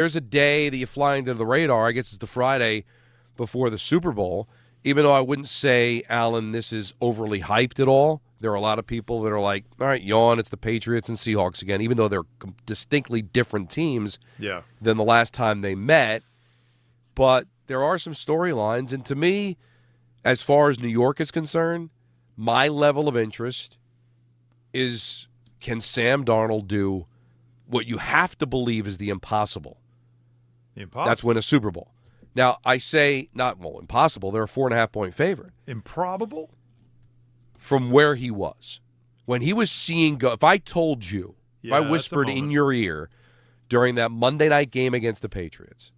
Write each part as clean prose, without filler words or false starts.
there's a day that you fly under the radar. I guess it's the Friday before the Super Bowl. Even though I wouldn't say, Alan, this is overly hyped at all. There are a lot of people that are like, all right, yawn, it's the Patriots and Seahawks again, even though they're distinctly different teams than the last time they met. But there are some storylines. And to me, as far as New York is concerned, my level of interest is, can Sam Darnold do what you have to believe is the impossible? The impossible? That's win a Super Bowl. Now, I say impossible. They're a 4.5-point favorite. Improbable? From where he was. When he was seeing go, if I told you, if I whispered in your ear during that Monday night game against the Patriots,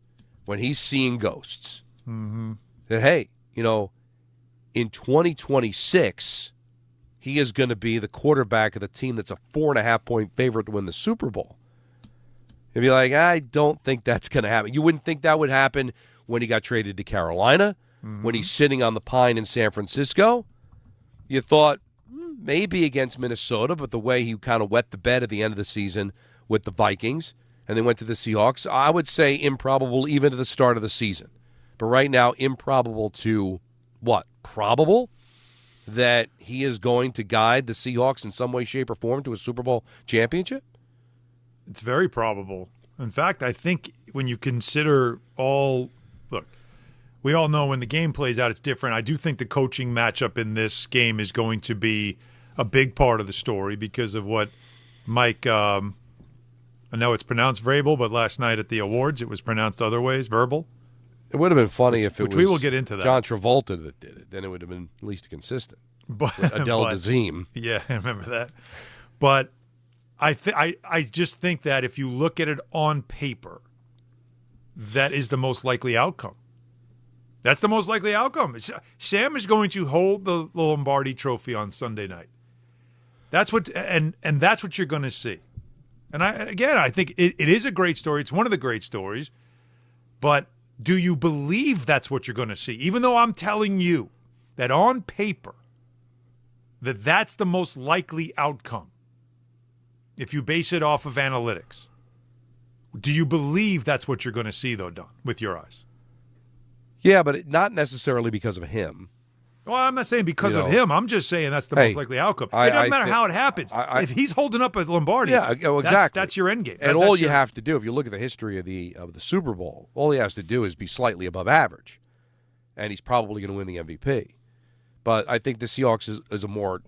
when he's seeing ghosts, that, hey, in 2026, he is going to be the quarterback of the team that's a 4.5-point favorite to win the Super Bowl. You'd be like, I don't think that's going to happen. You wouldn't think that would happen when he got traded to Carolina, when he's sitting on the pine in San Francisco. You thought maybe against Minnesota, but the way he kind of wet the bed at the end of the season with the Vikings and then went to the Seahawks, I would say improbable even to the start of the season. But right now, improbable to what? Probable that he is going to guide the Seahawks in some way, shape, or form to a Super Bowl championship? It's very probable. In fact, I think when you consider look, we all know when the game plays out, it's different. I do think the coaching matchup in this game is going to be a big part of the story because of what Mike, I know it's pronounced Vrabel, but last night at the awards it was pronounced other ways, verbal. It would have been funny if it was we will get into that. John Travolta that did it. Then it would have been at least consistent. But, Adele Dazeem. Yeah, I remember that. But I just think that if you look at it on paper, that is the most likely outcome. That's the most likely outcome. Sam is going to hold the Lombardi Trophy on Sunday night. That's what, and that's what you're going to see. And I think it is a great story. It's one of the great stories. But do you believe that's what you're going to see? Even though I'm telling you that on paper, that's the most likely outcome, if you base it off of analytics. Do you believe that's what you're going to see, though, Don, with your eyes? Yeah, but not necessarily because of him. Well, I'm not saying because of him. I'm just saying that's the most likely outcome. It doesn't matter how it happens. If he's holding up at Lombardi, exactly. That's your end game. And all you have to do, if you look at the history of the Super Bowl, all he has to do is be slightly above average, and he's probably going to win the MVP. But I think the Seahawks is a more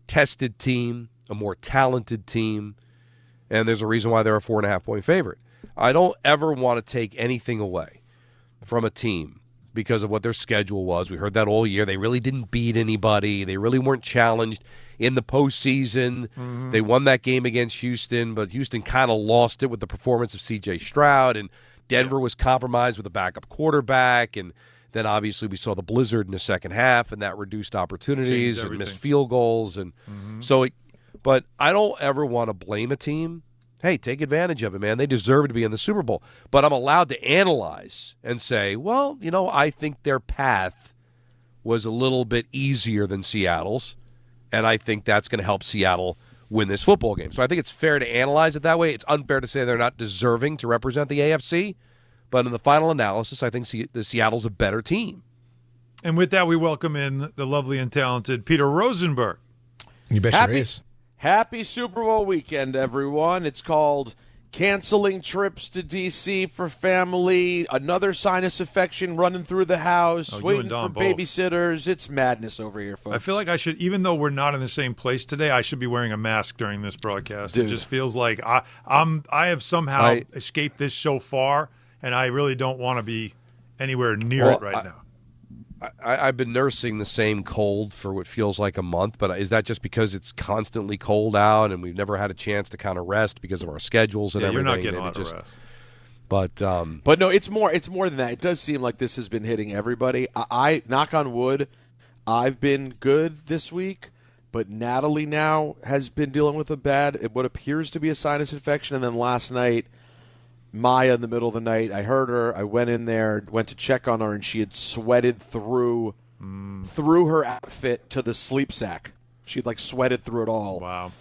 tested team, a more talented team, and there's a reason why they're a 4.5-point favorite. I don't ever want to take anything away from a team because of what their schedule was. We heard that all year. They really didn't beat anybody. They really weren't challenged in the postseason. They won that game against Houston, but Houston kind of lost it with the performance of C.J. Stroud, and Denver was compromised with a backup quarterback, and then obviously we saw the blizzard in the second half, and that reduced opportunities and missed field goals. And but I don't ever want to blame a team. Hey, take advantage of it, man. They deserve to be in the Super Bowl. But I'm allowed to analyze and say, well, I think their path was a little bit easier than Seattle's, and I think that's going to help Seattle win this football game. So I think it's fair to analyze it that way. It's unfair to say they're not deserving to represent the AFC. But in the final analysis, I think the Seattle's a better team. And with that, we welcome in the lovely and talented Peter Rosenberg. You bet sure is. Happy Super Bowl weekend, everyone. It's called canceling trips to D.C. for family, another sinus infection running through the house, waiting for babysitters. It's madness over here, folks. I feel like I should, even though we're not in the same place today, I should be wearing a mask during this broadcast. Dude. It just feels like I have somehow escaped this so far, and I really don't want to be anywhere near it right now. I've been nursing the same cold for what feels like a month, but is that just because it's constantly cold out and we've never had a chance to kind of rest because of our schedules and everything? You're not getting a lot of rest. But no, it's more than that. It does seem like this has been hitting everybody. I knock on wood, I've been good this week, but Natalie now has been dealing with what appears to be a sinus infection, and then last night, Maya, in the middle of the night, I heard her. I went in there, went to check on her, and she had sweated through her outfit to the sleep sack. She'd sweated through it all. Wow.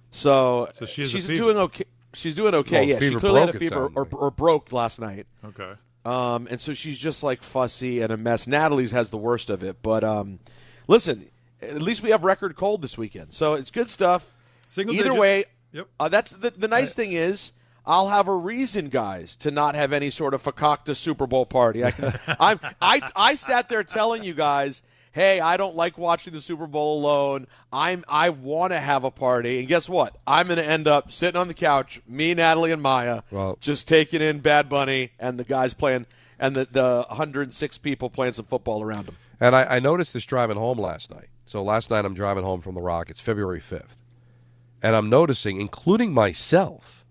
So she's doing okay. She's doing okay. Well, Yeah, she fever clearly had a broke, it fever sounded or broke last night. Okay. And so she's just like fussy and a mess. Natalie's has the worst of it. But listen, at least we have record cold this weekend, so it's good stuff. Single Either digits. way, Yep. that's the nice thing is I'll have a reason, guys, to not have any sort of fakakta Super Bowl party. I sat there telling you guys, hey, I don't like watching the Super Bowl alone. I want to have a party, and guess what? I'm going to end up sitting on the couch, me, Natalie, and Maya, just taking in Bad Bunny and the guys playing, and the 106 people playing some football around them. And I noticed this driving home last night. So last night I'm driving home from the Rock. It's February 5th. And I'm noticing, including myself,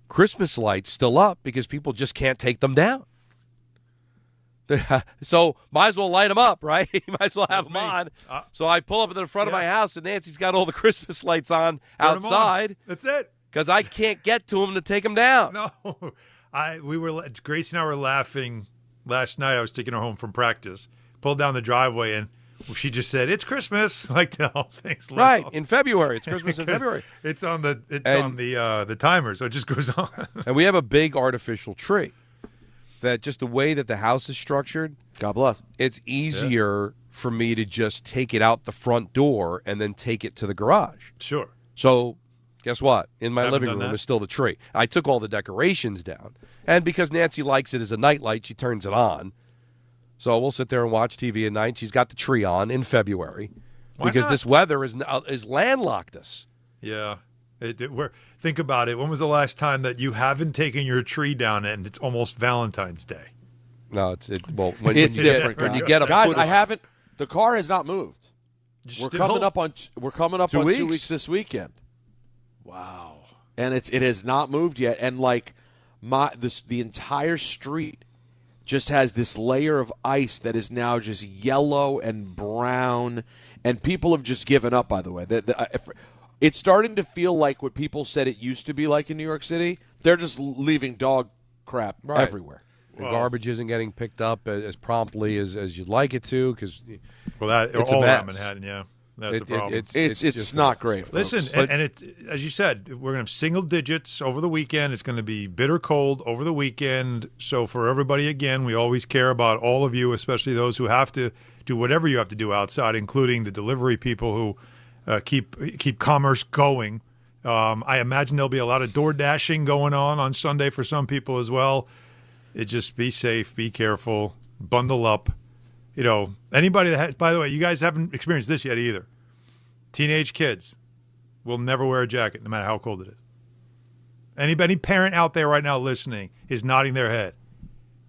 Christmas lights still up because people just can't take them down. So might as well light them up, right? You might as well have them on. So I pull up to the front of my house, and Nancy's got all the Christmas lights on outside. That's it. Because I can't get to them to take them down. No. Grace and I were laughing last night. I was taking her home from practice, pulled down the driveway, and she just said, "It's Christmas," like the whole thing's low. Right, in February. It's Christmas in February. It's on the timer, so it just goes on. And we have a big artificial tree. That just the way that the house is structured, God bless. It's easier for me to just take it out the front door and then take it to the garage. Sure. So guess what? In my Haven't living done room that? is still the tree. I took all the decorations down. And because Nancy likes it as a nightlight, she turns it on. So we'll sit there and watch TV at night. She's got the tree on in February. Why because not? this weather is landlocked us. Yeah. Think about it. When was the last time that you haven't taken your tree down and it's almost Valentine's Day? No, it's different. When you get a guys, foot I of- haven't. The car has not moved. We're coming up on 2 weeks? weeks this weekend. Wow. And it has not moved yet. And like the entire street just has this layer of ice that is now just yellow and brown, and people have just given up. By the way, it's starting to feel like what people said it used to be like in New York City. They're just leaving dog crap everywhere. The garbage isn't getting picked up as promptly as you'd like it to because It's a all around mess. Manhattan, yeah. That's the problem. It's just not a great. mess. Listen, folks. and it, as you said, we're going to have single digits over the weekend. It's going to be bitter cold over the weekend. So for everybody, again, we always care about all of you, especially those who have to do whatever you have to do outside, including the delivery people who keep commerce going. I imagine there'll be a lot of door dashing going on Sunday for some people as well. Just be safe, be careful, bundle up. Anybody that has, by the way, you guys haven't experienced this yet either. Teenage kids will never wear a jacket no matter how cold it is. Any parent out there right now listening is nodding their head.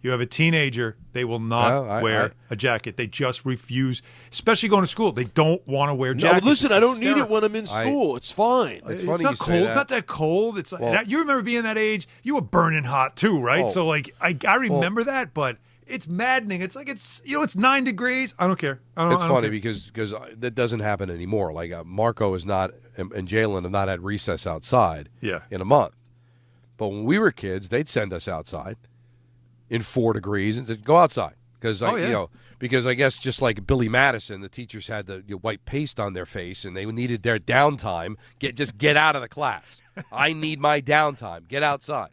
You have a teenager, they will not wear a jacket. They just refuse, especially going to school. They don't want to wear jackets. No, listen, It's I don't need it hysterical. when I'm in school. It's fine. It's It's funny not you say cold. that. It's not that cold. It's like, you remember being that age. You were burning hot too, right? Oh. So like I remember that, but it's maddening. It's like it's 9 degrees. I don't care. I don't It's funny care. because that doesn't happen anymore. Like Marco is not and Jalen have not had recess outside in a month. But when we were kids, they'd send us outside in 4 degrees and said, go outside because because I guess just like Billy Madison, the teachers had the white paste on their face and they needed their downtime. Get out of the class. I need my downtime. Get outside.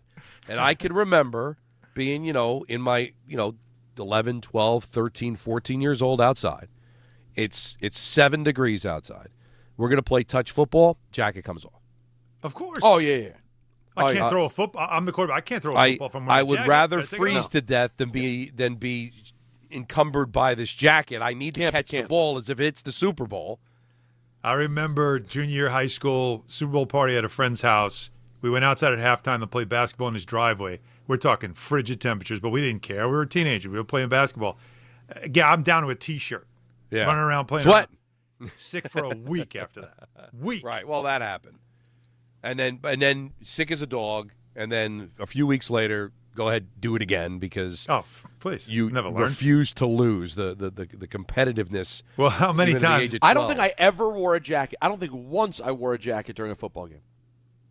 And I could remember being, in my, 11, 12, 13, 14 years old outside. It's 7 degrees outside. We're going to play touch football. Jacket comes off. Of course. Oh, yeah. I can't throw a football. I'm the quarterback. I can't throw a football from. I would rather freeze to death than be encumbered by this jacket. I need to catch the ball as if it's the Super Bowl. I remember junior year high school Super Bowl party at a friend's house. We went outside at halftime to play basketball in his driveway. We're talking frigid temperatures, but we didn't care. We were teenagers. We were playing basketball. Yeah, I'm down to a T-shirt. Yeah. Running around playing. Sweat. Sick for a week after that. Week. Right. Well, that happened. And then sick as a dog. And then a few weeks later, go ahead, do it again because please, you never learn. refuse to lose the competitiveness. Well, how many even at the times? age of I don't 12. think I ever wore a jacket. I don't think once I wore a jacket during a football game.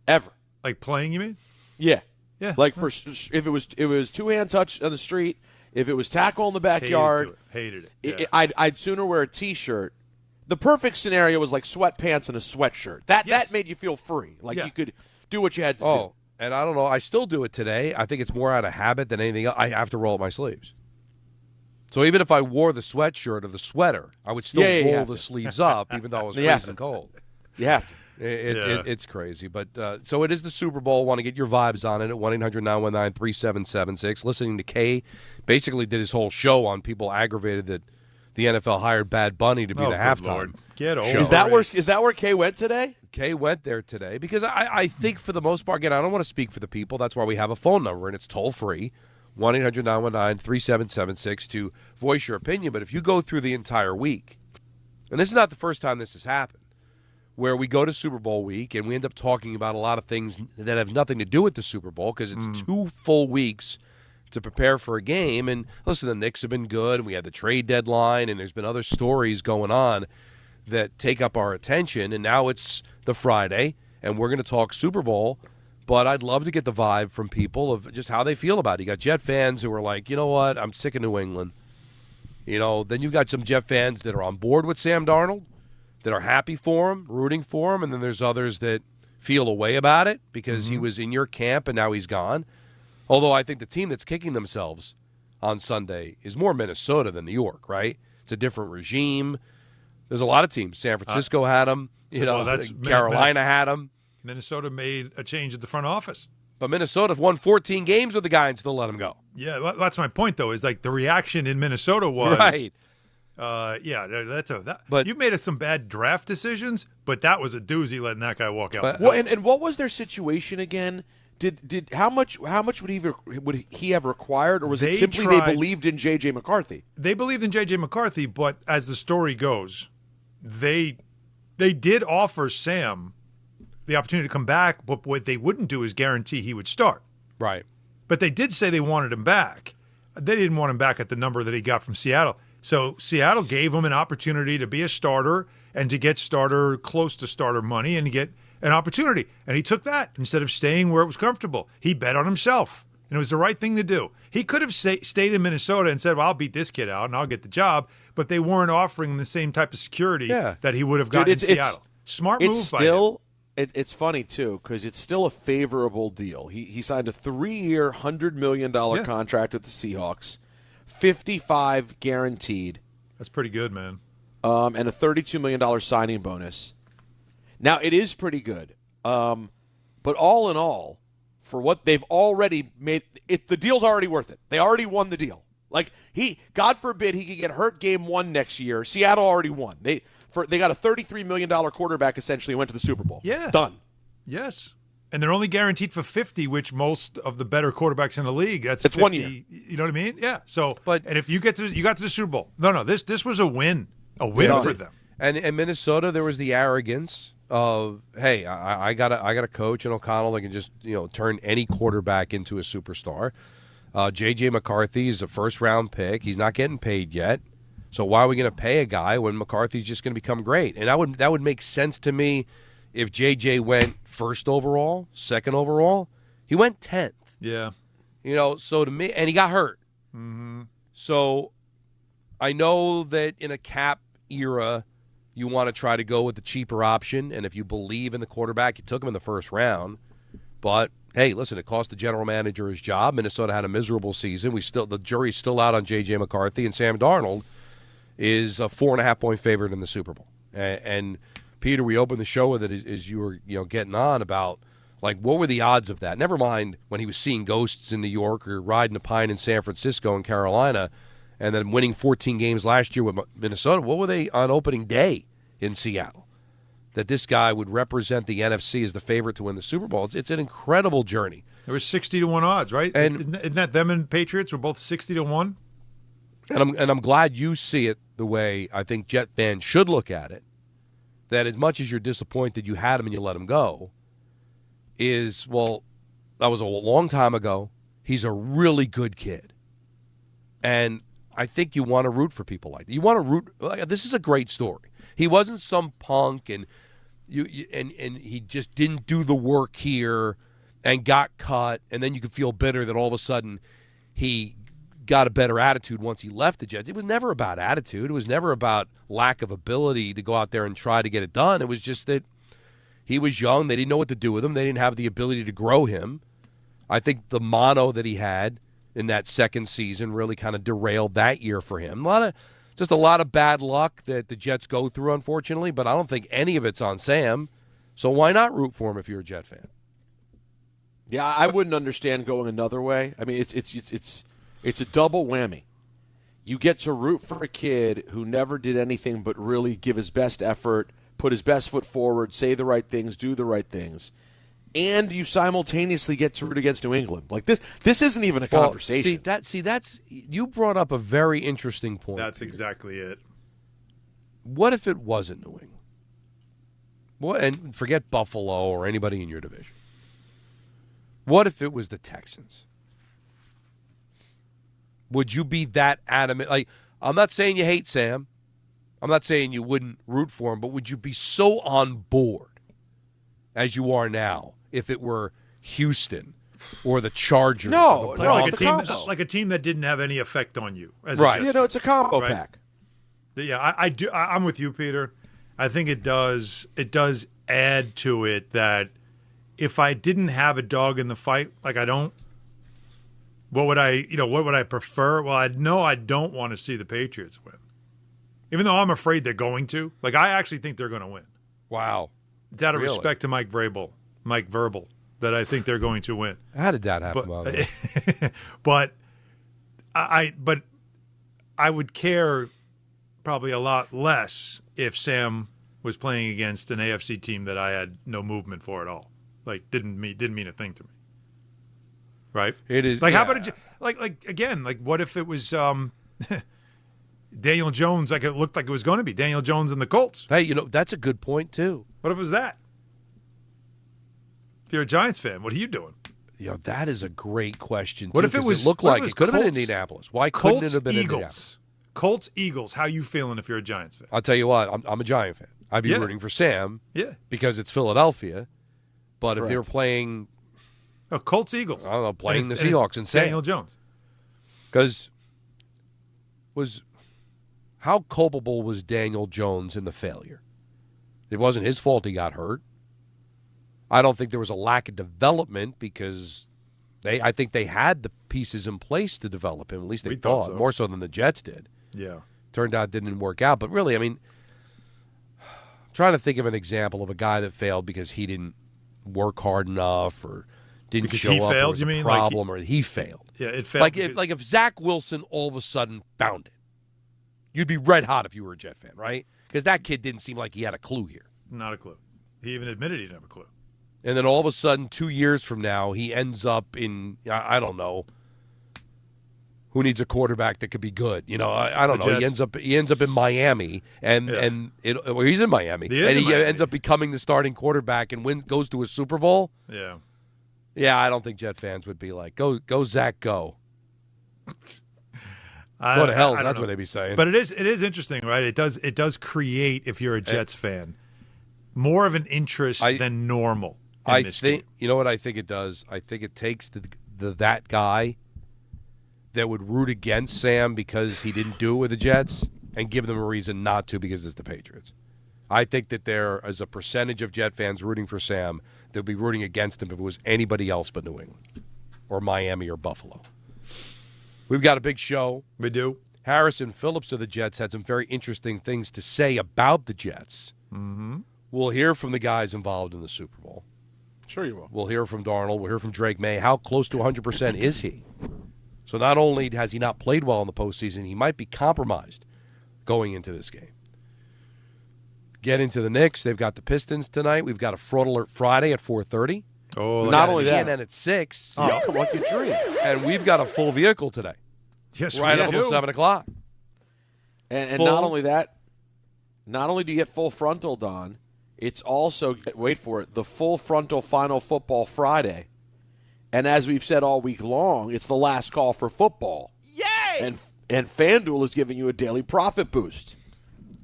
Ever. Like playing, you mean? Yeah. Yeah. Like if it was two-hand touch on the street, if it was tackle in the backyard, Hated it. Yeah. I'd sooner wear a T-shirt. The perfect scenario was like sweatpants and a sweatshirt. That made you feel free. Like you could do what you had to do. And I don't know. I still do it today. I think it's more out of habit than anything else. I have to roll up my sleeves. So even if I wore the sweatshirt or the sweater, I would still roll the sleeves up, even though I was freezing cold. You have to. It's crazy. But so it is the Super Bowl. Want to get your vibes on it at 1-800-919-3776. Listening to Kay basically did his whole show on people aggravated that the NFL hired Bad Bunny to be the halftime Lord. Get over Is that where Kay went today? Kay went there today because I think for the most part, again, I don't want to speak for the people. That's why we have a phone number, and it's toll-free, 1-800-919-3776 to voice your opinion. But if you go through the entire week, and this is not the first time this has happened, where we go to Super Bowl week and we end up talking about a lot of things that have nothing to do with the Super Bowl because it's 2 full weeks to prepare for a game. And listen, the Knicks have been good, and we had the trade deadline, and there's been other stories going on that take up our attention. And now it's the Friday, and we're going to talk Super Bowl. But I'd love to get the vibe from people of just how they feel about it. You got Jet fans who are like, you know what, I'm sick of New England. You know, then you've got some Jet fans that are on board with Sam Darnold, that are happy for him, rooting for him, and then there's others that feel a way about it because he was in your camp and now he's gone. Although I think the team that's kicking themselves on Sunday is more Minnesota than New York, right? It's a different regime. There's a lot of teams. San Francisco had them. You know, Carolina had them. Minnesota made a change at the front office. But Minnesota won 14 games with the guy and still let him go. Yeah, that's my point, though, is like the reaction in Minnesota was right. But you made some bad draft decisions, but that was a doozy letting that guy walk out. Well, and what was their situation again? Did how much would he have required, or was it simply they believed in J.J. McCarthy? They believed in J.J. McCarthy, but as the story goes, they did offer Sam the opportunity to come back, but what they wouldn't do is guarantee he would start. Right. But they did say they wanted him back. They didn't want him back at the number that he got from Seattle. So Seattle gave him an opportunity to be a starter and to get close to starter money and to get an opportunity. And he took that instead of staying where it was comfortable. He bet on himself, and it was the right thing to do. He could have stayed in Minnesota and said, well, I'll beat this kid out and I'll get the job, but they weren't offering him the same type of security that he would have gotten in Seattle. Smart move by him. It's funny, too, because it's still a favorable deal. He signed a 3-year, $100 million contract with the Seahawks, 55 guaranteed. That's pretty good, man. And a $32 million signing bonus. Now, it is pretty good. But all in all, for what they've already made, the deal's already worth it. They already won the deal. Like, God forbid he could get hurt game 1 next year. Seattle already won. They got a $33 million quarterback, essentially, went to the Super Bowl. Yeah. Done. Yes. And they're only guaranteed for 50, which most of the better quarterbacks in the league, that's 50, 1 year. You know what I mean? Yeah. So, and if you got to the Super Bowl. No, this was a win. A win for them. And in Minnesota, there was the arrogance of, hey, I got a coach in O'Connell that can just, turn any quarterback into a superstar. J.J. McCarthy is a first-round pick. He's not getting paid yet. So why are we going to pay a guy when McCarthy's just going to become great? And that would make sense to me if J.J. went first overall, second overall. He went 10th. Yeah. So to me, and he got hurt. Mm-hmm. So I know that in a cap era, you want to try to go with the cheaper option. And if you believe in the quarterback, you took him in the first round. But, hey, listen, it cost the general manager his job. Minnesota had a miserable season. The jury's still out on J.J. McCarthy, and Sam Darnold is a 4.5-point favorite in the Super Bowl. And Peter, we opened the show with it as you were getting on about, like, what were the odds of that? Never mind when he was seeing ghosts in New York or riding a pine in San Francisco and Carolina and then winning 14 games last year with Minnesota. What were they on opening day in Seattle? That this guy would represent the NFC as the favorite to win the Super Bowl. It's an incredible journey. There was 60-1 odds, right? And isn't that them and Patriots were both 60-1? And I'm glad you see it the way I think Jet fans should look at it. That as much as you're disappointed you had him and you let him go, that was a long time ago. He's a really good kid. And I think you want to root for people like that. You want to root. This is a great story. He wasn't some punk, and he just didn't do the work here and got cut, and then you could feel bitter that all of a sudden he got a better attitude once he left the Jets. It was never about attitude. It was never about lack of ability to go out there and try to get it done. It was just that he was young. They didn't know what to do with him. They didn't have the ability to grow him. I think the mono that he had in that second season really kind of derailed that year for him. Just a lot of bad luck that the Jets go through, unfortunately, but I don't think any of it's on Sam. So why not root for him if you're a Jet fan? Yeah, I wouldn't understand going another way. I mean, it's a double whammy. You get to root for a kid who never did anything but really give his best effort, put his best foot forward, say the right things, do the right things, and you simultaneously get to root against New England. Like this isn't even a conversation. That's you brought up a very interesting point. That's exactly it. What if it wasn't New England? And forget Buffalo or anybody in your division. What if it was the Texans? Would you be that adamant? Like, I'm not saying you hate Sam. I'm not saying you wouldn't root for him, but would you be so on board as you are now if it were Houston or the Chargers? No, like a team that didn't have any effect on you. As right. A Jets it's a combo pack. Yeah, I do. I'm with you, Peter. I think it does. It does add to it that if I didn't have a dog in the fight, like I don't, what would I prefer? Well, I know I don't want to see the Patriots win, even though I'm afraid they're going to. Like I actually think they're going to win. Wow, it's out of respect to Mike Verbal, that I think they're going to win. How did that happen? By the way? but I would care probably a lot less if Sam was playing against an AFC team that I had no movement for at all. Like didn't mean a thing to me. Right? It is like how about again, like what if it was Daniel Jones, like it looked like it was going to be Daniel Jones and the Colts? Hey, that's a good point too. What if it was that? If you're a Giants fan, what are you doing? That is a great question. What too, if it was? It looked like it could have been Indianapolis. Why couldn't it have been Indianapolis? Colts, Eagles. How you feeling if you're a Giants fan? I'll tell you what. I'm a Giant fan. I'd be rooting for Sam. Yeah. Because it's Philadelphia. But Correct. if they were playing, Colts, Eagles. I don't know, playing the Seahawks and Sam. Daniel Jones. Because how culpable was Daniel Jones in the failure? It wasn't his fault he got hurt. I don't think there was a lack of development because I think they had the pieces in place to develop him. At least they thought so. More so than the Jets did. Yeah. Turned out it didn't work out. But really, I mean, I'm trying to think of an example of a guy that failed because he didn't work hard enough or didn't because show he up. Failed, or was you a mean? problem, or he failed. Yeah, it failed. Like if Zach Wilson all of a sudden found it, you'd be red hot if you were a Jet fan, right? Because that kid didn't seem like he had a clue here. Not a clue. He even admitted he didn't have a clue. And then all of a sudden, 2 years from now, he ends up in, I don't know, who needs a quarterback that could be good? I don't know. Jets. He ends up in Miami, and he's in Miami, and he ends up becoming the starting quarterback and goes to a Super Bowl. Yeah. Yeah, I don't think Jet fans would be like, go Zach, go. Go to hell, that's what they'd be saying. But it is interesting, right? It does create, if you're a Jets fan, more of an interest than normal. I think you know what I think it does. I think it takes that guy that would root against Sam because he didn't do it with the Jets and give them a reason not to because it's the Patriots. I think that there is a percentage of Jet fans rooting for Sam that would be rooting against him if it was anybody else but New England or Miami or Buffalo. We've got a big show. We do. Harrison Phillips of the Jets had some very interesting things to say about the Jets. Mm-hmm. We'll hear from the guys involved in the Super Bowl. Sure you will. We'll hear from Darnold. We'll hear from Drake May. How close to 100% is he? So not only has he not played well in the postseason, he might be compromised going into this game. Get into the Knicks. They've got the Pistons tonight. We've got a Fraud Alert Friday at 4:30. Oh, not only that. CNN at 6. Oh, come on, your dream. And we've got a full vehicle today. Yes, right we up do. until 7 o'clock. And not only that, not only do you get full frontal, Don, it's also, wait for it, the full frontal Final Football Friday. And as we've said all week long, it's the last call for football. Yay! And FanDuel is giving you a daily profit boost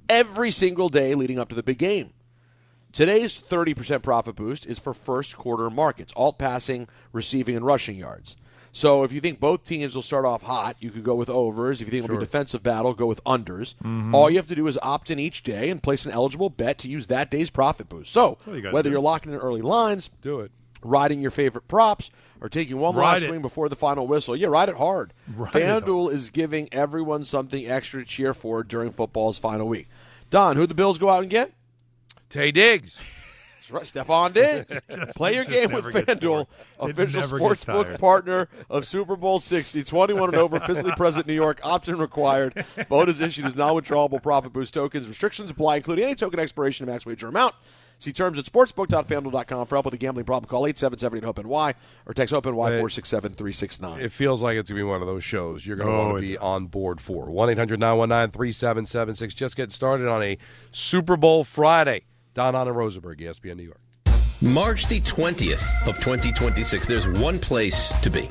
every single day leading up to the big game. Today's 30% profit boost is for first quarter markets, alt passing, receiving, and rushing yards. So if you think both teams will start off hot, you could go with overs. If you think it'll be a defensive battle, go with unders. Mm-hmm. All you have to do is opt in each day and place an eligible bet to use that day's profit boost. So whether you're locking in early lines, do it, riding your favorite props, or taking one last swing before the final whistle. Yeah, ride it hard. FanDuel is giving everyone something extra to cheer for during football's final week. Don, who'd the Bills go out and get? Tay Diggs. That's right, Stephon Diggs. Play your game with FanDuel, official sportsbook partner of Super Bowl 60. 21 and over, physically present in New York, opt-in required. Bonus issued as non-withdrawable profit boost tokens. Restrictions apply, including any token expiration and max wager amount. See terms at sportsbook.fanduel.com. For help with a gambling problem, call 877-8-HOPE-NY or text HOPE-NY 467-369. It feels like it's going to be one of those shows you're going to want to be on board for. 1-800-919-3776. Just getting started on a Super Bowl Friday. Don, Hahn, and Rosenberg, ESPN New York. March the 20th of 2026, there's one place to be.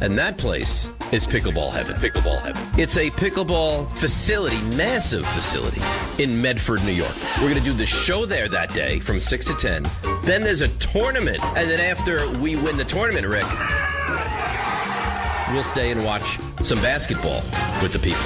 And that place is Pickleball Heaven. Pickleball Heaven. It's a pickleball facility, massive facility, in Medford, New York. We're going to do the show there that day from 6 to 10. Then there's a tournament. And then after we win the tournament, Rick, we'll stay and watch some basketball with the people.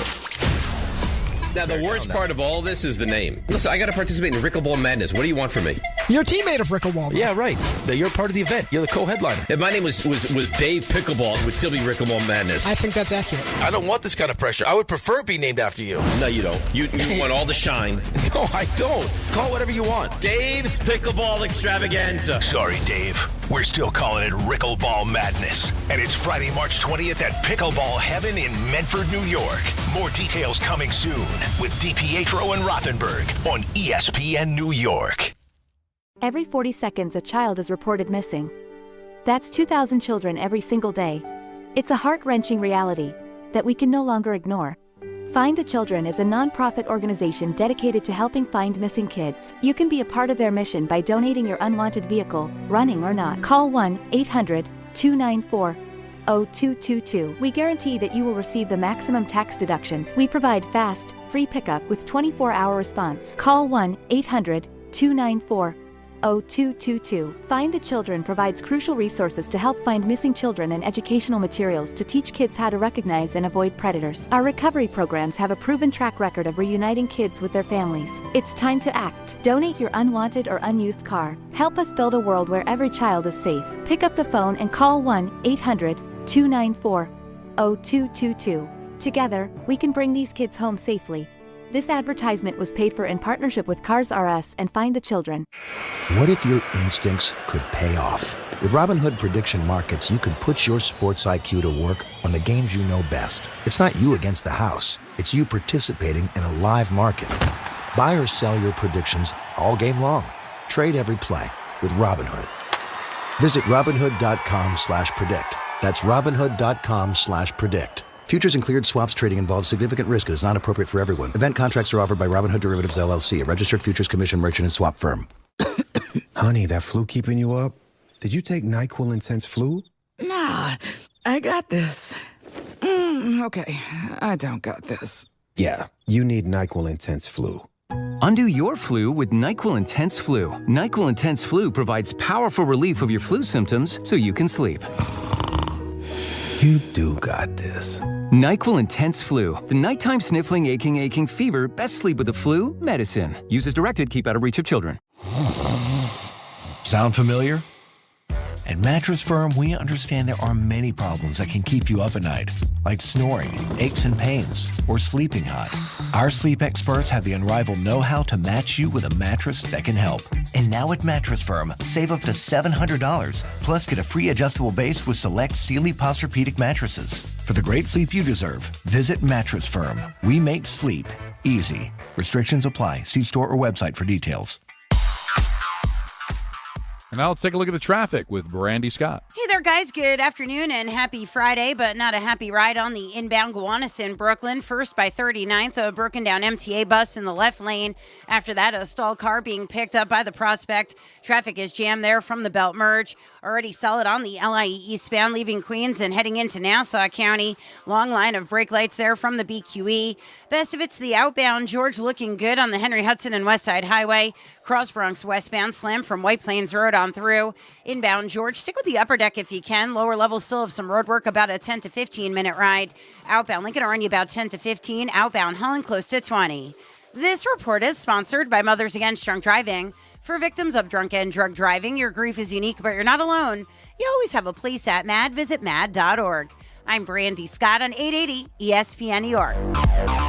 Now, the worst part of all this is the name. Listen, I got to participate in Rickleball Madness. What do you want from me? You're a teammate of Rickleball. Yeah, right. You're part of the event. You're the co-headliner. If my name was Dave Pickleball, it would still be Rickleball Madness. I think that's accurate. I don't want this kind of pressure. I would prefer it be named after you. No, you don't. You want all the shine. No, I don't. Call whatever you want. Dave's Pickleball Extravaganza. Sorry, Dave. We're still calling it Rickleball Madness. And it's Friday, March 20th at Pickleball Heaven in Medford, New York. More details coming soon with DiPietro and Rothenberg on ESPN New York. Every 40 seconds, a child is reported missing. That's 2,000 children every single day. It's a heart-wrenching reality that we can no longer ignore. Find the Children is a non-profit organization dedicated to helping find missing kids. You can be a part of their mission by donating your unwanted vehicle, running or not. Call 1-800-294-0222. We guarantee that you will receive the maximum tax deduction. We provide fast, free pickup with 24-hour response. Call 1-800-294-0222. Find the Children provides crucial resources to help find missing children and educational materials to teach kids how to recognize and avoid predators. Our recovery programs have a proven track record of reuniting kids with their families. It's time to act. Donate your unwanted or unused car. Help us build a world where every child is safe. Pick up the phone and call 1-800-294-0222. Together, we can bring these kids home safely. This advertisement was paid for in partnership with Cars R Us and Find the Children. What if your instincts could pay off? With Robinhood Prediction Markets, you could put your sports IQ to work on the games you know best. It's not you against the house. It's you participating in a live market. Buy or sell your predictions all game long. Trade every play with Robinhood. Visit Robinhood.com/predict. That's Robinhood.com/predict. Futures and cleared swaps trading involves significant risk and is not appropriate for everyone. Event contracts are offered by Robinhood Derivatives LLC, a registered futures commission merchant and swap firm. Honey, that flu keeping you up? Did you take NyQuil Intense Flu? Nah, I got this. Okay, I don't got this. Yeah, you need NyQuil Intense Flu. Undo your flu with NyQuil Intense Flu. NyQuil Intense Flu provides powerful relief of your flu symptoms so you can sleep. You do got this. NyQuil Intense Flu. The nighttime sniffling, aching fever. Best sleep with the flu medicine. Use as directed. Keep out of reach of children. Sound familiar? At Mattress Firm, we understand there are many problems that can keep you up at night, like snoring, aches and pains, or sleeping hot. Our sleep experts have the unrivaled know-how to match you with a mattress that can help. And now at Mattress Firm, save up to $700, plus get a free adjustable base with select Sealy Posturepedic mattresses. For the great sleep you deserve, visit Mattress Firm. We make sleep easy. Restrictions apply. See store or website for details. And now let's take a look at the traffic with Brandy Scott. Hey there, guys. Good afternoon and happy Friday, but not a happy ride on the inbound Gowanus in Brooklyn. First by 39th, a broken down MTA bus in the left lane. After that, a stalled car being picked up by the Prospect. Traffic is jammed there from the Belt Merge. Already solid on the LIE eastbound, leaving Queens and heading into Nassau County. Long line of brake lights there from the BQE. Best of it's the outbound George looking good on the Henry Hudson and Westside Highway. Cross Bronx westbound slam from White Plains Road on through. Inbound George, stick with the upper deck if you can. Lower levels still have some road work, about a 10 to 15 minute ride. Outbound Lincoln Oranje about 10 to 15. Outbound Holland close to 20. This report is sponsored by Mothers Against Drunk Driving. For victims of drunk and drug driving, your grief is unique, but you're not alone. You always have a place at MAD. Visit mad.org. I'm Brandy Scott on 880 ESPN New York.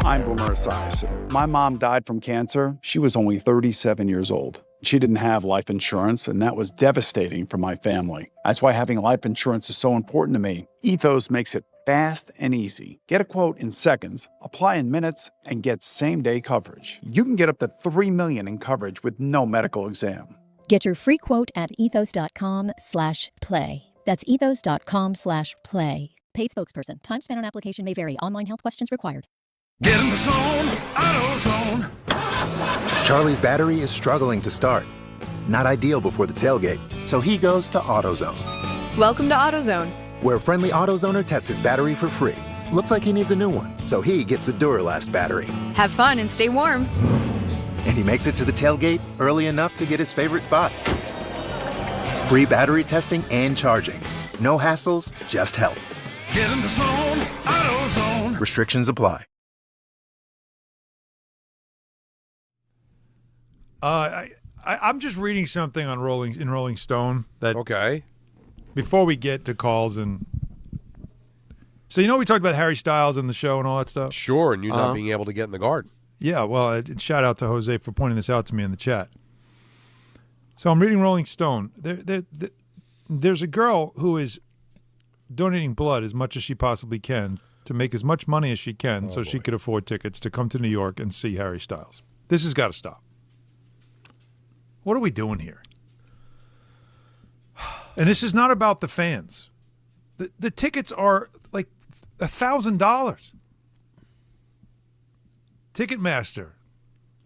I'm Boomer Esiason. My mom died from cancer. She was only 37 years old. She didn't have life insurance, and that was devastating for my family. That's why having life insurance is so important to me. Ethos makes it fast and easy. Get a quote in seconds, apply in minutes, and get same-day coverage. You can get up to $3 million in coverage with no medical exam. Get your free quote at ethos.com/play. That's ethos.com/play. Paid spokesperson. Time spent on application may vary. Online health questions required. Get in the zone, AutoZone. Charlie's battery is struggling to start. Not ideal before the tailgate, so he goes to AutoZone. Welcome to AutoZone, where a friendly AutoZoner tests his battery for free. Looks like he needs a new one, so he gets the Duralast battery. have fun and stay warm. And he makes it to the tailgate early enough to get his favorite spot. Free battery testing and charging. No hassles, just help. Get in the zone, AutoZone. Restrictions apply. I'm just reading something on Rolling Stone that before we get to calls and so we talked about Harry Styles in the show and all that stuff. Sure, and you not being able to get in the garden. Yeah, well, shout out to Jose for pointing this out to me in the chat. So I'm reading Rolling Stone. There's a girl who is donating blood as much as she possibly can to make as much money as she can so she could afford tickets to come to New York and see Harry Styles. This has got to stop. What are we doing here? And this is not about the fans. The tickets are like $1,000. Ticketmaster,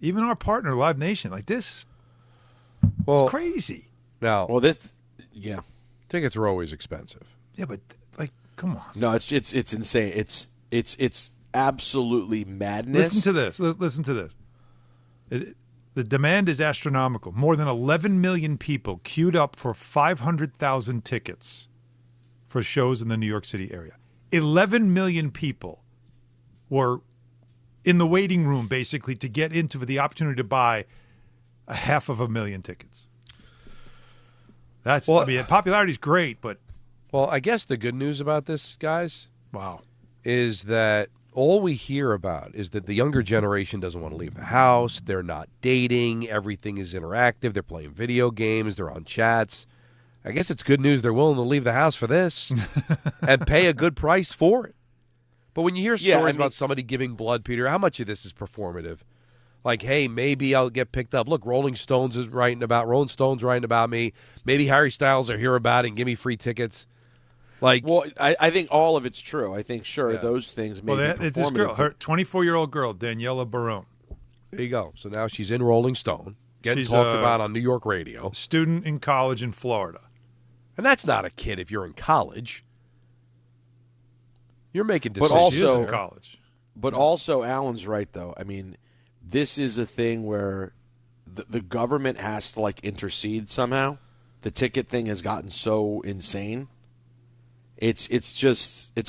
even our partner, Live Nation, like this. It's crazy. Now, yeah, tickets are always expensive. Yeah, but come on. No, it's insane. It's absolutely madness. Listen to this. The demand is astronomical. More than 11 million people queued up for 500,000 tickets for shows in the New York City area. 11 million people were in the waiting room, basically, to get into the opportunity to buy 500,000 tickets. Popularity is great, but... Well, I guess the good news about this, guys, is that all we hear about is that the younger generation doesn't want to leave the house. They're not dating. Everything is interactive. They're playing video games. They're on chats. I guess it's good news they're willing to leave the house for this and pay a good price for it. But when you hear stories about somebody giving blood, Peter, how much of this is performative? Like, hey, maybe I'll get picked up. Look, Rolling Stone's writing about me. Maybe Harry Styles will hear about it and give me free tickets. I think all of it's true. I think those things may be performative. This girl, her 24-year-old girl, Daniela Barone. There you go. So now she's in Rolling Stone, getting talked about on New York radio. Student in college in Florida. And that's not a kid if you're in college. You're making decisions. But also, in college. But also, Alan's right, though. I mean, this is a thing where the government has to, intercede somehow. The ticket thing has gotten so insane. It's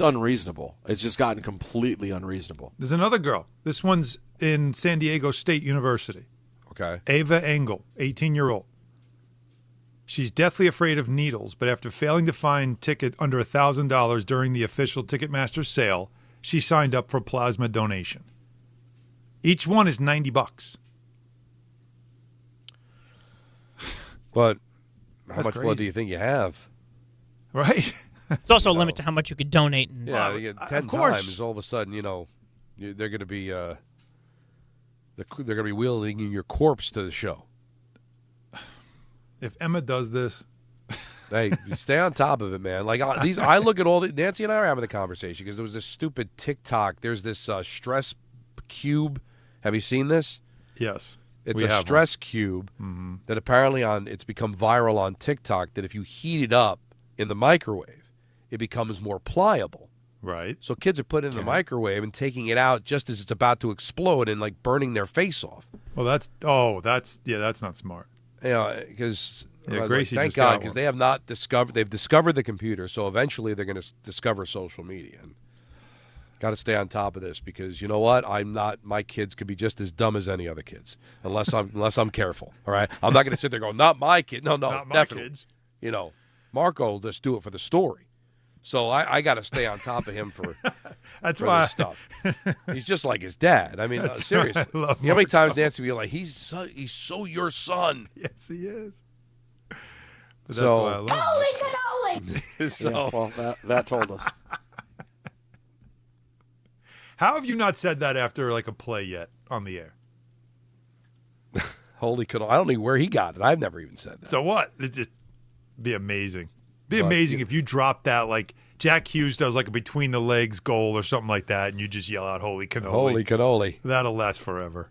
unreasonable. It's just gotten completely unreasonable. There's another girl. This one's in San Diego State University. Okay. Ava Engel, 18-year-old. She's deathly afraid of needles, but after failing to find ticket under $1,000 during the official Ticketmaster sale, she signed up for plasma donation. Each one is $90. But how much blood do you think you have? Right? It's also a limit to how much you could donate. And, you get 10 times. All of a sudden, they're going to be they're going to be wielding your corpse to the show. If Emma does this, hey, you stay on top of it, man. I look at all the Nancy and I are having the conversation because there was this stupid TikTok. There's this stress cube. Have you seen this? Yes. It's a stress cube that apparently it's become viral on TikTok that if you heat it up in the microwave, it becomes more pliable. Right. So kids are putting it in the microwave and taking it out just as it's about to explode and burning their face off. Well, that's not smart. Because Gracie thank just God, because they have not discovered. They've discovered the computer, so eventually they're going to discover social media. Got to stay on top of this because you know what? I'm not. My kids could be just as dumb as any other kids, unless I'm careful. All right, I'm not going to sit there going, "Not my kid." No, Not my definitely. kids. You know, Marco will just do it for the story. So I got to stay on top of him for That's for why this stuff. He's just like his dad. I mean, That's seriously. why I love You know how many times Marco. Nancy will be like, "He's so your son." Yes, he is. But that's So- why I love him. So- Yeah, well, that told us. How have you not said that after like a play yet on the air? Holy cannoli! I don't know where he got it. I've never even said that. So what? It'd just be amazing. Be But, amazing if you dropped that like Jack Hughes does, like a between the legs goal or something like that, and you just yell out "Holy cannoli!" Holy cannoli! That'll last forever.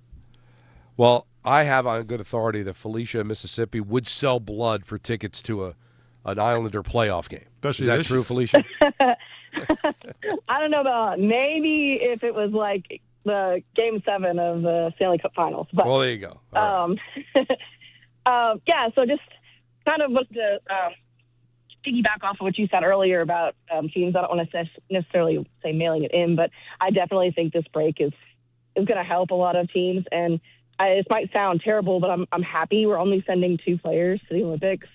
Well, I have on good authority that Felicia in Mississippi would sell blood for tickets to an Islander playoff game. Especially Is that this true, Felicia? I don't know about maybe if it was like the Game 7 of the Stanley Cup Finals. But, well, there you go. yeah, so just kind of was to piggyback off of what you said earlier about teams. I don't want to necessarily say mailing it in, but I definitely think this break is going to help a lot of teams. And it might sound terrible, but I'm happy we're only sending 2 players to the Olympics.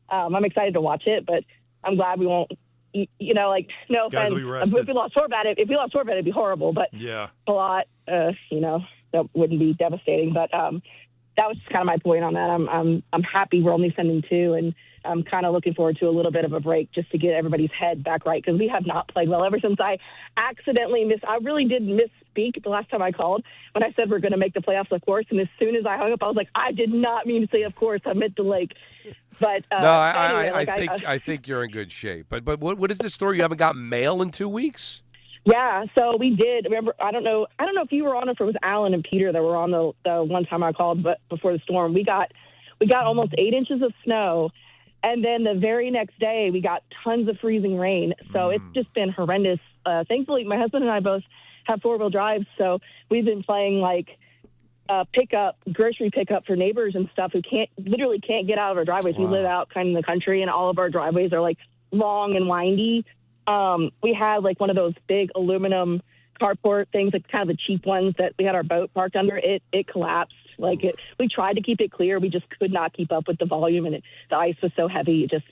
I'm excited to watch it, but I'm glad we won't. You know, like, no Guys offense. will be rested. If we lost Horvat, it'd be horrible. But Yeah. a lot, you know, that wouldn't be devastating. But that was just kind of my point on that. I'm happy we're only sending 2, and I'm kind of looking forward to a little bit of a break just to get everybody's head back right, because we have not played well ever since I accidentally I really did misspeak the last time I called when I said we're going to make the playoffs, of course. And as soon as I hung up, I was like, I did not mean to say of course. I meant to like. But no, anyway, I think you're in good shape. But what is this story? You haven't got mail in 2 weeks? Yeah, so we did. Remember, I don't know if you were on, or if it was Alan and Peter that were on the one time I called, but before the storm, we got almost 8 inches of snow, and then the very next day we got tons of freezing rain. So it's just been horrendous. Thankfully, my husband and I both have 4-wheel drives, so we've been playing like grocery pickup for neighbors and stuff who literally can't get out of our driveways. Wow. We live out kind of in the country, and all of our driveways are like long and windy. We had like one of those big aluminum carport things, like kind of the cheap ones that we had our boat parked under. It collapsed. We tried to keep it clear. We just could not keep up with the volume, and the ice was so heavy, it just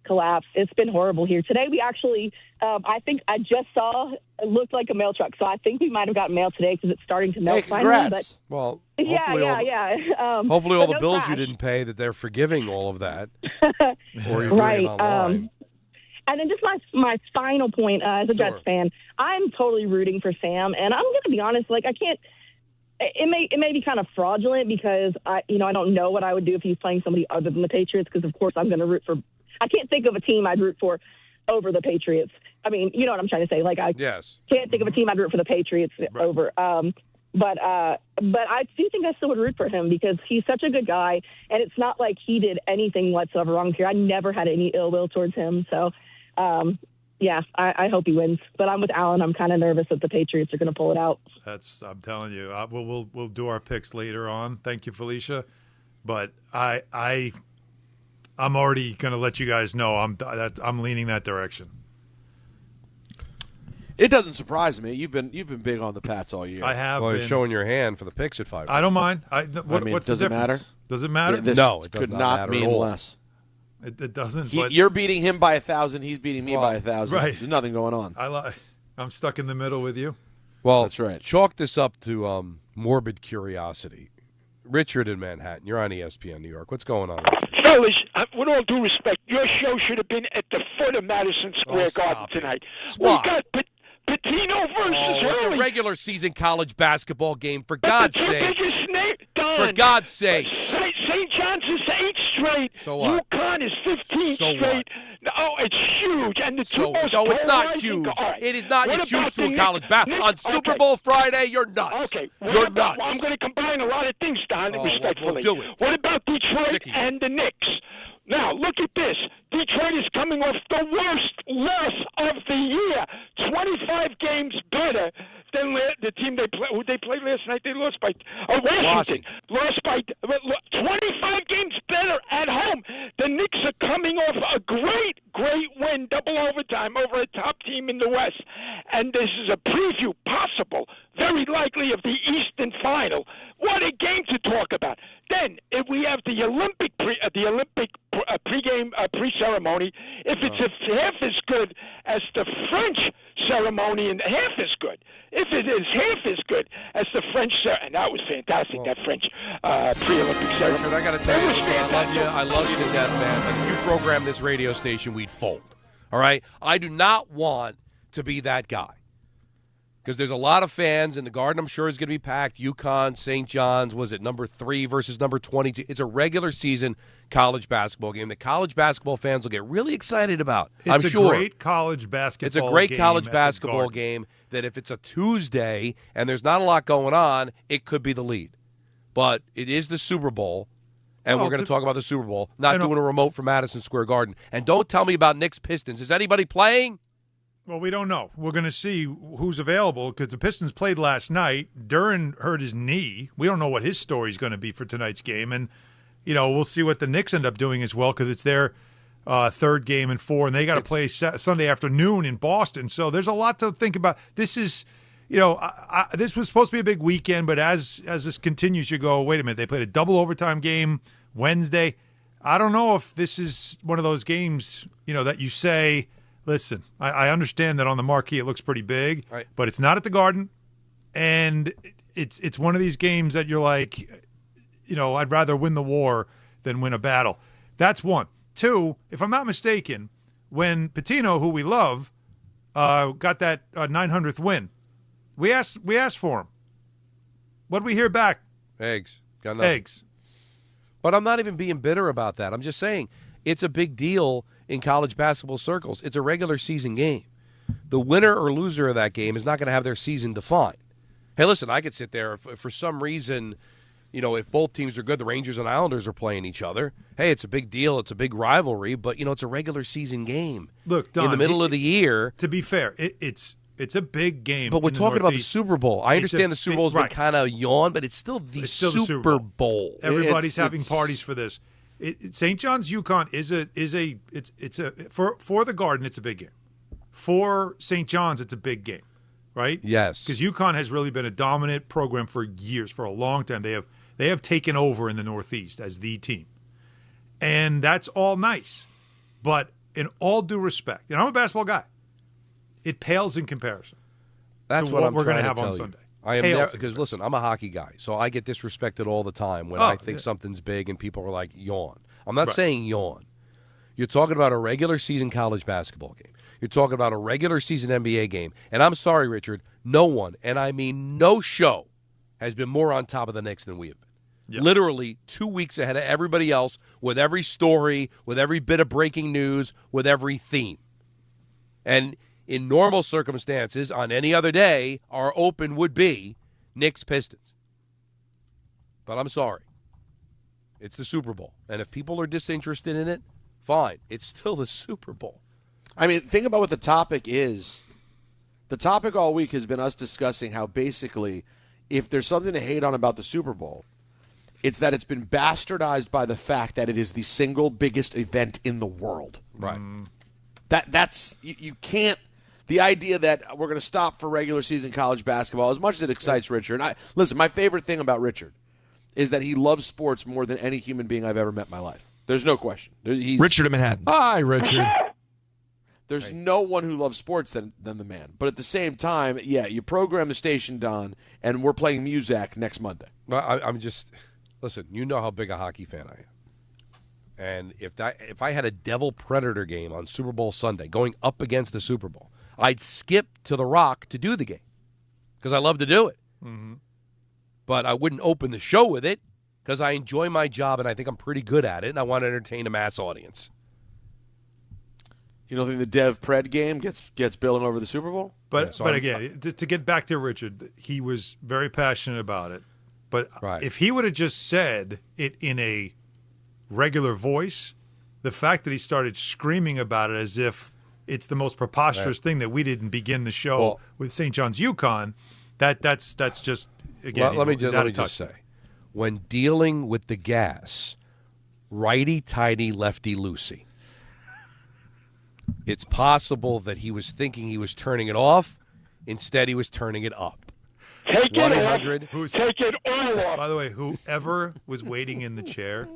collapsed. It's been horrible here. Today we actually, I think I just saw, it looked like a mail truck. So I think we might have gotten mail today because it's starting to melt finally. But Well, yeah. Hopefully all but the no bills crash. you didn't pay, that they're forgiving all of that. Or you're Right. doing it online. And then just my final point as a Jets fan, I'm totally rooting for Sam, and I'm going to be honest, like I can't. It may be kind of fraudulent because I don't know what I would do if he's playing somebody other than the Patriots, because of course I'm going to root for. I can't think of a team I'd root for over the Patriots. I mean, you know what I'm trying to say. Like I can't think of a team I'd root for the Patriots over. But I do think I still would root for him because he's such a good guy, and it's not like he did anything whatsoever wrong here. I never had any ill will towards him. So, yeah, I hope he wins. But I'm with Alan. I'm kind of nervous that the Patriots are going to pull it out. I'm telling you. We'll do our picks later on. Thank you, Felicia. But I'm already going to let you guys know I'm leaning that direction. It doesn't surprise me. You've been big on the Pats all year. I have. Well, been. you're showing your hand for the picks at 5. I don't mind. What's does the it matter? difference? Does it matter? Yeah, this No, it does could not not matter mean at all. less. It doesn't. You're beating him by 1,000. He's beating me by 1,000. right. There's nothing going on. I'm stuck in the middle with you. Well, that's right. Chalk this up to morbid curiosity. Richard in Manhattan, you're on ESPN New York. What's going on, Richard? Fellas, with all due respect, your show should have been at the foot of Madison Square Garden stop it. tonight. Stop. We got Patino versus It's a Hurley. regular season college basketball game, for God's sake. Don, For God's sake. St. John's is 8 straight. So what? UConn is 15 So what? straight. Oh, it's huge. And the two most No, it's not polarizing- huge. All right. It is not. What It's huge about to a the college basketball. On Knicks? Super Okay. Bowl Friday, you're nuts. Okay. You're nuts. I'm going to combine a lot of things, Don, Oh, respectfully. we'll do it. What about Detroit Sick of you. and the Knicks? Now, look at this. Detroit is coming off the worst loss of the year. 25 games better than the team who they played last night. They lost by Washington. Lost by 25 games better at home. The Knicks are coming off a great win, double overtime over a top team team in the West. And this is a preview, possible, very likely, of the Eastern Final. What a game to talk about. Then, if we have the Olympic pregame pre-ceremony, if it's half as good as the French ceremony, and half as good, if it is half as good as the French ceremony, and that was fantastic, that French pre-Olympic ceremony. Richard, I got to tell you, I love you to death, man. If you program this radio station, we'd fold. All right? I do not want to be that guy. Because there's a lot of fans, and the Garden, I'm sure, is going to be packed. UConn, St. John's, was it number 3 versus number 22? It's a regular season college basketball game that college basketball fans will get really excited about. I'm sure. It's a great college basketball game. It's a great college basketball game that if it's a Tuesday and there's not a lot going on, it could be the lead. But it is the Super Bowl, and we're going to talk about the Super Bowl, not doing a remote from Madison Square Garden. And don't tell me about Knicks Pistons. Is anybody playing? Well, we don't know. We're going to see who's available because the Pistons played last night. Duran hurt his knee. We don't know what his story is going to be for tonight's game. And, we'll see what the Knicks end up doing as well because it's their third game in 4, and they got to play Sunday afternoon in Boston. So there's a lot to think about. This is, this was supposed to be a big weekend, but as this continues, you go, wait a minute, they played a double overtime game Wednesday. I don't know if this is one of those games, that you say – listen, I understand that on the marquee it looks pretty big, right, but it's not at the Garden, and it's one of these games that you're like, I'd rather win the war than win a battle. That's one. 2, if I'm not mistaken, when Pitino, who we love, got that 900th win, we asked for him. What did we hear back? Eggs. Got nothing. Eggs. But I'm not even being bitter about that. I'm just saying it's a big deal in college basketball circles. It's a regular season game. The winner or loser of that game is not going to have their season defined. Hey, listen, I could sit there if for some reason, if both teams are good, the Rangers and Islanders are playing each other. Hey, it's a big deal. It's a big rivalry, but, it's a regular season game. Look, Don, in the middle of the year. To be fair, it's a big game. But we're talking about the Super Bowl. I understand the Super Bowl's been right. kind of yawn, but it's still the Super Bowl. Everybody's having parties for this. St. John's UConn for the Garden, it's a big game. For St. John's, it's a big game, right? Yes. Because UConn has really been a dominant program for years, for a long time. They have taken over in the Northeast as the team. And that's all nice. But in all due respect, and I'm a basketball guy, it pales in comparison. That's to what I'm we're going to have tell on you. Sunday. I am because listen, I'm a hockey guy, so I get disrespected all the time when I think something's big and people are like yawn. I'm not saying yawn. You're talking about a regular season college basketball game. You're talking about a regular season NBA game. And I'm sorry, Richard, no one, and I mean no show, has been more on top of the Knicks than we have been. Yep. Literally 2 weeks ahead of everybody else with every story, with every bit of breaking news, with every theme. And in normal circumstances, on any other day, our open would be Knicks Pistons. But I'm sorry. It's the Super Bowl. And if people are disinterested in it, fine. It's still the Super Bowl. I mean, think about what the topic is. The topic all week has been us discussing how basically, if there's something to hate on about the Super Bowl, it's that it's been bastardized by the fact that it is the single biggest event in the world. Right. That's you can't. The idea that we're going to stop for regular season college basketball, as much as it excites Richard. Listen, my favorite thing about Richard is that he loves sports more than any human being I've ever met in my life. There's no question. Richard in Manhattan. Hi, Richard. There's no one who loves sports than the man. But at the same time, yeah, you program the station, Don, and we're playing Muzak next Monday. Well, I'm just – listen, you know how big a hockey fan I am. And if I had a Devil Predator game on Super Bowl Sunday going up against the Super Bowl, I'd skip to the Rock to do the game because I love to do it. Mm-hmm. But I wouldn't open the show with it because I enjoy my job and I think I'm pretty good at it, and I want to entertain a mass audience. You don't think the Dev Pred game gets billing over the Super Bowl? But again, to get back to Richard, he was very passionate about it. But if he would have just said it in a regular voice, the fact that he started screaming about it as if it's the most preposterous thing that we didn't begin the show with St. John's UConn, that's just, again, let me just say, when dealing with the gas, righty-tighty, lefty-loosey. It's possible that he was thinking he was turning it off. Instead, he was turning it up. Take it 1-800. off. Take it all off. By the way, whoever was waiting in the chair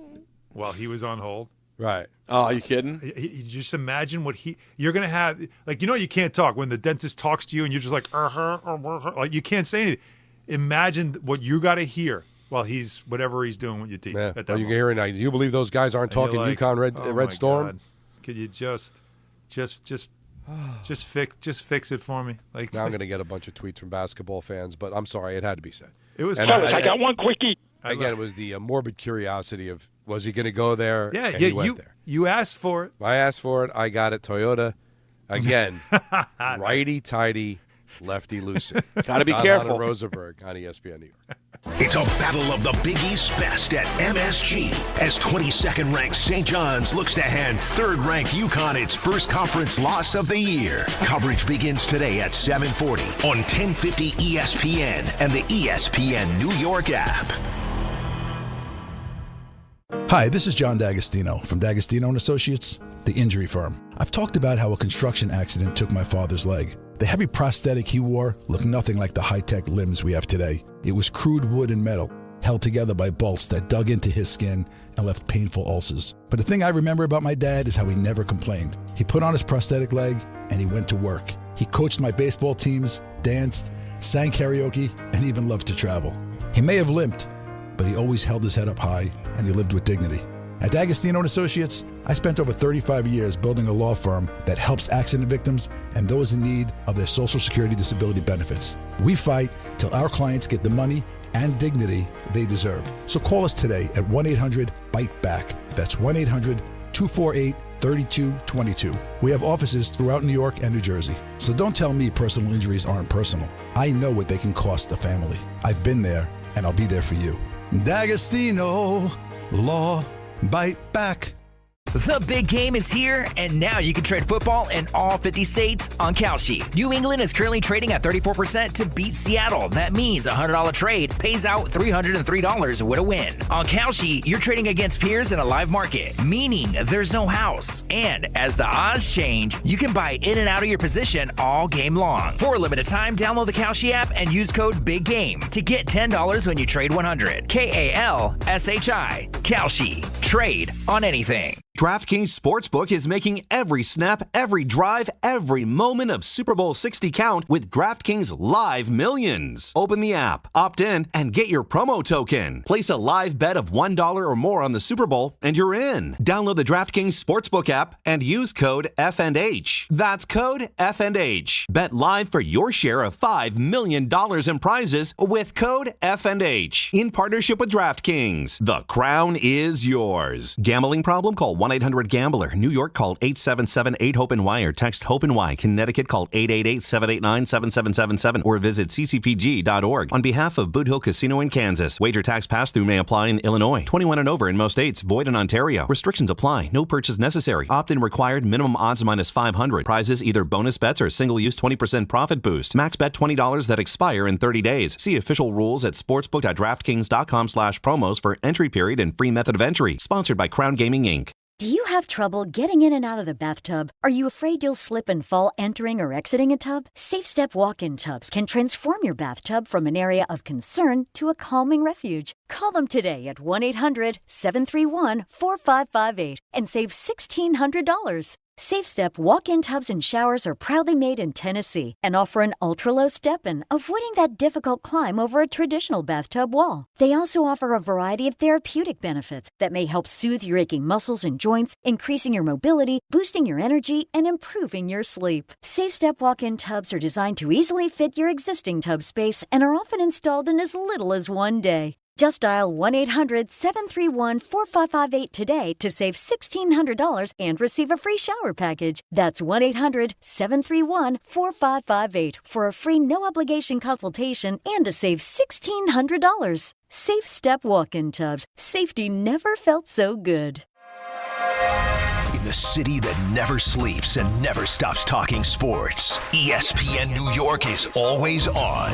while he was on hold. Right. Oh, are you kidding? You just imagine what you're going to have. Like, you can't talk. When the dentist talks to you and you're just like, like you can't say anything. Imagine what you got to hear while he's, whatever he's doing with your teeth. Yeah. At that You're moment. hearing, do you believe those guys aren't And talking you're like, UConn Red Storm? God. Could you just fix it for me? Like, now I'm going to get a bunch of tweets from basketball fans, but I'm sorry, it had to be said. It was. I got one quickie. Again, it was the morbid curiosity of, was he going to go there? Yeah, And he went there. You asked for it. I asked for it. I got it. Toyota. Again, righty-tighty, lefty-loosey. Got to be careful. Peter Rosenberg on ESPN New York. It's a battle of the Big East best at MSG as 22nd ranked St. John's looks to hand 3rd ranked UConn its first conference loss of the year. Coverage begins today at 7:40 on 1050 ESPN and the ESPN New York app. Hi, this is John D'Agostino from D'Agostino & Associates, the injury firm. I've talked about how a construction accident took my father's leg. The heavy prosthetic he wore looked nothing like the high-tech limbs we have today. It was crude wood and metal, held together by bolts that dug into his skin and left painful ulcers. But the thing I remember about my dad is how he never complained. He put on his prosthetic leg and he went to work. He coached my baseball teams, danced, sang karaoke, and even loved to travel. He may have limped, but he always held his head up high and he lived with dignity. At D'Agostino & Associates, I spent over 35 years building a law firm that helps accident victims and those in need of their Social Security disability benefits. We fight till our clients get the money and dignity they deserve. So call us today at 1-800-BITE-BACK. That's 1-800-248-3222. We have offices throughout New York and New Jersey. So don't tell me personal injuries aren't personal. I know what they can cost a family. I've been there, and I'll be there for you. D'Agostino Law. Bite back. The big game is here, and now you can trade football in all 50 states on Kalshi. New England is currently trading at 34% to beat Seattle. That means a $100 trade pays out $303 with a win. On Kalshi, you're trading against peers in a live market, meaning there's no house. And as the odds change, you can buy in and out of your position all game long. For a limited time, download the Kalshi app and use code BIGGAME to get $10 when you trade 100. KALSHI. Kalshi. Trade on anything. DraftKings Sportsbook is making every snap, every drive, every moment of Super Bowl 60 count with DraftKings Live Millions. Open the app, opt in, and get your promo token. Place a live bet of $1 or more on the Super Bowl, and you're in. Download the DraftKings Sportsbook app and use code FNH. That's code FNH. Bet live for your share of $5 million in prizes with code FNH. In partnership with DraftKings, the crown is yours. Gambling problem? Call 1-800-GAMBLER. New York, call 877-8-HOPE-NY or text HOPE-NY. Connecticut, call 888-789-7777 or visit ccpg.org. On behalf of Boot Hill Casino in Kansas, wager tax pass-through may apply in Illinois. 21 and over in most states. Void in Ontario. Restrictions apply. No purchase necessary. Opt-in required. Minimum odds minus 500. Prizes either bonus bets or single-use 20% profit boost. Max bet $20 that expire in 30 days. See official rules at sportsbook.draftkings.com/promos for entry period and free method of entry. Sponsored by Crown Gaming, Inc. Do you have trouble getting in and out of the bathtub? Are you afraid you'll slip and fall entering or exiting a tub? SafeStep walk-in tubs can transform your bathtub from an area of concern to a calming refuge. Call them today at 1-800-731-4558 and save $1,600. SafeStep walk-in tubs and showers are proudly made in Tennessee and offer an ultra-low step-in, avoiding that difficult climb over a traditional bathtub wall. They also offer a variety of therapeutic benefits that may help soothe your aching muscles and joints, increasing your mobility, boosting your energy, and improving your sleep. SafeStep walk-in tubs are designed to easily fit your existing tub space and are often installed in as little as one day. Just dial 1-800-731-4558 today to save $1,600 and receive a free shower package. That's 1-800-731-4558 for a free no-obligation consultation and to save $1,600. SafeStep walk-in tubs. Safety never felt so good. in the city that never sleeps and never stops talking sports. ESPN New York is always on.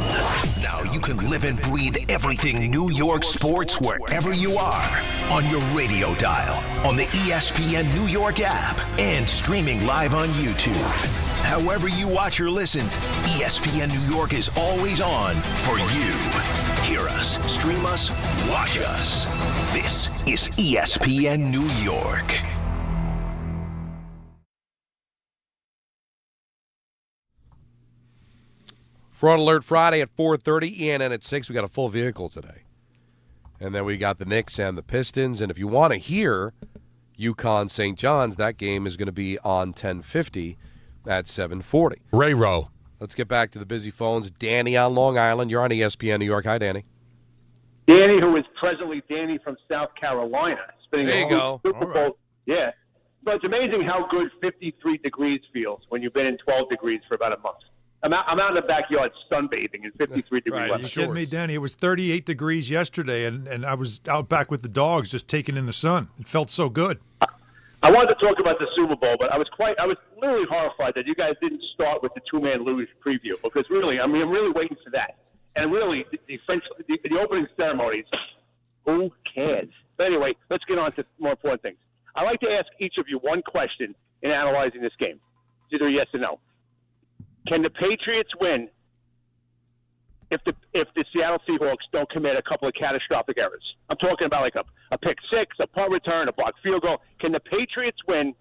Now you can live and breathe everything New York sports wherever you are. On your radio dial, on the ESPN New York app, and streaming live on YouTube. However you watch or listen, ESPN New York is always on for you. Hear us, stream us, watch us. This is ESPN New York. Fraud Alert Friday at 4:30, ENN at 6. We got a full vehicle today. And then we got the Knicks and the Pistons. And if you want to hear UConn St. John's, that game is going to be on 10:50 at 7:40. Ray Rowe. Let's get back to the busy phones. Danny on Long Island. You're on ESPN New York. Hi, Danny. Danny, who is presently Danny from South Carolina. There you go. Super Bowl. Yeah. But it's amazing how good 53 degrees feels when you've been in 12 degrees for about a month. I'm out in the backyard sunbathing in 53 degree Right, weather. you kidding me, Danny? It was 38 degrees yesterday, and I was out back with the dogs just taking in the sun. It felt so good. I wanted to talk about the Super Bowl, but I was literally horrified that you guys didn't start with the two-man luge preview, because really, I'm really waiting for that. And really, the opening ceremonies, who cares? But anyway, let's get on to more important things. I'd like to ask each of you one question in analyzing this game. It's either yes or no. Can the Patriots win if the Seattle Seahawks don't commit a couple of catastrophic errors? I'm talking about like a pick six, a punt return, a blocked field goal. Can the Patriots win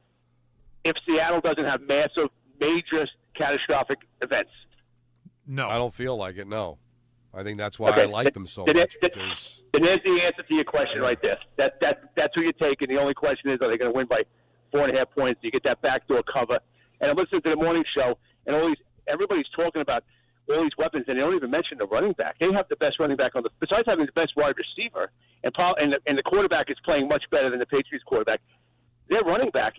if Seattle doesn't have massive, major, catastrophic events? No. I don't feel like it, no. I think that's why I like them so much. Then there's the answer to your question right there. That's who you take, and the only question is, are they going to win by 4.5 points? Do you get that backdoor cover? And I'm listening to the morning show, and everybody's talking about all these weapons, and they don't even mention the running back. They have the best running back besides having the best wide receiver, and the quarterback is playing much better than the Patriots quarterback. Their running back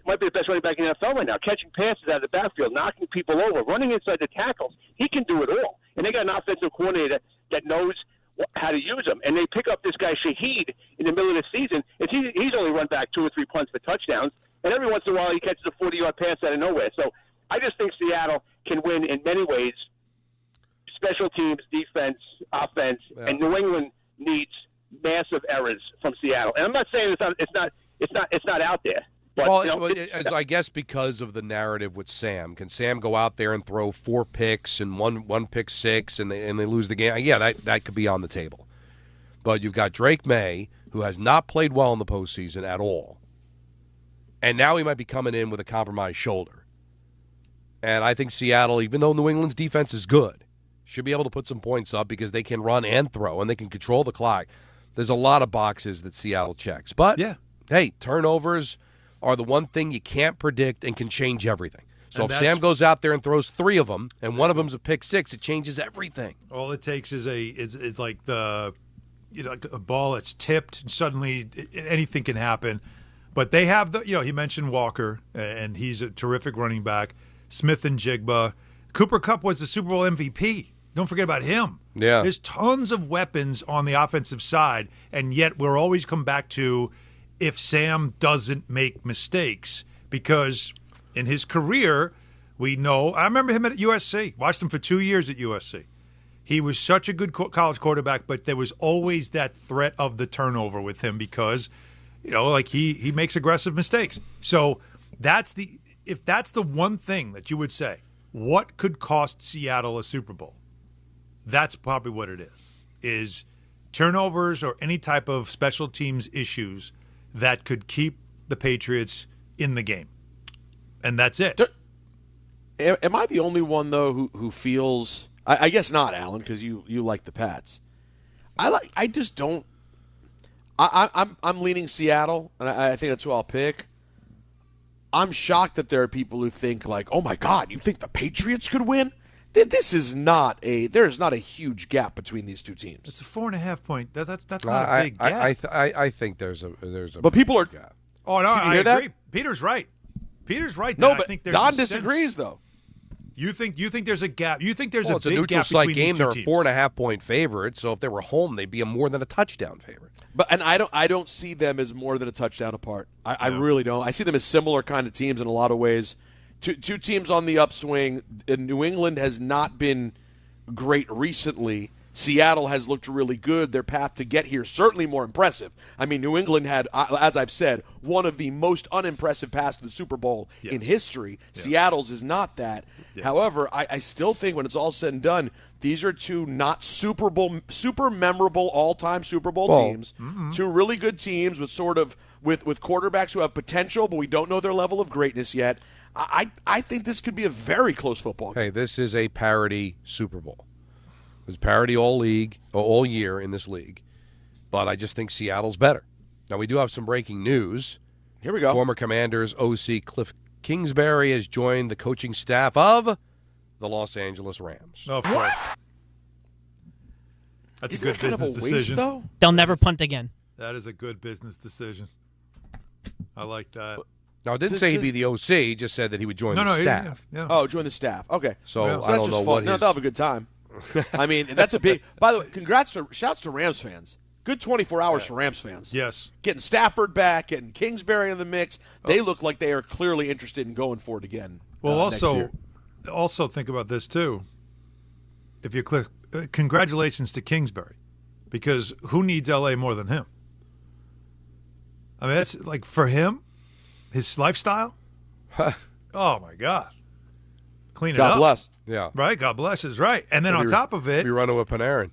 might be the best running back in the NFL right now, catching passes out of the backfield, knocking people over, running inside the tackles. He can do it all. And they got an offensive coordinator that knows how to use him. And they pick up this guy Shaheed in the middle of the season. He's only run back 2 or 3 punts for touchdowns. And every once in a while he catches a 40-yard pass out of nowhere. So I just think Seattle can win in many ways, special teams, defense, offense, and New England needs massive errors from Seattle. And I'm not saying it's not out there. But, I guess because of the narrative with Sam, can Sam go out there and throw 4 picks and one pick six and they lose the game? Yeah, that could be on the table. But you've got Drake May, who has not played well in the postseason at all, and now he might be coming in with a compromised shoulder. And I think Seattle, even though New England's defense is good, should be able to put some points up because they can run and throw and they can control the clock. There's a lot of boxes that Seattle checks. But, hey, turnovers are the one thing you can't predict and can change everything. So if Sam goes out there and throws 3 of them, and one of them's a pick six, it changes everything. All it takes is it's like a ball that's tipped, and suddenly anything can happen. But they have he mentioned Walker, and he's a terrific running back. Smith and Jigba. Cooper Kupp was the Super Bowl MVP. Don't forget about him. Yeah. There's tons of weapons on the offensive side, and yet we're always come back to if Sam doesn't make mistakes, because in his career, we know, I remember him at USC, watched him for 2 years at USC. He was such a good college quarterback, but there was always that threat of the turnover with him because, he makes aggressive mistakes. So if that's the one thing that you would say, what could cost Seattle a Super Bowl? That's probably what it is turnovers or any type of special teams issues that could keep the Patriots in the game. And that's it. Am I the only one, though, who feels – I guess not, Alan, because you like the Pats. I just don't – I'm leaning Seattle, and I think that's who I'll pick. I'm shocked that there are people who think, like, oh, my God, you think the Patriots could win? This is not there is not a huge gap between these two teams. It's a 4.5 point. That's not a big gap. I think there's a but people are gap. Oh no, I agree. Peter's right. No, I but think there's Don disagrees though. You think there's a gap? You think there's Well, it's a big neutral gap site between game. these They're two a teams? 4.5-point favorite. So if they were home, they'd be a more than a touchdown favorite. But I don't see them as more than a touchdown apart. I really don't. I see them as similar kind of teams in a lot of ways. Two teams on the upswing. New England has not been great recently. Seattle has looked really good. Their path to get here certainly more impressive. I mean, New England had, as I've said, one of the most unimpressive paths to the Super Bowl in history. Seattle's is not that. However, I still think when it's all said and done, these are two not super memorable all-time Super Bowl teams. Two really good teams with with quarterbacks who have potential, but we don't know their level of greatness yet. I think this could be a very close football game. Hey, this is a parity Super Bowl. There's parity all year in this league, but I just think Seattle's better. Now, we do have some breaking news. Here we go. Former Commanders OC Cliff Kingsbury has joined the coaching staff of the Los Angeles Rams. Of course. That's a good business decision. Though? They'll never punt again. That is a good business decision. I like that. Now, it didn't say he'd be the OC. He just said that he would join the staff. Yeah. Oh, join the staff. Okay. So that's I don't just know fun. what No, his... they'll have a good time. I mean, that's a big. By the way, shouts to Rams fans. Good 24 hours for Rams fans. Yes. Getting Stafford back, getting Kingsbury in the mix. They look like they are clearly interested in going for it again. Well, next year. also think about this too. If you click, congratulations to Kingsbury, because who needs LA more than him? I mean, that's like for him, his lifestyle. Oh my God, clean it up. God bless. Yeah. Right. God bless is right. And then on top of it, we run to a Panarin.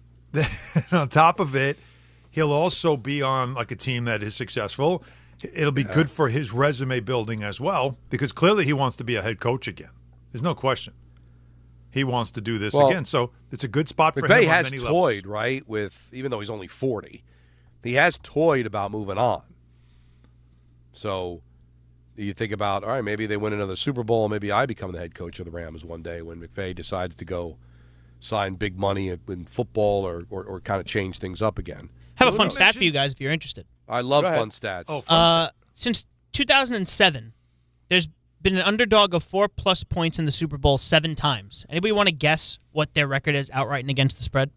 on top of it, he'll also be on like a team that is successful. It'll be good for his resume building as well, because clearly he wants to be a head coach again. There's no question. He wants to do this again. So it's a good spot for him on has many toyed, levels. right, with, even though he's only 40, he has toyed about moving on. So you think about, all right, maybe they win another Super Bowl. Maybe I become the head coach of the Rams one day when McVay decides to go sign big money in football or kind of change things up again. I have a fun stat for you guys if you're interested. I love fun stats. Oh, since 2007, there's been an underdog of 4+ points in the Super Bowl 7 times. Anybody want to guess what their record is outright and against the spread?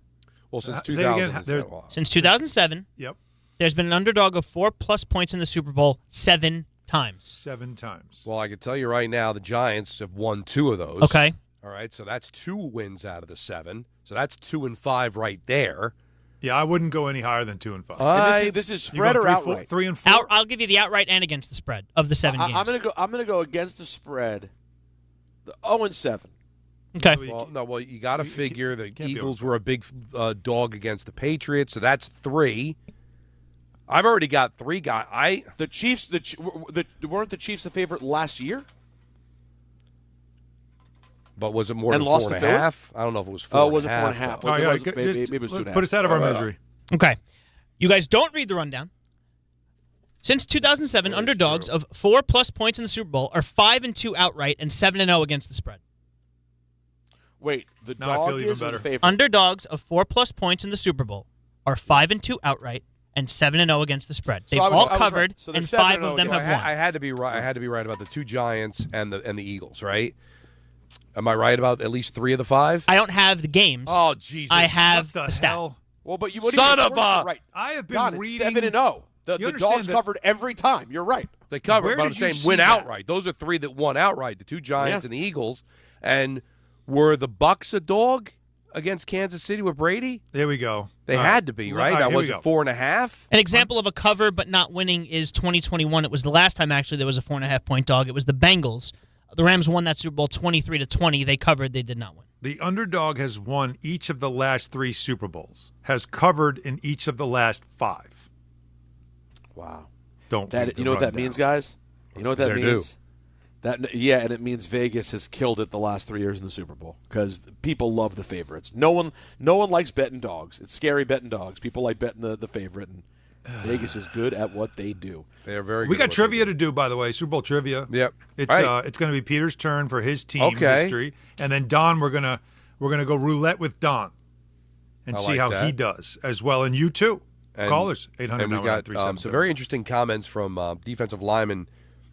Well, since 2000. Since 2007, yep. There's been an underdog of 4+ points in the Super Bowl 7 times. 7 times. Well, I can tell you right now, the Giants have won 2 of those. Okay. All right, so that's 2 wins out of the 7. So that's 2 and 5 right there. Yeah, I wouldn't go any higher than 2 and 5. This is spread or outright? 3 and 4. I'll give you the outright and against the spread of the 7 games. I'm gonna go against the spread. The 0-7. Okay. Well, you got to figure the Eagles were a big dog against the Patriots, so that's 3. I've already got 3 guys. The Chiefs. Weren't the Chiefs the favorite last year? But was it more and than lost 4.5? I don't know if it was 4.5. Oh, was it 4.5? Oh, yeah, maybe it was 2.5. Put us out of our misery. Okay. You guys don't read the rundown. Since 2007, underdogs of 4+ points in the Super Bowl are 5-2 outright and 7-0 against the spread. Wait, the Now I dog feel even is better. the favorite? Underdogs of 4+ points in the Super Bowl are 5-2 outright and 7-0 against the spread. They've all covered, so they're and 5 of them Well, have won. I had to be right. I had to be right about the 2 Giants and the Eagles, right? Am I right about at least 3 of the 5? I don't have the games. Oh, Jesus! I have What the stat. hell? Well, but you Son of a- right. I have been God, reading. it's 7-0. The You understand dogs that- covered every time. You're right. They covered, Where but I'm did you saying see win that? outright. Those are 3 that won outright, the 2 Giants and the Eagles. And were the Bucs a dog against Kansas City with Brady? There we go. They All had to be, right? All Now, here was we it go. 4.5? An example of a cover but not winning is 2021. It was the last time, actually, there was a 4.5-point dog. It was the Bengals. The Rams won that Super Bowl 23-20. They covered. They did not win. The underdog has won each of the last 3 Super Bowls, has covered in each of the last 5. Wow. Don't You know what that means, guys? You know what that They means? And it means Vegas has killed it the last 3 years in the Super Bowl because people love the favorites. No one likes betting dogs. It's scary betting dogs. People like betting the favorite, and Vegas is good at what they do. They are very good. We got trivia to do, by the way, Super Bowl trivia. Yep. It's Right. it's going to be Peter's turn for his team Okay. history, and then Don, we're gonna go roulette with Don, and I see like how that. he does as well, and you too. And- Callers 800 And we got some very interesting comments from defensive lineman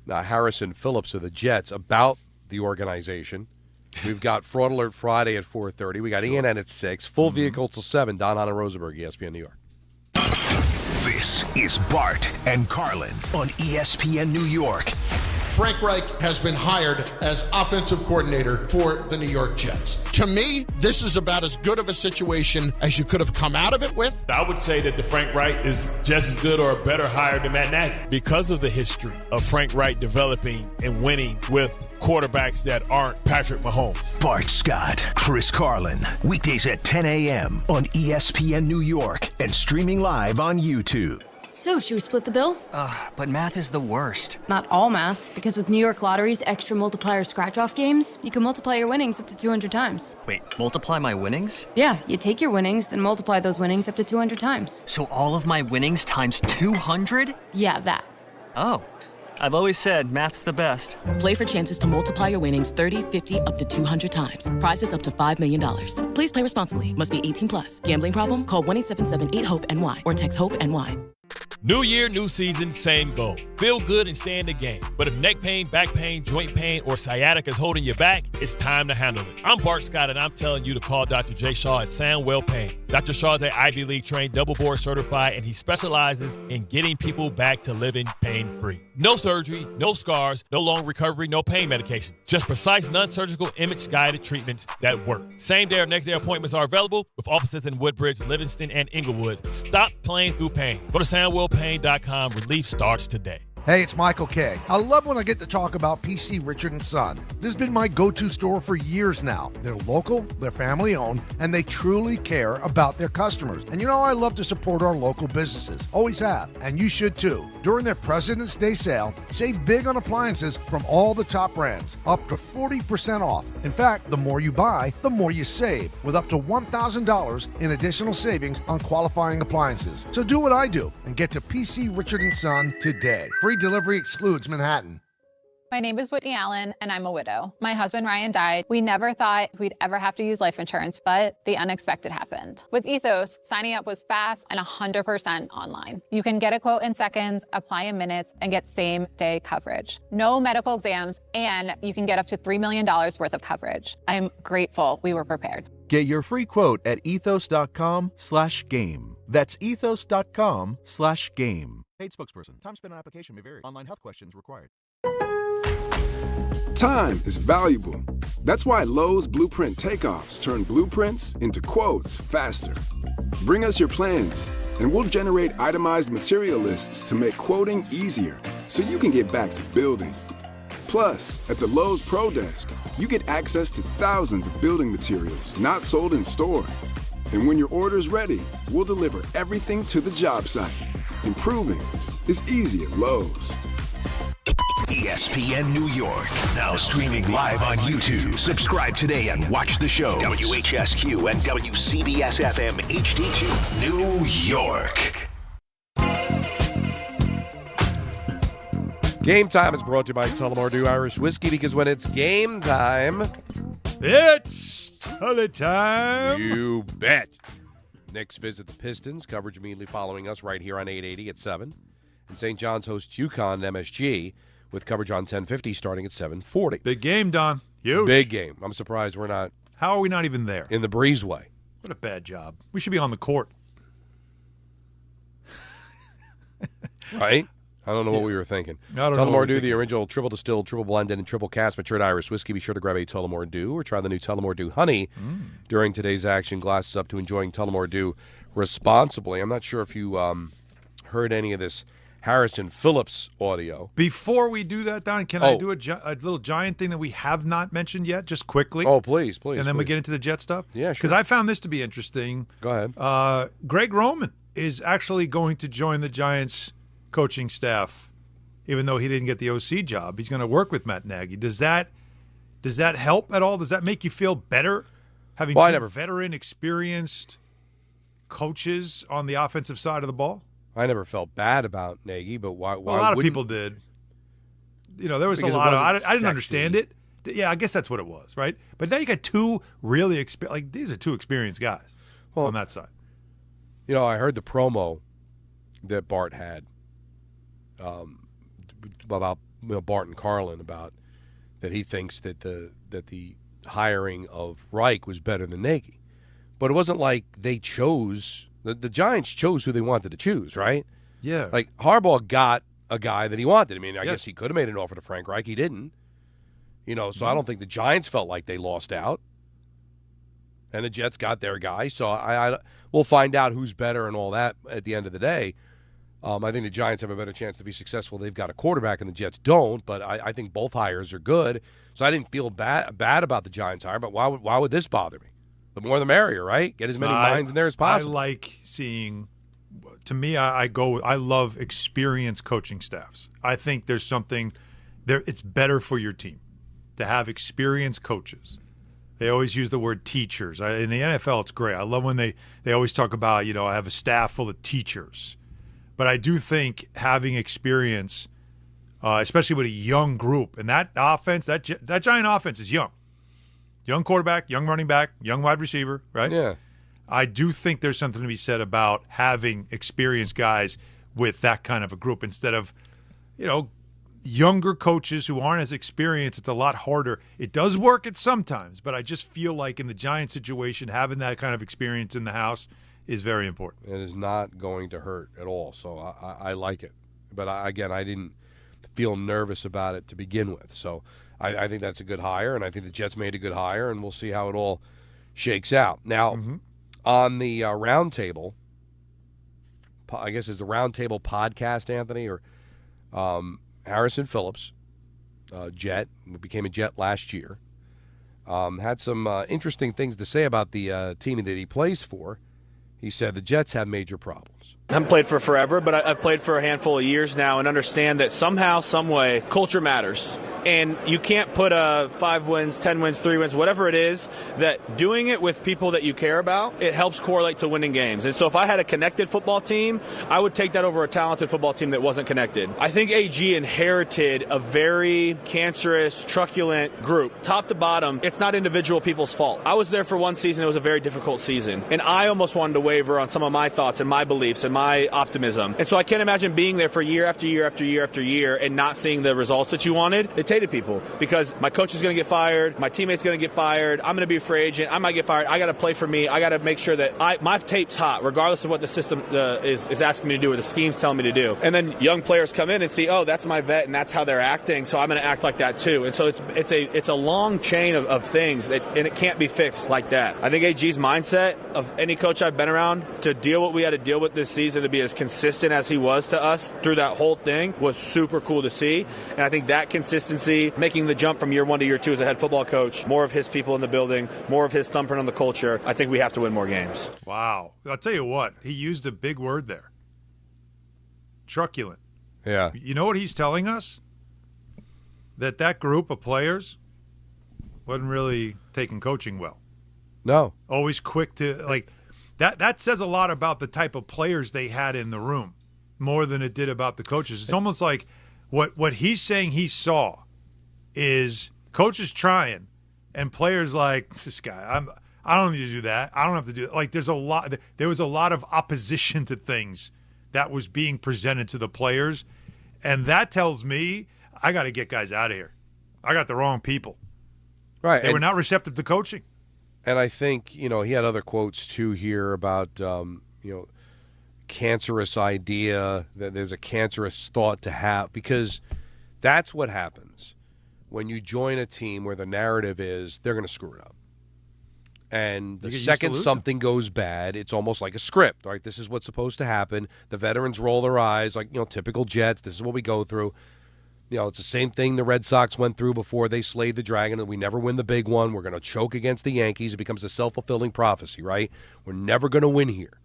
Harrison Phillips of the Jets about the organization. We've got Fraud Alert Friday at 4:30. We got ENN at 6. Full vehicle till 7. Don, Hahn, and Rosenberg, ESPN New York. This is Bart and Carlin on ESPN New York. Frank Reich has been hired as offensive coordinator for the New York Jets. To me, this is about as good of a situation as you could have come out of it with. I would say that the Frank Reich is just as good or a better hire than Matt Nagy because of the history of Frank Reich developing and winning with quarterbacks that aren't Patrick Mahomes. Bart Scott, Chris Carlin, weekdays at 10 a.m. on ESPN New York and streaming live on YouTube. So, should we split the bill? But math is the worst. Not all math, because with New York Lottery's extra multiplier scratch-off games, you can multiply your winnings up to 200 times. Wait, multiply my winnings? Yeah, you take your winnings, then multiply those winnings up to 200 times. So all of my winnings times 200? Yeah, that. Oh. I've always said math's the best. Play for chances to multiply your winnings 30, 50, up to 200 times. Prizes up to $5 million. Please play responsibly. Must be 18 plus. Gambling problem? Call 1-877-8-HOPE-NY or text HOPE-NY. New year, new season, same goal. Feel good and stay in the game. But if neck pain, back pain, joint pain, or sciatica is holding you back, it's time to handle it. I'm Bart Scott, and I'm telling you to call Dr. J. Shaw at Sandwell Pain. Dr. Shaw is an Ivy League trained, double board certified, and he specializes in getting people back to living pain-free. No surgery, no scars, no long recovery, no pain medication. Just precise, non-surgical, image-guided treatments that work. Same-day or next-day appointments are available with offices in Woodbridge, Livingston, and Inglewood. Stop playing through pain. Go to SandwellPain.com. Relief starts today. Hey, it's Michael K. I love when I get to talk about PC Richard & Son. This has been my go-to store for years now. They're local, they're family-owned, and they truly care about their customers. And you know, I love to support our local businesses. Always have. And you should too. During their President's Day sale, save big on appliances from all the top brands, up to 40% off. In fact, the more you buy, the more you save, with up to $1,000 in additional savings on qualifying appliances. So do what I do and get to PC Richard & Son today. Free delivery excludes Manhattan. My name is Whitney Allen, and I'm a widow. My husband, Ryan, died. We never thought we'd ever have to use life insurance, but the unexpected happened. With Ethos, signing up was fast and 100% online. You can get a quote in seconds, apply in minutes, and get same-day coverage. No medical exams, and you can get up to $3 million worth of coverage. I'm grateful we were prepared. Get your free quote at ethos.com/game. That's ethos.com/game. Paid spokesperson. Time spent on application may vary. Online health questions required. Time is valuable. That's why Lowe's Blueprint Takeoffs turn blueprints into quotes faster. Bring us your plans, and we'll generate itemized material lists to make quoting easier so you can get back to building. Plus, at the Lowe's Pro Desk, you get access to thousands of building materials not sold in store. And when your order's ready, we'll deliver everything to the job site. Improving is easy at Lowe's. ESPN New York, now streaming live on YouTube. Subscribe today and watch the show. WHSQ and WCBS-FM HD2, New York. Game Time is brought to you by Tullamore Dew Irish Whiskey, because when it's game time, it's Tully time. You bet. Knicks visit the Pistons. Coverage immediately following us right here on 880 at 7. And St. John's hosts UConn and MSG with coverage on 1050 starting at 7:40. Big game, Don. Huge. Big game. I'm surprised we're not. How are we not even there? In the breezeway. What a bad job. We should be on the court. Right? I don't know what we were thinking. Tullamore Dew, the original triple distilled, triple blended, and triple cast matured Irish whiskey. Be sure to grab a Tullamore Dew or try the new Tullamore Dew Honey during today's action. Glasses up to enjoying Tullamore Dew responsibly. I'm not sure if you heard any of this Harrison Phillips audio. Before we do that, Don, can I do a little Giant thing that we have not mentioned yet, just quickly? Oh, please. And then we get into the Jet stuff? Yeah, sure. Because I found this to be interesting. Go ahead. Greg Roman is actually going to join the Giants coaching staff, even though he didn't get the OC job. He's going to work with Matt Nagy. Does that help at all? Does that make you feel better having two veteran, experienced coaches on the offensive side of the ball? I never felt bad about Nagy, but why a lot of people did. You know, there was a lot of – I didn't understand it. Yeah, I guess that's what it was, right? But now you got two really these are two experienced guys on that side. You know, I heard the promo that Bart had about Bart and Carlin about that he thinks that the hiring of Reich was better than Nagy. But it wasn't like they chose – the Giants chose who they wanted to choose, right? Yeah. Like Harbaugh got a guy that he wanted. I mean, I guess he could have made an offer to Frank Reich. He didn't. So I don't think the Giants felt like they lost out. And the Jets got their guy. So we'll find out who's better and all that at the end of the day. I think the Giants have a better chance to be successful. They've got a quarterback and the Jets don't, but I think both hires are good. So I didn't feel bad about the Giants hire, but why would this bother me? The more the merrier, right? Get as many minds in there as possible. I like seeing – to me, I love experienced coaching staffs. I think there's something there. It's better for your team to have experienced coaches. They always use the word teachers. In the NFL, it's great. I love when they always talk about, I have a staff full of teachers. But I do think having experience, especially with a young group, and that offense, that Giant offense is young. Young quarterback, young running back, young wide receiver, right? Yeah. I do think there's something to be said about having experienced guys with that kind of a group instead of, younger coaches who aren't as experienced. It's a lot harder. It does work at sometimes, but I just feel like in the Giant situation, having that kind of experience in the house is very important. It is not going to hurt at all, so I like it. But I didn't feel nervous about it to begin with. So I think that's a good hire, and I think the Jets made a good hire, and we'll see how it all shakes out. Now, on the roundtable, I guess it's the roundtable podcast, Anthony, or Harrison Phillips, Jet, became a Jet last year, had some interesting things to say about the team that he plays for. He said the Jets have major problems. I haven't played for forever, but I've played for a handful of years now and understand that somehow, some way, culture matters. And you can't put 5 wins, 10 wins, 3 wins, whatever it is, that doing it with people that you care about, it helps correlate to winning games. And so if I had a connected football team, I would take that over a talented football team that wasn't connected. I think AG inherited a very cancerous, truculent group. Top to bottom, it's not individual people's fault. I was there for one season. It was a very difficult season. And I almost wanted to waver on some of my thoughts and my beliefs and my optimism. And so I can't imagine being there for year after year after year after year and not seeing the results that you wanted. It hated people because my coach is going to get fired, my teammate's going to get fired, I'm going to be a free agent, I might get fired, I got to play for me, I got to make sure that my tape's hot regardless of what the system is asking me to do or the scheme's telling me to do. And then young players come in and see, oh, that's my vet and that's how they're acting, so I'm going to act like that too. And so it's a long chain of things and it can't be fixed like that. I think AG's mindset of any coach I've been around to deal what we had to deal with this season, to be as consistent as he was to us through that whole thing, was super cool to see. And I think that consistency, making the jump from year 1 to year 2 as a head football coach, more of his people in the building, more of his thumbprint on the culture, I think we have to win more games. Wow. I'll tell you what, he used a big word there. Truculent. Yeah. You know what he's telling us? That group of players wasn't really taking coaching well. No. Always quick to, that says a lot about the type of players they had in the room, more than it did about the coaches. It's almost like what he's saying he saw is coaches trying and players like, this guy, I don't need to do that. I don't have to do that. Like there was a lot of opposition to things that was being presented to the players. And that tells me I got to get guys out of here. I got the wrong people. Right. They were not receptive to coaching. And I think, he had other quotes too here about, cancerous idea, that there's a cancerous thought to have, because that's what happens when you join a team where the narrative is they're going to screw it up. And the second something goes bad, it's almost like a script, right? This is what's supposed to happen. The veterans roll their eyes like, typical Jets. This is what we go through. It's the same thing the Red Sox went through before they slayed the dragon, and we never win the big one. We're going to choke against the Yankees. It becomes a self-fulfilling prophecy, right? We're never going to win here.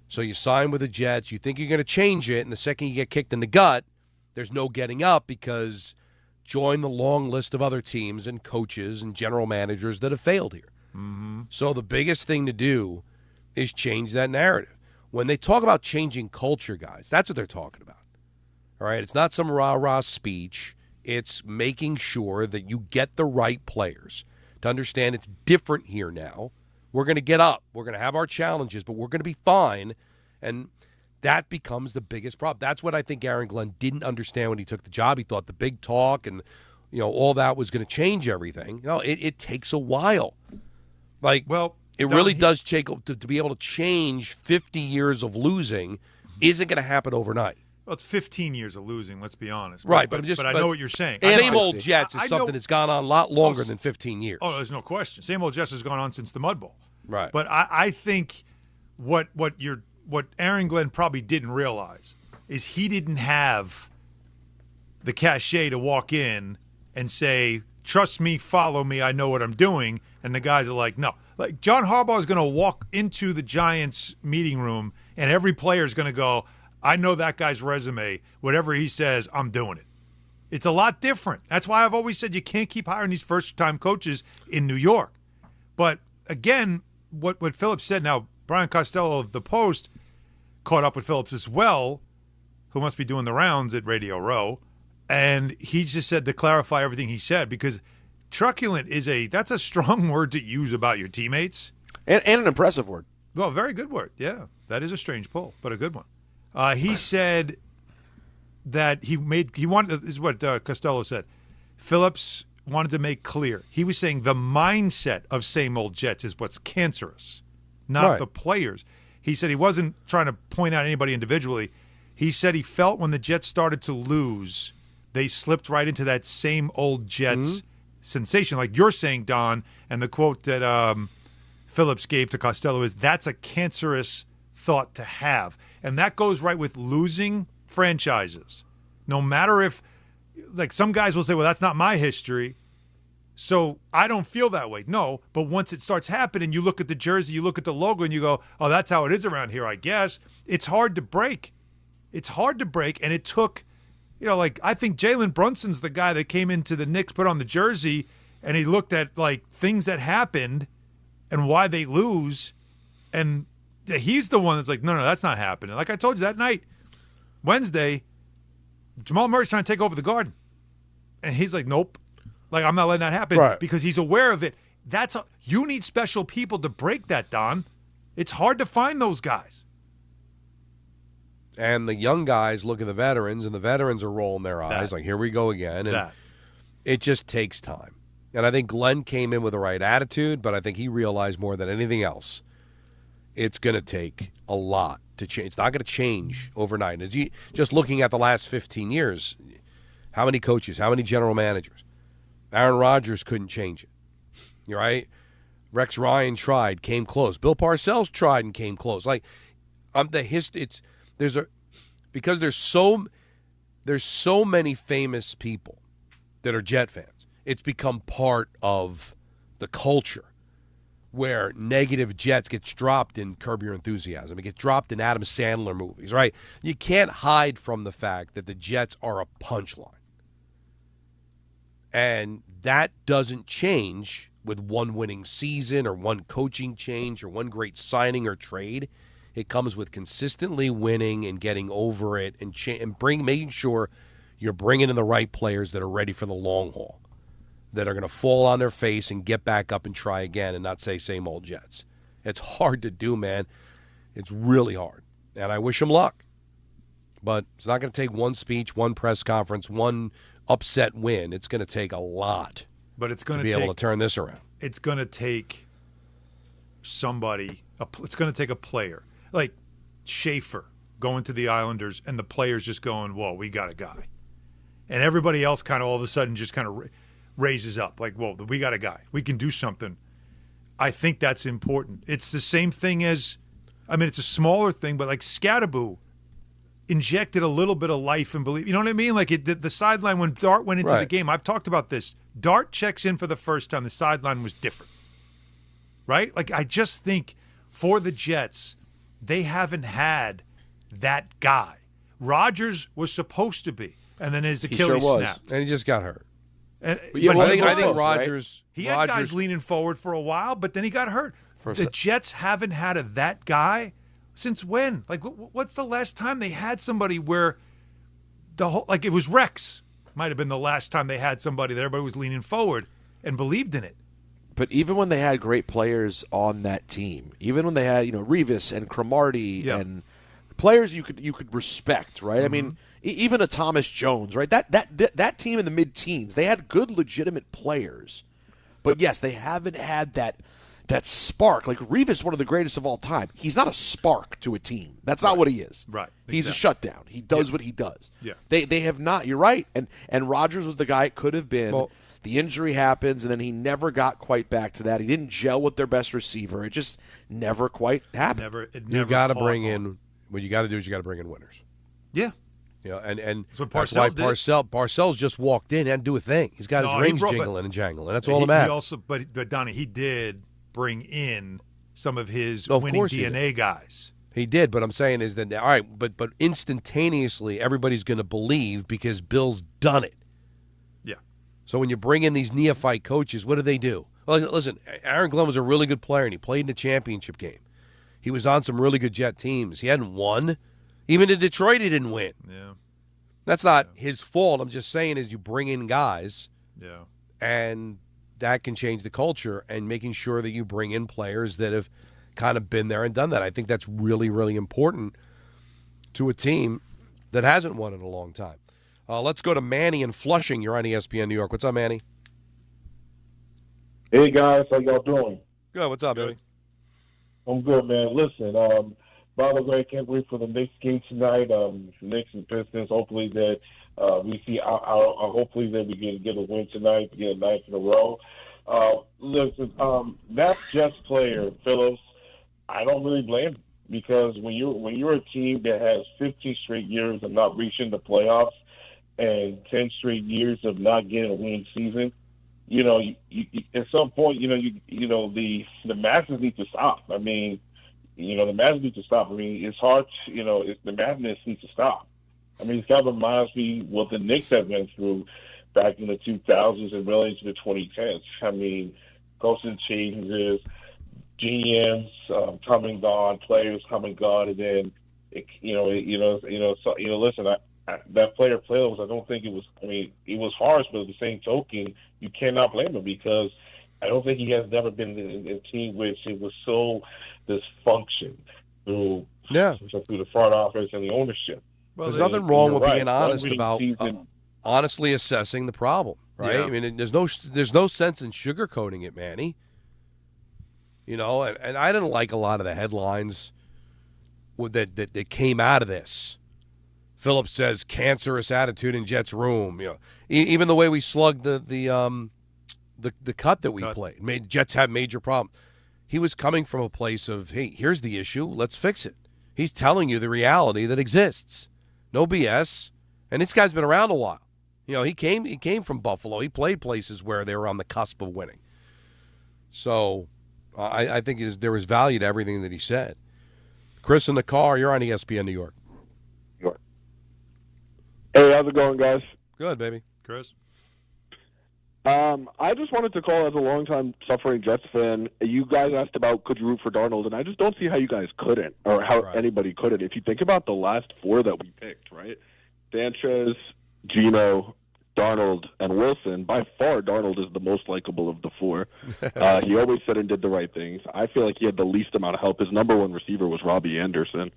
So you sign with the Jets. You think you're going to change it, and the second you get kicked in the gut, there's no getting up because join the long list of other teams and coaches and general managers that have failed here. Mm-hmm. So the biggest thing to do is change that narrative. When they talk about changing culture, guys, that's what they're talking about. All right? It's not some rah-rah speech. It's making sure that you get the right players to understand it's different here now. We're going to get up. We're going to have our challenges, but we're going to be fine. And that becomes the biggest problem. That's what I think Aaron Glenn didn't understand when he took the job. He thought the big talk and all that was going to change everything. No, it takes a while. It really does take to be able to change 50 years of losing isn't going to happen overnight. Well, it's 15 years of losing, let's be honest. Right, but I know what you're saying. Same old Jets is something that's gone on a lot longer than 15 years. Oh, there's no question. Same old Jets has gone on since the Mud Bowl. Right. But I think what Aaron Glenn probably didn't realize is he didn't have the cachet to walk in and say, trust me, follow me, I know what I'm doing. And the guys are like, no. Like John Harbaugh is going to walk into the Giants meeting room and every player is going to go, I know that guy's resume. Whatever he says, I'm doing it. It's a lot different. That's why I've always said you can't keep hiring these first-time coaches in New York. But, again, what Phillips said, now Brian Costello of The Post caught up with Phillips as well, who must be doing the rounds at Radio Row, and he just said to clarify everything he said because truculent that's a strong word to use about your teammates. And an impressive word. Well, very good word, yeah. That is a strange pull, but a good one. He said that he wanted, this is what Costello said, Phillips wanted to make clear. He was saying the mindset of same old Jets is what's cancerous, not the players. He said he wasn't trying to point out anybody individually. He said he felt when the Jets started to lose, they slipped right into that same old Jets sensation. Like you're saying, Don, and the quote that Phillips gave to Costello is, that's a cancerous thought to have. And that goes right with losing franchises. No matter if, like some guys will say, well, that's not my history, so I don't feel that way. No, but once it starts happening, you look at the jersey, you look at the logo, and you go, oh, that's how it is around here, I guess. It's hard to break. It's hard to break, and it took, I think Jalen Brunson's the guy that came into the Knicks, put on the jersey, and he looked at, things that happened and why they lose, and he's the one that's like, no, that's not happening. Like I told you that night, Wednesday, Jamal Murray's trying to take over the Garden. And he's like, nope. Like, I'm not letting that happen because he's aware of it. You need special people to break that, Don. It's hard to find those guys. And the young guys look at the veterans, and the veterans are rolling their eyes like, here we go again. And it just takes time. And I think Glenn came in with the right attitude, but I think he realized more than anything else, it's going to take a lot to change. It's not going to change overnight. Just looking at the last 15 years, how many coaches, how many general managers? Aaron Rodgers couldn't change it. You're right. Rex Ryan tried, came close. Bill Parcells tried and came close. Because there's so many famous people that are Jet fans. It's become part of the culture, where negative Jets gets dropped in Curb Your Enthusiasm. It gets dropped in Adam Sandler movies, right? You can't hide from the fact that the Jets are a punchline. And that doesn't change with one winning season or one coaching change or one great signing or trade. It comes with consistently winning and getting over it and making sure you're bringing in the right players that are ready for the long haul, that are going to fall on their face and get back up and try again and not say same old Jets. It's hard to do, man. It's really hard. And I wish him luck. But it's not going to take one speech, one press conference, one upset win. It's going to take a lot to be able to turn this around. It's going to take somebody. It's going to take a player. Like Schaefer going to the Islanders and the players just going, whoa, we got a guy. And everybody else kind of all of a sudden just kind of raises up. Like, whoa, we got a guy. We can do something. I think that's important. It's the same thing as, it's a smaller thing, but like Scatterboo injected a little bit of life and belief. You know what I mean? Like the sideline when Dart went into the game, I've talked about this. Dart checks in for the first time. The sideline was different, right? Like I just think for the Jets, they haven't had that guy. Rodgers was supposed to be, and then his Achilles snapped. And he just got hurt. I think Rodgers. He had guys leaning forward for a while, but then he got hurt. The Jets haven't had that guy since when? Like, what's the last time they had somebody where it was Rex? Might have been the last time they had somebody that everybody was leaning forward and believed in it. But even when they had great players on that team, even when they had Revis and Cromartie and players you could respect, right? I mean, even a Thomas Jones, right? That team in the mid-teens, they had good, legitimate players, but yes, they haven't had that spark. Like Revis, one of the greatest of all time. He's not a spark to a team. That's not what he is. Right. He's a shutdown. He does what he does. Yeah. They have not. You're right. And Rodgers was the guy it could have been. Well, the injury happens, and then he never got quite back to that. He didn't gel with their best receiver. It just never quite happened. You got to bring in what you got to do is you got to bring in winners. Yeah. You know, and that's what that's why Parcells just walked in and didn't do a thing. He's got his rings jingling and jangling. That's all that matters. But Donnie, he did bring in some of his winning DNA guys. He did, but I'm saying is that all right, but instantaneously everybody's going to believe because Bill's done it. Yeah. So when you bring in these neophyte coaches, what do? Well, listen, Aaron Glenn was a really good player and he played in the championship game. He was on some really good Jet teams. He hadn't won. Even in Detroit, he didn't win. Yeah. That's not his fault. I'm just saying is you bring in guys. Yeah. And that can change the culture and making sure that you bring in players that have kind of been there and done that. I think that's really, really important to a team that hasn't won in a long time. Let's go to Manny in Flushing. You're on ESPN New York. What's up, Manny? Hey, guys. How y'all doing? Good. What's up, baby? I'm good, man. Listen, by the way, I can't wait for the Knicks game tonight. Knicks and Pistons. Hopefully that we see. Hopefully that we can get a win tonight, get a ninth in a row. Listen, that Jets player Phillips, I don't really blame him because when you're a team that has 15 straight years of not reaching the playoffs and 10 straight years of not getting a winning season, you at some point, the masses need to stop. I mean. The madness needs to stop. I mean, it's hard. The madness needs to stop. I mean, it kind of reminds me what the Knicks have went through back in the 2000s and really into the 2010s. I mean, coaching changes, GMs come and gone, players come and gone, and then listen, that player playoffs. I don't think it was. I mean, it was harsh, but at the same token, you cannot blame him because I don't think he has never been in a team which it was so dysfunction through the front office and the ownership. Well, there's nothing wrong with being honest about honestly assessing the problem, right? Yeah. I mean, there's no sense in sugarcoating it, Manny. And I didn't like a lot of the headlines that came out of this. Phillips says cancerous attitude in Jets room. Even the way we slugged the cut that we played. Jets have major problems. He was coming from a place of, hey, here's the issue, let's fix it. He's telling you the reality that exists. No BS. And this guy's been around a while. He came from Buffalo. He played places where they were on the cusp of winning. So I think there was value to everything that he said. Chris in the car, you're on ESPN New York. Hey, how's it going, guys? Good, baby. Chris? I just wanted to call as a longtime suffering Jets fan. You guys asked about could you root for Darnold, and I just don't see how you guys couldn't or how anybody couldn't. If you think about the last four that we picked, right? Sanchez, Geno, Darnold, and Wilson. By far, Darnold is the most likable of the four. He always said and did the right things. I feel like he had the least amount of help. His number one receiver was Robbie Anderson.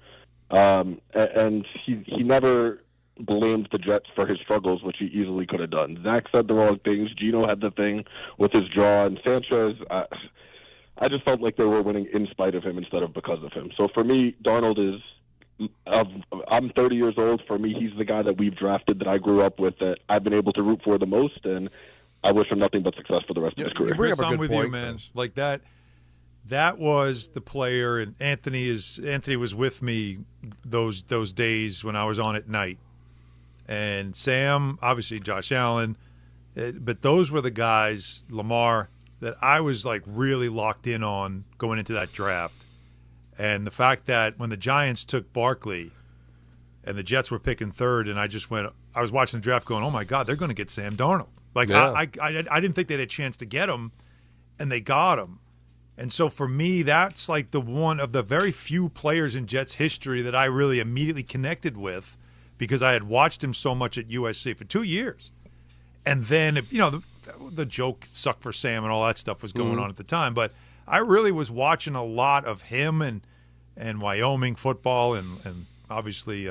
And he never blamed the Jets for his struggles, which he easily could have done. Zach said the wrong things. Geno had the thing with his jaw. And Sanchez, I just felt like they were winning in spite of him instead of because of him. So for me, Darnold is I'm 30 years old. For me, he's the guy that we've drafted, that I grew up with, that I've been able to root for the most, and I wish him nothing but success for the rest of his career. Chris, I'm with you, man. Like that was the player, and Anthony was with me those days when I was on at night. And Sam, obviously Josh Allen, but those were the guys, Lamar, that I was like really locked in on going into that draft. And the fact that when the Giants took Barkley and the Jets were picking third, and I was watching the draft going, oh my God, they're going to get Sam Darnold. Like yeah. I didn't think they had a chance to get him, and they got him. And so for me, that's like the one of the very few players in Jets history that I really immediately connected with, because I had watched him so much at USC for 2 years. And then, the joke suck for Sam and all that stuff was going on at the time. But I really was watching a lot of him and Wyoming football and obviously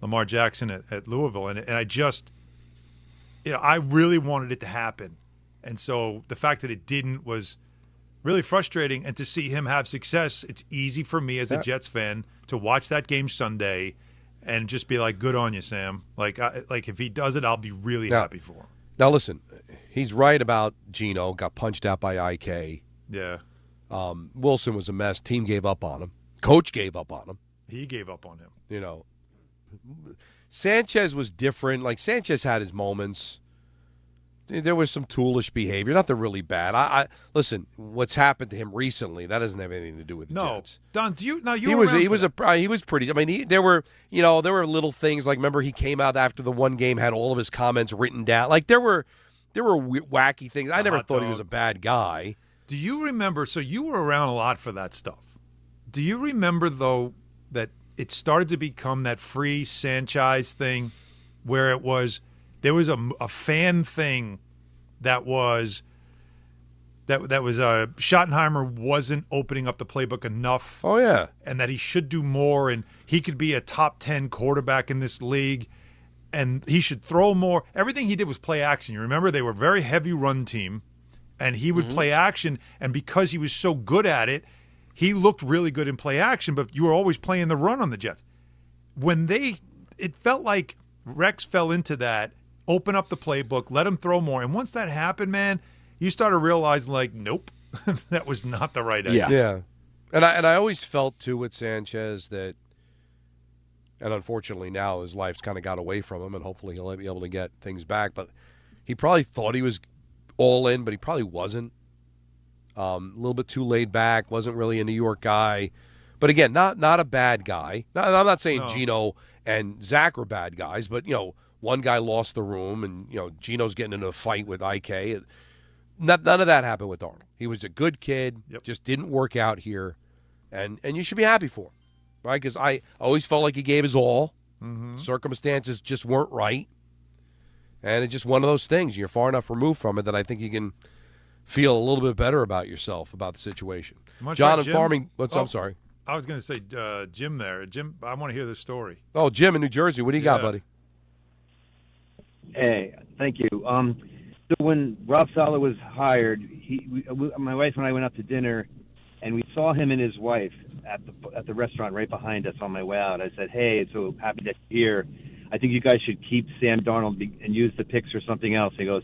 Lamar Jackson at Louisville, and I just, I really wanted it to happen, and so the fact that it didn't was really frustrating. And to see him have success, it's easy for me as a Jets fan to watch that game Sunday and just be like, good on you, Sam. Like if he does it, I'll be really happy for him. Now, listen, he's right about Geno, got punched out by IK. Yeah. Wilson was a mess. Team gave up on him. Coach gave up on him. He gave up on him. Sanchez was different. Like, Sanchez had his moments. There was some toolish behavior, nothing really bad. I listen. What's happened to him recently? That doesn't have anything to do with the Jets. Don, you he was pretty. I mean, there were little things like, remember, he came out after the one game, had all of his comments written down. Like, there were wacky things. I never thought he was a bad guy. Do you remember? So you were around a lot for that stuff. Do you remember though that it started to become that free Sanchez thing, where there was a fan thing that was Schottenheimer wasn't opening up the playbook enough. Oh, yeah. And that he should do more, and he could be a top 10 quarterback in this league, and he should throw more. Everything he did was play action. You remember, they were a very heavy run team, and he would play action, and because he was so good at it, he looked really good in play action, but you were always playing the run on the Jets. It felt like Rex fell into that. Open up the playbook, let him throw more. And once that happened, man, you started realizing, like, nope, that was not the right idea. Yeah. And I always felt, too, with Sanchez that, and unfortunately now his life's kind of got away from him, and hopefully he'll be able to get things back. But he probably thought he was all in, but he probably wasn't. A little bit too laid back, wasn't really a New York guy. But, again, not a bad guy. I'm not saying Geno and Zach were bad guys, but, one guy lost the room, and Geno's getting into a fight with IK. None of that happened with Darnold. He was a good kid, just didn't work out here, and you should be happy for him, right? Because I always felt like he gave his all. Mm-hmm. Circumstances just weren't right, and it's just one of those things. You're far enough removed from it that I think you can feel a little bit better about yourself, about the situation. John in Farming. I'm sorry. I was going to say Jim there. Jim, I want to hear this story. Oh, Jim in New Jersey. What do you got, buddy? Hey, thank you. So when Rob Saleh was hired, my wife and I went up to dinner, and we saw him and his wife at the restaurant right behind us on my way out. I said, "Hey, so happy that you're here. I think you guys should keep Sam Darnold and use the picks for something else." He goes,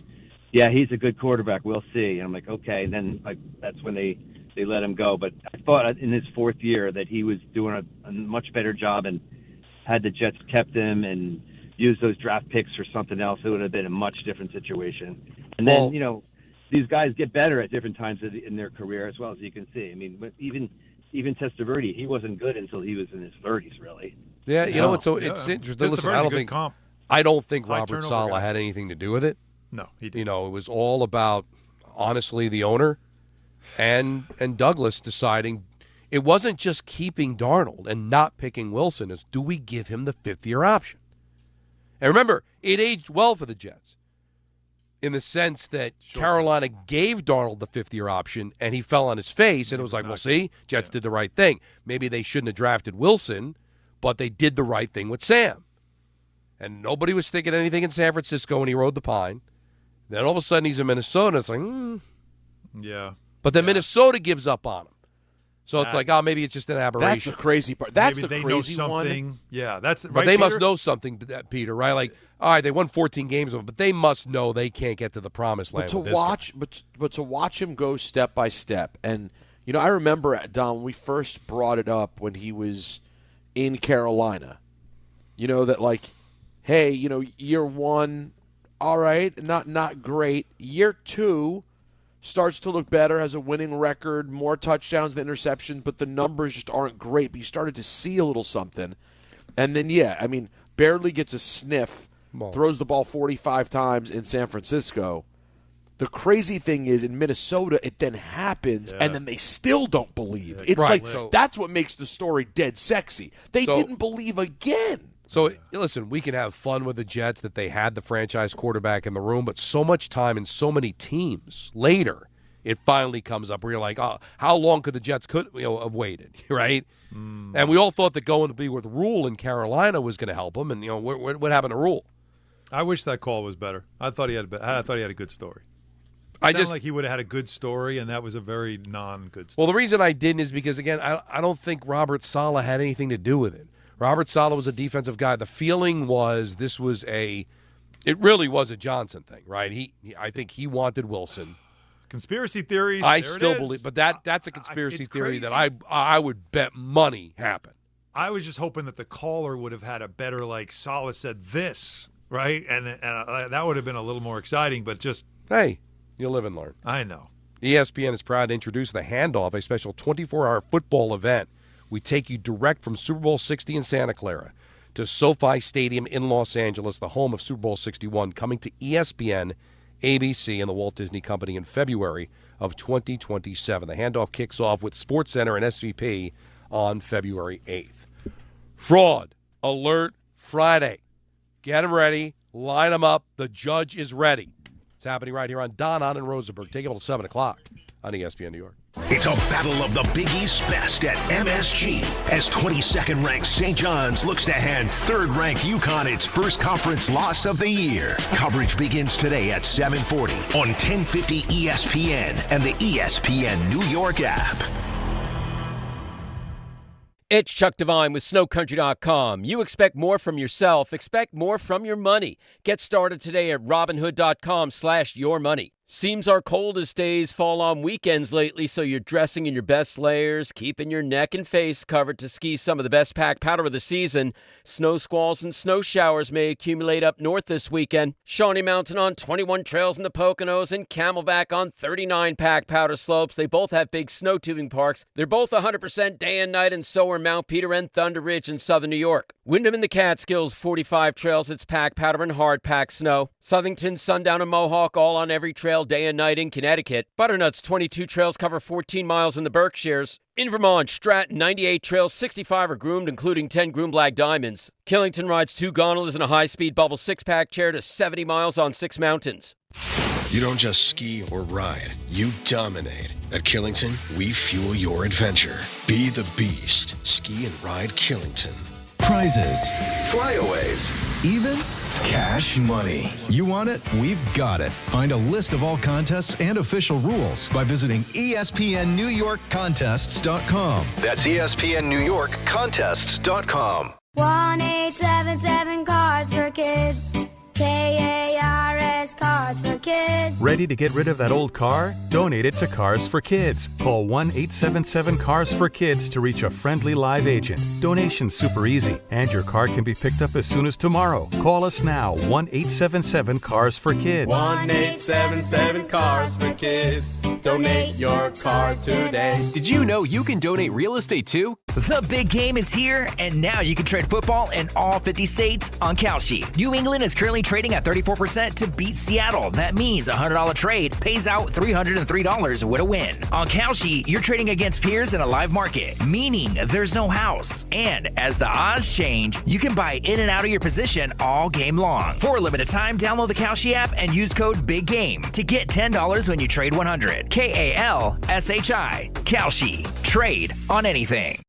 "Yeah, he's a good quarterback. We'll see." And I'm like, "Okay." And then that's when they let him go. But I thought in his fourth year that he was doing a much better job, and had the Jets kept him and use those draft picks for something else, it would have been a much different situation. And then, these guys get better at different times in their career, as well, as you can see. I mean, even Testaverde, he wasn't good until he was in his 30s, really. Yeah, it's interesting. Listen, I don't think Robert Saleh had anything to do with it. No, he didn't. It was all about, honestly, the owner and Douglas deciding. It wasn't just keeping Darnold and not picking Wilson. It's, do we give him the fifth-year option? And remember, it aged well for the Jets in the sense that Carolina gave Darnold the fifth-year option, and he fell on his face, and it was like, well, see, Jets did the right thing. Maybe they shouldn't have drafted Wilson, but they did the right thing with Sam. And nobody was thinking anything in San Francisco when he rode the pine. Then all of a sudden he's in Minnesota, and it's like, Yeah. But then Minnesota gives up on him. So it's like, maybe it's just an aberration. That's the crazy part. That's maybe the crazy one. Yeah, that's but they must know something, Peter, right? Like, all right, they won 14 games, but they must know they can't get to the promised land. But to watch him go step by step, and I remember Don when we first brought it up when he was in Carolina. That like, hey, year one, all right, not great. Year two starts to look better, has a winning record, more touchdowns than interceptions, but the numbers just aren't great. But you started to see a little something. And then, barely gets a sniff, throws the ball 45 times in San Francisco. The crazy thing is, in Minnesota, it then happens, and then they still don't believe. It's that's what makes the story dead sexy. They didn't believe again. So, listen, we can have fun with the Jets that they had the franchise quarterback in the room, but so much time and so many teams later it finally comes up where you're like, oh, how long could the Jets have waited, right? And we all thought that going to be with Rule in Carolina was going to help him, and what happened to Rule? I wish that call was better. I thought he had a good story. It sounded like he would have had a good story, and that was a very non-good story. Well, the reason I didn't is because, again, I don't think Robert Saleh had anything to do with it. Robert Saleh was a defensive guy. The feeling was it really was a Johnson thing, right? I think he wanted Wilson. Conspiracy theories. I still believe, but that's a conspiracy theory that I would bet money happened. I was just hoping that the caller would have had a better, like, Saleh said this, right? And that would have been a little more exciting, but just... Hey, you live and learn. I know. ESPN is proud to introduce The Handoff, a special 24-hour football event. We take you direct from Super Bowl 60 in Santa Clara to SoFi Stadium in Los Angeles, the home of Super Bowl 61, coming to ESPN, ABC, and the Walt Disney Company in February of 2027. The Handoff kicks off with SportsCenter and SVP on February 8th. Fraud Alert Friday. Get them ready. Line them up. The judge is ready. It's happening right here on Hahn and Rosenberg. Take it till 7 o'clock on ESPN New York. It's a battle of the Big East best at MSG as 22nd-ranked St. John's looks to hand 3rd-ranked UConn its first conference loss of the year. Coverage begins today at 7:40 on 1050 ESPN and the ESPN New York app. It's Chuck Devine with SnowCountry.com. You expect more from yourself, expect more from your money. Get started today at Robinhood.com/yourmoney. Seems our coldest days fall on weekends lately, so you're dressing in your best layers, keeping your neck and face covered to ski some of the best packed powder of the season. Snow squalls and snow showers may accumulate up north this weekend. Shawnee Mountain on 21 trails in the Poconos and Camelback on 39 packed powder slopes. They both have big snow tubing parks. They're both 100% day and night, and so are Mount Peter and Thunder Ridge in southern New York. Windham in the Catskills, 45 trails, it's packed powder and hard packed snow. Southington, Sundown, and Mohawk all on every trail day and night in Connecticut. Butternut's 22 trails cover 14 miles in the Berkshires. In Vermont, Stratton, 98 trails, 65 are groomed, including 10 groomed black diamonds. Killington rides 2 gondolas and a high-speed bubble 6-pack chair to 70 miles on 6 mountains. You don't just ski or ride, you dominate. At Killington, we fuel your adventure. Be the beast. Ski and ride Killington. Prizes, flyaways, even cash money. You want it? We've got it. Find a list of all contests and official rules by visiting ESPNNewYorkContests.com. That's ESPNNewYorkContests.com. 1-877 Cards for Kids. KARS Cards for Kids. Ready to get rid of that old car? Donate it to Cars for Kids. Call 1-877-CARS-FOR-KIDS to reach a friendly live agent. Donation's super easy, and your car can be picked up as soon as tomorrow. Call us now, 1-877-CARS-FOR-KIDS. 1-877-CARS-FOR-KIDS. Donate your car today. Did you know you can donate real estate too? The big game is here, and now you can trade football in all 50 states on Kalshi. New England is currently trading at 34% to beat Seattle. That means a $100 trade pays out $303 with a win. On Kalshi, you're trading against peers in a live market, meaning there's no house. And as the odds change, you can buy in and out of your position all game long. For a limited time, download the Kalshi app and use code BIGGAME to get $10 when you trade 100. KALSHI. Kalshi. Trade on anything.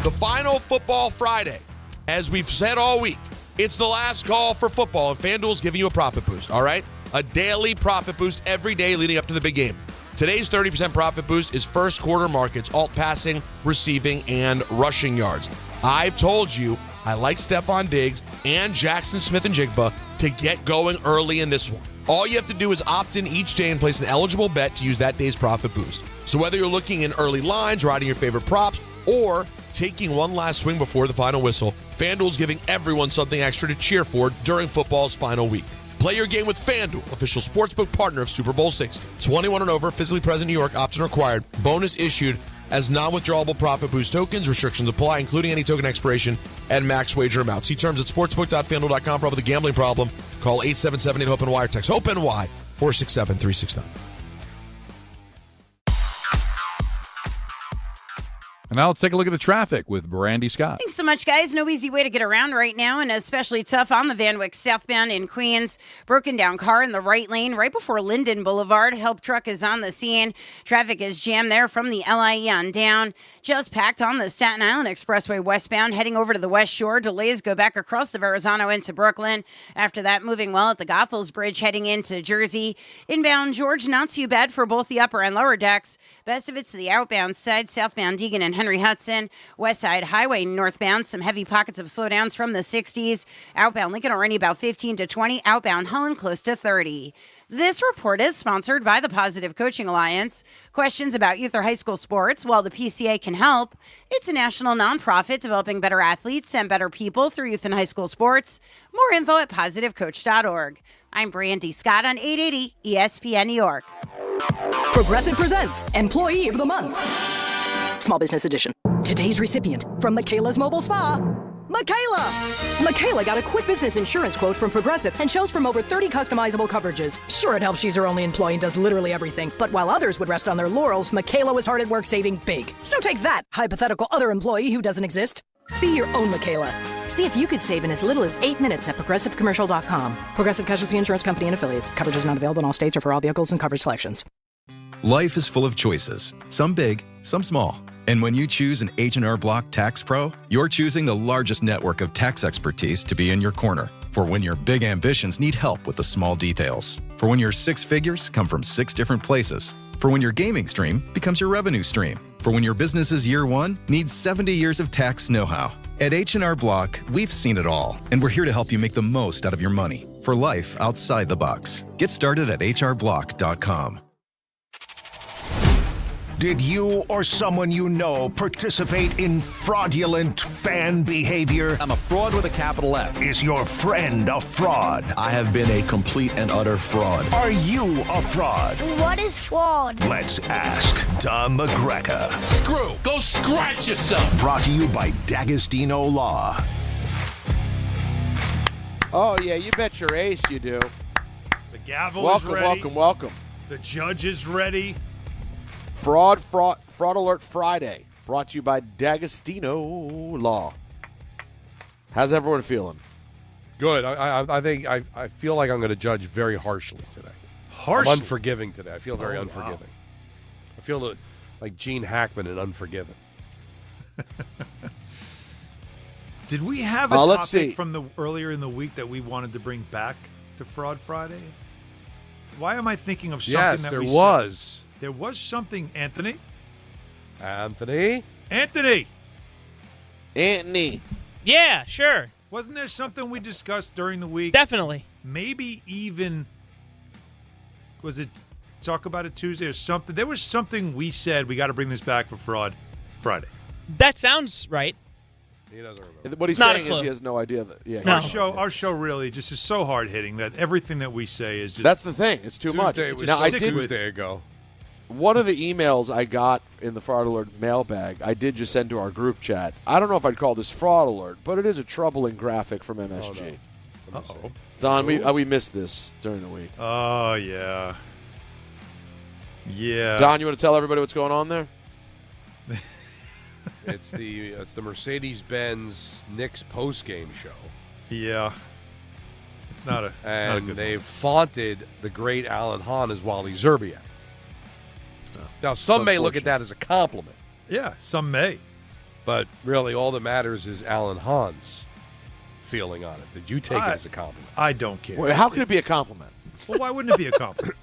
The final Football Friday, as we've said all week, it's the last call for football, and FanDuel's giving you a profit boost, all right? A daily profit boost every day leading up to the big game. Today's 30% profit boost is first quarter markets, alt passing, receiving, and rushing yards. I've told you I like Stephon Diggs and Jackson Smith-Njigba to get going early in this one. All you have to do is opt in each day and place an eligible bet to use that day's profit boost. So whether you're looking in early lines, riding your favorite props, or taking one last swing before the final whistle, FanDuel's giving everyone something extra to cheer for during football's final week. Play your game with FanDuel, official sportsbook partner of Super Bowl 60. 21 and over, physically present in New York, opt-in required. Bonus issued as non-withdrawable profit boost tokens. Restrictions apply, including any token expiration and max wager amount. See terms at sportsbook.fanduel.com for all with a gambling problem. Call 877-8-HOPE-NY or text HOPE-NY 467-369. And now let's take a look at the traffic with Brandy Scott. Thanks so much, guys. No easy way to get around right now, and especially tough on the Van Wyck southbound in Queens. Broken down car in the right lane right before Linden Boulevard. Help truck is on the scene. Traffic is jammed there from the LIE on down. Just packed on the Staten Island Expressway westbound, heading over to the West Shore. Delays go back across the Verrazano into Brooklyn. After that, moving well at the Goethals Bridge, heading into Jersey. Inbound George, not too bad for both the upper and lower decks. Best of it's to the outbound side, southbound Deegan and Henry Hudson. West Side Highway northbound, some heavy pockets of slowdowns from the 60s. Outbound Lincoln already about 15 to 20. Outbound Holland close to 30. This report is sponsored by the Positive Coaching Alliance. Questions about youth or high school sports? Well, the PCA can help. It's a national nonprofit developing better athletes and better people through youth and high school sports. More info at positivecoach.org. I'm Brandy Scott on 880 ESPN New York. Progressive presents Employee of the Month. Small Business Edition. Today's recipient from Michaela's Mobile Spa, Michaela! Michaela got a quick business insurance quote from Progressive and chose from over 30 customizable coverages. Sure, it helps she's her only employee and does literally everything. But while others would rest on their laurels, Michaela was hard at work saving big. So take that, hypothetical other employee who doesn't exist. Be your own Michaela. See if you could save in as little as 8 minutes at ProgressiveCommercial.com. Progressive Casualty Insurance Company and Affiliates. Coverage is not available in all states or for all vehicles and coverage selections. Life is full of choices, some big, some small. And when you choose an H&R Block Tax Pro, you're choosing the largest network of tax expertise to be in your corner. For when your big ambitions need help with the small details. For when your 6 figures come from 6 different places. For when your gaming stream becomes your revenue stream. For when your business's year one needs 70 years of tax know-how. At H&R Block, we've seen it all, and we're here to help you make the most out of your money for life outside the box. Get started at hrblock.com. Did you or someone you know participate in fraudulent fan behavior? I'm a fraud with a capital F. Is your friend a fraud? I have been a complete and utter fraud. Are you a fraud? What is fraud? Let's ask Don McGreca. Screw! Go scratch yourself! Brought to you by D'Agostino Law. Oh, yeah, you bet your ace you do. The gavel is ready. Welcome. The judge is ready. Fraud Alert Friday, brought to you by D'Agostino Law. How's everyone feeling? Good. I think I feel like I'm going to judge very harshly today. Harshly? I'm unforgiving today. I feel very unforgiving. Wow. I feel like Gene Hackman in Unforgiven. Did we have a topic from the earlier in the week that we wanted to bring back to Fraud Friday? Why am I thinking of something that we said? was. There was something, Anthony. Anthony? Yeah, sure. Wasn't there something we discussed during the week? Definitely. Maybe even, was it Talk About It Tuesday or something? There was something we said we got to bring this back for Fraud Friday. That sounds right. He doesn't remember. What he's saying is he has no idea. Our show really just is so hard-hitting that everything that we say is just... That's the thing. It's too much. Tuesday ago. One of the emails I got in the Fraud Alert mailbag, I did just send to our group chat. I don't know if I'd call this Fraud Alert, but it is a troubling graphic from MSG. Oh, no. Uh-oh. Don, we missed this during the week. Oh, yeah. Yeah. Don, you want to tell everybody what's going on there? It's the Mercedes-Benz Knicks post-game show. Yeah. It's not a And good they've faunted the great Alan Hahn as Wally Zerbiak. Now, some may look at that as a compliment. Yeah, some may. But really, all that matters is Alan Hahn's feeling on it. Did you take it as a compliment? I don't care. Well, how can it be a compliment? Well, why wouldn't it be a compliment?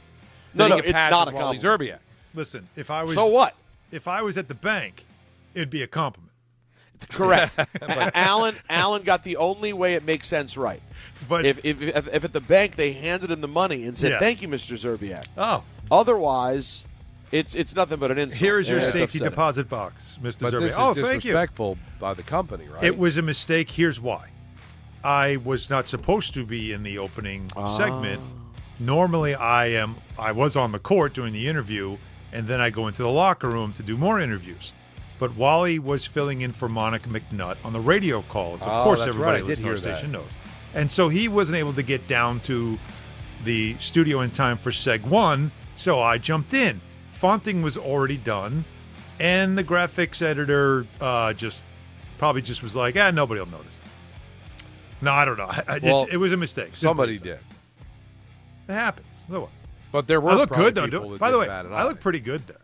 No, it's not a compliment. Zerbiak. Listen, if I was... So what? If I was at the bank, it'd be a compliment. Correct. But Alan got the only way it makes sense right. But if at the bank they handed him the money and said, "Thank you, Mr. Zerbiak." Oh. Otherwise, it's nothing but an insult. Here is your safety deposit box, Mr. Zerbiak. This is disrespectful by the company, right? It was a mistake. Here's why. I was not supposed to be in the opening segment. Normally, I was on the court doing the interview, and then I go into the locker room to do more interviews. But Wally was filling in for Monica McNutt on the radio calls. Of course, everybody listening to our station knows. And so he wasn't able to get down to the studio in time for Seg 1, so I jumped in. Fonting was already done. and the graphics editor probably just was like, nobody will notice. No, I don't know. It was a mistake. Somebody did. It happens. No one. But there were I look probably good though. people that By the did way, bat an I eye. look pretty good there.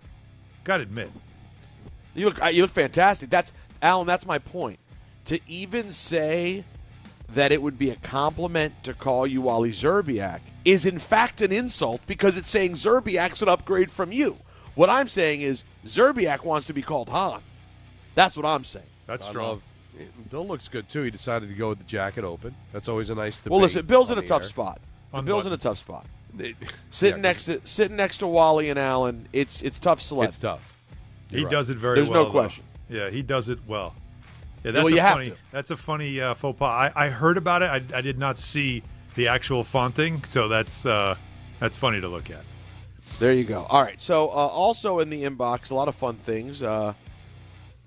Got to admit. You look fantastic. Alan. That's my point. To even say that it would be a compliment to call you Wally Szczerbiak is in fact an insult because it's saying Szczerbiak's an upgrade from you. What I'm saying is Szczerbiak wants to be called Hahn. That's what I'm saying. That's strong. Bill looks good too. He decided to go with the jacket open. That's always a nice debate. Well, listen, Bill's in on a the tough air. spot. Unbuttoned. Bill's in a tough spot. Sitting next to Wally and Allen, it's tough select. It's tough. He does it very There's well. no question. Yeah, he does it well. Yeah, Well, you have to. That's a funny faux pas. I heard about it. I did not see the actual fonting, so that's funny to look at. There you go. All right. So also in the inbox, a lot of fun things.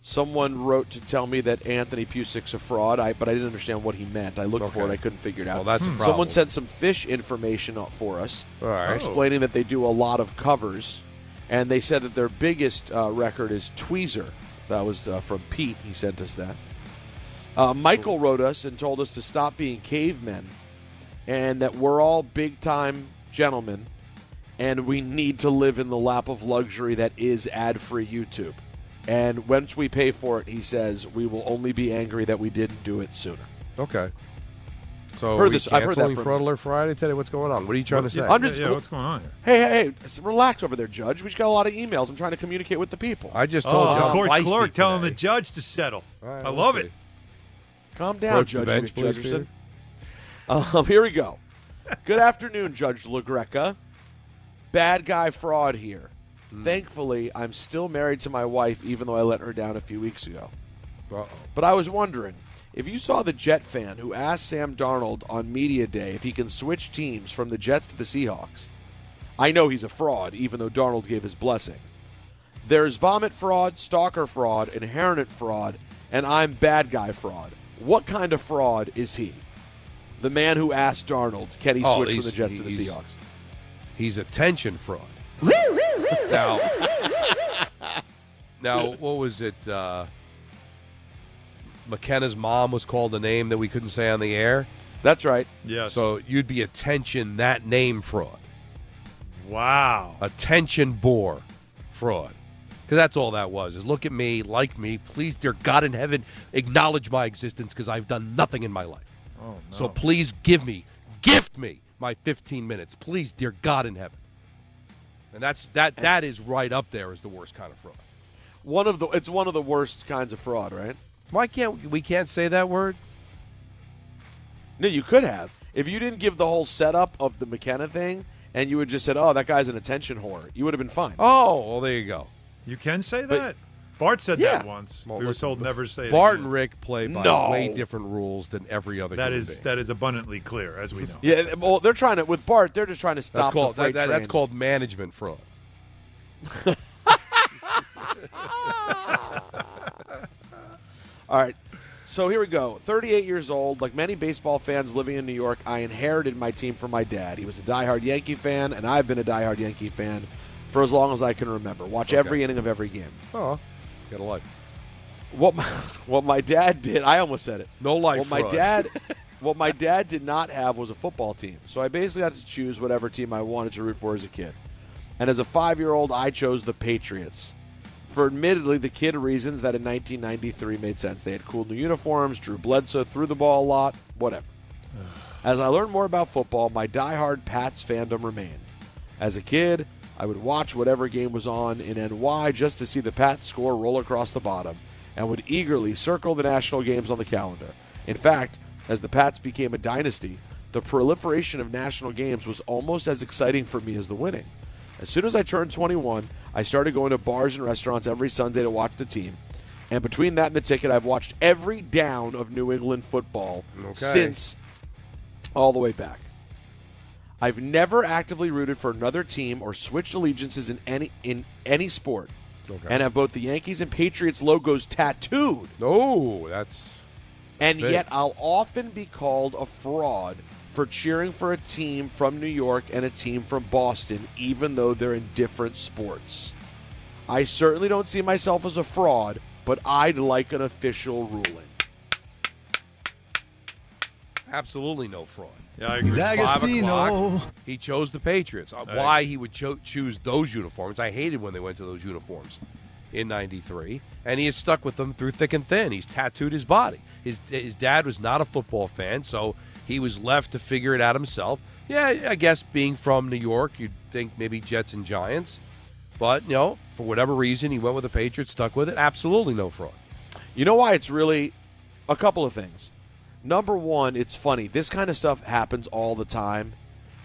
Someone wrote to tell me that Anthony Pusic's a fraud, but I didn't understand what he meant. I looked for it. I couldn't figure it out. Well, that's a problem. Someone sent some fish information for us, All right. explaining that they do a lot of covers, and they said that their biggest record is Tweezer. That was from Pete. He sent us that. Michael wrote us and told us to stop being cavemen and that we're all big-time gentlemen and we need to live in the lap of luxury that is ad-free YouTube. And once we pay for it, he says, we will only be angry that we didn't do it sooner. Okay. So I've heard that from Fraud Alert Friday today? What's going on? What are you trying to say? What's going on here? Hey, relax over there, Judge. We just got a lot of emails. I'm trying to communicate with the people. I just told you I'm court feisty clerk telling today. the judge to settle. Right, I love it. Calm down, Approach the Judge bench, please, Judgerson. Here we go. Good afternoon, Judge LaGreca. Bad guy fraud here. Thankfully, I'm still married to my wife, even though I let her down a few weeks ago. Uh-oh. But I was wondering, if you saw the Jet fan who asked Sam Darnold on Media Day if he can switch teams from the Jets to the Seahawks, I know he's a fraud, even though Darnold gave his blessing. There's vomit fraud, stalker fraud, inherent fraud, and I'm bad guy fraud. What kind of fraud is he? The man who asked Darnold, can he switch from the Jets to the Seahawks? He's attention fraud. Now, what was it? McKenna's mom was called a name that we couldn't say on the air. That's right. Yes. So you'd be attention that name fraud. Wow. Attention bore fraud. Because that's all that was, is look at me, like me, please, dear God in heaven, acknowledge my existence because I've done nothing in my life. Oh, no. So please gift me my 15 minutes. Please, dear God in heaven. And that is right up there as the worst kind of fraud. It's one of the worst kinds of fraud, right? Why can't we say that word? No, you could have. If you didn't give the whole setup of the McKenna thing and you had just said, oh, that guy's an attention whore, you would have been fine. Oh, well, there you go. You can say that? Bart said that once. Well, we were told never to say it Bart again. and Rick play by way different rules than every other human being. That is abundantly clear, as we know. Yeah, well, they're trying to, with Bart, they're just trying to stop the freight train. That's called management fraud. All right, so here we go. 38 years old. Like many baseball fans living in New York, I inherited my team from my dad. He was a diehard Yankee fan, and I've been a diehard Yankee fan for as long as I can remember. Watch every inning of every game. Oh, got a life. What my dad did, I almost said it. No life fraud. What my dad did not have was a football team. So I basically had to choose whatever team I wanted to root for as a kid. And as a 5-year-old, I chose the Patriots. For admittedly the kid reasons that in 1993 made sense. They had cool new uniforms, Drew Bledsoe threw the ball a lot, whatever. As I learned more about football, my diehard Pats fandom remained. As a kid, I would watch whatever game was on in NY just to see the Pats score roll across the bottom and would eagerly circle the national games on the calendar. In fact, as the Pats became a dynasty, the proliferation of national games was almost as exciting for me as the winning. As soon as I turned 21, I started going to bars and restaurants every Sunday to watch the team. And between that and the ticket, I've watched every down of New England football since all the way back. I've never actively rooted for another team or switched allegiances in any sport, and have both the Yankees and Patriots logos tattooed. Oh, that's and big. yet I'll often be called a fraud for cheering for a team from New York and a team from Boston, even though they're in different sports. I certainly don't see myself as a fraud, but I'd like an official ruling. Absolutely no fraud. Yeah, I agree. 5 o'clock, he chose the Patriots. Why he would choose those uniforms, I hated when they went to those uniforms in 93, and he has stuck with them through thick and thin. He's tattooed his body. His dad was not a football fan, so he was left to figure it out himself. Yeah, I guess being from New York, you'd think maybe Jets and Giants. But, for whatever reason, he went with the Patriots, stuck with it. Absolutely no fraud. You know why it's really a couple of things. Number one, it's funny. This kind of stuff happens all the time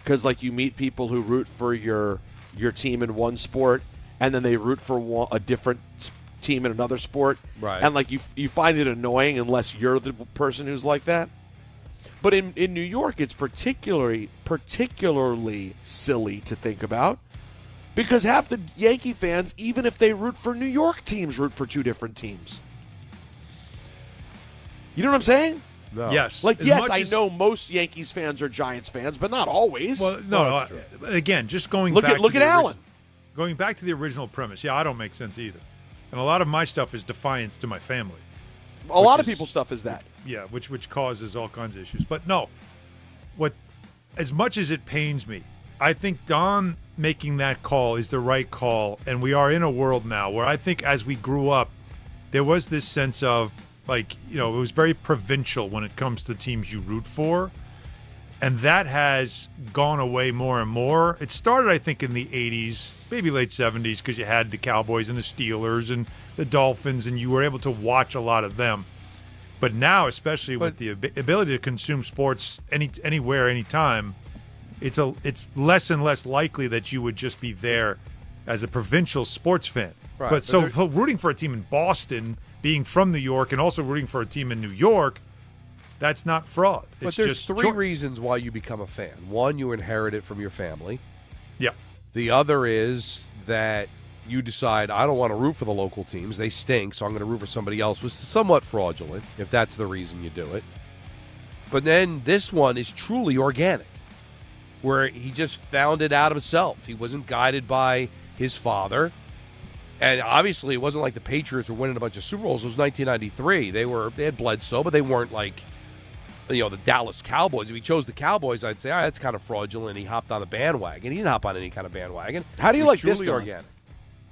because, you meet people who root for your team in one sport and then they root for a different team in another sport. Right. And, you find it annoying unless you're the person who's like that. But in New York, it's particularly silly to think about because half the Yankee fans, even if they root for New York teams, root for two different teams. You know what I'm saying? No. Yes. Yes, I know most Yankees fans are Giants fans, but not always. Well, no. Again, just going look back at Allen. Going back to the original premise, I don't make sense either. And a lot of my stuff is defiance to my family. A lot of people's stuff is that. Yeah, which causes all kinds of issues. But no, as much as it pains me, I think Don making that call is the right call. And we are in a world now where I think as we grew up, there was this sense of, it was very provincial when it comes to teams you root for. And that has gone away more and more. It started, I think, in the 80s, maybe late 70s, because you had the Cowboys and the Steelers and the Dolphins, and you were able to watch a lot of them. But now, especially with the ability to consume sports anywhere, anytime, it's less and less likely that you would just be there as a provincial sports fan. Right. But so rooting for a team in Boston, being from New York, and also rooting for a team in New York, that's not fraud. But there's three reasons why you become a fan. One, you inherit it from your family. Yeah. The other is that you decide, I don't want to root for the local teams. They stink, so I'm going to root for somebody else, which is somewhat fraudulent, if that's the reason you do it. But then this one is truly organic, where he just found it out himself. He wasn't guided by his father. And obviously, it wasn't like the Patriots were winning a bunch of Super Bowls. It was 1993. They had Bledsoe, but they weren't like, the Dallas Cowboys. If he chose the Cowboys, I'd say, all right, that's kind of fraudulent. He hopped on the bandwagon. He didn't hop on any kind of bandwagon. How do you like this, Truly organic.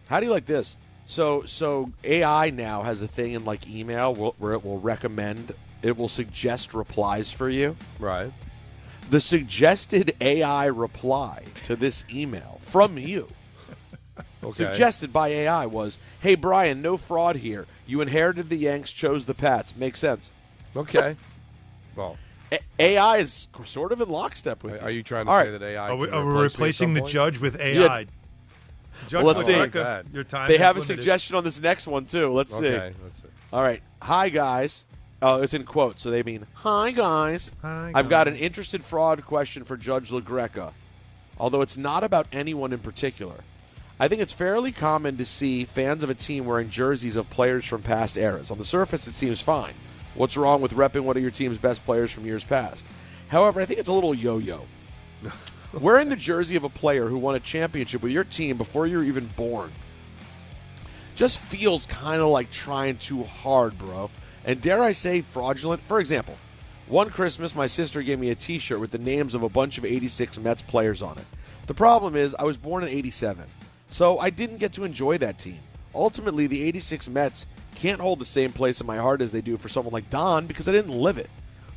How do you like this? So AI now has a thing in email where it will recommend, it will suggest replies for you. Right. The suggested AI reply to this email from you, suggested by AI, was, hey, Brian, no fraud here. You inherited the Yanks, chose the Pats. Makes sense. Okay. Well, AI is sort of in lockstep with you. Are you trying to say that AI Are we replacing the judge with AI? Yeah. Judge, let's see. Your time they have limited. a suggestion on this next one, too. Let's see. Let's see. All right. Hi, guys. Oh, it's in quotes, so they mean, hi, guys. Hi, I've got an interested fraud question for Judge LaGreca, although it's not about anyone in particular. I think it's fairly common to see fans of a team wearing jerseys of players from past eras. On the surface, it seems fine. What's wrong with repping one of your team's best players from years past? However, I think it's a little yo-yo. Wearing the jersey of a player who won a championship with your team before you were even born just feels kind of like trying too hard, bro. And dare I say fraudulent? For example, one Christmas, my sister gave me a T-shirt with the names of a bunch of 86 Mets players on it. The problem is I was born in 87, so I didn't get to enjoy that team. Ultimately, the 86 Mets can't hold the same place in my heart as they do for someone like Don because I didn't live it.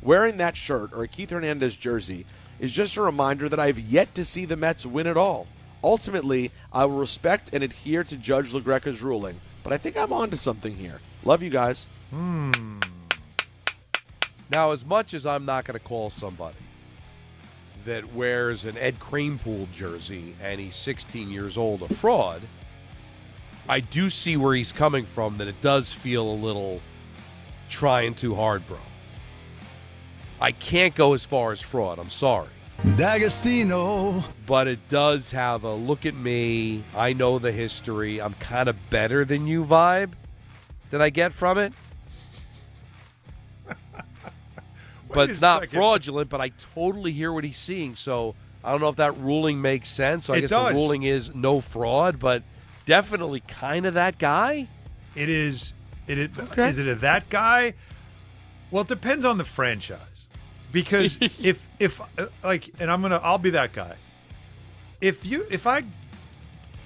Wearing that shirt or a Keith Hernandez jersey is just a reminder that I've yet to see the Mets win it all. Ultimately, I will respect and adhere to Judge LaGreca's ruling, but I think I'm onto something here. Love you guys. Now, as much as I'm not going to call somebody that wears an Ed Kranepool jersey and he's 16 years old a fraud, I do see where he's coming from, that it does feel a little trying too hard, bro. I can't go as far as fraud. I'm sorry. D'Agostino. But it does have a look at me, I know the history, I'm kind of better than you vibe that I get from it. But it's not fraudulent, but I totally hear what he's seeing. So I don't know if that ruling makes sense. So I guess the ruling is no fraud, but definitely kind of that guy. It is. Okay. Is it that guy? Well, it depends on the franchise. Because if and I'll be that guy. If I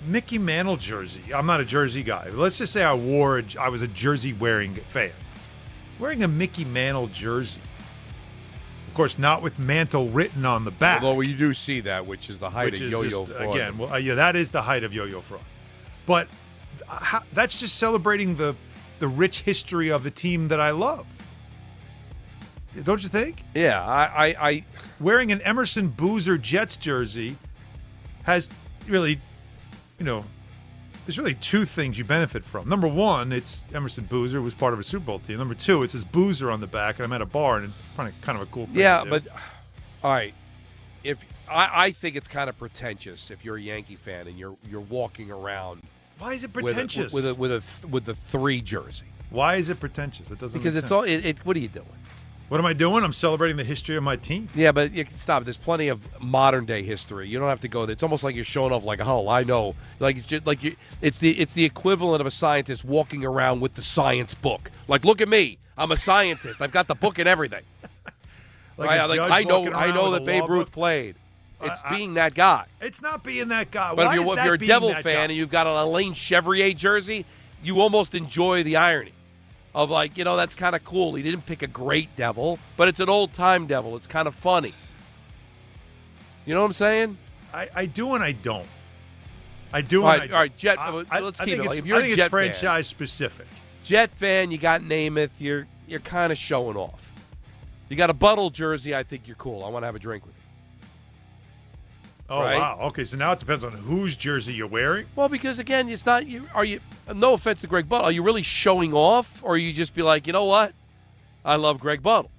Mickey Mantle jersey, I'm not a jersey guy. Let's just say I was a jersey wearing fan. Wearing a Mickey Mantle jersey. Of course, not with Mantle written on the back. Although you do see that, which is the height of yo-yo fraud. Again, that is the height of yo-yo fraud. But that's just celebrating the rich history of a team that I love. Don't you think? Yeah, I wearing an Emerson Boozer Jets jersey has really, there's really two things you benefit from. Number one, it's Emerson Boozer was part of a Super Bowl team. Number two, it says Boozer on the back, and I'm at a bar, and it's kind of a cool thing. Yeah, but all right, if I think it's kind of pretentious if you're a Yankee fan and you're walking around. Why is it pretentious? With the 3 jersey. Why is it pretentious? It doesn't. Because make it's sense. all. What are you doing? What am I doing? I'm celebrating the history of my team. Yeah, but you can stop. There's plenty of modern day history. You don't have to go there. It's almost like you're showing off. Like, oh, I know. Like it's just like it's the equivalent of a scientist walking around with the science book. Like, look at me. I'm a scientist. I've got the book and everything. I know that Babe Ruth played. It's being that guy. It's not being that guy. But Why if you're a Devil fan and you've got an Alain Chevrier jersey, you almost enjoy the irony of that's kind of cool. He didn't pick a great Devil, but it's an old-time Devil. It's kind of funny. You know what I'm saying? I do and I don't. I do all and right, I all right, Jet. let's keep it. Like, if you're I think a Jet it's franchise specific. Jet fan, you got Namath. You're kind of showing off. You got a Buttle jersey. I think you're cool. I want to have a drink with you. Oh, right? Wow. Okay, so now it depends on whose jersey you're wearing. Well, because, again, it's not you. Are you? No offense to Greg Buttle. Are you really showing off, or you just be like, you know what? I love Greg Buttle.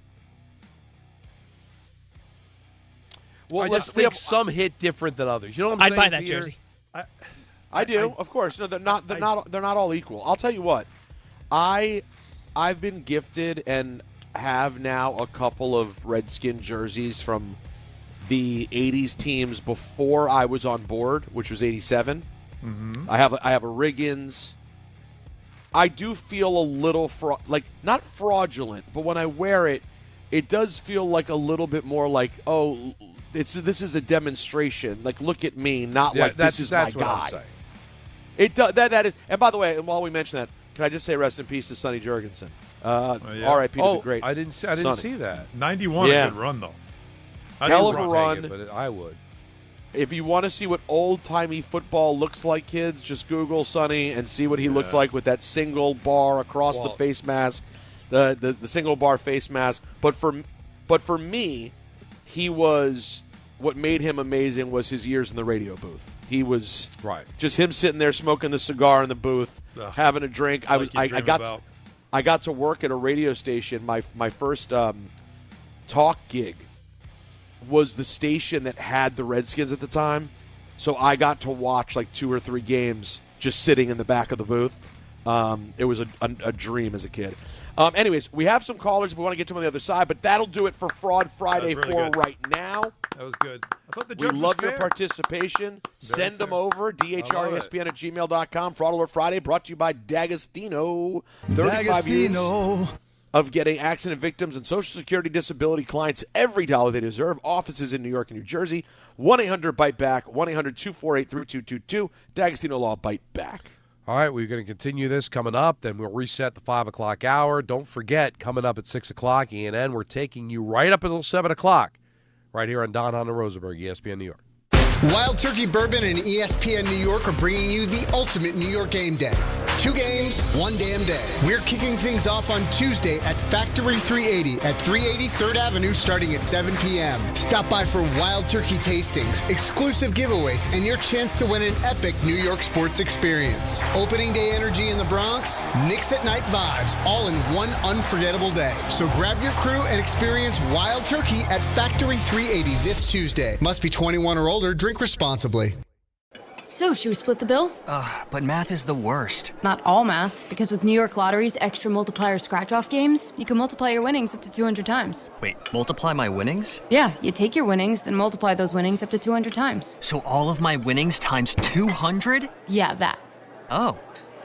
Well, I just think some hit different than others. You know what I'm saying? I'd buy that Peter? jersey. I do, of course. No, they're not all equal. I'll tell you what. I've been gifted and have now a couple of Redskin jerseys from the 80s teams before I was on board, which was 87. Mm-hmm. I have a Riggins. I do feel a little not fraudulent, but when I wear it, it does feel like a little bit more like, oh, this is a demonstration. Like, look at me, not like this is my what guy. I'm saying. It does that is. And by the way, while we mention that, can I just say rest in peace to Sonny Jurgensen? R.I.P. to the great. I didn't see that. 91, a good run though. Hell of a run. But I would. If you want to see what old-timey football looks like, kids, just Google Sonny and see what he looked like with that single bar across the face mask, the single bar face mask. But for me, he was what made him amazing was his years in the radio booth. He was just him sitting there smoking the cigar in the booth, having a drink. I got to work at a radio station. My first talk gig was the station that had the Redskins at the time. So I got to watch like 2 or 3 games just sitting in the back of the booth. It was a dream as a kid. Anyways, we have some callers if we want to get to them on the other side, but that'll do it for Fraud Friday right now. That was good. I thought the we judge was love fair. your participation. Send them over, DHRESPN@gmail.com. Fraud Alert Friday brought to you by D'Agostino. 35 years of getting accident victims and Social Security disability clients every dollar they deserve. Offices in New York and New Jersey. 1-800-BITE-BACK. 1-800-248-3222. D'Agostino Law Bite Back. All right, we're going to continue this coming up. Then we'll reset the 5 o'clock hour. Don't forget, coming up at 6 o'clock, ENN, we're taking you right up until 7 o'clock right here on Don, Hahn, and Rosenberg, ESPN New York. Wild Turkey Bourbon and ESPN New York are bringing you the ultimate New York game day. 2 games, 1 damn day. We're kicking things off on Tuesday at Factory 380 at 380 3rd Avenue starting at 7 p.m. Stop by for Wild Turkey tastings, exclusive giveaways, and your chance to win an epic New York sports experience. Opening day energy in the Bronx, Knicks at night vibes, all in one unforgettable day. So grab your crew and experience Wild Turkey at Factory 380 this Tuesday. Must be 21 or older. Drink responsibly. So, should we split the bill? But math is the worst. Not all math, because with New York Lottery's extra multiplier scratch-off games, you can multiply your winnings up to 200 times. Wait, multiply my winnings? Yeah, you take your winnings, then multiply those winnings up to 200 times. So all of my winnings times 200? Yeah, that. Oh,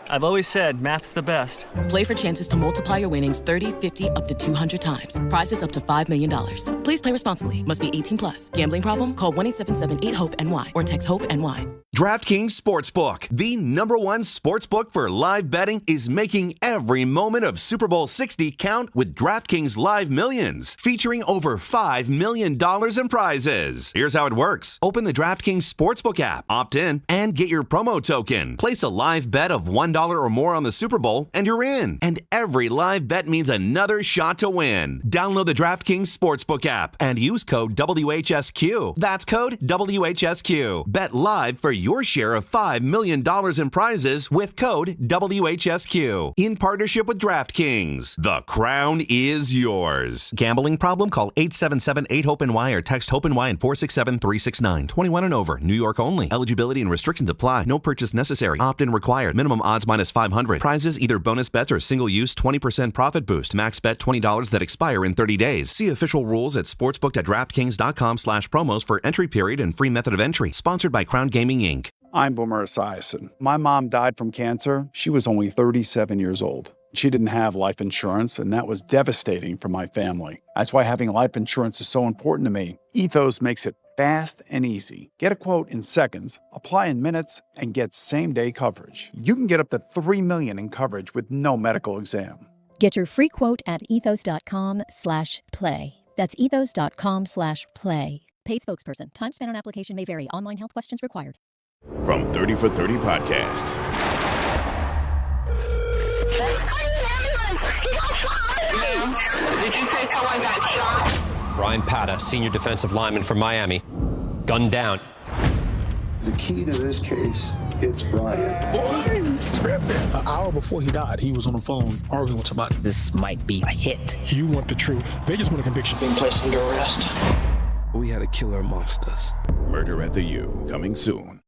I've always said math's the best. Play for chances to multiply your winnings 30, 50, up to 200 times. Prizes up to $5 million. Please play responsibly. Must be 18 plus. Gambling problem? Call 1-877-8-HOPE-NY or text HOPE-NY. DraftKings Sportsbook, the #1 sportsbook for live betting, is making every moment of Super Bowl 60 count with DraftKings Live Millions, featuring over $5 million in prizes. Here's how it works. Open the DraftKings Sportsbook app, opt in, and get your promo token. Place a live bet of $1 or more on the Super Bowl, and you're in. And every live bet means another shot to win. Download the DraftKings Sportsbook app and use code WHSQ. That's code WHSQ. Bet live for your share of $5 million in prizes with code WHSQ. In partnership with DraftKings. The crown is yours. Gambling problem? Call 877-8-HOPE-NY or text HOPE-NY and 467-369. 21 and over. New York only. Eligibility and restrictions apply. No purchase necessary. Opt-in required. Minimum odds minus 500. Prizes either bonus bets or single use 20% profit boost. Max bet $20 that expire in 30 days. See official rules at sportsbook.draftkings.com/promos for entry period and free method of entry. Sponsored by Crown Gaming Inc. I'm Boomer Esiason. My mom died from cancer. She was only 37 years old. She didn't have life insurance, and that was devastating for my family. That's why having life insurance is so important to me. Ethos makes it fast and easy. Get a quote in seconds, apply in minutes, and get same-day coverage. You can get up to $3 million in coverage with no medical exam. Get your free quote at ethos.com/play. That's ethos.com/play. Paid spokesperson. Time spent on application may vary. Online health questions required. From 30 for 30 Podcasts. Did you say someone got shot? Brian Pata, senior defensive lineman from Miami, gunned down. The key to this case, it's Brian. An hour before he died, he was on the phone arguing with somebody. This might be a hit. You want the truth. They just want a conviction. Being placed under arrest. We had a killer amongst us. Murder at the U, coming soon.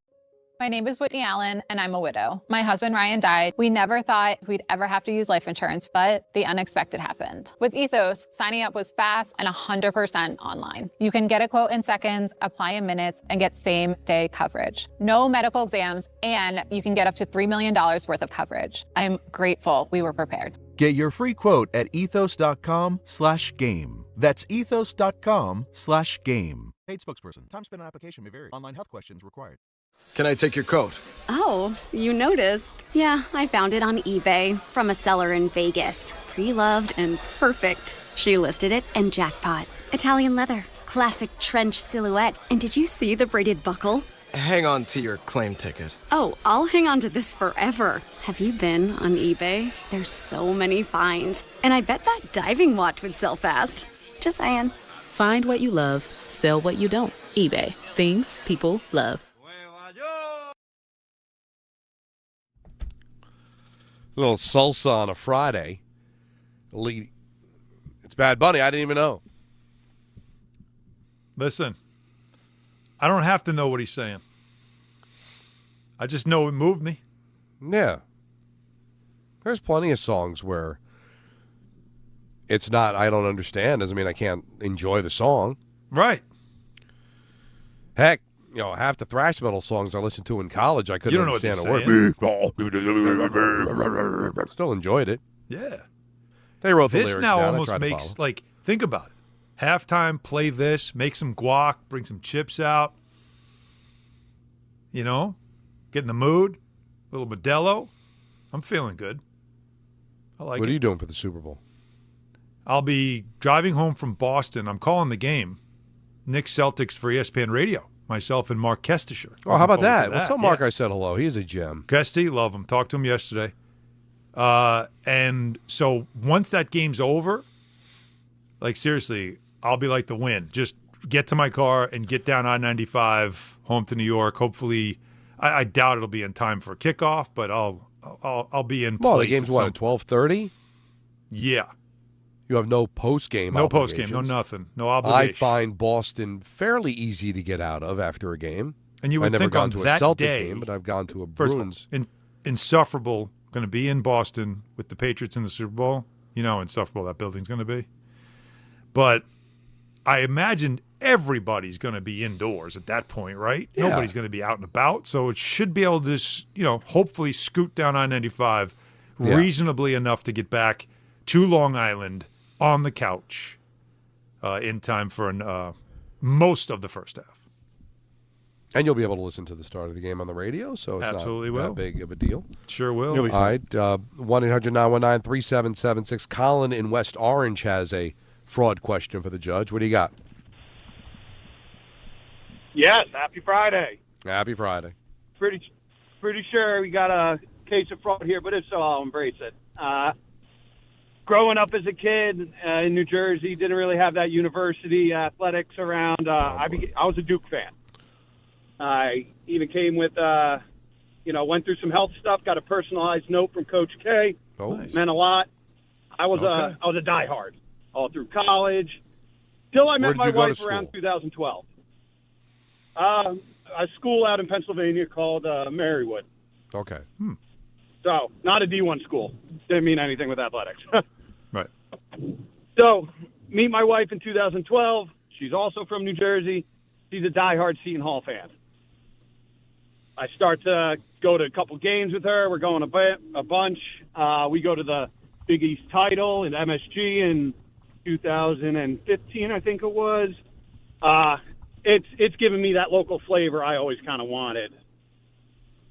My name is Whitney Allen, and I'm a widow. My husband, Ryan, died. We never thought we'd ever have to use life insurance, but the unexpected happened. With Ethos, signing up was fast and 100% online. You can get a quote in seconds, apply in minutes, and get same-day coverage. No medical exams, and you can get up to $3 million worth of coverage. I'm grateful we were prepared. Get your free quote at ethos.com/game. That's ethos.com/game. Paid spokesperson. Time spent on application may vary. Online health questions required. Can I take your coat? Oh, you noticed. Yeah, I found it on eBay from a seller in Vegas. Pre-loved and perfect. She listed it and jackpot. Italian leather, classic trench silhouette. And did you see the braided buckle? Hang on to your claim ticket. Oh, I'll hang on to this forever. Have you been on eBay? There's so many finds. And I bet that diving watch would sell fast. Just saying. Find what you love, sell what you don't. eBay. Things people love. A little salsa on a Friday. It's Bad Bunny. I didn't even know. Listen, I don't have to know what he's saying. I just know it moved me. Yeah. There's plenty of songs where it's not, I don't understand. Doesn't mean I can't enjoy the song. Right. Heck, half the thrash metal songs I listened to in college, I couldn't understand a word. Still enjoyed it. Yeah. They wrote the lyrics down. This now almost makes, think about it. Halftime, play this, make some guac, bring some chips out. Get in the mood. A little Modelo. I'm feeling good. I like it. What are you doing for the Super Bowl? I'll be driving home from Boston. I'm calling the game. Knicks Celtics for ESPN Radio. Myself and Mark Kestisher. Oh, how about that? What's up, Mark? Yeah. I said hello. He's a gem. Kesty, love him. Talked to him yesterday. And so once that game's over, seriously, I'll be like the wind. Just get to my car and get down I-95 home to New York. Hopefully, I doubt it'll be in time for kickoff, but I'll be in. Well, the game's what, at 12:30? Yeah. You have no post-game No post-game, no nothing, no obligation. I find Boston fairly easy to get out of after a game. And you would I've never think gone on to a that Celtic day, game, but I've gone to a Bruins. Insufferable, going to be in Boston with the Patriots in the Super Bowl. You know how insufferable that building's going to be. But I imagine everybody's going to be indoors at that point, right? Yeah. Nobody's going to be out and about, so it should be able to just, hopefully scoot down I-95 reasonably enough to get back to Long Island on the couch in time for most of the first half. And you'll be able to listen to the start of the game on the radio, so it's Absolutely not will. that big of a deal. Sure will. All right, 1-800-919-3776. Colin in West Orange has a fraud question for the judge. What do you got? Yes, happy Friday. Happy Friday. Pretty sure we got a case of fraud here, but if so, I'll embrace it. Growing up as a kid in New Jersey, didn't really have that university athletics around. I was a Duke fan. I even came with, went through some health stuff, got a personalized note from Coach K. Oh, nice. Meant a lot. I was a diehard all through college till I met my wife around 2012. A school out in Pennsylvania called Marywood. Okay. So, not a D1 school. Didn't mean anything with athletics. Right. So, meet my wife in 2012. She's also from New Jersey. She's a diehard Seton Hall fan. I start to go to a couple games with her. We're going a bunch. We go to the Big East title in MSG in 2015, I think it was. It's given me that local flavor I always kind of wanted.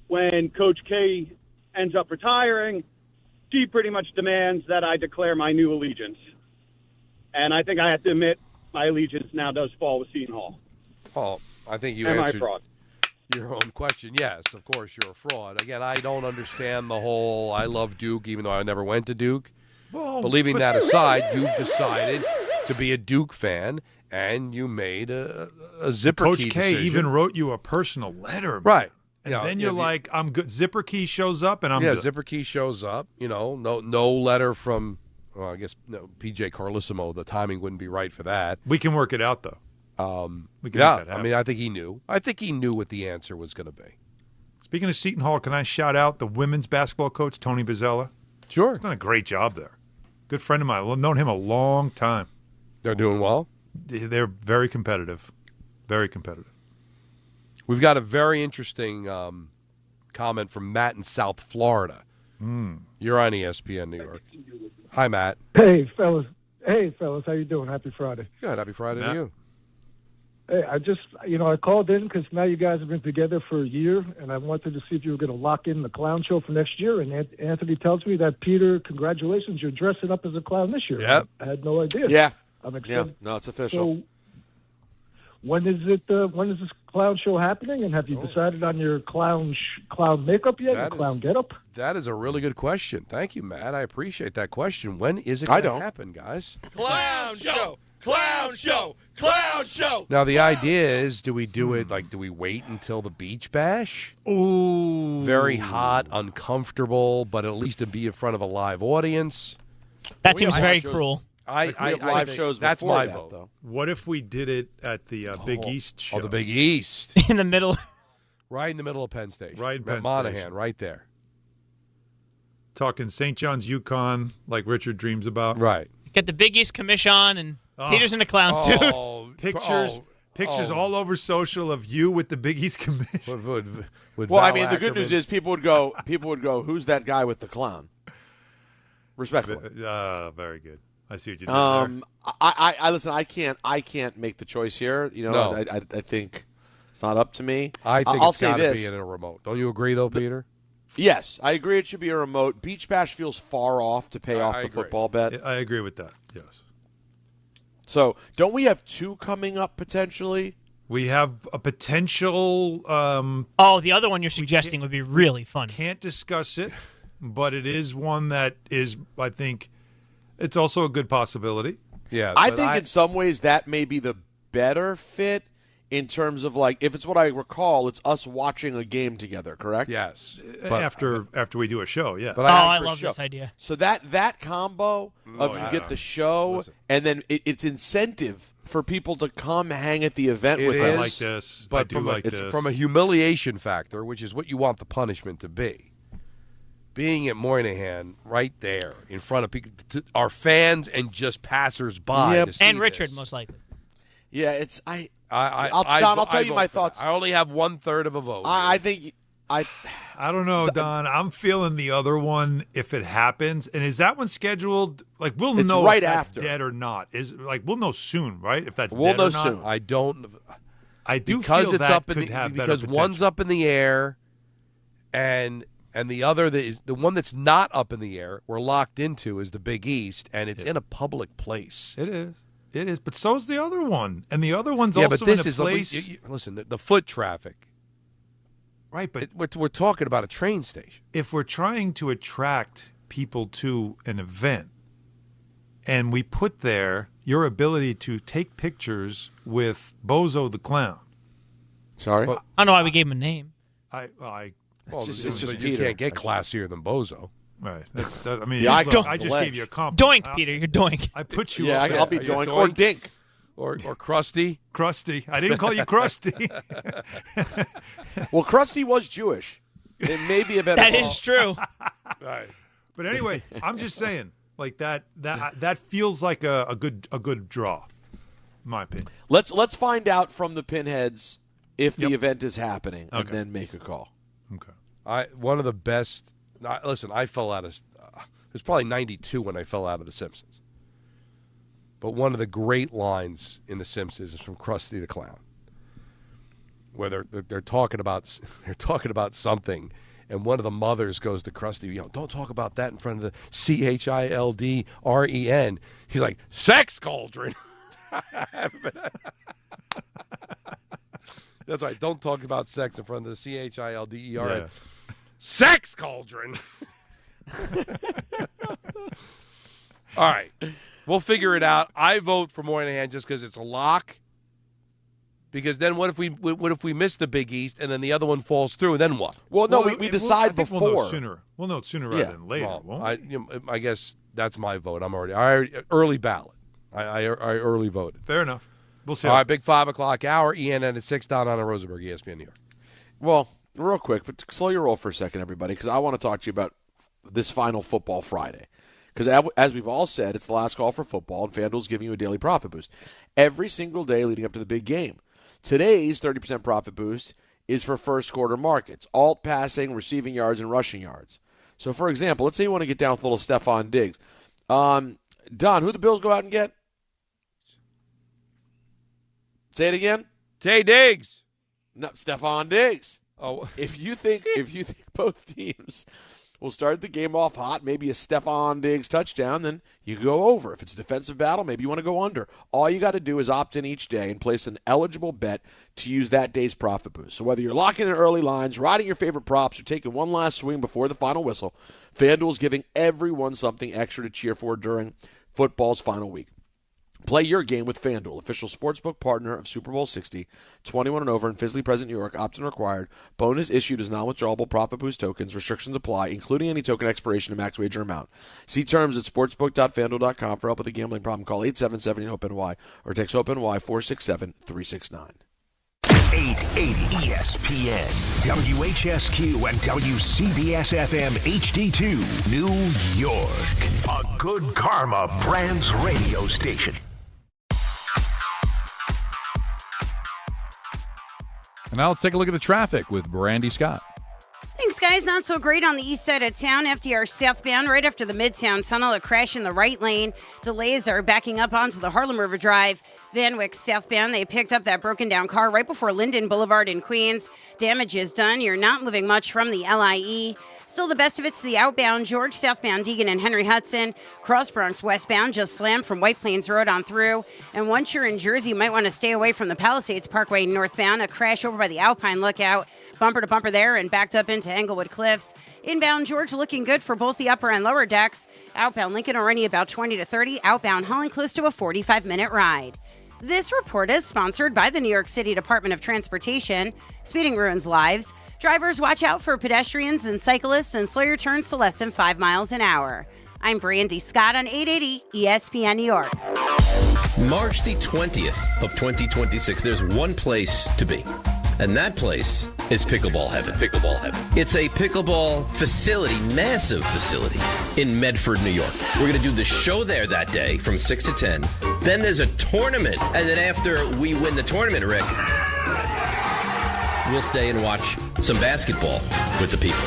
When Coach K ends up retiring, she pretty much demands that I declare my new allegiance. And I think I have to admit my allegiance now does fall with Seton Hall. Oh, I think you Am I answered fraud? your own question. Yes, of course you're a fraud. Again, I don't understand the whole I love Duke, even though I never went to Duke. Well, but leaving that aside, you've decided to be a Duke fan, and you made a zipper Coach key K decision. even wrote you a personal letter. Man. Right. And then you're like, I'm good. Zipper key shows up, and I'm good. Zipper key shows up. No letter from, well, I guess PJ Carlissimo. The timing wouldn't be right for that. We can work it out, though. We can make that happen. I mean, I think he knew. I think he knew what the answer was going to be. Speaking of Seton Hall, can I shout out the women's basketball coach, Tony Bozzella? Sure. He's done a great job there. Good friend of mine. I've known him a long time. They're doing well? They're very competitive. Very competitive. We've got a very interesting comment from Matt in South Florida. You're on ESPN New York. Hi, Matt. Hey, fellas. How you doing? Happy Friday. Good. Happy Friday to you. Hey, I just, I called in because now you guys have been together for a year, and I wanted to see if you were going to lock in the clown show for next year. And Anthony tells me that, Peter, congratulations, you're dressing up as a clown this year. Yep. I had no idea. Yeah. I'm excited. Yeah. No, it's official. So, when is this clown show happening? And have you decided on your clown makeup yet? Your clown getup? That is a really good question. Thank you, Matt. I appreciate that question. When is it going to happen, guys? Clown show! Clown show! Clown show! Now, the idea is, do we do it, do we wait until the beach bash? Ooh. Very hot, uncomfortable, but at least to be in front of a live audience. That seems very cruel. We have live shows that's before my that, vote. though. What if we did it at the Big East show? Oh, the Big East. In the middle. Right in the middle of Penn Station. Right in Penn Monahan, Station. right there. Talking St. John's, Yukon, like Richard dreams about. Right. Get the Big East commission and Peter's in a clown suit. Pictures all over social of you with the Big East commission. Well, I mean, the good news is people would go, who's that guy with the clown? Respectfully. Very good. I see what you did there. I listen. I can't make the choice here. No. I think it's not up to me. I think I'll it's say got to this. be in a remote. Don't you agree, though, Peter? Yes, I agree. It should be a remote. Beach Bash feels far off to pay off the agree. football bet. I agree with that. Yes. So, don't we have two coming up potentially? We have a potential. The other one you're suggesting would be really fun. Can't discuss it, but it is one that is, I think, it's also a good possibility. Yeah, I think in some ways that may be the better fit in terms of if it's what I recall, it's us watching a game together, correct? Yes. After we do a show, yeah. I love this idea. So that combo of you get the show and then it's incentive for people to come hang at the event with us. I like this. But from a humiliation factor, which is what you want the punishment to be. Being at Moynihan right there in front of people, our fans and just passers-by to see and Richard, this. most likely. Yeah, I'll tell you my thoughts. I only have 1/3 of a vote. I think I don't know, Don. I'm feeling the other one if it happens. And is that one scheduled? Like, we'll know right if that's after. dead or not. We'll know soon, right? If that's we'll dead know or not. soon. I don't. I do because feel it's that up in could the, have because better one's potential. up in the air, and the other is the one that's not up in the air. We're locked into is the Big East, and it's in a public place. It is. It is. But so is the other one, and the other one's yeah, also but this in a is place. Listen, the foot traffic. Right, but we're talking about a train station. If we're trying to attract people to an event, and we put there your ability to take pictures with Bozo the Clown. Sorry? I don't know why we gave him a name. Well, it's just you Peter. can't get classier than Bozo. Right. I mean, Yeah, look, I just ledge. gave you a compliment. Doink, Peter. You're doink. I put you Yeah, up there. I'll be doink or dink. Or Krusty. Krusty. I didn't call you Krusty. Well, Krusty was Jewish. It may be a better That call. is true. Right. But anyway, I'm just saying, like that feels like a good draw, in my opinion. Let's find out from the pinheads if the event is happening, and then make a call. Okay. One of the best. Listen, I fell out of. It was probably 92 when I fell out of The Simpsons. But one of the great lines in The Simpsons is from Krusty the Clown, where they're talking about something, and one of the mothers goes to Krusty, don't talk about that in front of the CHILDREN. He's like, sex cauldron. That's right. Don't talk about sex in front of the CHILDERN. Yeah. Sex cauldron. All right. We'll figure it out. I vote for Moynihan just because it's a lock. Because then what if we miss the Big East and then the other one falls through? Then what? Well, no, we decide I think before. We'll know sooner. We'll know sooner rather than later. Well, won't we? I guess that's my vote. I already early ballot. I early voted. Fair enough. We'll see. All right, big 5 o'clock hour. ENN at 6. Don on Rosenberg, ESPN New York. Well, real quick, but slow your roll for a second, everybody, because I want to talk to you about this final football Friday. Because as we've all said, it's the last call for football, and FanDuel's giving you a daily profit boost every single day leading up to the big game. Today's 30% profit boost is for first quarter markets, alt passing, receiving yards, and rushing yards. So, for example, let's say you want to get down with a little Stephon Diggs. Don, who the Bills go out and get? Say it again. Tay Diggs. No, Stephon Diggs. Oh, if you think both teams will start the game off hot, maybe a Stephon Diggs touchdown, then you go over. If it's a defensive battle, maybe you want to go under. All you got to do is opt in each day and place an eligible bet to use that day's profit boost. So whether you're locking in early lines, riding your favorite props, or taking one last swing before the final whistle, FanDuel's giving everyone something extra to cheer for during football's final week. Play your game with FanDuel, official sportsbook partner of Super Bowl 60, 21 and over in Fisley Present, New York. Opt-in required. Bonus issued as non-withdrawable profit boost tokens. Restrictions apply, including any token expiration and max wager amount. See terms at sportsbook.fanduel.com. For help with a gambling problem, call 877-HOPE-NY or text HOPE-NY 467-369. 880 ESPN, WHSQ, and WCBS-FM HD2, New York. A Good Karma Brands radio station. And now let's take a look at the traffic with Brandy Scott. Thanks, guys. Not so great on the east side of town. FDR southbound, right after the Midtown Tunnel, a crash in the right lane. Delays are backing up onto the Harlem River Drive. Van Wyck southbound, they picked up that broken down car right before Linden Boulevard in Queens. Damage is done. You're not moving much from the LIE. Still the best of it's the outbound George southbound Deegan and Henry Hudson. Cross Bronx westbound just slammed from White Plains Road on through. And once you're in Jersey, you might want to stay away from the Palisades Parkway northbound. A crash over by the Alpine Lookout. Bumper to bumper there and backed up into Englewood Cliffs. Inbound George looking good for both the upper and lower decks. Outbound Lincoln already about 20 to 30. Outbound Holland close to a 45-minute ride. This report is sponsored by the New York City Department of Transportation. Speeding ruins lives. Drivers, watch out for pedestrians and cyclists and slow your turns to less than 5 miles an hour. I'm Brandy Scott on 880 ESPN New York. March the 20th of 2026, there's one place to be. And that place is pickleball heaven. Pickleball heaven. It's a pickleball facility, massive facility in Medford, New York. We're going to do the show there that day from 6 to 10. Then there's a tournament. And then after we win the tournament, Rick, we'll stay and watch some basketball with the people.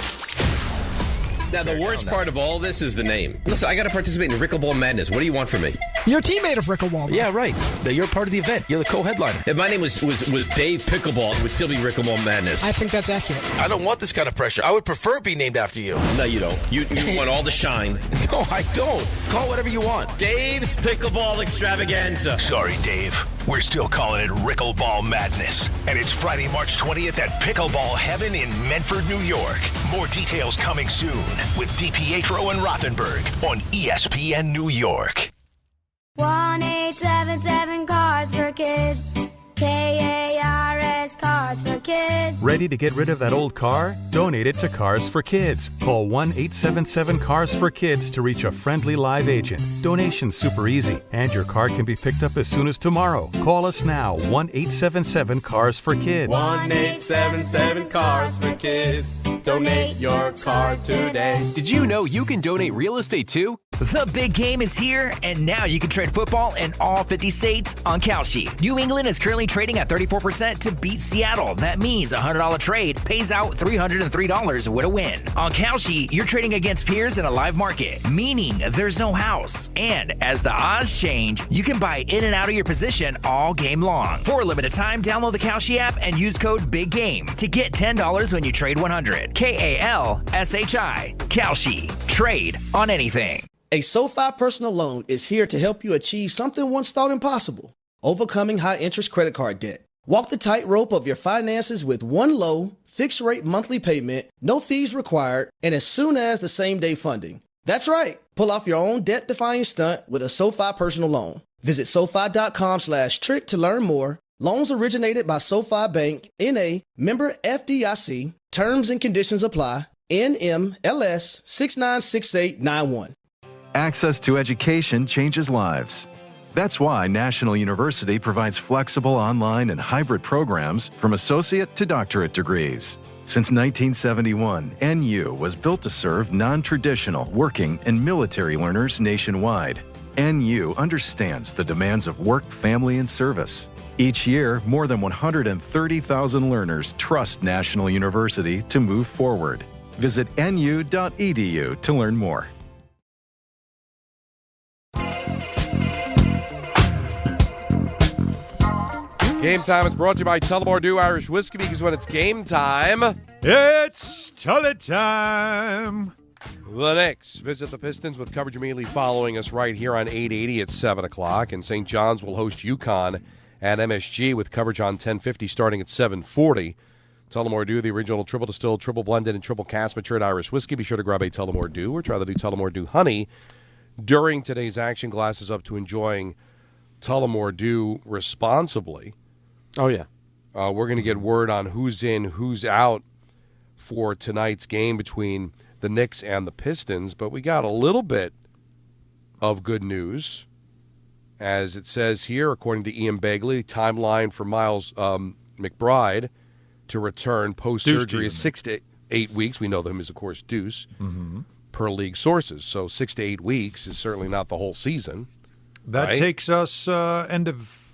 Now, the worst part of all this is the name. Listen, I got to participate in Rickleball Madness. What do you want from me? You're a teammate of Rickleball. Yeah, right. You're part of the event. You're the co-headliner. If my name was Dave Pickleball, it would still be Rickleball Madness. I think that's accurate. I don't want this kind of pressure. I would prefer it be named after you. No, you don't. You want all the shine. No, I don't. Call it whatever you want. Dave's Pickleball Extravaganza. Sorry, Dave. We're still calling it Rickleball Madness. And it's Friday, March 20th at Pickleball Heaven in Medford, New York. More details coming soon with DiPietro and Rothenberg on ESPN New York. 1-877 Cards for Kids. KARS Cards for Kids. Ready to get rid of that old car? Donate it to Cars for Kids. Call 1-877-CARS-FOR-KIDS to reach a friendly live agent. Donation's super easy, and your car can be picked up as soon as tomorrow. Call us now, 1-877-CARS-FOR-KIDS. 1-877-CARS-FOR-KIDS. Donate your car today. Did you know you can donate real estate too? The big game is here, and now you can trade football in all 50 states on Kalshi. New England is currently trading at 34% to beat Seattle. That means a $100 trade pays out $303 with a win. On Kalshi, you're trading against peers in a live market, meaning there's no house. And as the odds change, you can buy in and out of your position all game long. For a limited time, download the Kalshi app and use code BIGGAME to get $10 when you trade 100. KALSHI. Kalshi. Trade on anything. A SoFi personal loan is here to help you achieve something once thought impossible: overcoming high-interest credit card debt. Walk the tightrope of your finances with one low, fixed-rate monthly payment, no fees required, and as soon as the same-day funding. That's right. Pull off your own debt-defying stunt with a SoFi personal loan. Visit SoFi.com/trick to learn more. Loans originated by SoFi Bank, N.A., member FDIC. Terms and conditions apply. NMLS 696891. Access to education changes lives. That's why National University provides flexible online and hybrid programs from associate to doctorate degrees. Since 1971, NU was built to serve non-traditional working and military learners nationwide. NU understands the demands of work, family, and service. Each year, more than 130,000 learners trust National University to move forward. Visit nu.edu to learn more. Game Time is brought to you by Tullamore Dew Irish Whiskey, because when it's game time, it's Tully time. The Knicks visit the Pistons with coverage immediately following us right here on 880 at 7 o'clock. And St. John's will host UConn at MSG with coverage on 1050 starting at 7:40. Tullamore Dew, the original triple distilled, triple blended, and triple cask matured Irish whiskey. Be sure to grab a Tullamore Dew or try the new Tullamore Dew Honey during today's action. Glasses up to enjoying Tullamore Dew responsibly. Oh, yeah. We're going to get word on who's in, who's out for tonight's game between the Knicks and the Pistons, but we got a little bit of good news. As it says here, according to Ian Begley, timeline for Miles McBride to return post-surgery is 6 to 8 weeks. We know them as, of course, Deuce, per league sources. So 6 to 8 weeks is certainly not the whole season. That right? takes us end of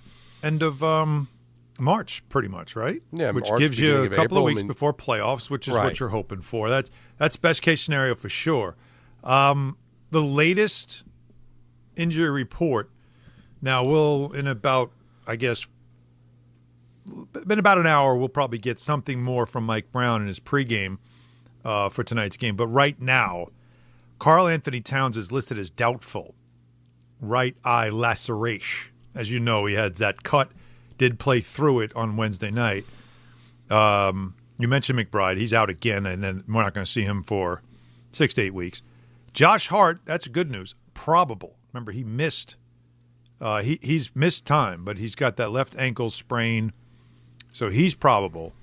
March, pretty much, right? Yeah, which March, gives you a couple April, of weeks before playoffs, which is what you're hoping for. That's best case scenario for sure. The latest injury report. Now in about an hour, we'll probably get something more from Mike Brown in his pregame for tonight's game. But right now, Karl Anthony Towns is listed as doubtful. Right eye laceration. As you know, he had that cut. Did play through it on Wednesday night. You mentioned McBride. He's out again, and then we're not going to see him for 6 to 8 weeks. Josh Hart, that's good news. Probable. Remember, he missed. He's missed time, but he's got that left ankle sprain, so he's probable.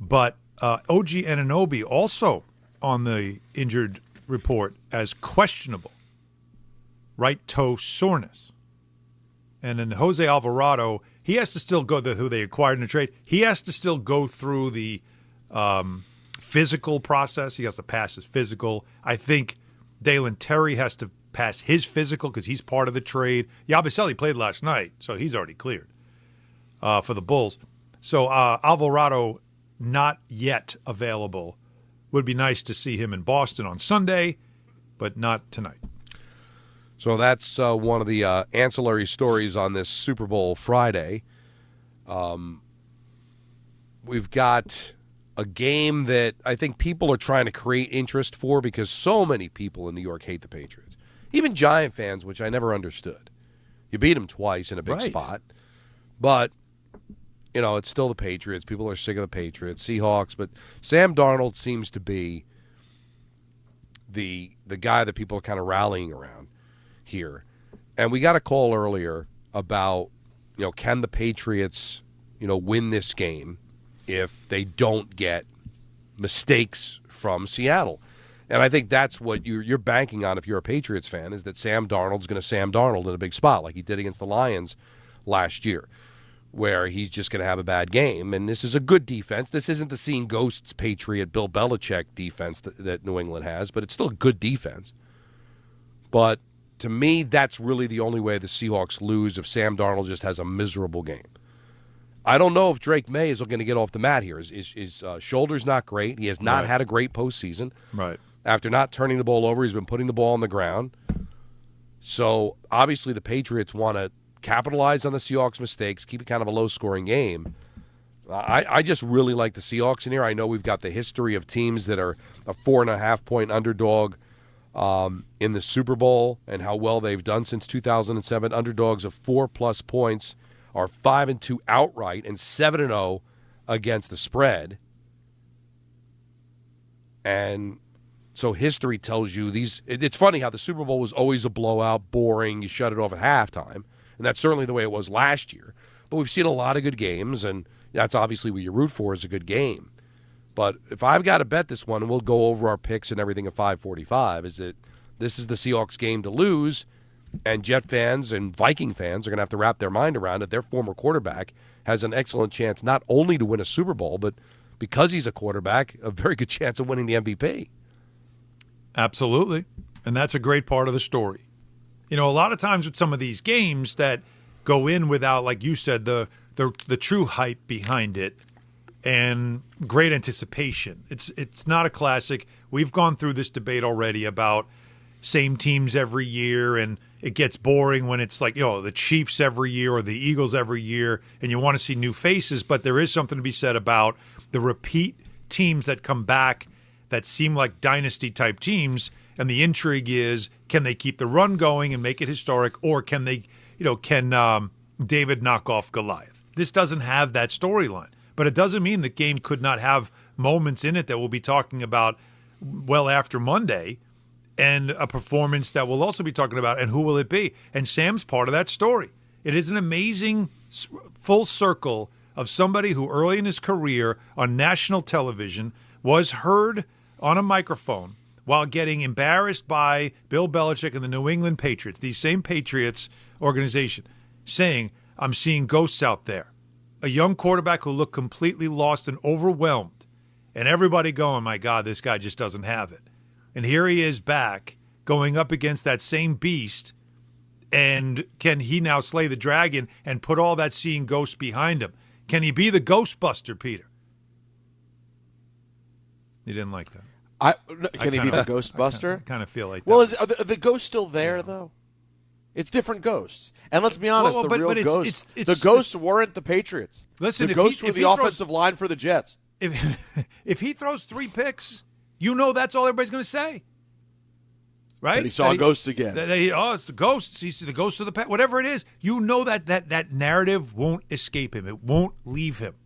But OG Anunoby also on the injured report as questionable. Right toe soreness. And then Jose Alvarado, he has to still go who they acquired in the trade. He has to still go through the physical process. He has to pass his physical. I think Dalen Terry has to pass his physical because he's part of the trade. Yabusele played last night, so he's already cleared for the Bulls. So Alvarado, not yet available. Would be nice to see him in Boston on Sunday, but not tonight. So that's one of the ancillary stories on this Super Bowl Friday. We've got a game that I think people are trying to create interest for because so many people in New York hate the Patriots. Even Giant fans, which I never understood. You beat them twice in a big spot. But, you know, it's still the Patriots. People are sick of the Patriots, Seahawks. But Sam Darnold seems to be the guy that people are kind of rallying around here. And we got a call earlier about, you know, can the Patriots, you know, win this game if they don't get mistakes from Seattle? And I think that's what you're banking on if you're a Patriots fan, is that Sam Darnold's going to Sam Darnold in a big spot like he did against the Lions last year, where he's just going to have a bad game. And this is a good defense. This isn't the seeing ghosts Patriot Bill Belichick defense that New England has, but it's still a good defense. But to me, that's really the only way the Seahawks lose, if Sam Darnold just has a miserable game. I don't know if Drake May is going to get off the mat here. His shoulder's not great. He has not had a great postseason. Right. After not turning the ball over, he's been putting the ball on the ground. So obviously the Patriots want to capitalize on the Seahawks' mistakes, keep it kind of a low-scoring game. I just really like the Seahawks in here. I know we've got the history of teams that are a 4.5-point underdog in the Super Bowl and how well they've done since 2007. Underdogs of 4+ points are 5-2 outright and 7-0 against the spread. And so history tells you these. It's funny how the Super Bowl was always a blowout, boring. You shut it off at halftime, and that's certainly the way it was last year. But we've seen a lot of good games, and that's obviously what you root for, is a good game. But if I've got to bet this one, and we'll go over our picks and everything at 5:45, is that this is the Seahawks game to lose. And Jet fans and Viking fans are going to have to wrap their mind around it. Their former quarterback has an excellent chance not only to win a Super Bowl, but because he's a quarterback, a very good chance of winning the MVP. Absolutely. And that's a great part of the story. You know, a lot of times with some of these games that go in without, like you said, the true hype behind it and great anticipation. It's not a classic. We've gone through this debate already about same teams every year, and it gets boring when it's like, you know, the Chiefs every year or the Eagles every year, and you want to see new faces. But there is something to be said about the repeat teams that come back that seem like dynasty-type teams, and the intrigue is, can they keep the run going and make it historic, or can they, you know, can David knock off Goliath? This doesn't have that storyline, but it doesn't mean the game could not have moments in it that we'll be talking about well after Monday, and a performance that we'll also be talking about, and who will it be? And Sam's part of that story. It is an amazing full circle of somebody who early in his career on national television was heard on a microphone while getting embarrassed by Bill Belichick and the New England Patriots, these same Patriots organization, saying, I'm seeing ghosts out there. A young quarterback who looked completely lost and overwhelmed, and everybody going, my God, this guy just doesn't have it. And here he is back going up against that same beast. And can he now slay the dragon and put all that seeing ghosts behind him? Can he be the Ghostbuster, Peter? You didn't like that. Can he be the Ghostbuster? I kind of feel like that. Well, are the ghosts still there, though? It's different ghosts. And let's be honest, the real ghosts, the ghosts weren't the Patriots. Listen, the ghosts were the offensive line for the Jets. If he throws 3 picks, you know that's all everybody's going to say. Right? But he saw ghosts again. It's the ghosts. He's the ghost of the past. Whatever it is, you know that narrative won't escape him. It won't leave him.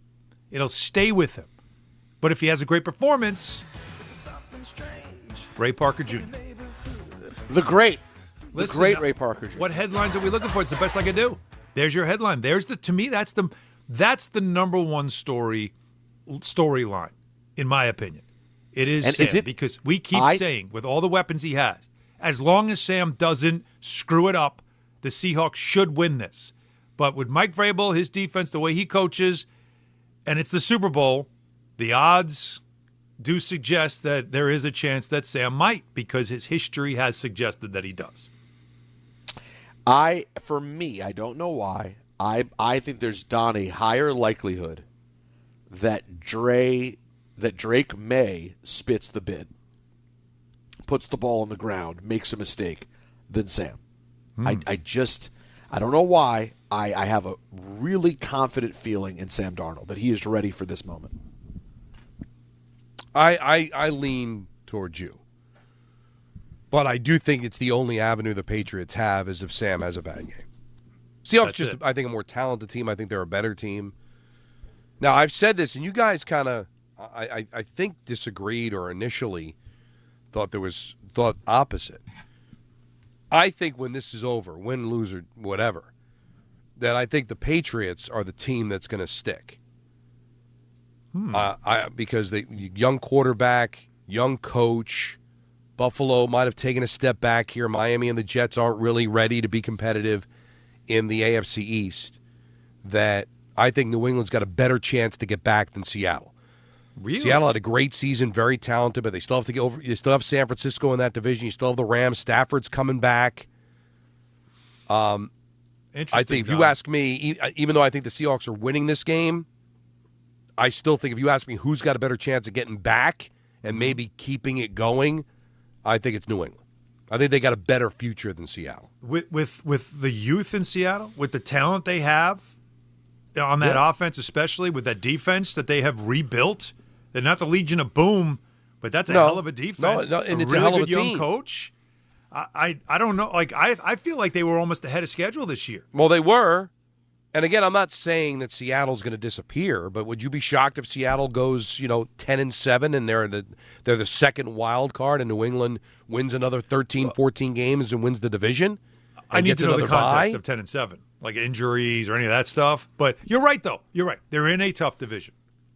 It'll stay with him. But if he has a great performance, Ray Parker Jr. The great Listen, Ray Parker Jr. What headlines are we looking for? It's the best I can do. There's your headline. To me, that's the number one storyline, in my opinion. It is, and Sam, because we keep saying, with all the weapons he has, as long as Sam doesn't screw it up, the Seahawks should win this. But with Mike Vrabel, his defense, the way he coaches, and it's the Super Bowl, the odds do suggest that there is a chance that Sam might, because his history has suggested that he does. For me, I don't know why. I think there's, Don, a higher likelihood that Drake May spits the bid, puts the ball on the ground, makes a mistake, than Sam. I don't know why. I have a really confident feeling in Sam Darnold that he is ready for this moment. I lean towards you. But I do think it's the only avenue the Patriots have is if Sam has a bad game. Seahawks I think, a more talented team. I think they're a better team. Now, I've said this, and you guys kind of, I think, disagreed or initially thought opposite. I think when this is over, win, lose, or whatever, that I think the Patriots are the team that's going to stick. Because the young quarterback, young coach, Buffalo might have taken a step back here. Miami and the Jets aren't really ready to be competitive in the AFC East. That I think New England's got a better chance to get back than Seattle. Really? Seattle had a great season, very talented, but they still have to get over. You still have San Francisco in that division. You still have the Rams. Stafford's coming back. I think if you ask me, even though I think the Seahawks are winning this game, I still think if you ask me who's got a better chance of getting back and maybe keeping it going, I think it's New England. I think they got a better future than Seattle. With the youth in Seattle, with the talent they have on that offense, especially with that defense that they have rebuilt. They're not the Legion of Boom, but that's a hell of a defense. And it's really a hell of a good young team. Coach. I don't know. Like I feel like they were almost ahead of schedule this year. Well, they were. And again, I'm not saying that Seattle's going to disappear, but would you be shocked if Seattle goes, 10-7 and they're the second wild card and New England wins another 13, 14 games and wins the division? I need to know the context bye? of 10-7, like injuries or any of that stuff. But you're right, though. You're right. They're in a tough division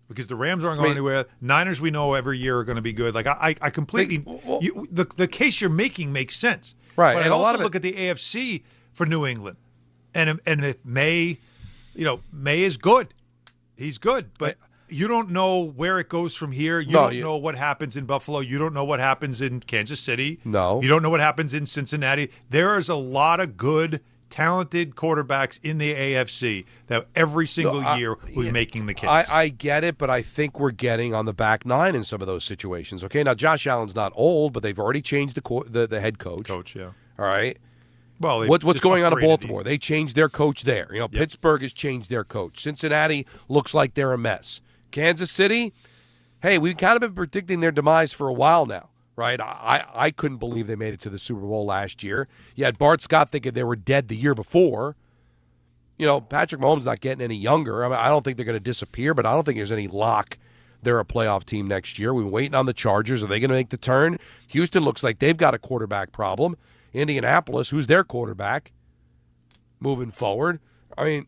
because the Rams aren't going anywhere. Niners, we know every year are going to be good. Like I completely the case you're making makes sense. Right. But And I a lot also of look at the AFC for New England. And if May is good. He's good, but you don't know where it goes from here. You don't know what happens in Buffalo. You don't know what happens in Kansas City. No. You don't know what happens in Cincinnati. There is a lot of good, talented quarterbacks in the AFC that every single year will be making the case. I get it, but I think we're getting on the back nine in some of those situations. Okay, now Josh Allen's not old, but they've already changed the head coach. Yeah. All right. Well, what's going on in Baltimore? They changed their coach there. Pittsburgh has changed their coach. Cincinnati looks like they're a mess. Kansas City, hey, we've kind of been predicting their demise for a while now, right? I couldn't believe they made it to the Super Bowl last year. You had Bart Scott thinking they were dead the year before. Patrick Mahomes not getting any younger. I don't think they're going to disappear, but I don't think there's any lock they're a playoff team next year. We've been waiting on the Chargers. Are they going to make the turn? Houston looks like they've got a quarterback problem. Indianapolis, who's their quarterback moving forward? I mean,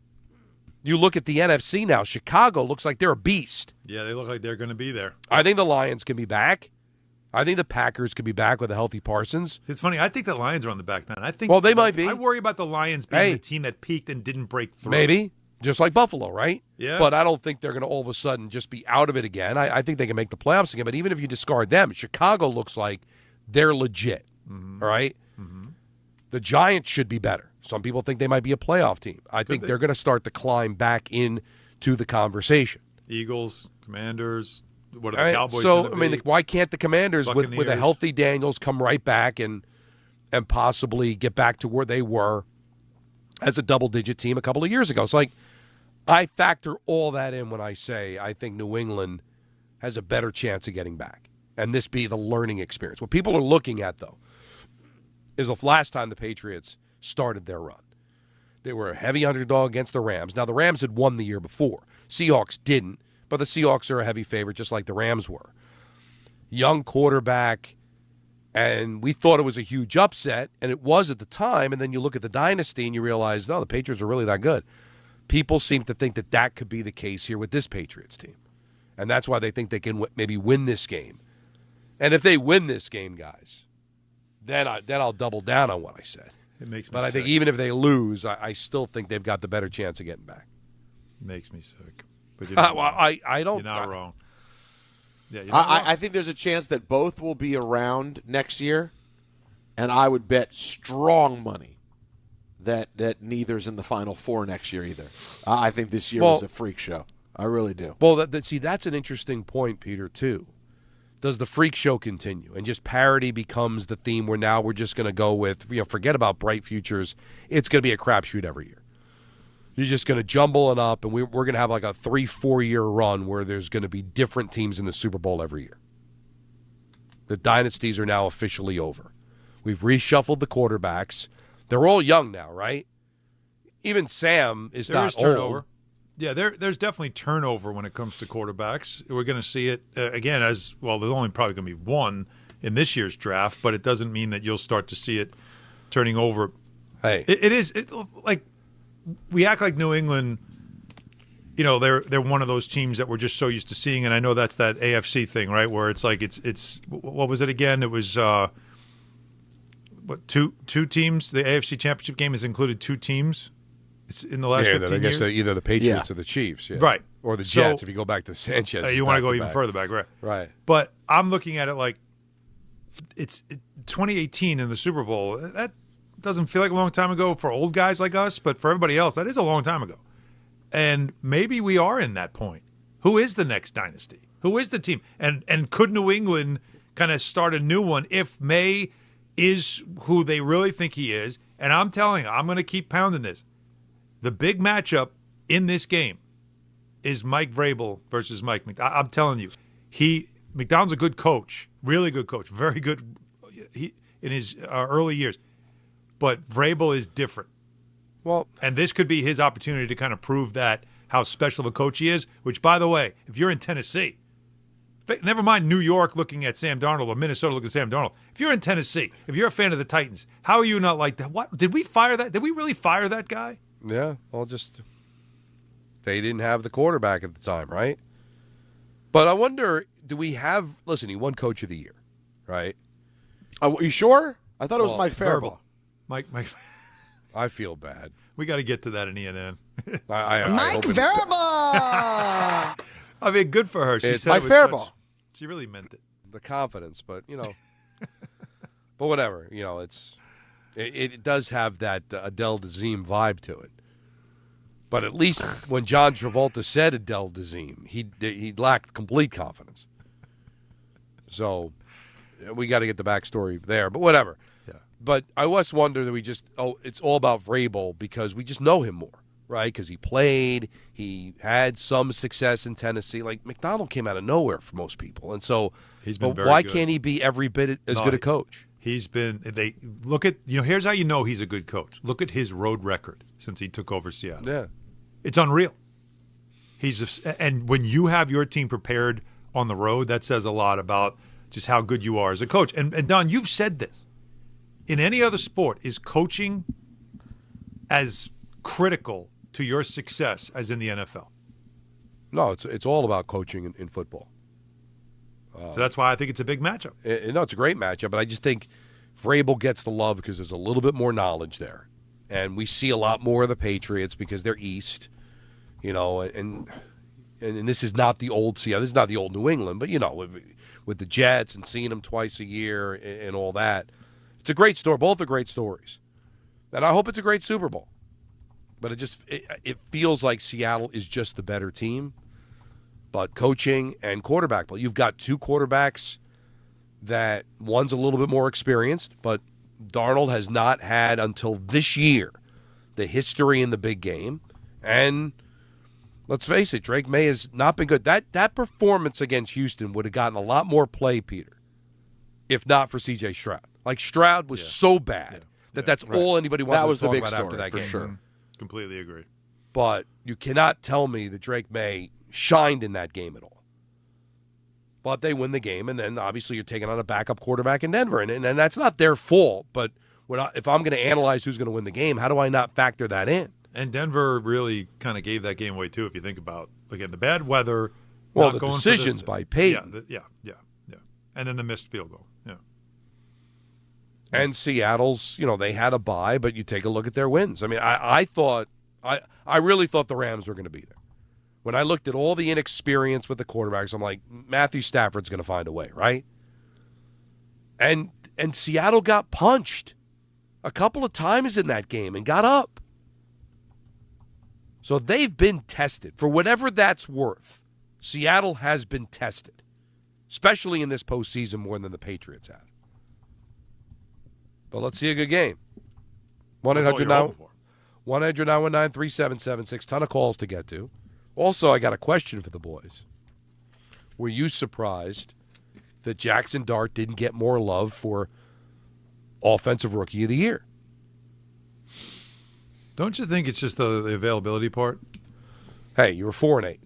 you look at the NFC now. Chicago looks like they're a beast. Yeah, they look like they're going to be there. I think the Lions can be back. I think the Packers could be back with a healthy Parsons. It's funny. I think the Lions are on the back nine. They might be. I worry about the Lions being the team that peaked and didn't break through. Maybe. Just like Buffalo, right? Yeah. But I don't think they're going to all of a sudden just be out of it again. I think they can make the playoffs again. But even if you discard them, Chicago looks like they're legit. Mm-hmm. All right? Mm-hmm. The Giants should be better. Some people think they might be a playoff team. I think they're going to start to climb back into the conversation. Eagles, Commanders, what are the Cowboys So, gonna be? why can't the Commanders, with a healthy Daniels, come right back and possibly get back to where they were as a double-digit team a couple of years ago? It's like I factor all that in when I say I think New England has a better chance of getting back, and this be the learning experience. What people are looking at, though, is the last time the Patriots started their run. They were a heavy underdog against the Rams. Now, the Rams had won the year before. Seahawks didn't, but the Seahawks are a heavy favorite just like the Rams were. Young quarterback, and we thought it was a huge upset, and it was at the time, and then you look at the dynasty and you realize, no, the Patriots are really that good. People seem to think that could be the case here with this Patriots team, and that's why they think they can maybe win this game. And if they win this game, guys, then I'll double down on what I said. It makes me But sick. I think even if they lose, I still think they've got the better chance of getting back. It makes me sick. But you're not wrong. I don't. You're not wrong. Yeah, I think there's a chance that both will be around next year, and I would bet strong money that neither's in the Final Four next year either. I think this year was a freak show. I really do. Well, that's an interesting point, Peter, too. Does the freak show continue? And just parity becomes the theme where now we're just going to go with, forget about bright futures. It's going to be a crapshoot every year. You're just going to jumble it up, and we're going to have like a 3-4 year run where there's going to be different teams in the Super Bowl every year. The dynasties are now officially over. We've reshuffled the quarterbacks. They're all young now, right? Even Sam is not old. Turnover. Yeah, there's definitely turnover when it comes to quarterbacks. We're going to see it again as well. There's only probably going to be one in this year's draft, but it doesn't mean that you'll start to see it turning over. Hey, it is like we act like New England. They're one of those teams that we're just so used to seeing, and I know that's that AFC thing, right? Where it's like it's what was it again? It was two teams. The AFC Championship game has included 2 teams. It's in the last 15 I guess years. Either the Patriots or the Chiefs, right? Or the Jets. If you go back to Sanchez, you want to go even further back, right? Right. But I'm looking at it like it's 2018 in the Super Bowl. That doesn't feel like a long time ago for old guys like us, but for everybody else, that is a long time ago. And maybe we are in that point. Who is the next dynasty? Who is the team? And could New England kind of start a new one if May is who they really think he is? And I'm telling you, I'm going to keep pounding this. The big matchup in this game is Mike Vrabel versus Mike McDonald. I'm telling you, McDonald's a good coach, really good coach, very good in his early years. But Vrabel is different. Well, and this could be his opportunity to kind of prove that how special of a coach he is, which, by the way, if you're in Tennessee, never mind New York looking at Sam Darnold or Minnesota looking at Sam Darnold. If you're in Tennessee, if you're a fan of the Titans, how are you not like that? What did we fire that? Did we really fire that guy? Yeah, well, they didn't have the quarterback at the time, right? But I wonder, do we have? Listen, he won Coach of the Year, right? Are you sure? I thought it was Mike Faribault. Mike. I feel bad. We got to get to that in ENN. Mike Faribault. I mean, good for her. She said Mike Faribault. She really meant it. The confidence, but but whatever. It does have that Adele Dazeem vibe to it. But at least when John Travolta said Adele Dazeem, he lacked complete confidence. So we got to get the backstory there. But whatever. Yeah. But I always wonder that it's all about Vrabel because we just know him more, right? Because he played, he had some success in Tennessee. Like McDonald came out of nowhere for most people, and so he's been very why good. Can't he be every bit as good a coach? He's been. They look at here's how you know he's a good coach. Look at his road record since he took over Seattle. Yeah, it's unreal. And when you have your team prepared on the road, that says a lot about just how good you are as a coach. And Don, you've said this. In any other sport, is coaching as critical to your success as in the NFL? No, it's all about coaching in football. So that's why I think it's a big matchup. It's a great matchup, but I just think Vrabel gets the love because there's a little bit more knowledge there. And we see a lot more of the Patriots because they're East, and this is not the old Seattle. This is not the old New England, but, with the Jets and seeing them twice a year and all that. It's a great story. Both are great stories. And I hope it's a great Super Bowl. But it feels like Seattle is just the better team. But coaching and quarterback play. You've got 2 quarterbacks that one's a little bit more experienced, but Darnold has not had until this year the history in the big game. And let's face it, Drake May has not been good. That performance against Houston would have gotten a lot more play, Peter, if not for C.J. Stroud. Like, Stroud was so bad that's all anybody wanted to talk about after that game. Sure. Completely agree. But you cannot tell me that Drake May shined in that game at all. But they win the game, and then obviously you're taking on a backup quarterback in Denver, and that's not their fault. But if I'm going to analyze who's going to win the game, how do I not factor that in? And Denver really kind of gave that game away, too, if you think about, again, the bad weather. Well, the decisions by Peyton. Yeah. And then the missed field goal, And Seattle's, they had a bye, but you take a look at their wins. I mean, I really thought the Rams were going to be there. When I looked at all the inexperience with the quarterbacks, I'm like, Matthew Stafford's going to find a way, right? And Seattle got punched a couple of times in that game and got up. So they've been tested. For whatever that's worth, Seattle has been tested, especially in this postseason more than the Patriots have. But let's see a good game. 1-800-919-3776. Ton of calls to get to. Also, I got a question for the boys. Were you surprised that Jackson Dart didn't get more love for Offensive Rookie of the Year? Don't you think it's just the availability part? Hey, you were 4-8.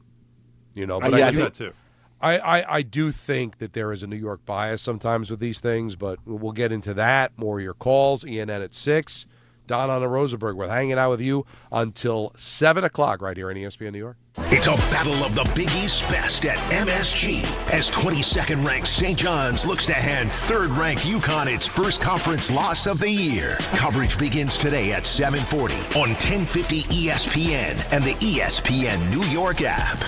You know, but I do that too. I do think that there is a New York bias sometimes with these things, but we'll get into that. More of your calls. ENN at 6. Don on the Rosenberg. We're hanging out with you until 7 o'clock right here on ESPN New York. It's a battle of the Big East best at MSG as 22nd ranked St. John's looks to hand 3rd ranked UConn its first conference loss of the year. Coverage begins today at 7:40 on 1050 ESPN and the ESPN New York app.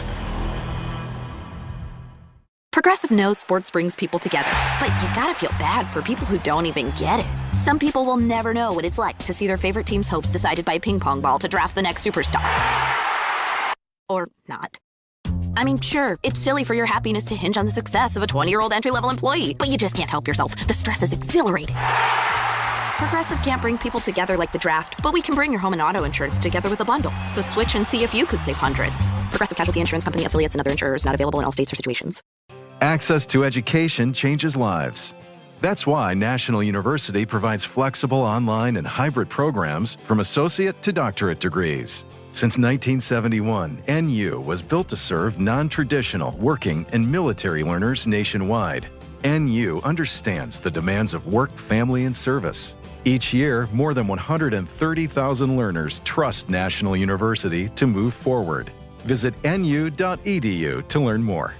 Progressive knows sports brings people together, but you gotta feel bad for people who don't even get it. Some people will never know what it's like to see their favorite team's hopes decided by a ping pong ball to draft the next superstar. Or not. I mean, sure, it's silly for your happiness to hinge on the success of a 20-year-old entry-level employee, but you just can't help yourself. The stress is exhilarating. Progressive can't bring people together like the draft, but we can bring your home and auto insurance together with a bundle. So switch and see if you could save hundreds. Progressive Casualty Insurance Company affiliates and other insurers not available in all states or situations. Access to education changes lives. That's why National University provides flexible online and hybrid programs from associate to doctorate degrees. Since 1971, NU was built to serve non-traditional working and military learners nationwide. NU understands the demands of work, family, and service. Each year, more than 130,000 learners trust National University to move forward. Visit nu.edu to learn more.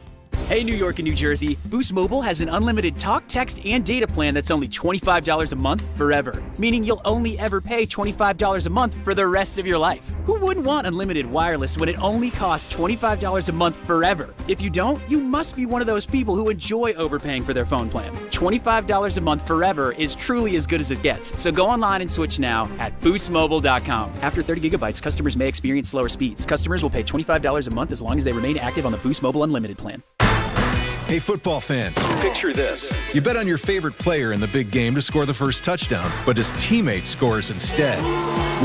Hey, New York and New Jersey, Boost Mobile has an unlimited talk, text, and data plan that's only $25 a month forever, meaning you'll only ever pay $25 a month for the rest of your life. Who wouldn't want unlimited wireless when it only costs $25 a month forever? If you don't, you must be one of those people who enjoy overpaying for their phone plan. $25 a month forever is truly as good as it gets, so go online and switch now at boostmobile.com. After 30 gigabytes, customers may experience slower speeds. Customers will pay $25 a month as long as they remain active on the Boost Mobile Unlimited plan. Hey, football fans, picture this. You bet on your favorite player in the big game to score the first touchdown, but his teammate scores instead.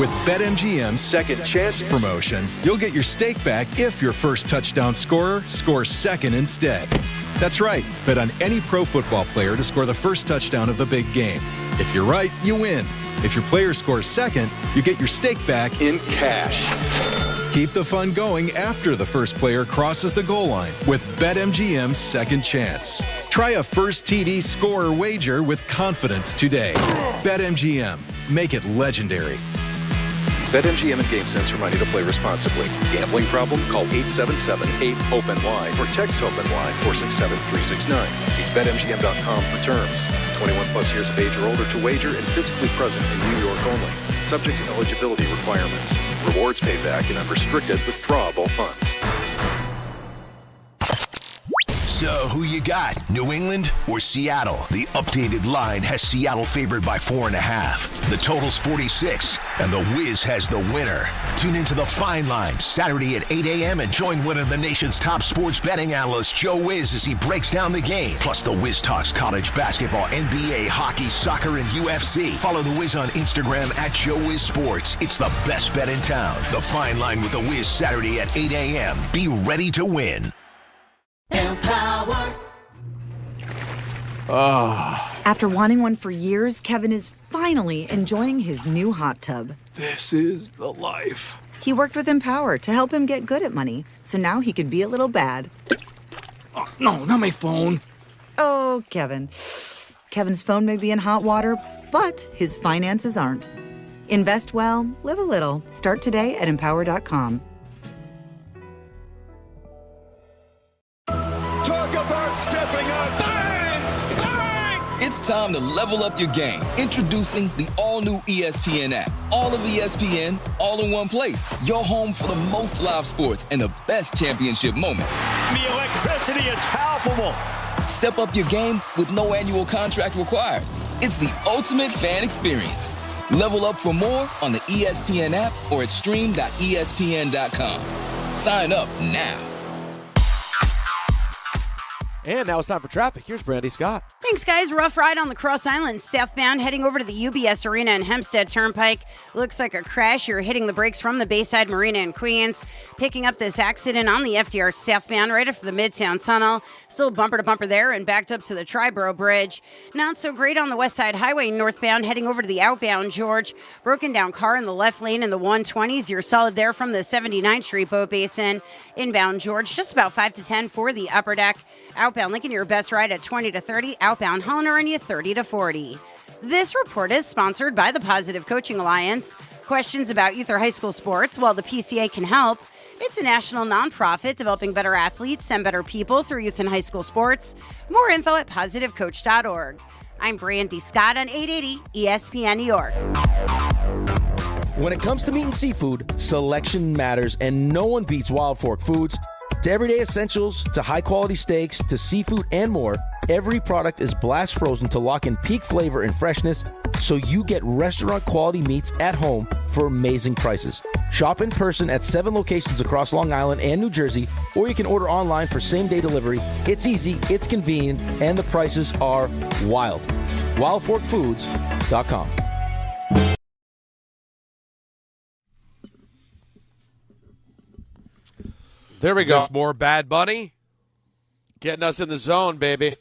With BetMGM's Second Chance promotion, you'll get your stake back if your first touchdown scorer scores second instead. That's right. Bet on any pro football player to score the first touchdown of the big game. If you're right, you win. If your player scores second, you get your stake back in cash. Keep the fun going after the first player crosses the goal line with BetMGM's Second Chance. Try a first TD scorer wager with confidence today. BetMGM. Make it legendary. BetMGM and GameSense remind you to play responsibly. Gambling problem? Call 877-8-OPEN-Y or text OPEN-Y 467-369. See BetMGM.com for terms. 21 plus years of age or older to wager and physically present in New York only. Subject to eligibility requirements. Rewards paid back in unrestricted withdrawable funds. So, who you got? New England or Seattle? The updated line has Seattle favored by 4.5. The total's 46, and the Wiz has the winner. Tune into the Fine Line Saturday at 8 a.m. and join one of the nation's top sports betting analysts, Joe Wiz, as he breaks down the game. Plus, the Wiz talks college basketball, NBA, hockey, soccer, and UFC. Follow the Wiz on Instagram at Joe Wiz Sports. It's the best bet in town. The Fine Line with the Wiz Saturday at 8 a.m. Be ready to win. Empower. After wanting one for years, Kevin is finally enjoying his new hot tub. This is the life. He worked with Empower to help him get good at money, so now he can be a little bad. Oh, no, not my phone. Oh, Kevin. Kevin's phone may be in hot water, but his finances aren't. Invest well, live a little. Start today at Empower.com. Talk about stepping up. Bang! Bang! It's time time to level up your game. Introducing the all-new ESPN app. All of ESPN, all in one place. Your home for the most live sports and the best championship moments. The electricity is palpable. Step up your game with no annual contract required. It's the ultimate fan experience. Level up for more on the ESPN app or at stream.espn.com. Sign up now. And now it's time for traffic. Here's Brandy Scott. Thanks, guys. Rough ride on the Cross Island southbound heading over to the UBS Arena and Hempstead Turnpike. Looks like a crash. You're hitting the brakes from the Bayside Marina in Queens. Picking up this accident on the FDR southbound right after the Midtown Tunnel. Still bumper to bumper there and backed up to the Triborough Bridge. Not so great on the West Side Highway northbound heading over to the outbound George. Broken down car in the left lane in the 120s. You're solid there from the 79th Street Boat Basin. Inbound George, just about 5 to 10 for the upper deck. Outbound Lincoln, your best ride at 20 to 30. Outbound Hahn, you 30 to 40. This report is sponsored by the Positive Coaching Alliance. Questions about youth or high school sports? Well, the PCA can help. It's a national nonprofit developing better athletes and better people through youth and high school sports. More info at positivecoach.org. I'm Brandy Scott on 880 ESPN New York. When it comes to meat and seafood, selection matters, and no one beats Wild Fork Foods. To everyday essentials, to high-quality steaks, to seafood and more, every product is blast frozen to lock in peak flavor and freshness so you get restaurant-quality meats at home for amazing prices. Shop in person at 7 locations across Long Island and New Jersey, or you can order online for same-day delivery. It's easy, it's convenient, and the prices are wild. WildForkFoods.com. There we go. Just more Bad Bunny. Getting us in the zone, baby.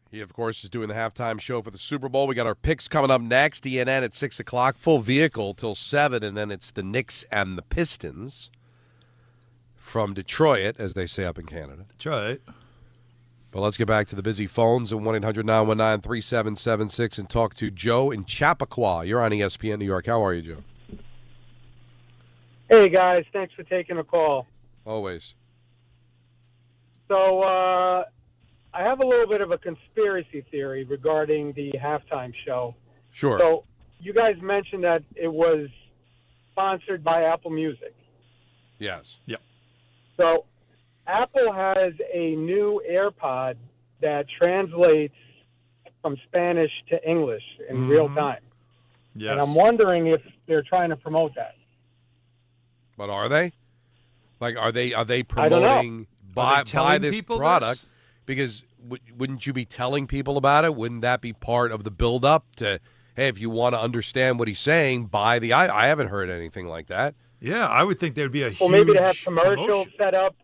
He, of course, is doing the halftime show for the Super Bowl. We got our picks coming up next. ENN at 6 o'clock. Full vehicle till 7, and then it's the Knicks and the Pistons from Detroit, as they say up in Canada. Detroit. But let's get back to the busy phones at 1-800-919-3776 and talk to Joe in Chappaqua. You're on ESPN New York. How are you, Joe? Hey, guys. Thanks for taking the call. Always. So I have a little bit of a conspiracy theory regarding the halftime show. Sure. So you guys mentioned that it was sponsored by Apple Music. Yes. Yep. So Apple has a new AirPod that translates from Spanish to English in real time. Yes. And I'm wondering if they're trying to promote that. But are they? Like, are they I don't know. promoting buy this people product? this? Because wouldn't you be telling people about it? Wouldn't that be part of the build-up to, hey, if you want to understand what he's saying, buy the I haven't heard anything like that. Yeah, I would think there'd be a huge Well, maybe to have commercials promotion. set up,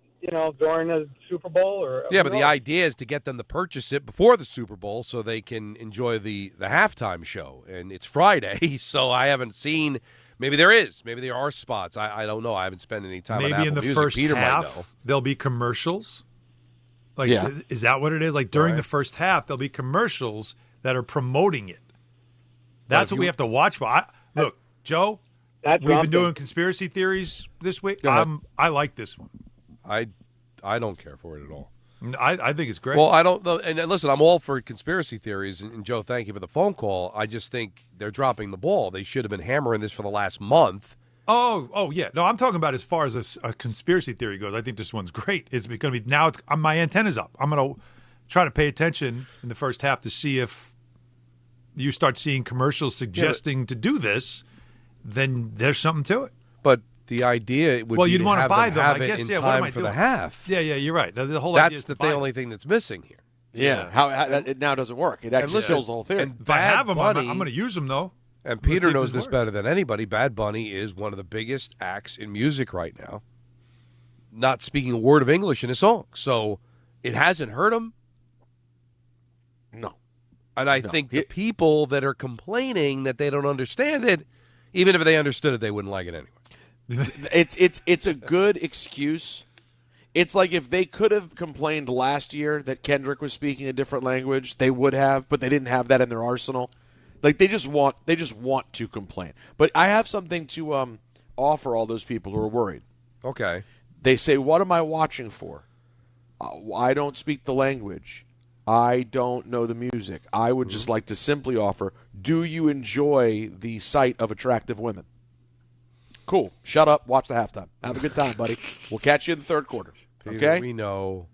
during the Super Bowl. Yeah, but the idea is to get them to purchase it before the Super Bowl so they can enjoy the halftime show. And it's Friday, so I haven't seen – maybe there is. Maybe there are spots. I don't know. I haven't spent any time on Maybe Apple in the Music. first Peter might know. half, there'll be commercials. Like, Yeah. Is that what it is? Like, during the first half, there'll be commercials that are promoting it. That's what we have to watch for. Look, Joe, we've been doing conspiracy theories this week. I like this one. I don't care for it at all. I think it's great. Well, I don't know. And listen, I'm all for conspiracy theories. And Joe, thank you for the phone call. I just think they're dropping the ball. They should have been hammering this for the last month. Oh, yeah. No, I'm talking about as far as a conspiracy theory goes. I think this one's great. It's going to be now. My antenna's up. I'm going to try to pay attention in the first half to see if you start seeing commercials suggesting to do this. Then there's something to it. But the idea would be you'd to want to have buy them them. have I it guess. in Yeah. What am time I for doing? the half. Yeah. You're right. The whole idea is That's to buy only thing that's missing here. Yeah. How it now doesn't work. It actually kills the whole theory. And If I have them, I'm Bunny- going to use them though. And Let's see Peter if knows this this works. better than anybody. Bad Bunny is one of the biggest acts in music right now. Not speaking a word of English in a song. So it hasn't hurt him. No. And I think the people that are complaining that they don't understand it, even if they understood it, they wouldn't like it anyway. It's a good excuse. It's like if they could have complained last year that Kendrick was speaking a different language, they would have, but they didn't have that in their arsenal. Like they just want to complain. But I have something to offer all those people who are worried. Okay. They say, "What am I watching for? I don't speak the language. I don't know the music. I would just like to simply offer, do you enjoy the sight of attractive women? Cool. Shut up. Watch the halftime. Have a good time, buddy. We'll catch you in the third quarter. Peter, okay? We know.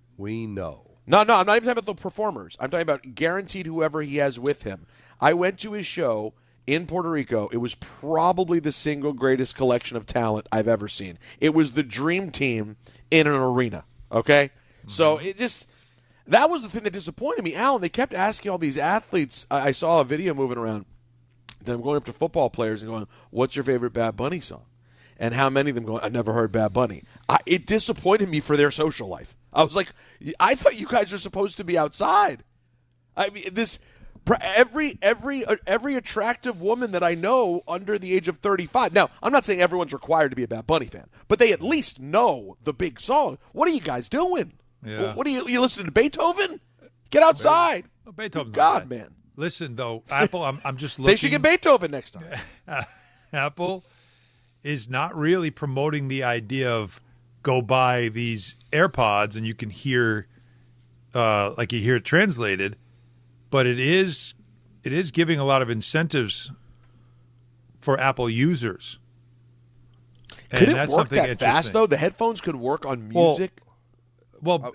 No, I'm not even talking about the performers. I'm talking about guaranteed whoever he has with him. I went to his show in Puerto Rico. It was probably the single greatest collection of talent I've ever seen. It was the dream team in an arena, okay? So it just – that was the thing that disappointed me. Alan, they kept asking all these athletes. I saw a video moving around. Them going up to football players and going, what's your favorite Bad Bunny song? And how many of them going, I never heard Bad Bunny. It disappointed me for their social life. I was like, I thought you guys are supposed to be outside. I mean, every attractive woman that I know under the age of 35. Now, I'm not saying everyone's required to be a Bad Bunny fan, but they at least know the big song. What are you guys doing? Yeah. What are you listening to Beethoven? Get outside. Beethoven's God, man. Listen, though, Apple, I'm just looking. They should get Beethoven next time. Apple is not really promoting the idea of go buy these AirPods and you can hear, like you hear it translated, but it is giving a lot of incentives for Apple users. Could it work that fast, though? The headphones could work on music? Well,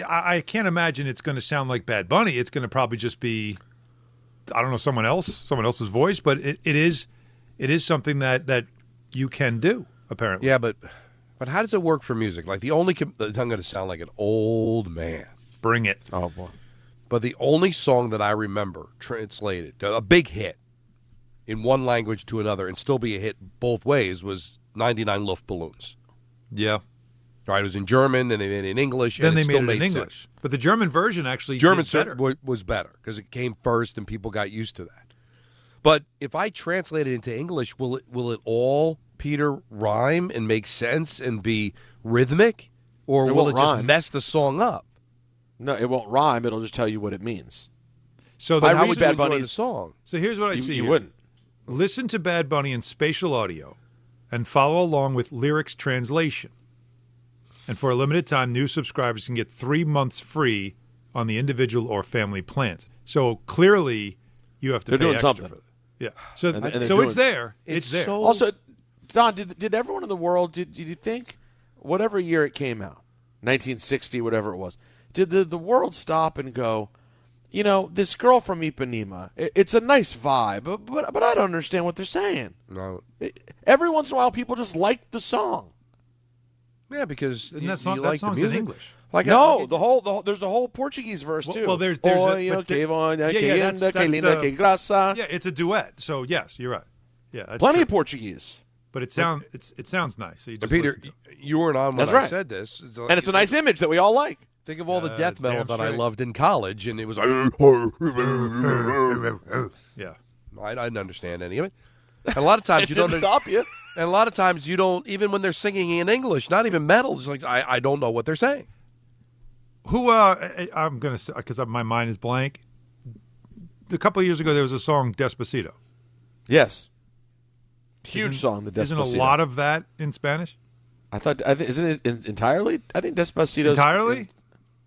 I can't imagine it's going to sound like Bad Bunny. It's going to probably just be, I don't know, someone else's voice, but it is something that you can do, apparently. Yeah, but how does it work for music? Like I'm going to sound like an old man. Bring it. Oh, boy. But the only song that I remember translated, a big hit in one language to another and still be a hit both ways was 99 Luftballons. Yeah. Right, it was in German and then in English. Then and they still made it in English. sense. But the German version actually German did better. was better because it came first and people got used to that. But if I translate it into English, will it all, Peter, rhyme and make sense and be rhythmic? Or will it just mess the song up? No, it won't rhyme. It'll just tell you what it means. So how would Bad Bunny's song? So here's what I see. You here. wouldn't. Listen to Bad Bunny in spatial audio and follow along with lyrics translation. And for a limited time, new subscribers can get 3 months free on the individual or family plans. So clearly, you have to They're pay doing extra something. for that. Yeah. So And it's there. It's there. Also, Don, did everyone in the world, did you think, whatever year it came out, 1960, whatever it was, did the world stop and go, you know, this girl from Ipanema, it's a nice vibe, but I don't understand what they're saying. No. Every once in a while, people just like the song. Yeah, because Isn't that you like the song's music. in English. There's the whole Portuguese verse too. Well, there's yeah, it's a duet. So yes, you're right. Yeah, that's plenty true. of Portuguese. But it sounds nice. So you just Peter, listen to it. you weren't on when That's I right. said this. And it's a nice image that we all like. Think of all the death metal that I straight. loved in college, and it was like, yeah. I didn't understand any of it. And a lot of times It you don't didn't stop you. And a lot of times you don't, even when they're singing in English, not even metal. It's like I don't know what they're saying. Who I'm gonna say because my mind is blank. A couple of years ago, there was a song "Despacito." Yes, huge song. The Despacito. Isn't a lot of that in Spanish? Isn't it entirely? I think Despacito entirely.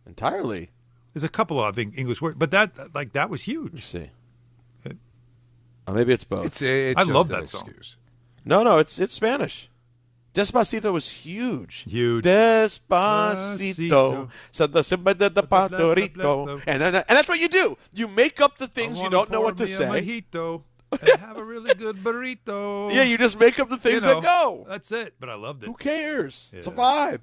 Entirely. There's a couple of English words, but that was huge. Let's see. Maybe it's both. I love that song. No, it's Spanish. Despacito was huge. Huge. Despacito. And that's what you do. You make up the things you don't know what to say. Mojito and have a really good burrito. Yeah, you just make up the things that go. That's it. But I loved it. Who cares? Yeah. It's a vibe.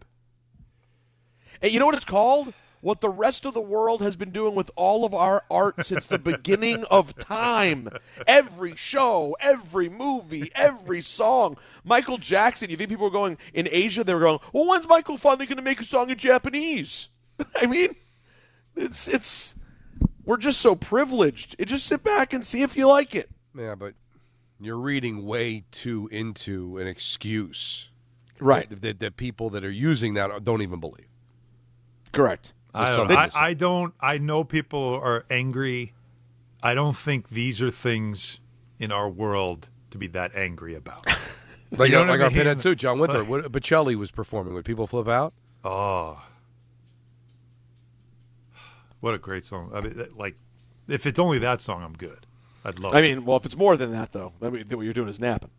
And you know what it's called? What the rest of the world has been doing with all of our art since the beginning of time. Every show, every movie, every song. Michael Jackson, you think people were going, in Asia, they were going, well, when's Michael finally going to make a song in Japanese? I mean, we're just so privileged. Just sit back and see if you like it. Yeah, but you're reading way too into an excuse. Right. That people that are using that don't even believe. Correct. I know people are angry. I don't think these are things in our world to be that angry about. Like our pinhead suit, John Winthrop. What Bocelli was performing. Would people flip out? Oh. What a great song. I mean, if it's only that song, I'm good. I'd love it. I mean, well, if it's more than that, though, then what you're doing is napping.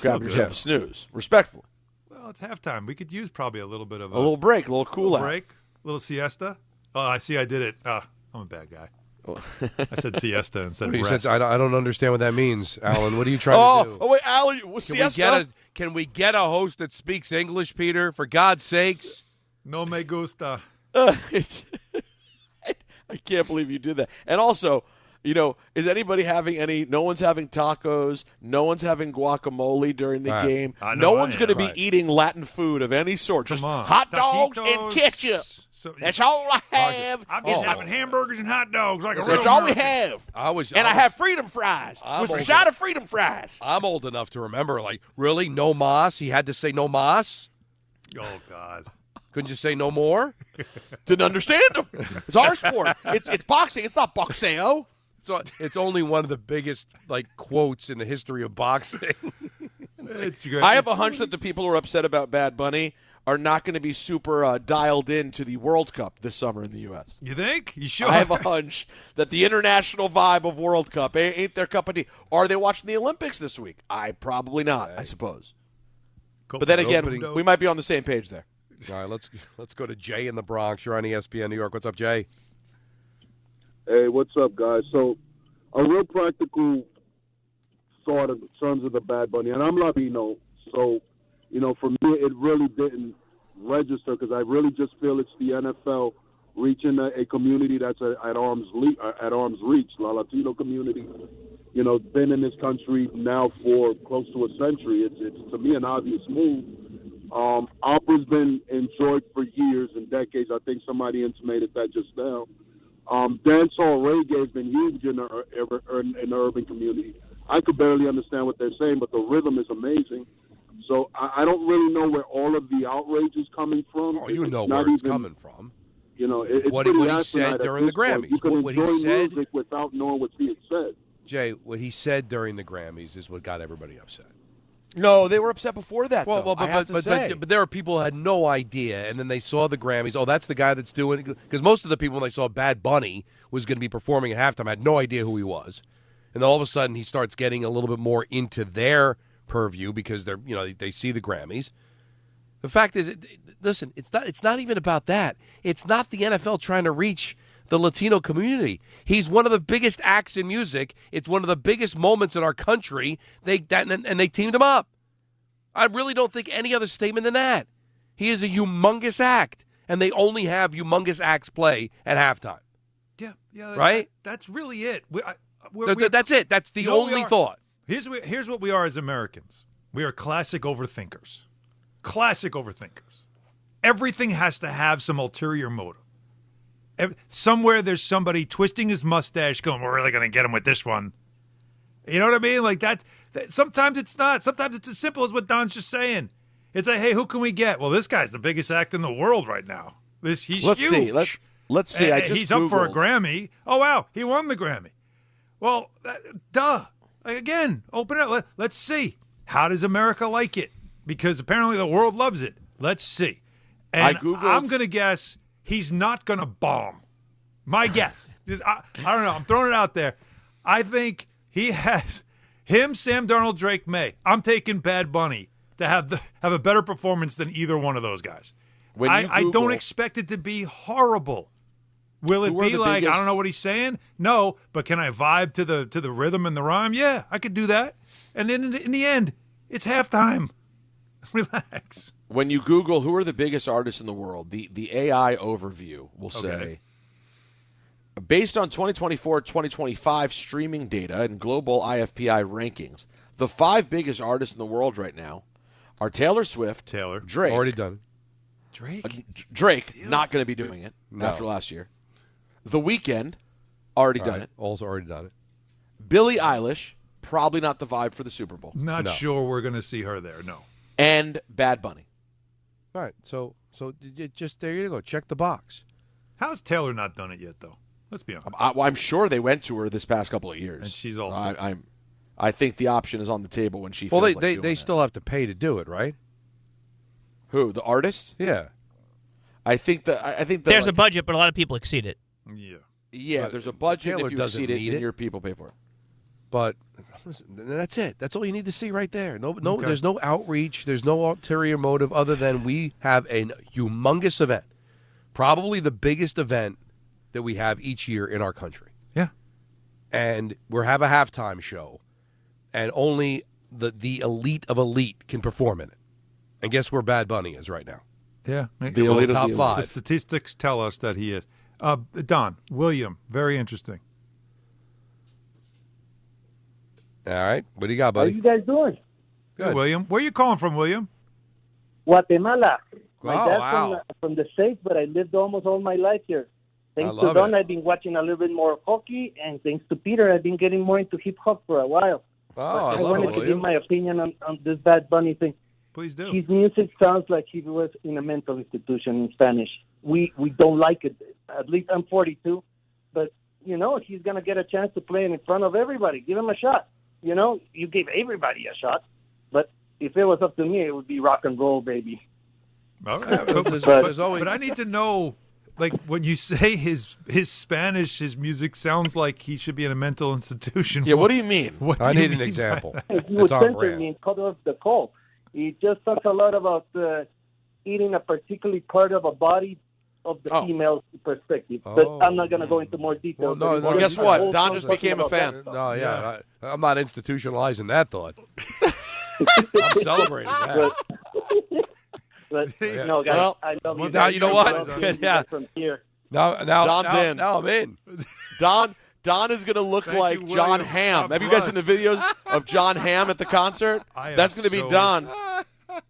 Grab yourself a snooze, respectfully. Well, it's halftime. We could use probably a little bit of a little break, a little cool out. Break, a little siesta. Oh, I see. I did it. I'm a bad guy. I said siesta instead of rest. I don't understand what that means, Alan. What are you trying to do? Oh, wait, Alan, siesta? Can we get a host that speaks English, Peter? For God's sakes. No me gusta. I can't believe you did that. And also, is anybody having no one's having tacos, no one's having guacamole during the game. No one's going to be eating Latin food of any sort. Just hot dogs and ketchup. That's all I have. I'm just having hamburgers and hot dogs like a real That's all we American. have. I have freedom fries. With a shot of freedom fries. I'm old enough to remember, really? No mas? He had to say no mas? Oh, God. Couldn't you say no more? Didn't understand him. It's our sport. It's boxing. It's not boxeo. So it's only one of the biggest quotes in the history of boxing. It's great. I have a hunch that the people who are upset about Bad Bunny are not going to be super dialed in to the World Cup this summer in the U.S. You think? You sure? I have a hunch that the international vibe of World Cup ain't their cup of tea. Are they watching the Olympics this week? Probably not, I suppose. But then again, we might be on the same page there. All right, let's go to Jay in the Bronx. You're on ESPN New York. What's up, Jay? Hey, what's up, guys? So, a real practical thought in terms of the Bad Bunny, and I'm Latino, so, for me, it really didn't register because I really just feel it's the NFL reaching a community that's at arm's reach, the Latino community. Been in this country now for close to a century. It's to me, an obvious move. Opera's been enjoyed for years and decades. I think somebody intimated that just now. Dancehall reggae has been huge in the urban community. I could barely understand what they're saying, but the rhythm is amazing. So I don't really know where all of the outrage is coming from. Oh, you know where it's coming from. It's what he said during the Grammys. You can what enjoy he said music without knowing what's being said. Jay, what he said during the Grammys is what got everybody upset. No, they were upset before that. But there are people who had no idea, and then they saw the Grammys. Oh, that's the guy that's doing it. Because most of the people, when they saw Bad Bunny was going to be performing at halftime, had no idea who he was. And then all of a sudden, he starts getting a little bit more into their purview because they see the Grammys. The fact is, listen, it's not even about that. It's not the NFL trying to reach the Latino community. He's one of the biggest acts in music. It's one of the biggest moments in our country. And they teamed him up. I really don't think any other statement than that. He is a humongous act, and they only have humongous acts play at halftime. Yeah, right. That's really it. That's it. That's the only thought. Here's what we are as Americans. We are classic overthinkers. Classic overthinkers. Everything has to have some ulterior motive. Somewhere there's somebody twisting his mustache going, we're really going to get him with this one. You know what I mean? Like that. Sometimes it's not. Sometimes it's as simple as what Don's just saying. It's like, hey, who can we get? Well, this guy's the biggest act in the world right now. He's huge. Let's see. He's up for a Grammy. Oh, wow. He won the Grammy. Well, duh. Again, open it. Let's see. How does America like it? Because apparently the world loves it. Let's see. And I'm going to guess he's not going to bomb. My guess. I don't know. I'm throwing it out there. I think he has him, Sam Darnold, Drake May. I'm taking Bad Bunny to have a better performance than either one of those guys. I don't expect it to be horrible. Will it be like, I don't know what he's saying? No, but can I vibe to the rhythm and the rhyme? Yeah, I could do that. And in the end, it's halftime. Relax. When you Google who are the biggest artists in the world, the AI overview will say, based on 2024-2025 streaming data and global IFPI rankings, the 5 biggest artists in the world right now are Taylor Swift, Drake. Already done. Drake, not going to be doing it after last year. The Weeknd, already done it. Also already done it. Billie Eilish, probably not the vibe for the Super Bowl. Not sure we're going to see her there, no. And Bad Bunny. All right, so just there you go. Check the box. How's Taylor not done it yet, though? Let's be honest. I'm sure they went to her this past couple of years. And she's also. I think the option is on the table when she feels like doing they still have to pay to do it, right? Who, the artists? Yeah. I think there's a budget, but a lot of people exceed it. Yeah, But there's a budget. Taylor If you doesn't exceed it, need then it. your people pay for it. But listen, that's it. That's all you need to see right there. No, Okay. There's no outreach. There's no ulterior motive other than we have a humongous event, probably the biggest event that we have each year in our country. Yeah. And we have a halftime show, and only the elite of elite can perform in it. And guess where Bad Bunny is right now? Yeah. The elite of top the elite. five. The statistics tell us that he is. Don, William, very interesting. All right. What do you got, How are buddy? you guys doing? Good. Hey, William. Where are you calling from, William? Guatemala. My Oh, dad's wow. from the States, but I lived almost all my life here. Thanks to love Don, it. I've been watching a little bit more hockey, and thanks to Peter, I've been getting more into hip-hop for a while. Oh, But I I love wanted it, to give William. my opinion on this Bad Bunny thing. Please do. His music sounds like he was in a mental institution in Spanish. We don't like it. At least I'm 42. But, he's going to get a chance to play in front of everybody. Give him a shot. You gave everybody a shot. But if it was up to me, it would be rock and roll, baby. All right. But I need to know, like, when you say his Spanish, his music sounds like he should be in a mental institution. Yeah, what do you mean? What do I you need an mean by example. that? He would It's on censor brand. me and cut off the call. He just talks a lot about eating a particular part of a body of the female's perspective. But I'm not going to go into more details. Well, But guess the what? whole Don song just talking became a about fan. that stuff. No, yeah. I'm not institutionalizing that thought. I'm celebrating that. But, Yeah. no, guys, Well, I love you. now guys. you know I what? love you Yeah. from here. Now Don's in. Now I'm in. Don is going to look Thank like you, John William. Hamm. God Have you guys seen the bless. videos of John Hamm at the concert? I am That's going to be so- Don.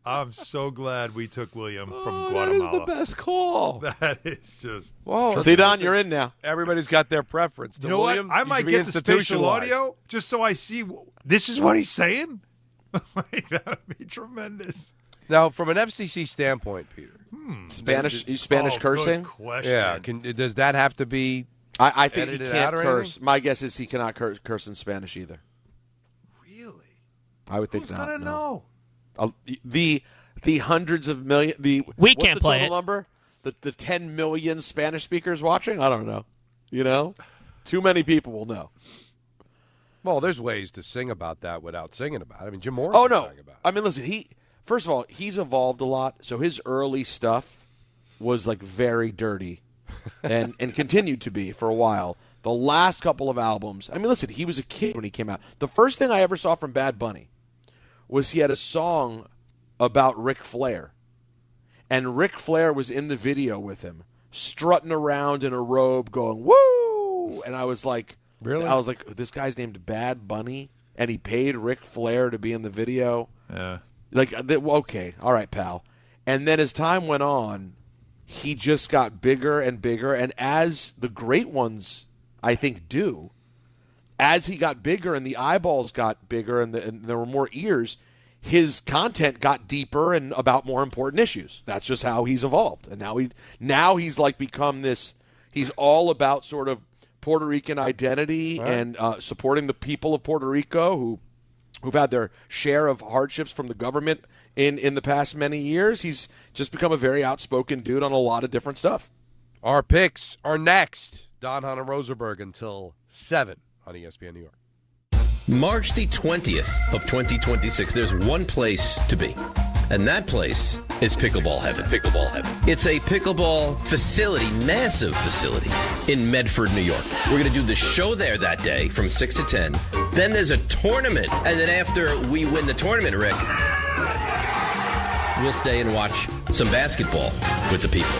I'm so glad we took William from That is Guatemala. the best call. That is just. Whoa. See, Don, you're in now. Everybody's got their preference. You know what? William, I you might should be get the spatial institutionalized. audio just so I see. This is what he's saying. That would be tremendous. Now, from an FCC standpoint, Peter. Spanish Oh, cursing? Good question. Yeah. Does that have to be? I think he edited can't out or curse. anything? My guess is he cannot curse in Spanish either. Really? I would think Who's not. gonna no. know? The hundreds of million. We what's can't the play total it. number? The 10 million Spanish speakers watching. I don't know. Too many people will know. Well, there's ways to sing about that without singing about it. I mean, Jim Morrison Oh no! sang about it. I mean, listen. First of all, he's evolved a lot. So his early stuff was like very dirty, and continued to be for a while. The last couple of albums. I mean, listen. He was a kid when he came out. The first thing I ever saw from Bad Bunny was he had a song about Ric Flair, and Ric Flair was in the video with him, strutting around in a robe, going "woo!" And I was like, Really? I was like, this guy's named Bad Bunny, and he paid Ric Flair to be in the video. Yeah. Like, okay, all right, pal. And then as time went on, he just got bigger and bigger. And as the great ones, I think, do, as he got bigger and the eyeballs got bigger and there were more ears, his content got deeper and about more important issues. That's just how he's evolved. And now he's like become this. He's all about sort of Puerto Rican identity and supporting the people of Puerto Rico who've had their share of hardships from the government in the past many years. He's just become a very outspoken dude on a lot of different stuff. Our picks are next. Don, Hahn, and Rosenberg until 7 on ESPN New York. March the 20th of 2026, there's one place to be. And that place is Pickleball Heaven. Pickleball Heaven. It's a pickleball facility, massive facility, in Medford, New York. We're going to do the show there that day from 6 to 10. Then there's a tournament. And then after we win the tournament, Rick, we'll stay and watch some basketball with the people.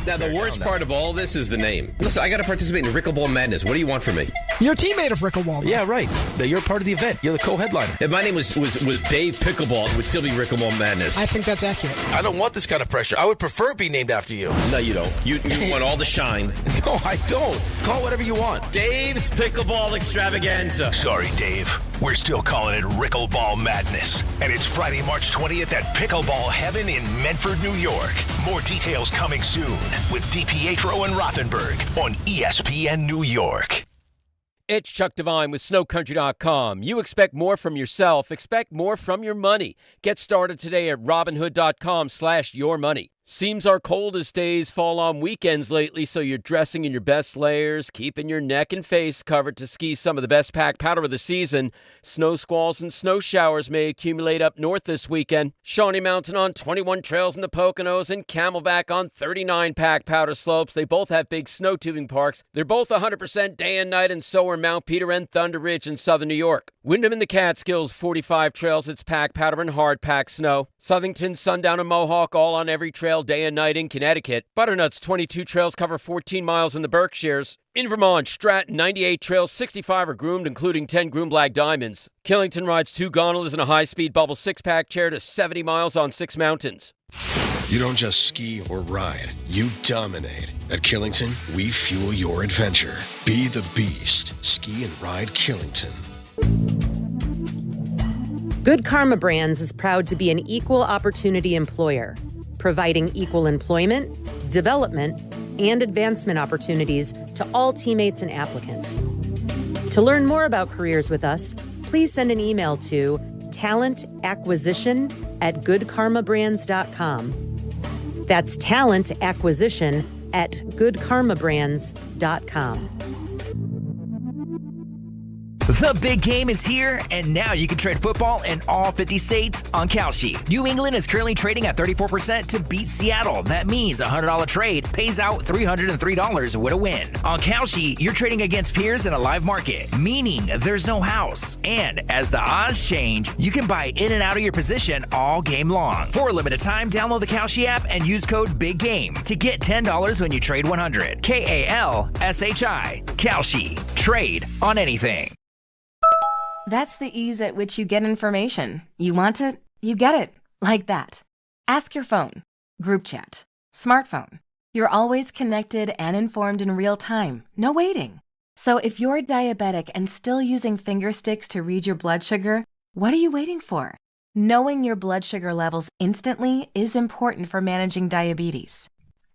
Now, the worst part of all this is the name. Listen, I got to participate in Pickleball Madness. What do you want from me? You're a teammate of Rickleball. Yeah, right. You're part of the event. You're the co-headliner. If my name was Dave Pickleball, it would still be Pickleball Madness. I think that's accurate. I don't want this kind of pressure. I would prefer it be named after you. No, you don't. You want all the shine. No, I don't. Call whatever you want. Dave's Pickleball Extravaganza. Sorry, Dave. We're still calling it Rickleball Madness. And it's Friday, March 20th at Pickleball Heaven in Medford, New York. More details coming soon with DiPietro and Rothenberg on ESPN New York. It's Chuck Devine with SnowCountry.com. You expect more from yourself, expect more from your money. Get started today at Robinhood.com/yourmoney. Seems our coldest days fall on weekends lately, so you're dressing in your best layers, keeping your neck and face covered to ski some of the best packed powder of the season. Snow squalls and snow showers may accumulate up north this weekend. Shawnee Mountain on 21 trails in the Poconos and Camelback on 39 packed powder slopes. They both have big snow tubing parks. They're both 100% day and night, and so are Mount Peter and Thunder Ridge in southern New York. Wyndham in the Catskills, 45 trails, it's packed powder and hard packed snow. Southington, Sundown, and Mohawk all on every trail day and night in Connecticut. Butternut's 22 trails cover 14 miles in the Berkshires. In Vermont, Stratton, 98 trails, 65 are groomed, including 10 groomed black diamonds. Killington rides 2 gondolas and a high-speed bubble 6-pack chair to 70 miles on 6 mountains. You don't just ski or ride, you dominate. At Killington, we fuel your adventure. Be the beast. Ski and ride Killington. Good Karma Brands is proud to be an equal opportunity employer, providing equal employment, development, and advancement opportunities to all teammates and applicants. To learn more about careers with us, please send an email to talentacquisition@goodkarmabrands.com. That's talentacquisition@goodkarmabrands.com. The big game is here, and now you can trade football in all 50 states on Kalshi. New England is currently trading at 34% to beat Seattle. That means a $100 trade pays out $303 with a win. On Kalshi, you're trading against peers in a live market, meaning there's no house. And as the odds change, you can buy in and out of your position all game long. For a limited time, download the Kalshi app and use code BIGGAME to get $10 when you trade 100. KALSHI. Kalshi. Trade on anything. That's the ease at which you get information. You want it, you get it. Like that. Ask your phone. Group chat. Smartphone. You're always connected and informed in real time. No waiting. So if you're diabetic and still using finger sticks to read your blood sugar, what are you waiting for? Knowing your blood sugar levels instantly is important for managing diabetes.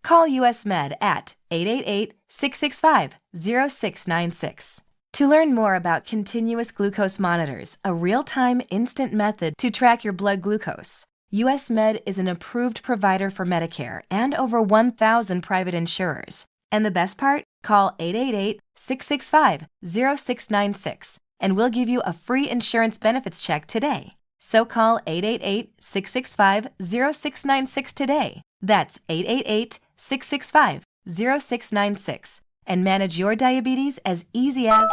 Call US Med at 888-665-0696. To learn more about continuous glucose monitors, a real-time instant method to track your blood glucose, US Med is an approved provider for Medicare and over 1,000 private insurers. And the best part? Call 888-665-0696 and we'll give you a free insurance benefits check today. So call 888-665-0696 today. That's 888-665-0696. And manage your diabetes as easy as...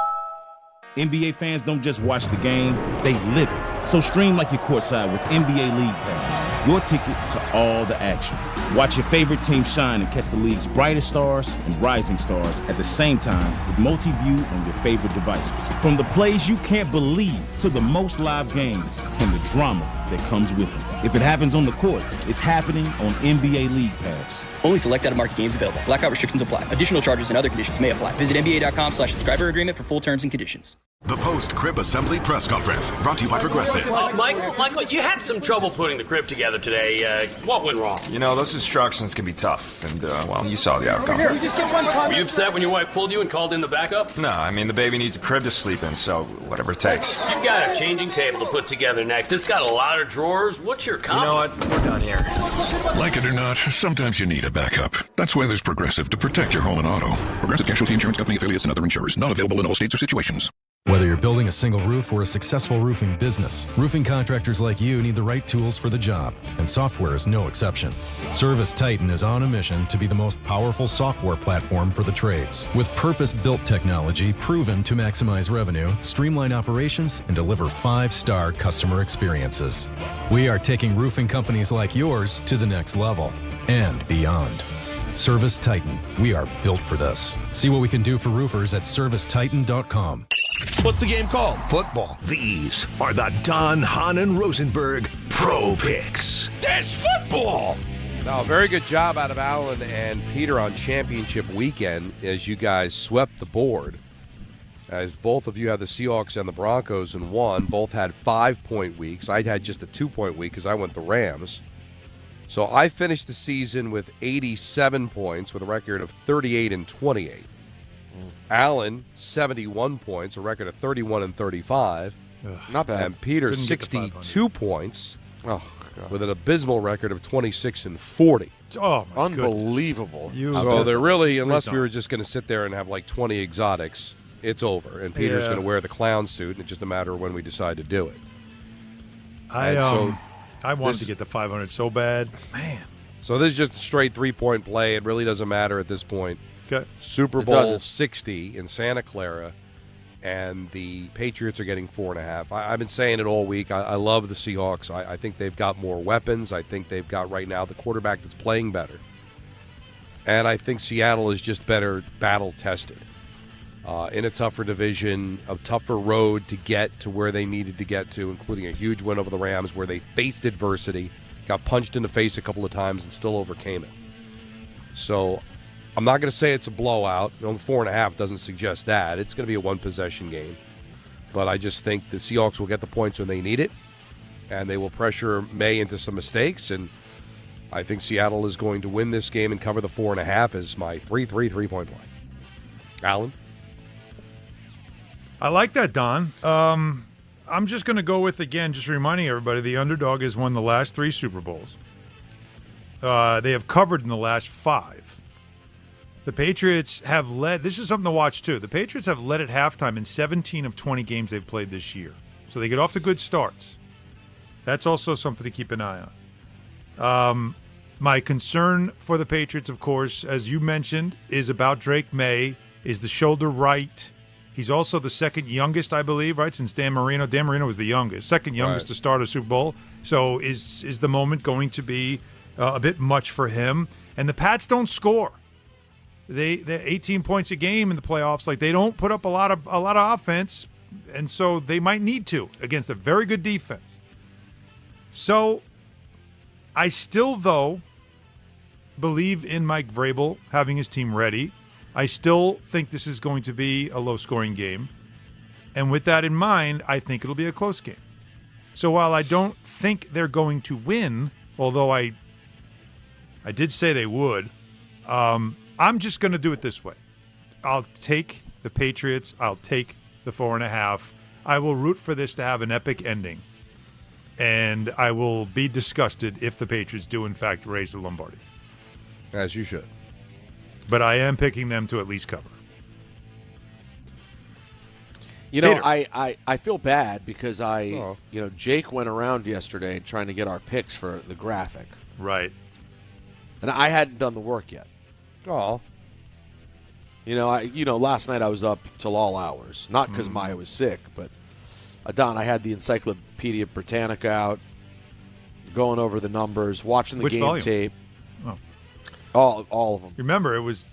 NBA fans don't just watch the game, they live it. So stream like you're courtside with NBA League Pass, your ticket to all the action. Watch your favorite team shine and catch the league's brightest stars and rising stars at the same time with multi-view on your favorite devices. From the plays you can't believe to the most live games and the drama that comes with it. If it happens on the court, it's happening on NBA League Pass. Only select out-of-market games available. Blackout restrictions apply. Additional charges and other conditions may apply. Visit NBA.com/subscriber agreement for full terms and conditions. The post-crib assembly press conference brought to you by Progressive. Michael, you had some trouble putting the crib together today. What went wrong? You know, those instructions can be tough, and, well, you saw the outcome. Were you upset when your wife pulled you and called in the backup? No, I mean, the baby needs a crib to sleep in, so whatever it takes. You've got a changing table to put together next. It's got a lot of drawers. What's your comment? You know what? We're done here. Like it or not, sometimes you need a backup. That's why there's Progressive to protect your home and auto. Progressive Casualty Insurance Company affiliates and other insurers. Not available in all states or situations. Whether you're building a single roof or a successful roofing business, roofing contractors like you need the right tools for the job, and software is no exception. Service Titan is on a mission to be the most powerful software platform for the trades, with purpose-built technology proven to maximize revenue, streamline operations, and deliver 5-star customer experiences. We are taking roofing companies like yours to the next level and beyond. Service Titan. We are built for this. See what we can do for roofers at servicetitan.com. What's the game called? Football. These are the Don, Hahn, and Rosenberg Pro Picks. That's football! Now, very good job out of Alan and Peter on championship weekend as you guys swept the board. As both of you had the Seahawks and the Broncos and won. Both had 5-point weeks. I had just a 2-point week because I went the Rams. So I finished the season with 87 points with a record of 38-28. Allen, 71 points, a record of 31-35. Not bad. And Peter, Couldn't get to 62 points Oh, God. With an abysmal record of 26-40. Oh, my unbelievable. So they're really, unless we were just going to sit there and have like 20 exotics, it's over. And Peter's going to wear the clown suit, and it's just a matter of when we decide to do it. I wanted to get to 500 so bad. Man. So this is just a straight three-point play. It really doesn't matter at this point. Okay. Super Bowl 60 in Santa Clara, and the Patriots are getting 4.5. I've been saying it all week. I love the Seahawks. I think they've got more weapons. I think they've got right now the quarterback that's playing better. And I think Seattle is just better battle-tested. In a tougher division, a tougher road to get to where they needed to get to, including a huge win over the Rams where they faced adversity, got punched in the face a couple of times, and still overcame it. So I'm not going to say it's a blowout. 4.5 doesn't suggest that. It's going to be a one-possession game. But I just think the Seahawks will get the points when they need it, and they will pressure May into some mistakes. And I think Seattle is going to win this game and cover the 4.5 as my 3-3 3-point play. Alan? I like that, Don. I'm just going to go with, again, just reminding everybody, the underdog has won the last 3 Super Bowls. They have covered in the last 5. The Patriots have led. This is something to watch, too. The Patriots have led at halftime in 17 of 20 games they've played this year. So they get off to good starts. That's also something to keep an eye on. My concern for the Patriots, of course, as you mentioned, is about Drake May. Is the shoulder right? He's also the second youngest, I believe, right, since Dan Marino. Dan Marino was the youngest, second youngest to start a Super Bowl. So is the moment going to be a bit much for him? And the Pats don't score. They 18 points a game in the playoffs. Like, they don't put up a lot of offense, and so they might need to against a very good defense. So I still, though, believe in Mike Vrabel having his team ready. I still think this is going to be a low-scoring game. And with that in mind, I think it'll be a close game. So while I don't think they're going to win, although I did say they would, I'm just going to do it this way. I'll take the Patriots. I'll take the 4.5. I will root for this to have an epic ending. And I will be disgusted if the Patriots do, in fact, raise the Lombardi. As you should. But I am picking them to at least cover. You know, I feel bad because Jake went around yesterday trying to get our picks for the graphic. Right. And I hadn't done the work yet. Oh. Last night I was up till all hours. Not because Maya was sick, but Don, I had the Encyclopedia Britannica out, going over the numbers, watching the game tape. Oh. All of them. Remember, it was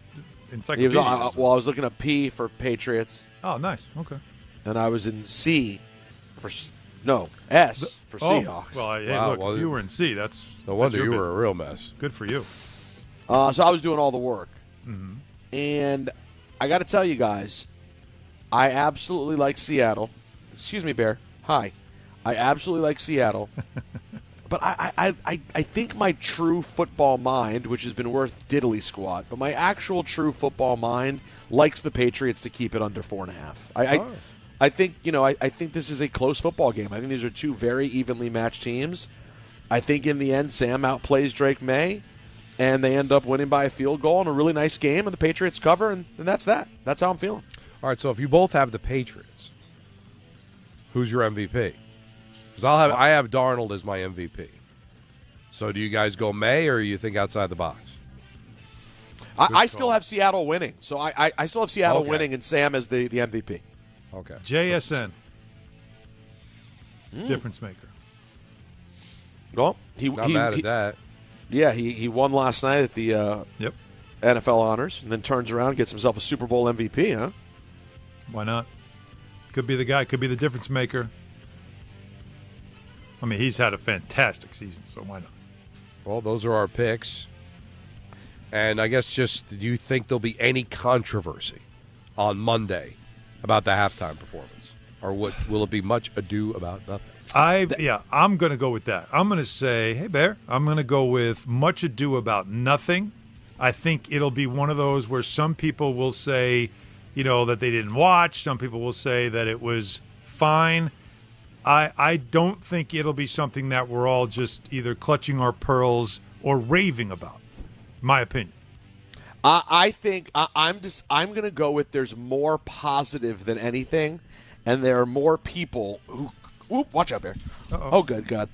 Encyclopedia. I was looking at P for Patriots. Oh, nice. Okay. And I was in C for S for Seahawks. Well, if you were in C, that's no wonder you business. were a real mess. Good for you. So I was doing all the work. Mm-hmm. And I got to tell you guys, I absolutely like Seattle. Excuse me, Bear. Hi. I absolutely like Seattle. But I think my true football mind, which has been worth diddly squat, but my actual true football mind likes the Patriots to keep it under 4.5. I think I think this is a close football game. I think these are two very evenly matched teams. I think in the end, Sam outplays Drake May, and they end up winning by a field goal in a really nice game, and the Patriots cover, and that's that. That's how I'm feeling. All right, so if you both have the Patriots, who's your MVP? Because I have Darnold as my MVP. So do you guys go May, or you think outside the box? I still have Seattle winning. So I still have Seattle winning, and Sam as the MVP. Okay. JSN. Difference maker. Well, Not mad at that. Yeah, he won last night at the NFL Honors, and then turns around and gets himself a Super Bowl MVP, huh? Why not? Could be the guy. Could be the difference maker. I mean, he's had a fantastic season, so why not? Well, those are our picks. And I guess do you think there'll be any controversy on Monday about the halftime performance? Or will it be much ado about nothing? I'm going to go with that. I'm going to say, hey, Bear, I'm going to go with much ado about nothing. I think it'll be one of those where some people will say, that they didn't watch. Some people will say that it was fine. I don't think it'll be something that we're all just either clutching our pearls or raving about. My opinion. I think I'm going to go with there's more positive than anything, and there are more people who watch out, Bear. Uh-oh. Oh, good God.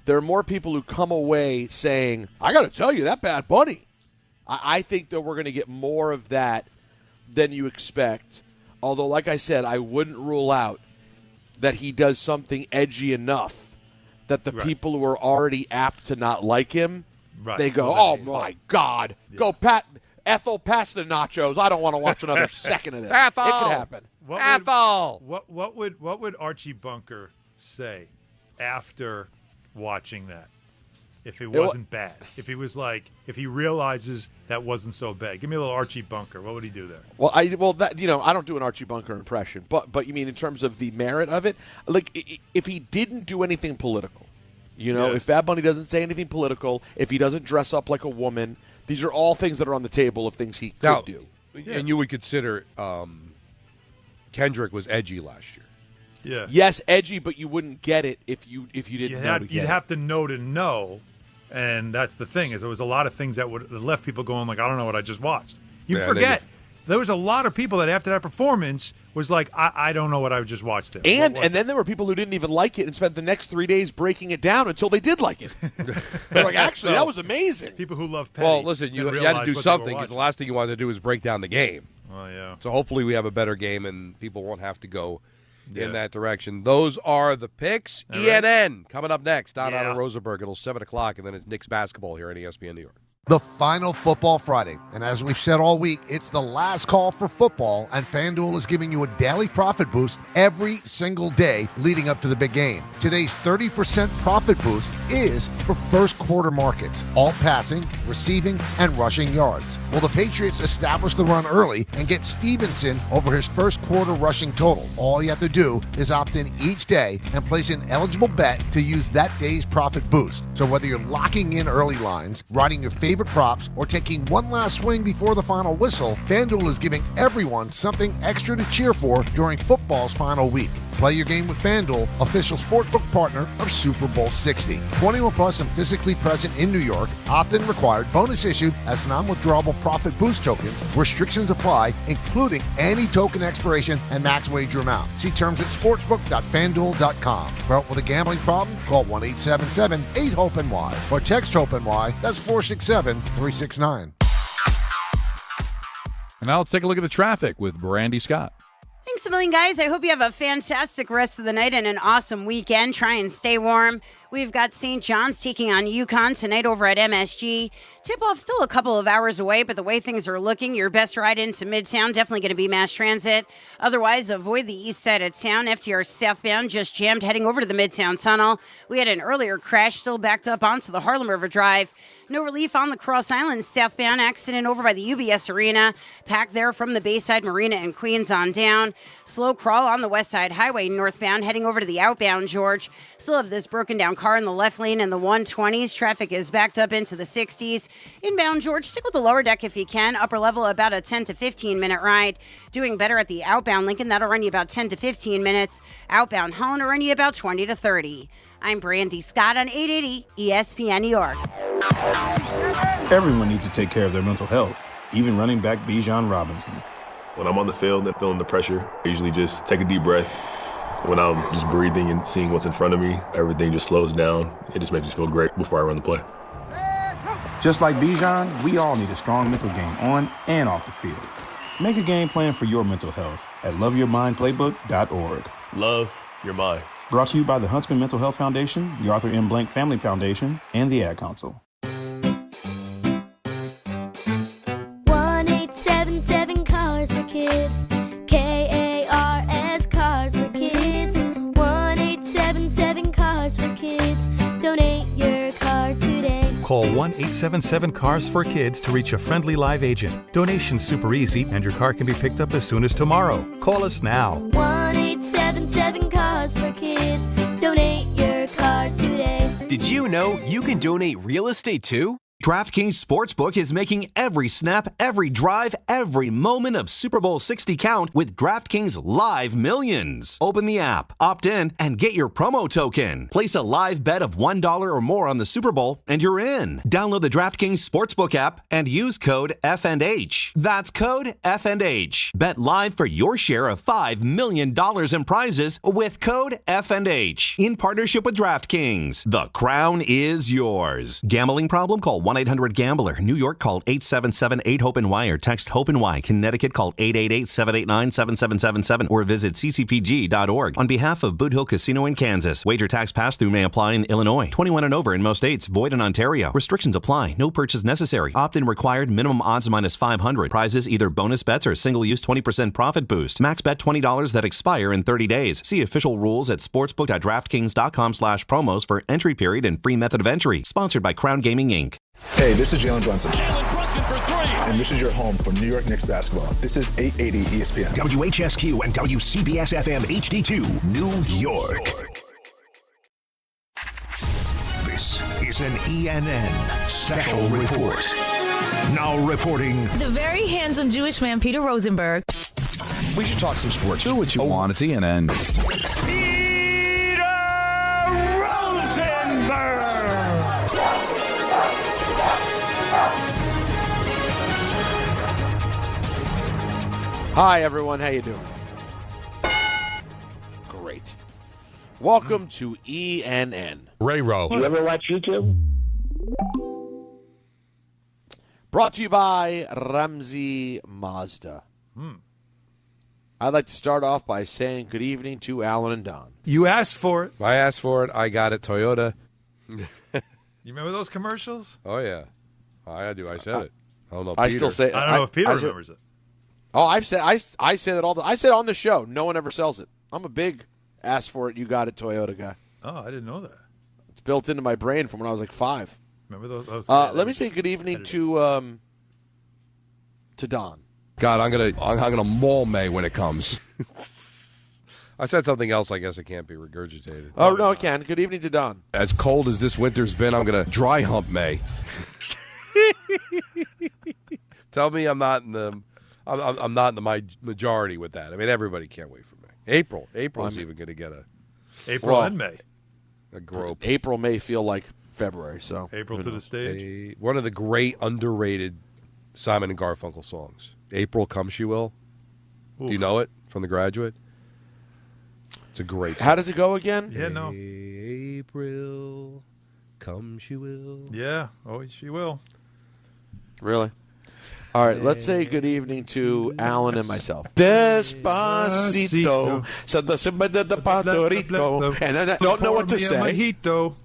There are more people who come away saying, I got to tell you, that Bad Bunny. I think that we're going to get more of that than you expect. Although, like I said, I wouldn't rule out that he does something edgy enough that the people who are already apt to not like him, they go, oh, my God. Yeah. Go, Ethel, pass the nachos. I don't want to watch another second of this. Ethel! It could happen. Ethel! What would Archie Bunker say after watching that? If it wasn't bad, if he realizes that wasn't so bad, give me a little Archie Bunker. What would he do there? Well, I don't do an Archie Bunker impression, but you mean in terms of the merit of it, like if he didn't do anything political, if Bad Bunny doesn't say anything political, if he doesn't dress up like a woman, these are all things that are on the table of things he could do. And you would consider Kendrick was edgy last year. Yeah. Yes, edgy, but you wouldn't get it if you didn't know to get You'd have to know. And that's the thing, is there was a lot of things that would left people going like, I don't know what I just watched. You forget. There was a lot of people that after that performance was like, I don't know what I just watched there. And then there were people who didn't even like it and spent the next 3 days breaking it down until they did like it. They're like, actually, that was amazing. People who love Petty. Well, listen, you had to do something because the last thing you wanted to do was break down the game. Oh, yeah. So hopefully we have a better game and people won't have to go in that direction. Those are the picks. All ENN coming up next. Don Rosenberg until 7 o'clock, and then it's Knicks basketball here on ESPN New York. The final Football Friday. And as we've said all week, it's the last call for football, and FanDuel is giving you a daily profit boost every single day leading up to the big game. Today's 30% profit boost is for first quarter markets, all passing, receiving, and rushing yards. Well, the Patriots established the run early and get Stevenson over his first quarter rushing total. All you have to do is opt in each day and place an eligible bet to use that day's profit boost. So whether you're locking in early lines, riding your favorite props, or taking one last swing before the final whistle, FanDuel is giving everyone something extra to cheer for during football's final week. Play your game with FanDuel, official sportsbook partner of Super Bowl 60. 21 plus and physically present in New York. Opt-in required. Bonus issued as non-withdrawable profit boost tokens. Restrictions apply, including any token expiration and max wager amount. See terms at sportsbook.fanduel.com. For help with a gambling problem, call 1-877-8-HOPE-NY or text HOPE-NY. That's 467-369. And now let's take a look at the traffic with Brandy Scott. Thanks a million, guys. I hope you have a fantastic rest of the night and an awesome weekend. Try and stay warm. We've got St. John's taking on UConn tonight over at MSG. Tip-off still a couple of hours away, but the way things are looking, your best ride into Midtown, definitely going to be mass transit. Otherwise, avoid the east side of town. FDR southbound just jammed heading over to the Midtown Tunnel. We had an earlier crash still backed up onto the Harlem River Drive. No relief on the Cross Island southbound accident over by the UBS Arena. Packed there from the Bayside Marina and Queens on down. Slow crawl on the West Side Highway northbound heading over to the outbound George. Still have this broken down car in the left lane in the 120s. Traffic is backed up into the 60s. Inbound George, stick with the lower deck if you can. Upper level about a 10 to 15 minute ride. Doing better at the outbound Lincoln. That'll run you about 10 to 15 minutes. Outbound Holland will run you about 20 to 30. I'm Brandy Scott on 880 ESPN New York. Everyone needs to take care of their mental health, even running back Bijan Robinson. When I'm on the field and feeling the pressure, I usually just take a deep breath. When I'm just breathing and seeing what's in front of me, everything just slows down. It just makes me feel great before I run the play. Just like Bijan, we all need a strong mental game on and off the field. Make a game plan for your mental health at loveyourmindplaybook.org. Love your mind. Brought to you by the Huntsman Mental Health Foundation, the Arthur M. Blank Family Foundation, and the Ad Council. 1-877 Cars for Kids. KARS Cars for Kids. 1-877 Cars for Kids. Donate your car today. Call 1-877-CARS for Kids to reach a friendly live agent. Donation's super easy, and your car can be picked up as soon as tomorrow. Call us now. 1-877 Cars for Kids. Donate your car today. Did you know you can donate real estate too? DraftKings Sportsbook is making every snap, every drive, every moment of Super Bowl 60 count with DraftKings Live Millions. Open the app, opt in, and get your promo token. Place a live bet of $1 or more on the Super Bowl, and you're in. Download the DraftKings Sportsbook app and use code FNH. That's code FNH. Bet live for your share of $5 million in prizes with code FNH. In partnership with DraftKings, the crown is yours. Gambling problem? Call 1-800-GAMBLER. New York, call 877-8-HOPE-NY or text HOPE-NY. Connecticut, call 888-789-7777 or visit ccpg.org. On behalf of Boot Hill Casino in Kansas, wager tax pass-through may apply in Illinois. 21 and over in most states. Void in Ontario. Restrictions apply. No purchase necessary. Opt-in required. Minimum odds minus 500. Prizes either bonus bets or single-use 20% profit boost. Max bet $20 that expire in 30 days. See official rules at sportsbook.draftkings.com/promos for entry period and free method of entry. Sponsored by Crown Gaming, Inc. Hey, this is Jalen Brunson. Jalen Brunson for 3. And this is your home for New York Knicks basketball. This is 880 ESPN. WHSQ and WCBS-FM HD2, New York. This is an ENN Special Report. Now reporting... The very handsome Jewish man, Peter Rosenberg. We should talk some sports. Do what you want. It's ENN. Hi, everyone. How you doing? Great. Welcome to ENN. Ray-Ro. You ever watch YouTube? Brought to you by Ramsey Mazda. I'd like to start off by saying good evening to Alan and Don. You asked for it. I asked for it. I got it. Toyota. You remember those commercials? Oh, yeah. I do. I said it. I don't know. I Peter. still say. I don't know if Peter remembers it. Oh, I say that all. I said on the show. No one ever sells it. I'm a big ask for it. You got it, Toyota guy. Oh, I didn't know that. It's built into my brain from when I was like 5. Remember those? Let me say good evening to Don. God, I'm gonna maul May when it comes. I said something else. I guess it can't be regurgitated. Oh no, it can. Good evening to Don. As cold as this winter's been, I'm gonna dry hump May. Tell me I'm not in the majority with that. I mean, everybody can't wait for May. April's even going to get and May. A grope. April may feel like February. So April to the stage. One of the great underrated Simon and Garfunkel songs. April Come She Will. Ooh. Do you know it from The Graduate? It's a great song. How does it go again? Yeah, no. April Come She Will. Yeah. Oh, she will. Really? All right, let's say good evening to Alan and myself. Despacito. Puerto Rico. And I don't know what to say. Mojito.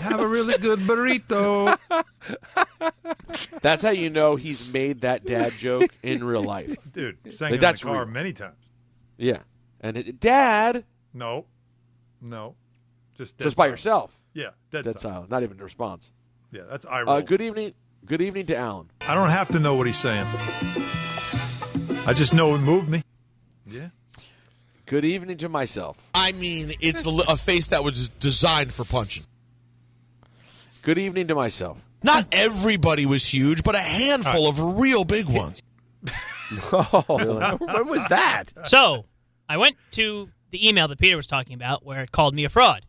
Have a really good burrito. That's how you know he's made that dad joke in real life. Dude, sang in the car many times. Yeah. And Dad. No. Just by yourself. Yeah, dead silent. Not even a response. Yeah, that's eye roll. Good evening to Alan. I don't have to know what he's saying. I just know it moved me. Yeah. Good evening to myself. I mean, it's a face that was designed for punching. Good evening to myself. Not everybody was huge, but a handful of real big ones. Really? When was that? So, I went to the email that Peter was talking about where it called me a fraud.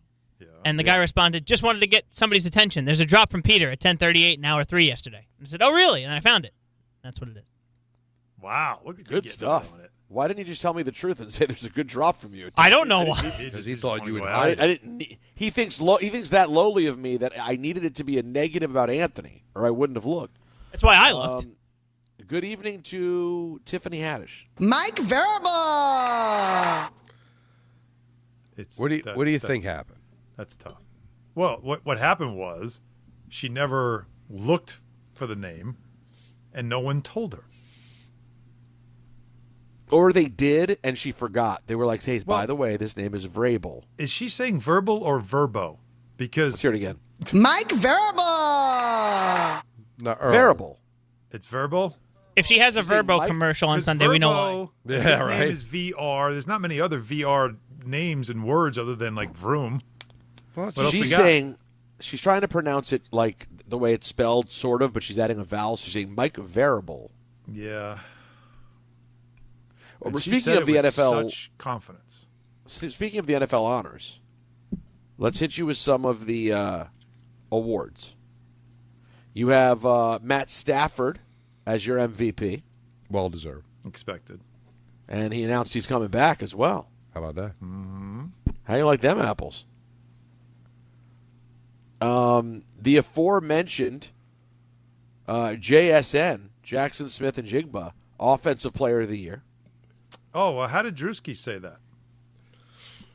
And the guy responded, just wanted to get somebody's attention. There's a drop from Peter at 10:38 and hour 3 yesterday. And I said, oh, really? And I found it. That's what it is. Wow. Look at good stuff. Why didn't you just tell me the truth and say there's a good drop from you? I don't know why. Because he thought you would hide it. He thinks that lowly of me that I needed it to be a negative about Anthony, or I wouldn't have looked. That's why I looked. Good evening to Tiffany Haddish. Mike Verba. What do you think happened? That's tough. Well, what happened was she never looked for the name, and no one told her. Or they did, and she forgot. They were like, hey, by the way, this name is Vrabel. Is she saying verbal or verbo? Because let's hear it again. Mike Verba. Variable. It's verbal? If she has a Verbo commercial on Sunday, we know why. Yeah, his name is VR. There's not many other VR names and words other than like Vroom. Well, she's saying she's trying to pronounce it like the way it's spelled, sort of, but she's adding a vowel. She's saying Mike Variable. Yeah. Well, And she speaking said of it the with NFL, such confidence. Speaking of the NFL honors, let's hit you with some of the awards. You have Matt Stafford as your MVP. Well deserved. Expected. And he announced he's coming back as well. How about that? Mm-hmm. How do you like them apples? The aforementioned JSN, Jackson Smith and Jigba, Offensive Player of the Year. Oh, well, how did Drewski say that?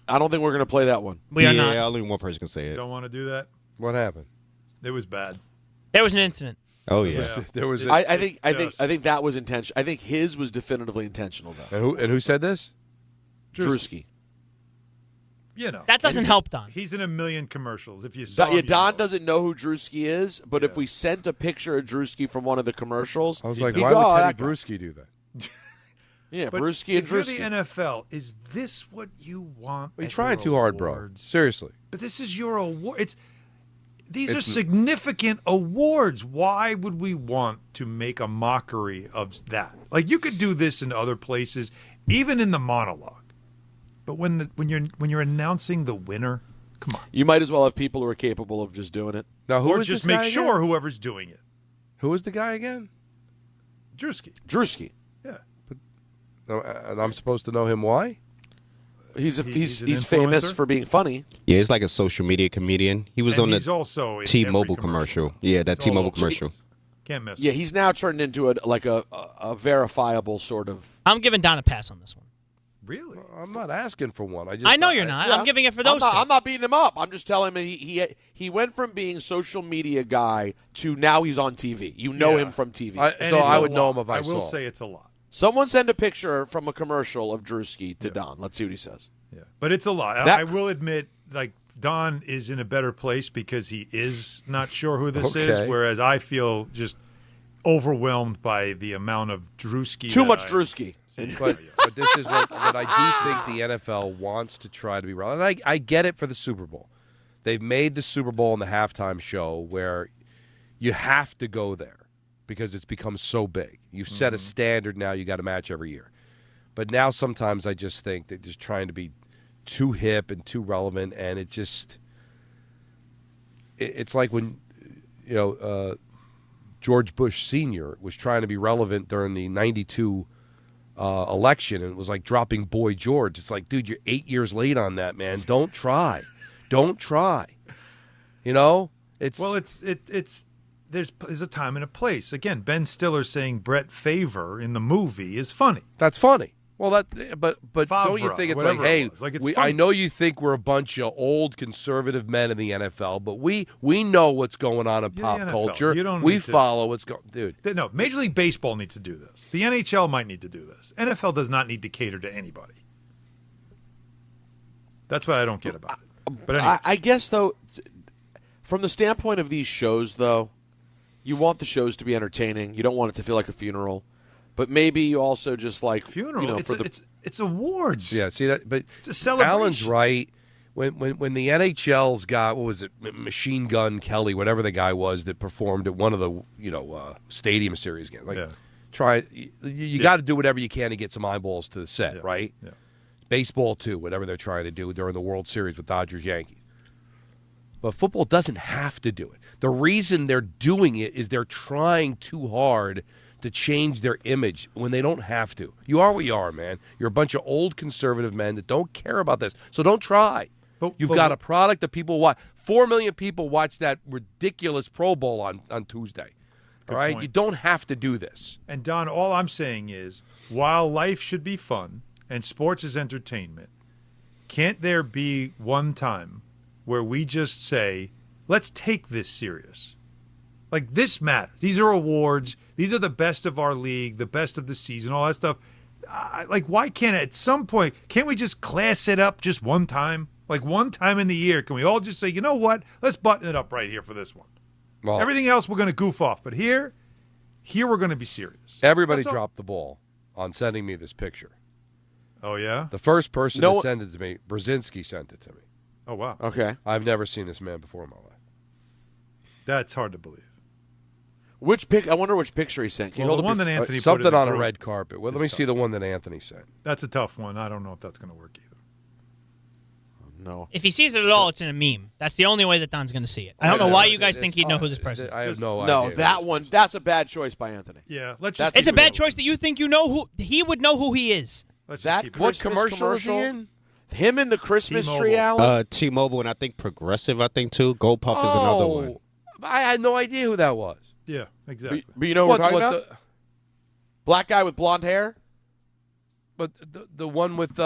I don't think we're going to play that one. We are not. Only one person can say it. Don't want to do that? What happened? It was bad. There was an incident. Oh yeah, there was. I think that was intentional. I think his was definitively intentional though. And who said this? Drewski. You know. That doesn't help Don. He's in a million commercials. If you saw him, Don doesn't know who Drewski is, but if we sent a picture of Drewski from one of the commercials, I was like, he'd why go, would "Oh, Teddy that guy." Bruschi do that? Yeah, But Brewski and if you're Drewski. the NFL, is this what you want? You're at trying your too hard, bro. awards? Seriously. But this is your award. These are It's- significant awards. Why would we want to make a mockery of that? Like you could do this in other places, even in the monologue. But when you're announcing the winner, come on. You might as well have people who are capable of just doing it. Now, who Or is just this make guy sure again? whoever's doing it. Who is the guy again? Drewski. Yeah. And I'm supposed to know him. Why? He's an famous influencer? for being funny. Yeah, he's like a social media comedian. He was And on he's also the in T-Mobile every commercial. Yeah, that It's all T-Mobile over. commercial. Can't miss. Yeah, he's now turned into a verifiable sort of. I'm giving Don a pass on this one. Really? I'm not asking for one. I know you're not. I'm giving it for those two. I'm not beating him up. I'm just telling him he went from being social media guy to now he's on TV. You know him from TV. So I would know him if I will saw. say it's a lot. Someone send a picture from a commercial of Drewski to Don. Let's see what he says. Yeah, but it's a lot. That- I will admit, like Don is in a better place because he is not sure who this Okay. is, whereas I feel just overwhelmed by the amount of Drewski. Too that much I Drewski. see. But this is what I do think the NFL wants to try to be relevant. And I get it for the Super Bowl. They've made the Super Bowl in the halftime show where you have to go there because it's become so big. You've set a standard now you got to match every year. But now sometimes I just think they're just trying to be too hip and too relevant, and it's like when George Bush Sr. was trying to be relevant during the 92 election, and it was like dropping Boy George. It's like, dude, you're 8 years late on that, man. Don't try. Don't try. It's there's a time and a place. Again, Ben Stiller saying Brett Favre in the movie is funny. That's funny. Well, but don't you Favre, think it's like, whatever it hey, was. Like, it's I funny. know you think we're a bunch of old conservative men in the NFL, but we know what's going on in You're pop the NFL. culture. You don't We need to- follow what's going, dude. No, Major League Baseball needs to do this. The NHL might need to do this. NFL does not need to cater to anybody. That's what I don't get about it. But anyway. I guess though, from the standpoint of these shows, though, you want the shows to be entertaining. You don't want it to feel like a funeral. But maybe you also just like funeral. It's awards. Yeah, see that, but it's a celebration. Alan's right. When the NHL's got, what was it, Machine Gun Kelly, whatever the guy was that performed at one of the stadium series games. Like, you got to do whatever you can to get some eyeballs to the set, right? Yeah. Baseball too, whatever they're trying to do during the World Series with Dodgers Yankees. But football doesn't have to do it. The reason they're doing it is they're trying too hard to change their image when they don't have to. You are what you are, man. You're a bunch of old conservative men that don't care about this. So don't try. You've got a product that people watch. 4 million people watch that ridiculous Pro Bowl on Tuesday. All right? point. You don't have to do this. And Don, all I'm saying is, while life should be fun and sports is entertainment, can't there be one time where we just say, let's take this serious? Like, this matters. These are awards. These are the best of our league, the best of the season, all that stuff. Why can't at some point, can't we just class it up just one time? Like, one time in the year, can we all just say, you know what? Let's button it up right here for this one. Well, Everything else we're going to goof off. But here we're going to be serious. everybody That's all. dropped the ball on sending me this picture. Oh, yeah? The first person No- to send it to me, Brzezinski sent it to me. Oh, wow. Okay. I've never seen this man before in my life. That's hard to believe. Which pic? I wonder which picture he sent. Can you Well, hold the up one your- that Anthony put Something in the on a group red carpet. Well, let is me tough. see the one that Anthony sent. That's a tough one. I don't know if that's going to work either. No. If he sees it at all, it's in a meme. That's the only way that Don's going to see it. I don't know why you guys think he'd know who this person is. I have no idea. No, that one. That's a bad choice by Anthony. Yeah, let's That's just. It's a bad choice that you think you know who he would know who he is. That What Christmas commercial is he in? Him in the Christmas T-Mobile. tree, Alan. T-Mobile and I think Progressive, I think too. Gold Puff is another one. I had no idea who that was. Yeah, exactly. But you know what we're talking what about? Black guy with blonde hair. But the one with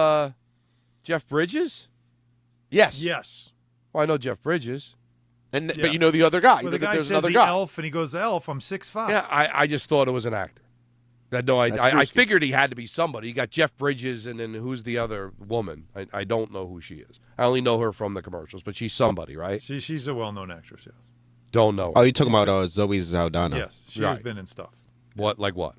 Jeff Bridges? Yes. Yes. Well, I know Jeff Bridges. And Yeah. but you know the other guy. You Well, know the that guy there's says another the guy. elf, and he goes, "Elf, I'm 6'5". Yeah, I just thought it was an actor. I had no idea. That's I Drewski. figured he had to be somebody. You got Jeff Bridges, and then who's the other woman? I don't know who she is. I only know her from the commercials, but she's somebody, right? She's a well-known actress. Yes. Don't know. Oh, you're talking about Zoe Saldana. Yes, she's Right. been in stuff. What? Like what?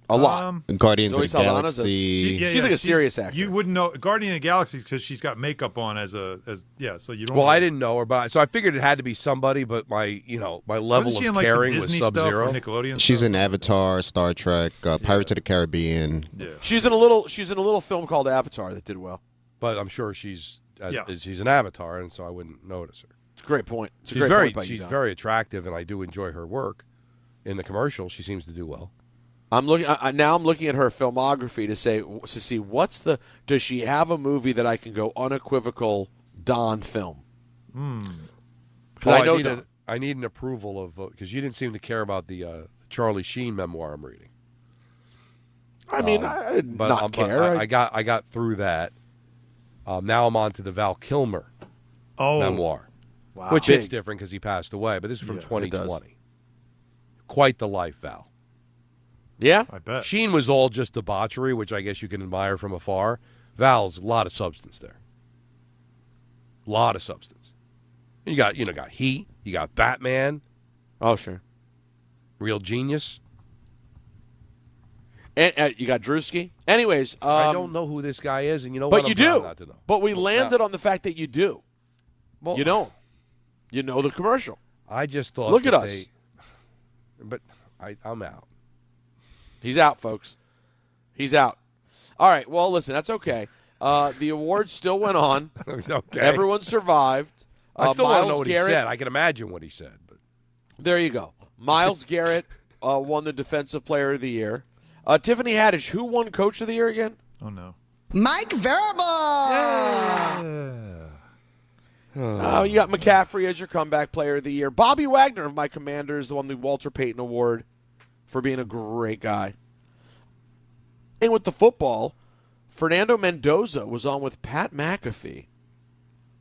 A lot. Guardians Zoe of the Saldana's a- Galaxy. She's like a serious actor. You wouldn't know Guardian of the Galaxy because she's got makeup on as so you don't. Well, know. I didn't know her, but so I figured it had to be somebody. But my level Wasn't she in, of like, some caring was Disney stuff or sub-zero. Nickelodeon She's stuff? in Avatar, Star Trek, Pirates of the Caribbean. Yeah. She's in a little film called Avatar that did well. But I'm sure she's Yeah. she's an avatar, and so I wouldn't notice her. It's a great point. It's a She's great very point by you, she's Don. very attractive, and I do enjoy her work. In the commercial, she seems to do well. I'm looking now. I'm looking at her filmography to see does she have a movie that I can go unequivocal Don film? Because Well, I know I need an approval of because you didn't seem to care about the Charlie Sheen memoir I'm reading. I mean, I did but, not care. I got through that. Now I'm on to the Val Kilmer memoir, which Big. is different because he passed away. But this is from Yeah, it 2020. Quite the life, Val. Yeah, I bet. Sheen was all just debauchery, which I guess you can admire from afar. Val's a lot of substance there. A lot of substance. You got Heat. You got Batman. Oh, sure. Real genius. And you got Drewski. Anyways, I don't know who this guy is, and you know but what? you I'm proud do. not to know. But we landed on the fact that you do. Well, You know him. You know the commercial. I just thought. Look at that us. But I'm out. He's out, folks. He's out. All right. Well, listen, that's okay. The awards still went on. Okay. Everyone survived. I still want Myles to know what Garrett, he said. I can imagine what he said. But There you go. Myles Garrett won the Defensive Player of the Year. Tiffany Haddish, who won Coach of the Year again? Oh no. Mike Verable. You got McCaffrey as your Comeback Player of the Year. Bobby Wagner of my Commanders won the Walter Payton Award for being a great guy. And with the football, Fernando Mendoza was on with Pat McAfee.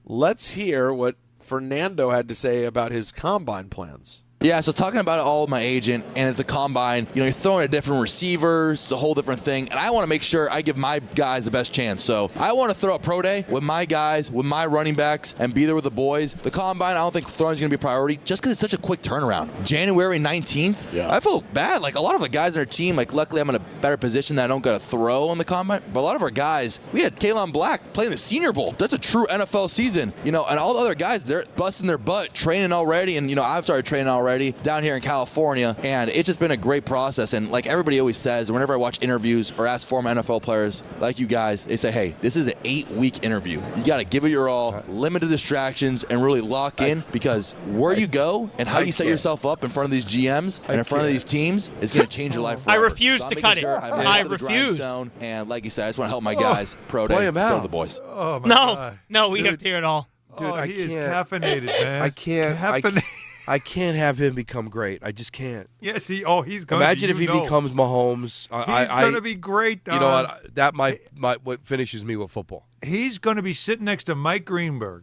Let's hear what Fernando had to say about his combine plans. Yeah, so talking about it all with my agent, and at the combine, you're throwing at different receivers, it's a whole different thing, and I want to make sure I give my guys the best chance. So I want to throw a pro day with my guys, with my running backs, and be there with the boys. The combine, I don't think throwing is going to be a priority, just because it's such a quick turnaround. January 19th, I feel bad. Like, a lot of the guys on our team, luckily I'm in a better position that I don't got to throw on the combine, but a lot of our guys, we had Kalen Black playing the Senior Bowl. That's a true NFL season, and all the other guys, they're busting their butt, training already, and, I've started training already down here in California, and it's just been a great process. And like everybody always says, whenever I watch interviews or ask former NFL players like you guys, they say, hey, this is an 8-week interview. You got to give it your all, limit the distractions, and really lock in, because where you go and how you set yourself up in front of these GMs and in front of these teams is going to change your life I forever. refuse to cut it. I refuse. And like you said, I just want to help my guys. Pro play day, him throw out. to the boys. Oh my No, God. no, we Dude. have to hear it all. Dude, He is caffeinated, man. I can't. Caffeinated. I can't have him become great. I just can't. Yes, he's going to be. Imagine if he becomes Mahomes. He's going to be great, Don. You know what? That might what finishes me with football. He's going to be sitting next to Mike Greenberg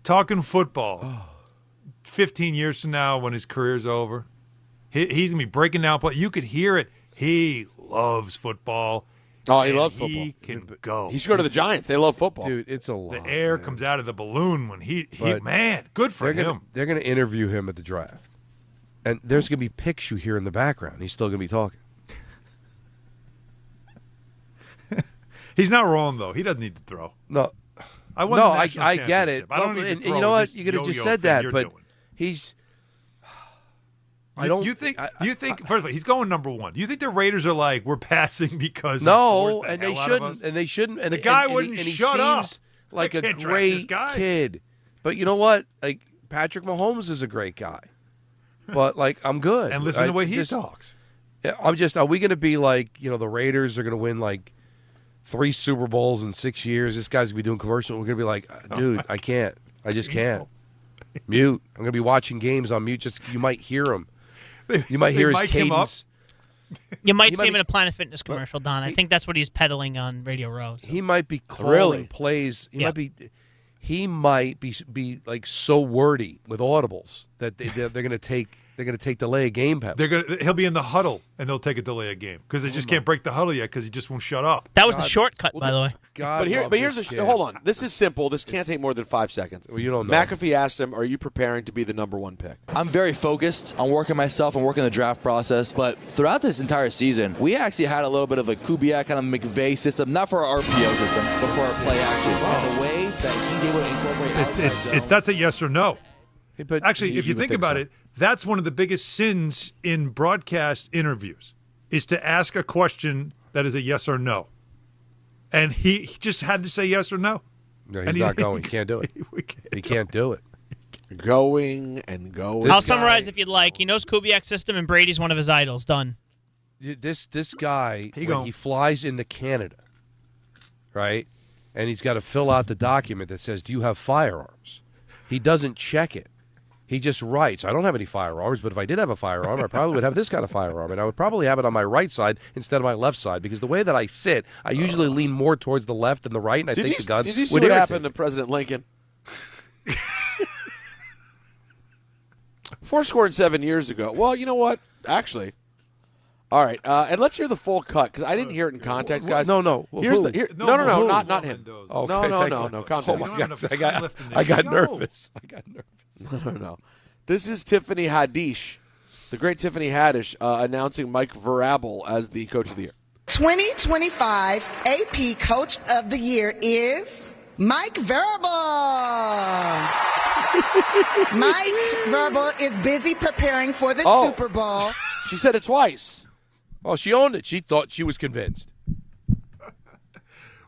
talking football 15 years from now when his career's over. He's going to be breaking down play. You could hear it. He loves football. Oh, he and loves football. He can go. He should go to the Giants. They love football. Dude, it's a lot. The air comes out of the balloon when But man, good for him. They're going to interview him at the draft. And there's going to be picks you hear in the background. He's still going to be talking. He's not wrong, though. He doesn't need to throw. No. I won No, the national I get it. championship. I don't need to and throw you know what? this You could have just yo-yo said thing that, you're but doing. You think? First of all, he's going number one. Do you think the Raiders are like, we're passing because No, and they shouldn't. And the guy wouldn't shut up. Like I a can't draft this great guy. kid. But you know what? Like Patrick Mahomes is a great guy. But like I'm good. And listen to the way he talks. Yeah, are we going to be like, the Raiders are going to win like 3 Super Bowls in 6 years? This guy's going to be doing commercials. We're going to be like, dude, I can't. I just can't. Mute. I'm going to be watching games on mute. Just you might hear him. You might hear his cadence. You might see him in a Planet Fitness commercial, Don. I think that's what he's peddling on Radio Row. So. He might be calling plays. He might be like so wordy with audibles that they're going to take. They're going to take delay a game penalty. He'll be in the huddle, and they'll take a delay a game because they just can't break the huddle yet because he just won't shut up. That was the shortcut, by the way. But here's hold on. This is simple. This can't take more than 5 seconds. Well, you don't know. McAfee asked him, "Are you preparing to be the number 1 pick?" I'm very focused on working myself and working the draft process. But throughout this entire season, we actually had a little bit of a Kubiak kind of McVay system, not for our RPO system, but for our play action. And the way that he's able to incorporate outside zone. That's a yes or no. But actually, if you think about it, that's one of the biggest sins in broadcast interviews is to ask a question that is a yes or no. And he just had to say yes or no. No, he's not going. He can't do it. He can't do it. Going and going. I'll summarize if you'd like. He knows Kubiak's system, and Brady's one of his idols. Done. This guy, when he flies into Canada, right, and he's got to fill out the document that says, do you have firearms? He doesn't check it. He just writes, I don't have any firearms, but if I did have a firearm, I probably would have this kind of firearm, and I would probably have it on my right side instead of my left side, because the way that I sit, I usually lean more towards the left than the right, and I think the gun Did you see would what irritate happened to President Lincoln? 407 years ago. Well, you know what? Actually. All right, and let's hear the full cut, because I didn't hear it in context, guys. No. No, not him. Okay, No, calm Oh, down. my God. I got nervous. No. This is Tiffany Haddish, the great Tiffany Haddish, announcing Mike Vrabel as the Coach of the Year. 2025 AP Coach of the Year is Mike Vrabel. Mike Vrabel is busy preparing for the Super Bowl. She said it twice. Oh, she owned it. She thought she was convinced.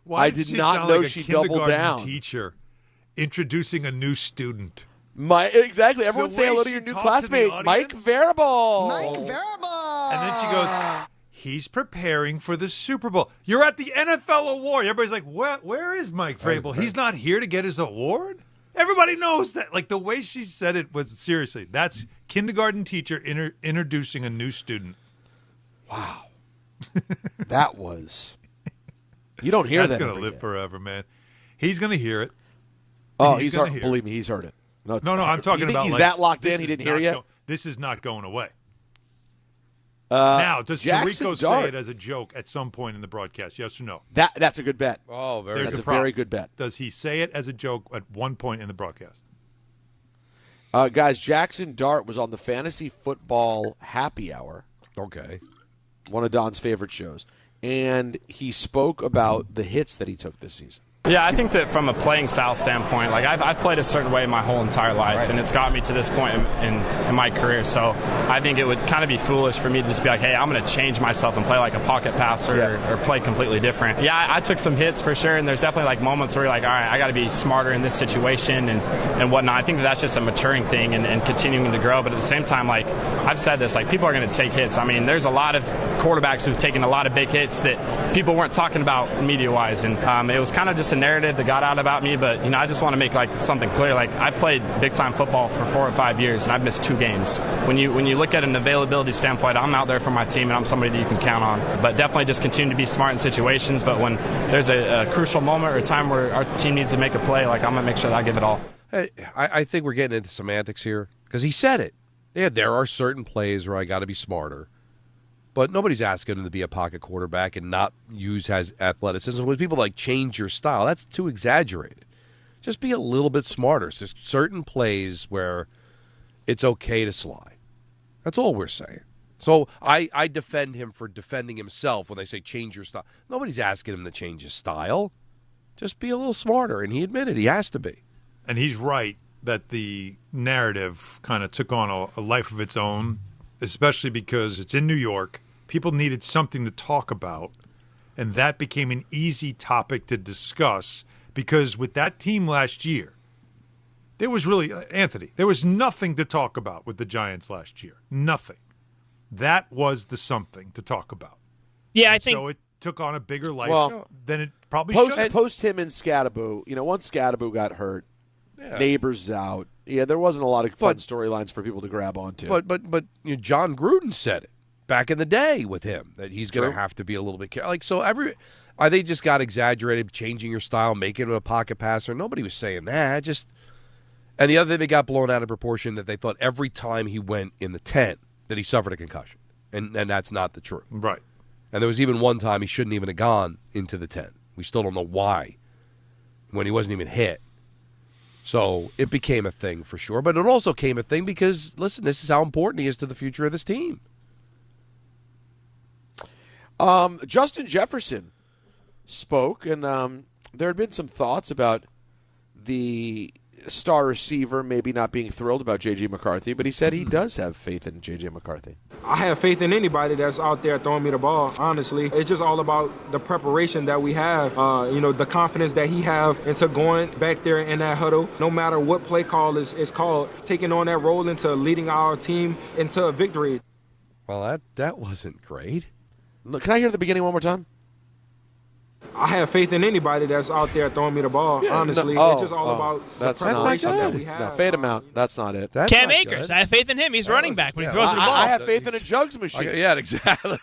Why I did she not sound know like a she doubled kindergarten down. Teacher introducing a new student. Exactly. Everyone The say way hello to she your new talked to classmate, the Mike audience. Vrabel. Mike Vrabel. And then she goes, he's preparing for the Super Bowl. You're at the NFL award. Everybody's like, where is Mike Vrabel? He's not here to get his award? Everybody knows that. Like, the way she said it was, seriously, that's kindergarten teacher introducing a new student. Wow. That was. You don't hear that. That's going to live forever, man. He's going to hear it. Oh, he's heard. Believe me, he's heard it. No, I'm talking you think about. He's like, that locked in. He didn't hear yet. This is not going away. Now, does Jackson Tirico Dart. say it as a joke at some point in the broadcast? Yes or no? That's a good bet. Oh, That's a very good bet. Does he say it as a joke at one point in the broadcast? Guys, Jackson Dart was on the Fantasy Football Happy Hour. Okay. One of Don's favorite shows. And he spoke about the hits that he took this season. Yeah, I think that from a playing style standpoint, like I've played a certain way my whole entire life, and it's got me to this point in my career. So I think it would kind of be foolish for me to just be like, hey, I'm going to change myself and play like a pocket passer or play completely different. Yeah, I took some hits for sure, and there's definitely like moments where you're like, all right, I got to be smarter in this situation and whatnot. I think that's just a maturing thing and continuing to grow. But at the same time, like I've said this, like people are going to take hits. I mean, there's a lot of quarterbacks who've taken a lot of big hits that people weren't talking about media-wise, and it was kind of just a narrative that got out about me. But I just want to make like something clear. Like I played big-time football for 4 or 5 years, and I've missed 2 games. When you look at an availability standpoint, I'm out there for my team, and I'm somebody that you can count on. But definitely just continue to be smart in situations. But when there's a crucial moment or a time where our team needs to make a play, like I'm gonna make sure that I give it all. Hey, I think we're getting into semantics here because he said it. Yeah, there are certain plays where I got to be smarter. But nobody's asking him to be a pocket quarterback and not use his athleticism. When people like change your style, that's too exaggerated. Just be a little bit smarter. It's just certain plays where it's okay to slide. That's all we're saying. So I defend him for defending himself when they say change your style. Nobody's asking him to change his style. Just be a little smarter, and he admitted he has to be. And he's right that the narrative kind of took on a life of its own especially because it's in New York. People needed something to talk about, and that became an easy topic to discuss because with that team last year, there was really, Anthony, there was nothing to talk about with the Giants last year. Nothing. That was the something to talk about. Yeah, I think. So it took on a bigger life than it probably should. Post him and Scadaboo, once Scadaboo got hurt, Neighbors out. Yeah, there wasn't a lot of fun storylines for people to grab onto. But John Gruden said it back in the day with him that he's going to have to be a little bit careful. Are they just got exaggerated, changing your style, making him a pocket passer? Nobody was saying that. And the other thing, they got blown out of proportion that they thought every time he went in the tent that he suffered a concussion, and that's not the truth. Right. And there was even one time he shouldn't even have gone into the tent. We still don't know why when he wasn't even hit. So it became a thing for sure. But it also came a thing because, listen, this is how important he is to the future of this team. Justin Jefferson spoke, and there had been some thoughts about the star receiver maybe not being thrilled about J.J. McCarthy, but he said he does have faith in J.J. McCarthy. I have faith in anybody that's out there throwing me the ball, honestly. It's just all about the preparation that we have, the confidence that he have into going back there in that huddle, no matter what play call is called, taking on that role into leading our team into a victory. Well, that wasn't great. Look, can I hear the beginning one more time? I have faith in anybody that's out there throwing me the ball, honestly. It's just all about the preparation that we have. No, fade him out. That's not it. Cam Akers. I have faith in him. He's running back when he throws the ball. I have faith in a jugs machine. Yeah, exactly.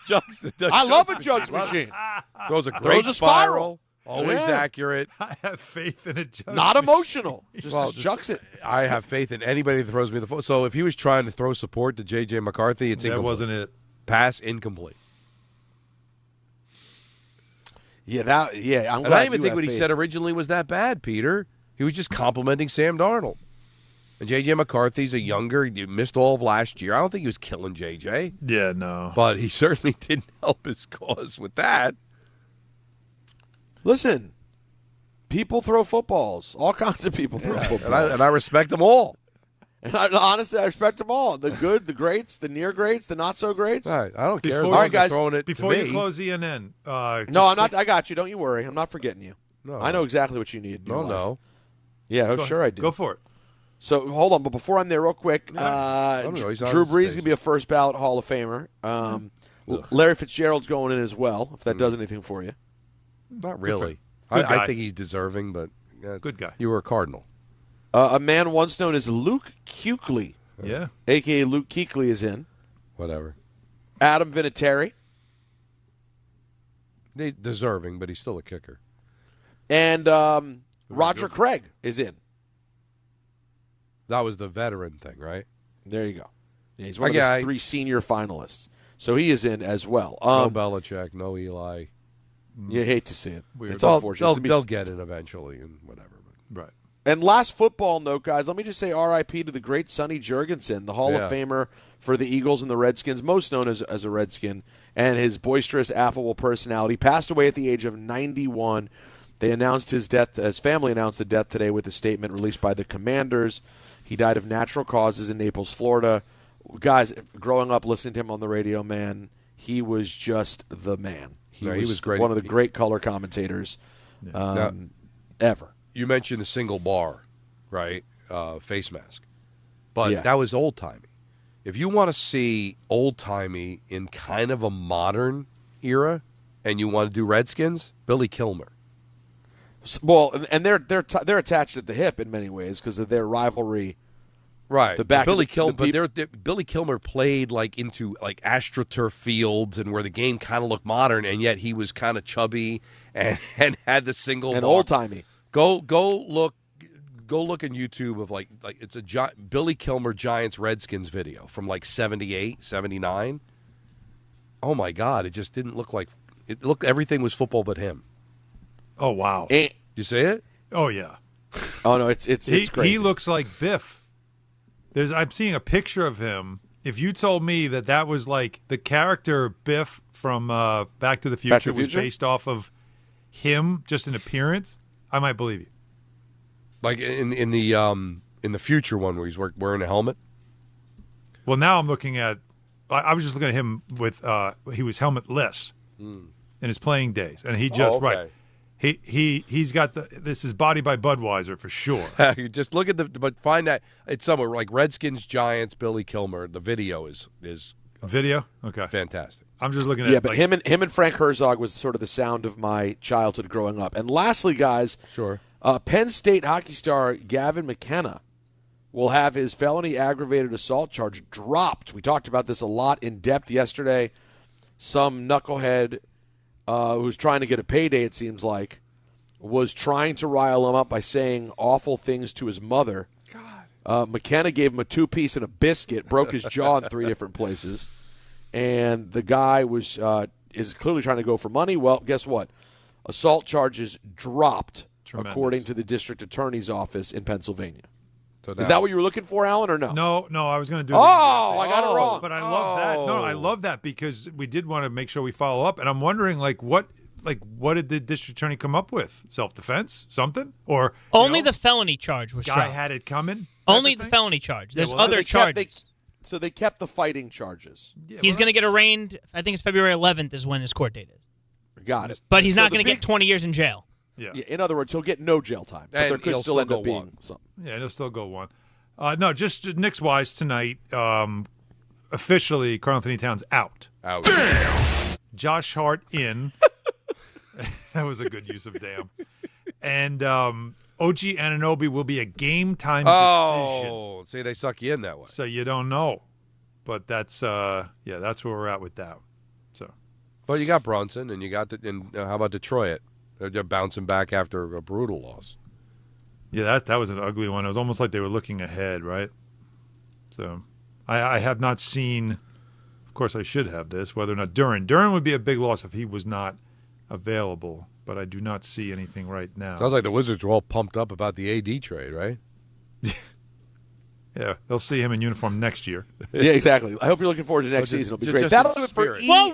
I love a jugs machine. Throws a great spiral. Always accurate. I have faith in a jugs Not machine. emotional. Just jugs it. I have faith in anybody that throws me the football. So if he was trying to throw support to J.J. McCarthy, it's incomplete. That wasn't it. Pass incomplete. I'm glad I don't even think what he said originally was that bad, Peter. He was just complimenting Sam Darnold. And J.J. McCarthy's he missed all of last year. I don't think he was killing J.J. Yeah, no. But he certainly didn't help his cause with that. Listen, people throw footballs. All kinds of people throw footballs. And I respect them all. And honestly, I respect them all. The good, the greats, the near greats, the not so greats. All right, I don't care. All right, guys. Throwing it Before to you close ENN. No, I'm not. I got you. Don't you worry. I'm not forgetting you. No, I know exactly what you need. No. Yeah, sure I do. Go for it. So, hold on. But before I'm there, real quick, Drew Brees is going to be a first ballot Hall of Famer. Larry Fitzgerald's going in as well, if that does anything for you. Not really. Good guy. I think he's deserving, but good guy. You were a Cardinal. A man once known as Luke Kuechly. Yeah. A.K.A. Luke Kuechly is in. Whatever. Adam Vinatieri. Deserving, but he's still a kicker. And Roger Craig is in. That was the veteran thing, right? There you go. Yeah, he's one of those 3 senior finalists. So he is in as well. No Belichick, no Eli. You hate to see it. Weird. It's unfortunate. They'll get it eventually and whatever. Right. And last football note, guys, let me just say R.I.P. to the great Sonny Jurgensen, the Hall of Famer for the Eagles and the Redskins, most known as a Redskin, and his boisterous, affable personality. Passed away at the age of 91. They announced his death, his family announced the death today with a statement released by the Commanders. He died of natural causes in Naples, Florida. Guys, growing up listening to him on the radio, man, he was just the man. He was great. One of the great color commentators ever. You mentioned the single bar, right? Face mask. But that was old-timey. If you want to see old-timey in kind of a modern era and you want to do Redskins, Billy Kilmer. Well, and they're attached at the hip in many ways because of their rivalry. Right. Billy Kilmer played into AstroTurf fields and where the game kind of looked modern, and yet he was kind of chubby and had the single and bar. old-timey. Go look on YouTube of it's a Billy Kilmer Giants Redskins video from 78, 79. Oh my God! It just didn't look like it looked. Everything was football but him. Oh wow! You see it? Oh yeah. Oh no! It's crazy. He looks like Biff. I'm seeing a picture of him. If you told me that was the character Biff from Back to the Future was based off of him, just in appearance, I might believe you. Like in the future one where he's wearing a helmet. Well, now I'm looking at I was just looking at him with he was helmetless in his playing days, and he just he's got this is body by Budweiser for sure. You just look at but find that it's somewhere like Redskins, Giants, Billy Kilmer. The video is video. Okay, fantastic. I'm just looking at but him and Frank Herzog was sort of the sound of my childhood growing up. And lastly, guys, Penn State hockey star Gavin McKenna will have his felony aggravated assault charge dropped. We talked about this a lot in depth yesterday. Some knucklehead who's trying to get a payday, it seems like, was trying to rile him up by saying awful things to his mother. McKenna gave him a 2-piece and a biscuit, broke his jaw in 3 different places. And the guy is clearly trying to go for money. Well, guess what? Assault charges dropped, according to the district attorney's office in Pennsylvania. So is that what you were looking for, Alan, or no? No, I was going to do I got it wrong. But I love that. No, I love that because we did want to make sure we follow up. And I'm wondering, what did the district attorney come up with? Self-defense? Something? Or only the felony charge was guy dropped. had it coming? Only the felony charge. There's other charges. So they kept the fighting charges. He's going to get arraigned. I think it's February 11th is when his court date is. Got it. But he's not going to get 20 years in jail. Yeah. In other words, he'll get no jail time. But there could still end up being something. Yeah, he'll still go one. No, just Knicks-wise tonight, officially, Karl-Anthony Towns out. Josh Hart in. That was a good use of damn. And OG Anunoby will be a game-time decision. Oh, see, they suck you in that way. So you don't know. But that's that's where we're at with that. So, but you got Brunson, and you got how about Detroit? They're bouncing back after a brutal loss. Yeah, that was an ugly one. It was almost like they were looking ahead, right? So, I have not seen. Of course, I should have this. Whether or not Duran would be a big loss if he was not available, but I do not see anything right now. Sounds like the Wizards are all pumped up about the AD trade, right? Yeah, they'll see him in uniform next year. Yeah, exactly. I hope you're looking forward to next season. It'll be great. That'll do it for Whoa.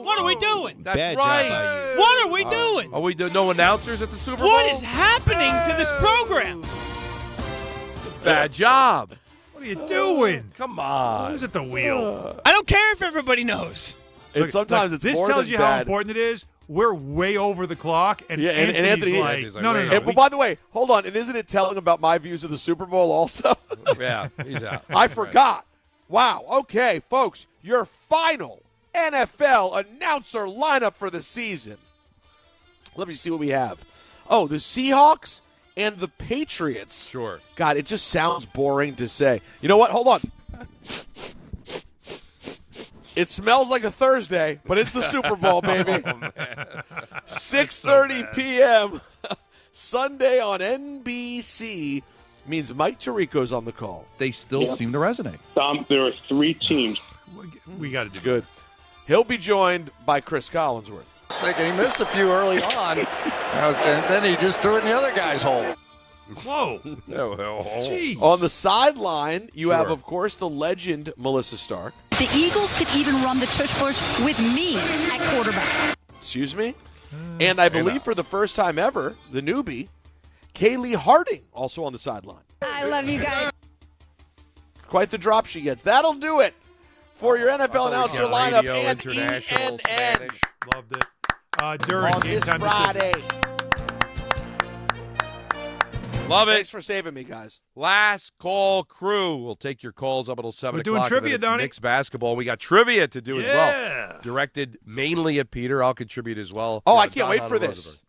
What are we doing? That's Bad right. job by you. What are we doing? Are we no announcers at the Super Bowl? What is happening to this program? Bad job. What are you doing? Come on. Who's at the wheel? I don't care if everybody knows. Sometimes it's this more tells than you bad. how important it is. We're way over the clock, and Anthony's like, no. And, by the way, hold on. And isn't it telling about my views of the Super Bowl also? Yeah, he's out. I forgot. Wow. Okay, folks, your final NFL announcer lineup for the season. Let me see what we have. Oh, the Seahawks and the Patriots. Sure. God, it just sounds boring to say. You know what? Hold on. It smells like a Thursday, but it's the Super Bowl, baby. 6:30 p.m. Sunday on NBC means Mike Tirico's on the call. They still seem to resonate. There are 3 teams. We got to do good. He'll be joined by Chris Collinsworth. I was thinking he missed a few early on. Then he just threw it in the other guy's hole. Whoa. Jeez. On the sideline, you have, of course, the legend Melissa Stark. The Eagles could even run the tush push with me at quarterback. Excuse me? And I believe for the first time ever, the newbie, Kaylee Harding, also on the sideline. I love you guys. Quite the drop she gets. That'll do it for your NFL announcer lineup and international, ENN. Spanish. Loved it. During On game this time Friday. Love it. Thanks for saving me, guys. Last call crew. We'll take your calls up until 7 We're o'clock. doing trivia, Donnie. Knicks basketball. We got trivia to do as well. Directed mainly at Peter. I'll contribute as well. Oh, I can't wait for this.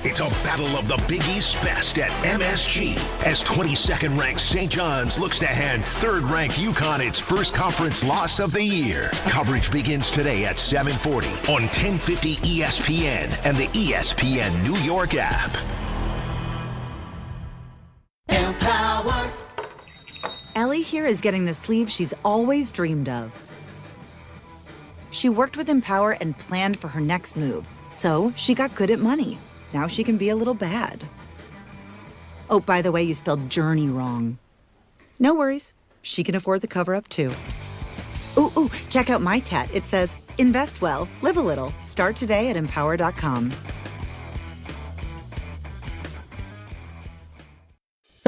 It's a battle of the Big East best at MSG as 22nd ranked St. John's looks to hand 3rd ranked UConn its first conference loss of the year. Coverage begins today at 7:40 on 1050 ESPN and the ESPN New York app. Empowered. Ellie here is getting the sleeve she's always dreamed of. She worked with Empower and planned for her next move, so she got good at money. Now she can be a little bad. Oh, by the way, you spelled journey wrong. No worries. She can afford the cover-up, too. Ooh, check out my tat. It says, invest well, live a little. Start today at empower.com.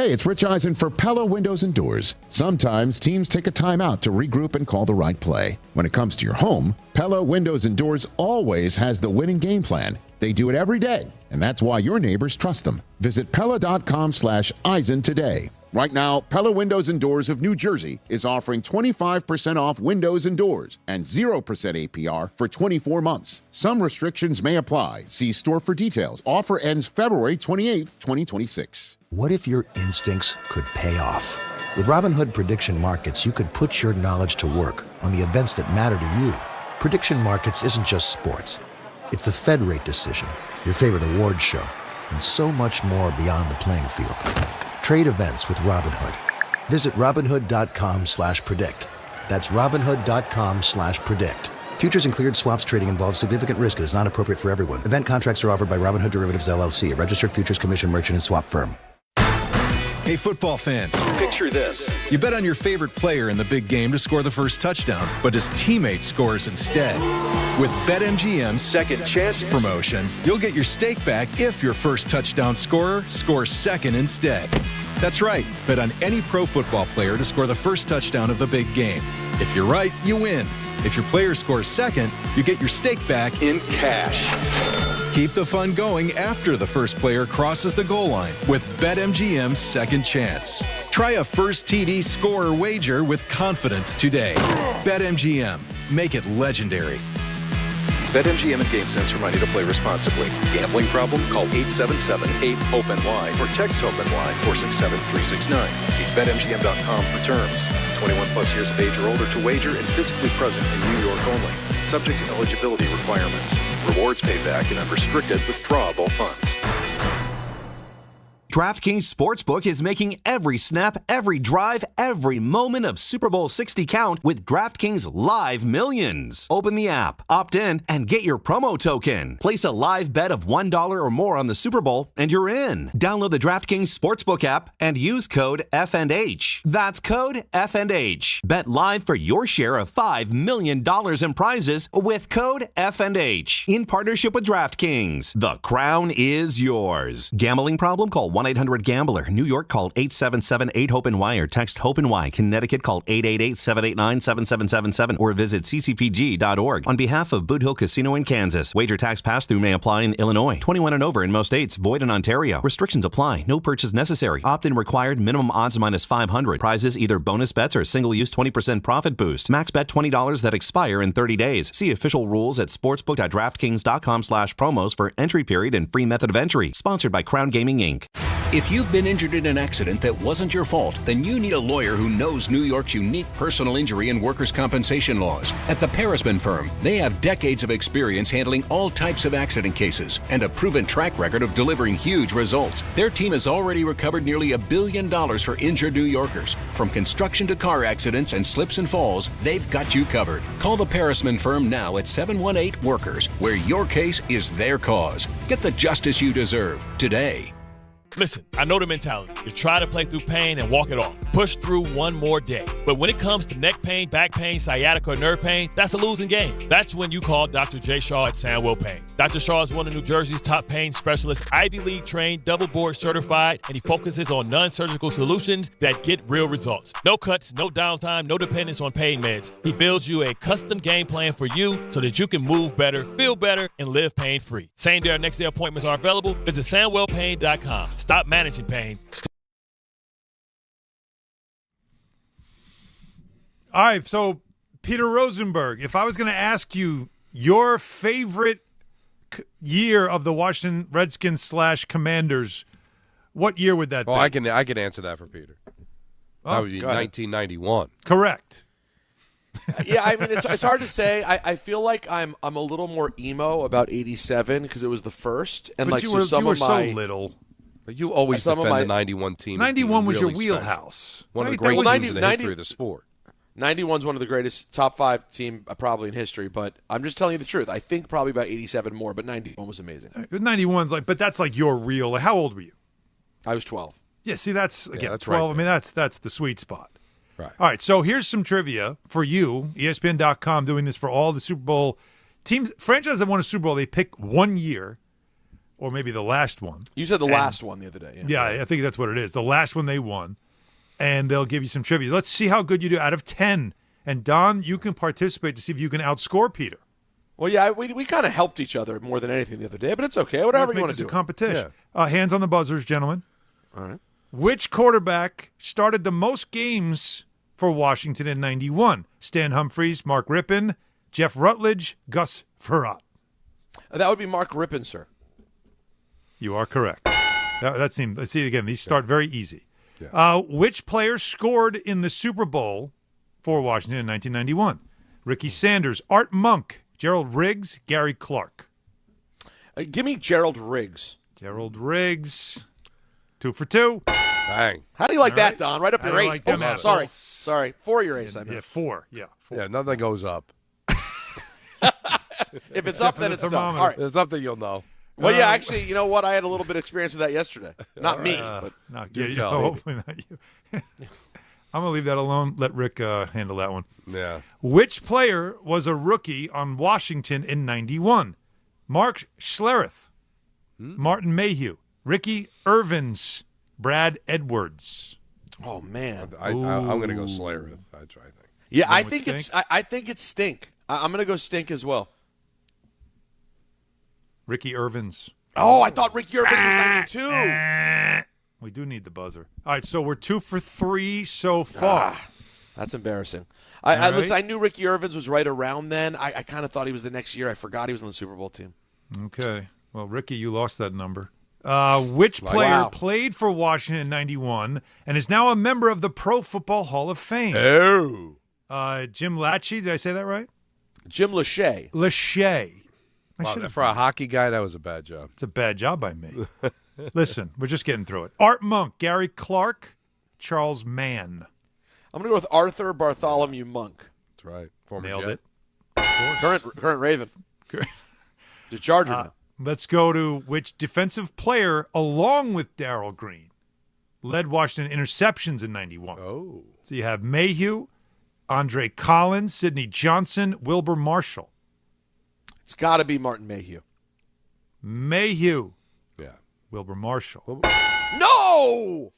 Hey, it's Rich Eisen for Pella Windows and Doors. Sometimes teams take a timeout to regroup and call the right play. When it comes to your home, Pella Windows and Doors always has the winning game plan. They do it every day, and that's why your neighbors trust them. Visit Pella.com/Eisen today. Right now, Pella Windows and Doors of New Jersey is offering 25% off windows and doors and 0% APR for 24 months. Some restrictions may apply. See store for details. Offer ends February 28th, 2026. What if your instincts could pay off? With Robinhood Prediction Markets, you could put your knowledge to work on the events that matter to you. Prediction Markets isn't just sports. It's the Fed rate decision, your favorite award show, and so much more beyond the playing field. Trade events with Robinhood. Visit Robinhood.com/predict. That's Robinhood.com/predict. Futures and cleared swaps trading involves significant risk and is not appropriate for everyone. Event contracts are offered by Robinhood Derivatives LLC, a registered futures commission merchant and swap firm. Hey, football fans, picture this. You bet on your favorite player in the big game to score the first touchdown, but his teammate scores instead. With BetMGM's Second Chance promotion, you'll get your stake back if your first touchdown scorer scores second instead. That's right. Bet on any pro football player to score the first touchdown of the big game. If you're right, you win. If your player scores second, you get your stake back in cash. Keep the fun going after the first player crosses the goal line with BetMGM's Second Chance. Try a first TD scorer wager with confidence today. BetMGM. Make it legendary. BetMGM and GameSense remind you to play responsibly. Gambling problem? Call 877-8-HOPE-NY or text HOPE-NY 467-369. See BetMGM.com for terms. 21 plus years of age or older to wager and physically present in New York only. Subject to eligibility requirements. Rewards paid back in unrestricted withdrawable funds. DraftKings Sportsbook is making every snap, every drive, every moment of Super Bowl 60 count with DraftKings Live Millions. Open the app, opt in, and get your promo token. Place a live bet of $1 or more on the Super Bowl, and you're in. Download the DraftKings Sportsbook app and use code FNH. That's code FNH. Bet live for your share of $5 million in prizes with code FNH. In partnership with DraftKings, the crown is yours. Gambling problem? Call 1-800-GAMBLER. New York, call 877-8-HOPE-NY or text HOPE-NY. Connecticut, call 888-789-7777 or visit ccpg.org. On behalf of Boot Hill Casino in Kansas, wager tax pass-through may apply in Illinois. 21 and over in most states. Void in Ontario. Restrictions apply. No purchase necessary. Opt-in required. Minimum odds minus 500. Prizes either bonus bets or single-use 20% profit boost. Max bet $20 that expire in 30 days. See official rules at sportsbook.draftkings.com/promos for entry period and free method of entry. Sponsored by Crown Gaming, Inc. If you've been injured in an accident that wasn't your fault, then you need a lawyer who knows New York's unique personal injury and workers' compensation laws. At the Parisman Firm, they have decades of experience handling all types of accident cases and a proven track record of delivering huge results. Their team has already recovered nearly $1 billion for injured New Yorkers. From construction to car accidents and slips and falls, they've got you covered. Call the Parisman Firm now at 718-WORKERS, where your case is their cause. Get the justice you deserve today. Listen, I know the mentality. You try to play through pain and walk it off. Push through one more day. But when it comes to neck pain, back pain, sciatica, or nerve pain, that's a losing game. That's when you call Dr. J. Shaw at Sandwell Pain. Dr. Shaw is one of New Jersey's top pain specialists, Ivy League trained, double board certified, and he focuses on non-surgical solutions that get real results. No cuts, no downtime, no dependence on pain meds. He builds you a custom game plan for you so that you can move better, feel better, and live pain-free. Same day or next day appointments are available. Visit SandwellPain.com. Stop managing pain. All right, so Peter Rosenberg, if I was going to ask you your favorite year of the Washington Redskins / Commanders, what year would that be? I can answer that for Peter. That would be 1991. Correct. Yeah, I mean, it's hard to say. I feel like I'm a little more emo about 87 because it was the first, and but like you were so little. But you always defend the 91 team. 91 was really your wheelhouse. One of the great teams in the history of the sport. 91's one of the greatest top 5 team probably in history, but I'm just telling you the truth. I think probably about 87 more, but 91 was amazing. 91's like, but that's like your real. Like, how old were you? I was 12. Yeah, see, that's again that's 12. right, I mean, that's the sweet spot. Right. All right, so here's some trivia for you. ESPN.com doing this for all the Super Bowl teams, franchises that won a Super Bowl. They pick one year or maybe the last one. You said the last one the other day. Yeah, I think that's what it is. The last one they won. And they'll give you some trivia. Let's see how good you do out of 10. And, Don, you can participate to see if you can outscore Peter. Well, yeah, we kind of helped each other more than anything the other day, but it's okay. Whatever you want to do. It's a competition. Yeah. Hands on the buzzers, gentlemen. All right. Which quarterback started the most games for Washington in 91? Stan Humphries, Mark Rippon, Jeff Rutledge, Gus Frerotte. That would be Mark Rippon, sir. You are correct. That seemed. Let's see again. These start very easy. Yeah. Which player scored in the Super Bowl for Washington in 1991? Ricky Sanders, Art Monk, Gerald Riggs, Gary Clark. Give me Gerald Riggs. Gerald Riggs. 2 for 2. Bang. How do you like that, Don? Right up your ace. Like sorry. 4 your ace, I mean. Yeah, 4. Yeah, 4. Yeah, nothing goes up. If it's up, then it's done. All right. If it's up, then you'll know. Well, yeah, actually, you know what? I had a little bit of experience with that yesterday. Not me, but hopefully not you. I'm going to leave that alone. Let Rick handle that one. Yeah. Which player was a rookie on Washington in 91? Mark Schlereth, Martin Mayhew, Ricky Irvins, Brad Edwards. Oh, man. I'm going to go Schlereth. That's right. Yeah, I think it's Stink. I'm going to go Stink as well. Ricky Irvins. Oh, I thought Ricky Irvins was 92. We do need the buzzer. All right, so we're 2 for 3 so far. That's embarrassing. Listen, I knew Ricky Irvins was right around then. I kind of thought he was the next year. I forgot he was on the Super Bowl team. Okay. Well, Ricky, you lost that number. Which player played for Washington in 91 and is now a member of the Pro Football Hall of Fame? Oh. Jim Lachey. Did I say that right? Jim Lachey. Lachey. Wow, for a hockey guy, that was a bad job. It's a bad job by me. Listen, we're just getting through it. Art Monk, Gary Clark, Charles Mann. I'm going to go with Arthur Bartholomew Monk. That's right. Former Nailed Jet. it. Of course. Current Raven. Just Charger now. Let's go to which defensive player, along with Darryl Green, led Washington interceptions in 91. Oh. So you have Mayhew, Andre Collins, Sidney Johnson, Wilbur Marshall. It's got to be Martin Mayhew. Mayhew. Yeah. Wilbur Marshall. No!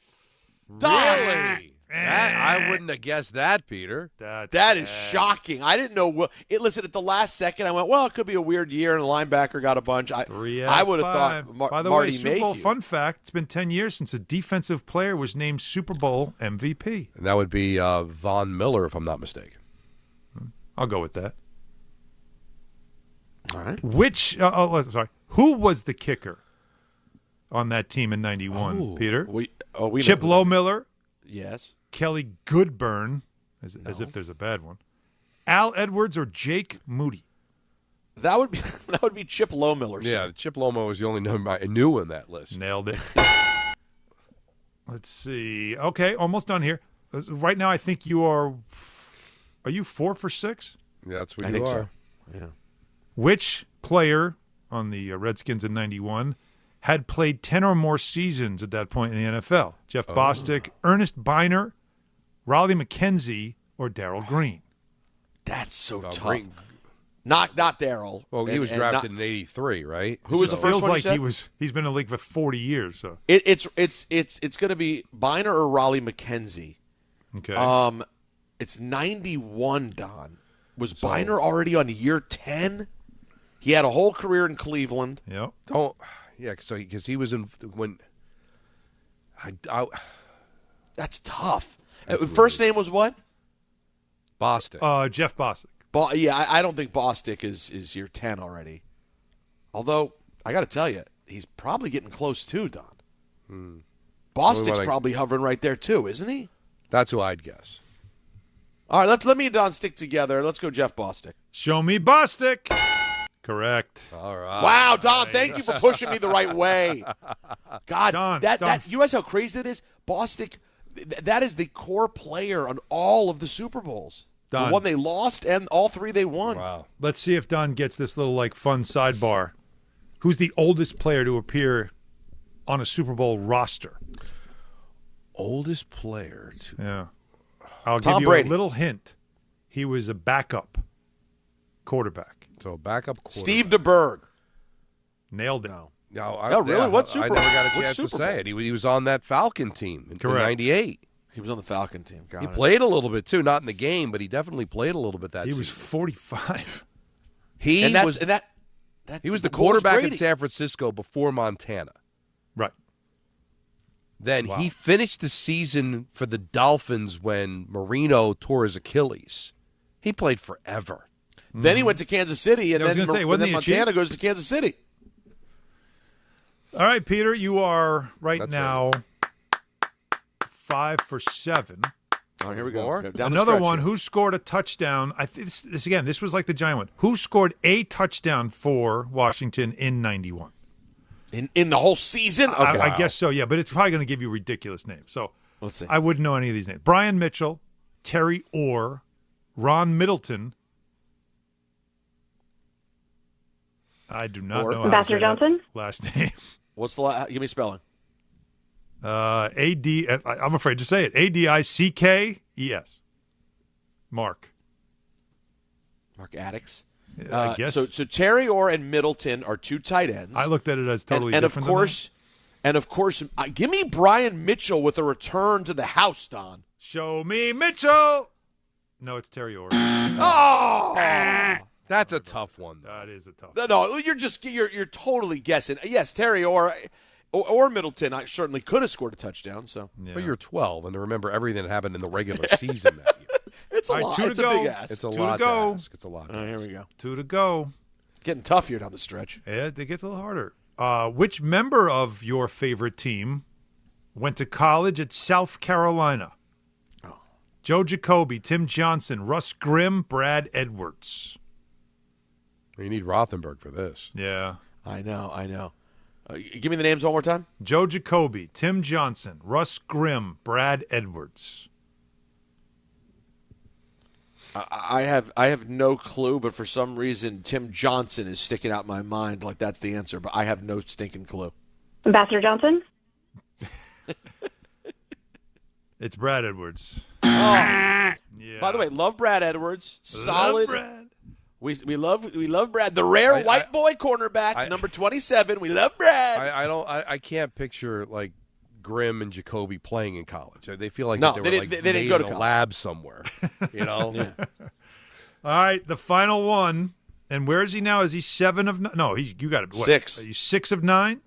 Really? I wouldn't have guessed that, Peter. That is shocking. I didn't know. Listen, at the last second, I went, well, it could be a weird year, and the linebacker got a bunch. I would have thought By the Marty way, Super Bowl Mayhew. fun fact, it's been 10 years since a defensive player was named Super Bowl MVP. And that would be Von Miller, if I'm not mistaken. I'll go with that. All right. Who was the kicker on that team in 91, Peter? We Chip Lowmiller? Yes. Kelly Goodburn, as if there's a bad one. Al Edwards or Jake Moody? That would be Chip Lowmiller. Yeah, Chip Lowmiller was the only name I knew in that list. Nailed it. Let's see. Okay, almost done here. Right now, I think you are. Are you 4 for 6? Yeah, that's what I you think are. so. Yeah. Which player on the Redskins in 91 had played 10 or more seasons at that point in the NFL? Jeff Bostic, Ernest Biner, Raleigh McKenzie, or Darryl Green? That's so tough. Green. Not Darryl. Well, he was drafted in '83, right? Who was the first feels one? Like he's been in the league for 40 years. So it's going to be Biner or Raleigh McKenzie. Okay. It's 91. Don, was Biner already on year 10? He had a whole career in Cleveland. Yep. Because he was in when. That's tough. That's First name was what? Bostic. Jeff Bostic. I don't think Bostic is year 10 already. Although, I got to tell you, he's probably getting close too, Don. Bostic's probably hovering right there too, isn't he? That's who I'd guess. All right, let me and Don stick together. Let's go Jeff Bostic. Show me Bostic. Correct. All right. Wow, Don, thank you for pushing me the right way. God, Don, you realize how crazy that is? Bostic, that is the core player on all of the Super Bowls. Don. The one they lost and all 3 they won. Wow. Let's see if Don gets this little fun sidebar. Who's the oldest player to appear on a Super Bowl roster? Oldest player to Yeah. I'll Tom give you Brady. a little hint. He was a backup quarterback. So backup quarterback. Steve DeBerg. Nailed it. No. No, really? What Super Bowl? I never got a Which chance to Super say Bowl? it. He was on that Falcon team in Correct. '98. He was on the Falcon team. Got He it. played a little bit too, not in the game, but he definitely played a little bit that He season. was 45. He And was that he was the what was quarterback in Brady? San Francisco before Montana. Right. Then he finished the season for the Dolphins when Marino tore his Achilles. He played forever. Then he went to Kansas City, and Yeah, I was then, gonna say, and wasn't then he a Montana Chief? goes to Kansas City. All right, Peter, you are now 5 for 7. Oh, here we go. Go down the Another stretch one. here. Who scored a touchdown? This was like the giant one. Who scored a touchdown for Washington in '91? In the whole season? Okay. I guess so, yeah, but it's probably going to give you ridiculous names. So let's see. I wouldn't know any of these names. Brian Mitchell, Terry Orr, Ron Middleton. I do not know how to Ambassador say Johnson? that last name. What's the give me spelling? A-D, I'm afraid to say it. A-D-I-C-K-E-S. Mark Addix. I guess. So Terry Orr and Middleton are two tight ends. I looked at it as totally and different. of course, give me Brian Mitchell with a return to the house, Don. Show me Mitchell. No, it's Terry Orr. Oh, that's a tough one. That is a tough. No, you're totally guessing. Yes, Terry Orr or Middleton. I certainly could have scored a touchdown. So, But you're 12, and to remember everything that happened in the regular season that year. It's a All right, lot. 2 to It's go. a big ask. It's a 2 lot to go. ask. It's a lot. Here we go. 2 to go. Getting tough here down the stretch. Yeah, it gets a little harder. Which member of your favorite team went to college at South Carolina? Joe Jacoby, Tim Johnson, Russ Grimm, Brad Edwards. You need Rothenberg for this. Yeah. I know. Give me the names one more time. Joe Jacoby, Tim Johnson, Russ Grimm, Brad Edwards. I have no clue, but for some reason Tim Johnson is sticking out in my mind like that's the answer, but I have no stinking clue. Ambassador Johnson? It's Brad Edwards. Oh. Yeah. By the way, love Brad Edwards. Solid. Brad. We love Brad, the rare white boy cornerback, number 27. We love Brad. I can't picture like Grimm and Jacoby playing in college. They feel like No, they they were didn't- like they didn't made go to in a college. lab somewhere. You know. Yeah. All right, the final one. And where is he now? Is he 7 of 9? No, you got it. What? 6. Are you 6 of 9?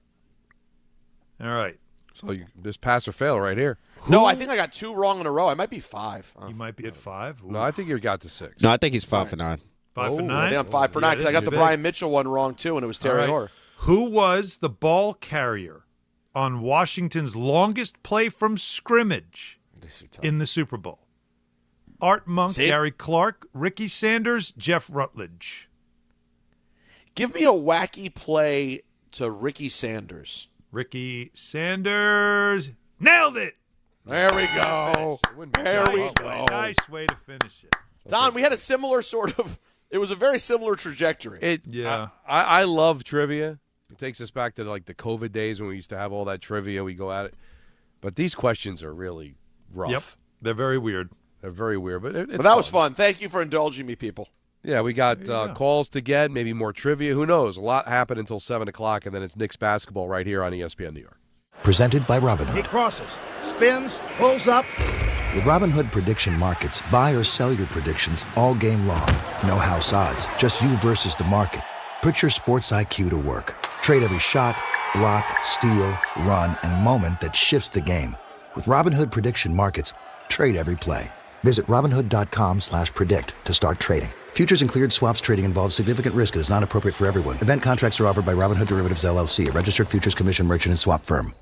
All right. So you just pass or fail right here. No, I think I got 2 wrong in a row. I might be 5. You might be at 5. No, I think you got to 6. No, I think he's 5 for 9. 5 for 9? I think I'm 5 for 9 because I got the Brian Mitchell one wrong too, and it was Terry Orr. Who was the ball carrier on Washington's longest play from scrimmage in the Super Bowl? Art Monk, Gary Clark, Ricky Sanders, Jeff Rutledge. Give me a wacky play to Ricky Sanders. Ricky Sanders nailed it. There we go. There we go. Nice way to finish it. Don, we had a similar sort of. It was a very similar trajectory. I love trivia. It takes us back to like the COVID days when we used to have all that trivia. We go at it, but these questions are really rough. Yep, they're very weird. They're very weird, but it's But that was fun. Thank you for indulging me, people. Yeah, we got calls to get, maybe more trivia. Who knows? A lot happened until 7 o'clock, and then it's Knicks basketball right here on ESPN New York. Presented by Robinhood. He crosses, spins, pulls up. With Robinhood Prediction Markets, buy or sell your predictions all game long. No house odds, just you versus the market. Put your sports IQ to work. Trade every shot, block, steal, run, and moment that shifts the game. With Robinhood Prediction Markets, trade every play. Visit Robinhood.com/predict to start trading. Futures and cleared swaps trading involves significant risk and is not appropriate for everyone. Event contracts are offered by Robinhood Derivatives LLC, a registered futures commission merchant and swap firm.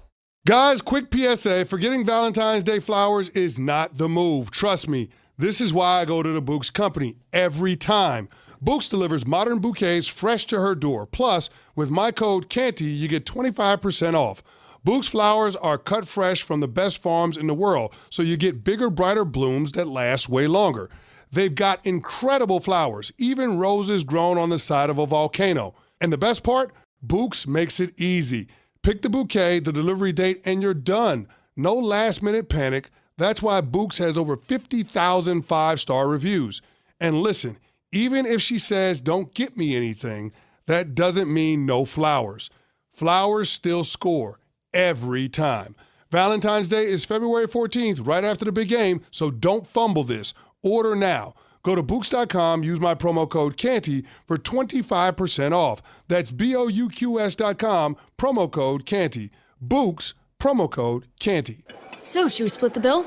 Guys, quick PSA, forgetting Valentine's Day flowers is not the move. Trust me, this is why I go to the Bouqs Company every time. Bouqs delivers modern bouquets fresh to her door. Plus, with my code CANTY, you get 25% off. Bouqs flowers are cut fresh from the best farms in the world, so you get bigger, brighter blooms that last way longer. They've got incredible flowers, even roses grown on the side of a volcano. And the best part? Bouqs makes it easy. Pick the bouquet, the delivery date, and you're done. No last-minute panic. That's why Bouqs has over 50,000 five-star reviews. And listen, even if she says, don't get me anything, that doesn't mean no flowers. Flowers still score every time. Valentine's Day is February 14th, right after the big game, so don't fumble this. Order now. Go to Books.com, use my promo code Canty for 25% off. That's BOUQS.com, promo code Canty. Books, promo code Canty. So, should we split the bill?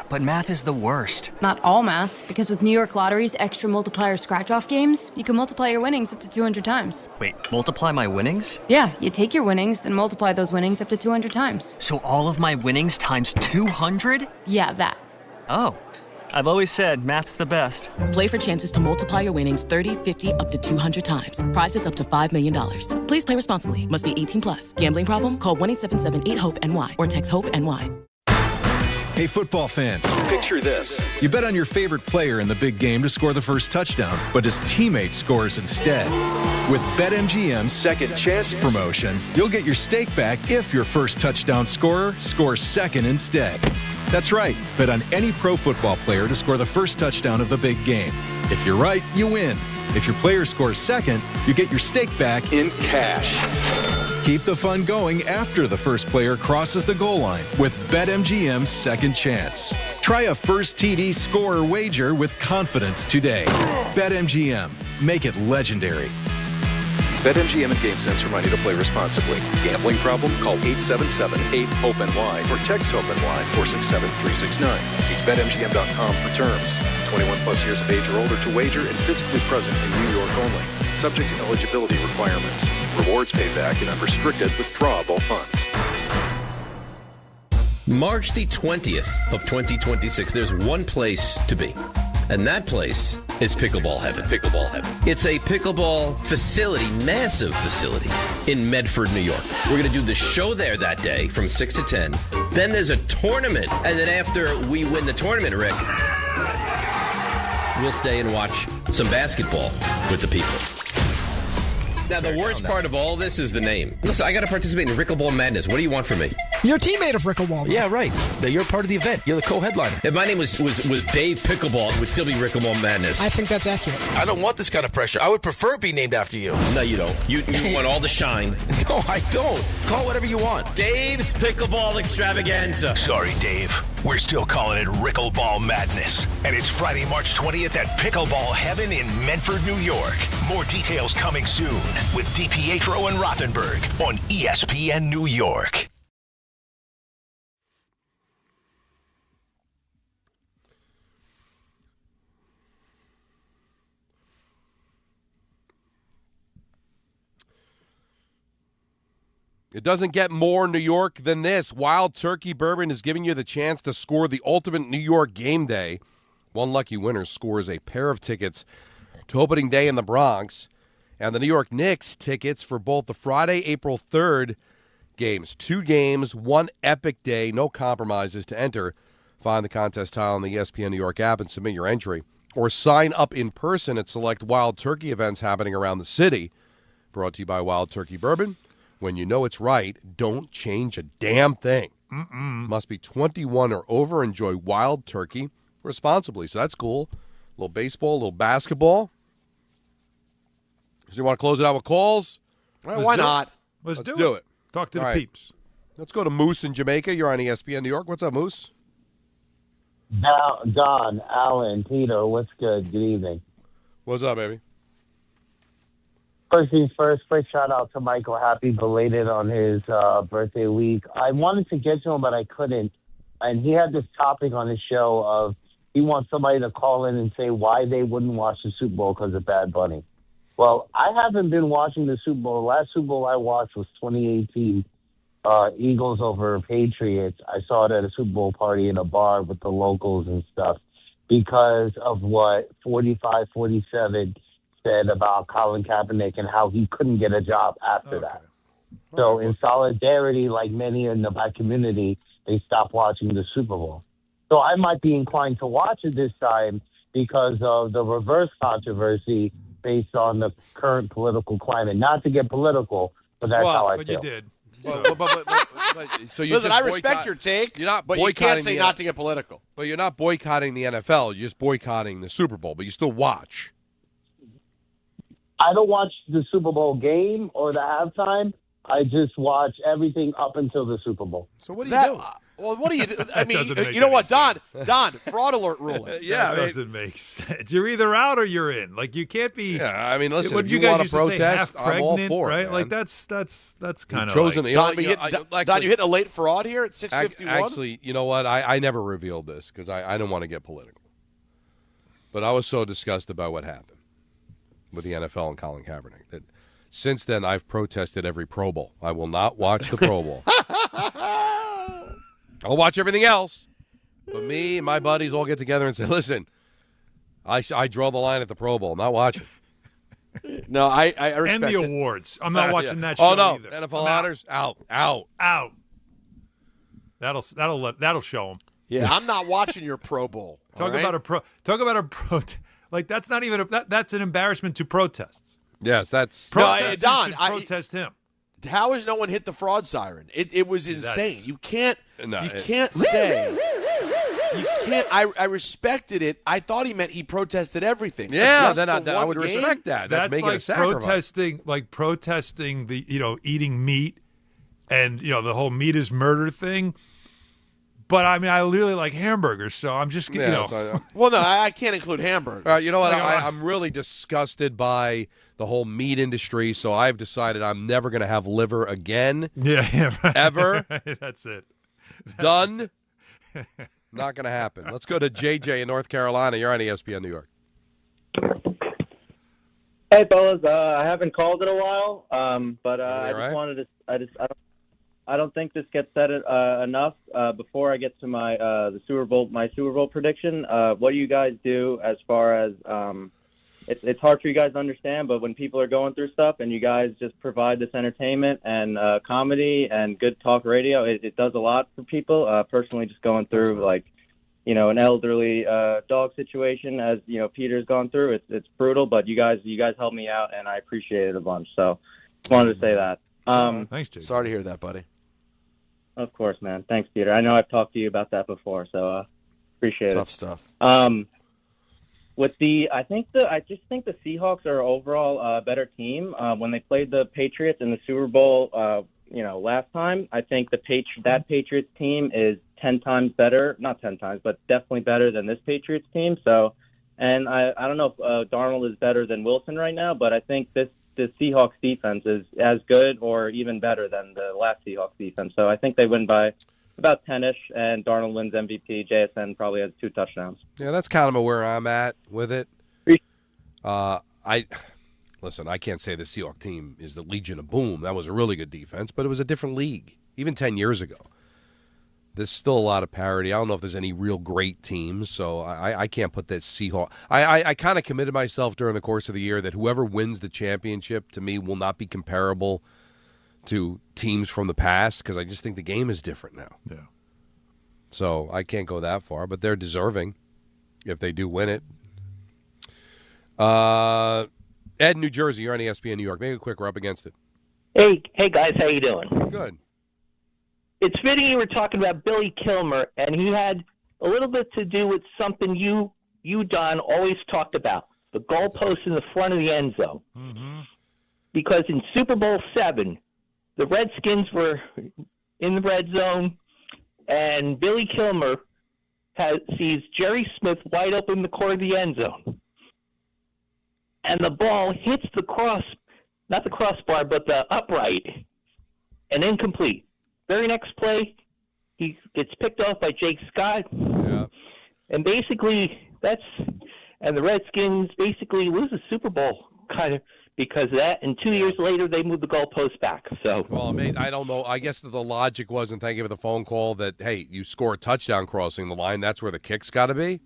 But math is the worst. Not all math, because with New York Lottery's extra multiplier scratch-off games, you can multiply your winnings up to 200 times. Wait, multiply my winnings? Yeah, you take your winnings, then multiply those winnings up to 200 times. So all of my winnings times 200? Yeah, that. Oh. I've always said math's the best. Play for chances to multiply your winnings 30, 50, up to 200 times. Prizes up to $5 million. Please play responsibly. Must be 18 plus. Gambling problem? Call 1-877-8-HOPE-NY or text HOPE-NY. Hey, football fans, picture this. You bet on your favorite player in the big game to score the first touchdown, but his teammate scores instead. With BetMGM's Second Chance promotion, you'll get your stake back if your first touchdown scorer scores second instead. That's right. Bet on any pro football player to score the first touchdown of the big game. If you're right, you win. If your player scores second, you get your stake back in cash. Keep the fun going after the first player crosses the goal line with BetMGM's Second Chance. Try a first TD scorer wager with confidence today. BetMGM. Make it legendary. BetMGM and GameSense remind you to play responsibly. Gambling problem? Call 877-8-HOPE-NY or text HOPE-NY 467-369. See BetMGM.com for terms. 21 plus years of age or older to wager and physically present in New York only. Subject to eligibility requirements. Rewards paid back in unrestricted withdrawable funds. March the 20th of 2026, there's one place to be. And that place is Pickleball Heaven. Pickleball Heaven. It's a pickleball facility, massive facility in Medford, New York. We're going to do the show there that day from 6 to 10. Then there's a tournament. And then after we win the tournament, Rick, we'll stay and watch some basketball with the people. Now, the worst part of all this is the name. Listen, I got to participate in Rickleball Madness. What do you want from me? You're a teammate of Rickleball. Yeah, right. You're part of the event. You're the co-headliner. If my name was Dave Pickleball, it would still be Rickleball Madness. I think that's accurate. I don't want this kind of pressure. I would prefer it be named after you. No, you don't. You want all the shine. No, I don't. Call whatever you want. Dave's Pickleball Extravaganza. Sorry, Dave. We're still calling it Rickleball Madness. And it's Friday, March 20th at Pickleball Heaven in Medford, New York. More details coming soon with DiPietro and Rothenberg on ESPN New York. It doesn't get more New York than this. Wild Turkey Bourbon is giving you the chance to score the ultimate New York game day. One lucky winner scores a pair of tickets to opening day in the Bronx and the New York Knicks tickets for both the Friday, April 3rd games. 2 games, 1 epic day, no compromises. To enter, find the contest tile on the ESPN New York app and submit your entry. Or sign up in person at select Wild Turkey events happening around the city. Brought to you by Wild Turkey Bourbon. When you know it's right, don't change a damn thing. Must be 21 or over. Enjoy Wild Turkey responsibly. So that's cool. A little baseball, a little basketball. So you want to close it out with calls? Well, why not? Let's do it. Talk to the peeps. Let's go to Moose in Jamaica. You're on ESPN New York. What's up, Moose? Don, Alan, Peter, what's good? Good evening. What's up, baby? First things first, quick shout out to Michael. Happy belated on his birthday week. I wanted to get to him, but I couldn't. And he had this topic on his show of he wants somebody to call in and say why they wouldn't watch the Super Bowl because of Bad Bunny. Well, I haven't been watching the Super Bowl. The last Super Bowl I watched was 2018, Eagles over Patriots. I saw it at a Super Bowl party in a bar with the locals and stuff because of what 45-47 said about Colin Kaepernick and how he couldn't get a job after that. So in solidarity, like many in the black community, they stopped watching the Super Bowl. So I might be inclined to watch it this time because of the reverse controversy based on the current political climate. Not to get political, but that's how I feel. But you did. So you Listen, I respect your take, you're not but you boycotting can't say not to get political. But you're not boycotting the NFL. You're just boycotting the Super Bowl, but you still watch. I don't watch the Super Bowl game or the halftime, I just watch everything up until the Super Bowl. So what do you do? Well, what do you do? I mean, doesn't make you know any what, Don? sense. Don, fraud alert ruling. That doesn't make sense. You're either out or you're in. Like you can't be. Yeah, I mean, listen, What if you you guys want used to to say, protest, half I'm all pregnant, for it, right? man. Like that's kind of chosen like, the- Don, you know, Don, you hitting a late fraud here at 6:51? Actually, you know what? I never revealed this because I don't want to get political. But I was so disgusted by what happened with the NFL and Colin Kaepernick that since then I've protested every Pro Bowl. I will not watch the Pro Bowl. I'll watch everything else. But me and my buddies all get together and say, listen, I draw the line at the Pro Bowl. I'm not watching. No, I respect and the it. awards. I'm not watching that show Oh, no. either. NFL honors, out. That'll show them. Yeah, I'm not watching your Pro Bowl. Talk all right? about a pro. Like that's not even that's an embarrassment to protests. Yes, that's Protesters Don, should protest him. How has no one hit the fraud siren? It was insane. You can't say. You can't. I respected it. I thought he meant he protested everything. Yeah, Just then I would respect that. That's making like a sacrifice. protesting the eating meat, and the whole meat is murder thing. But I mean, I really like hamburgers, so I'm just Well, no, I can't include hamburgers. You know what? I'm really disgusted by the whole meat industry, so I've decided I'm never going to have liver again. Yeah, right. Ever. That's it. Done. Not going to happen. Let's go to JJ in North Carolina. You're on ESPN New York. Hey, fellas. I haven't called in a while, but I right? just wanted to. I don't think this gets said enough. Before I get to my Super Bowl prediction, what do you guys do as far as it's hard for you guys to understand, but when people are going through stuff and you guys just provide this entertainment and comedy and good talk radio, it does a lot for people. Personally, just going through an elderly dog situation, as Peter's gone through, it's brutal. But you guys helped me out, and I appreciate it a bunch. So, just wanted to say that. Thanks, Jake. Sorry to hear that, buddy. Of course, man. Thanks, Peter. I know I've talked to you about that before, so appreciate it. Tough stuff. I just think the Seahawks are overall a better team. When they played the Patriots in the Super Bowl, last time, I think that Patriots team is 10 times better. Not 10 times, but definitely better than this Patriots team. So, and I don't know if Darnold is better than Wilson right now, but I think the Seahawks defense is as good or even better than the last Seahawks defense. So I think they win by about 10-ish, and Darnold wins MVP. JSN probably has 2 touchdowns. Yeah, that's kind of where I'm at with it. Listen, I can't say the Seahawks team is the Legion of Boom. That was a really good defense, but it was a different league, even 10 years ago. There's still a lot of parity. I don't know if there's any real great teams, so I can't put that Seahawks. I kind of committed myself during the course of the year that whoever wins the championship, to me, will not be comparable to teams from the past because I just think the game is different now. Yeah. So I can't go that far, but they're deserving if they do win it. Ed, New Jersey, you're on ESPN New York. Make it quick. We're up against it. Hey guys, how you doing? Good. It's fitting you were talking about Billy Kilmer, and he had a little bit to do with something you Don, always talked about, the goalpost in the front of the end zone. Mm-hmm. Because in Super Bowl VII, the Redskins were in the red zone, and Billy Kilmer sees Jerry Smith wide open in the corner of the end zone. And the ball hits not the crossbar, but the upright, and incomplete. Very next play, he gets picked off by Jake Scott. Yeah. And basically, and the Redskins basically lose the Super Bowl kind of because of that. And 2 years later, they moved the goalpost back. So, well, mate, I don't know. I guess that the logic was, and thank you for the phone call, that, hey, you score a touchdown crossing the line. That's where the kick's got to be.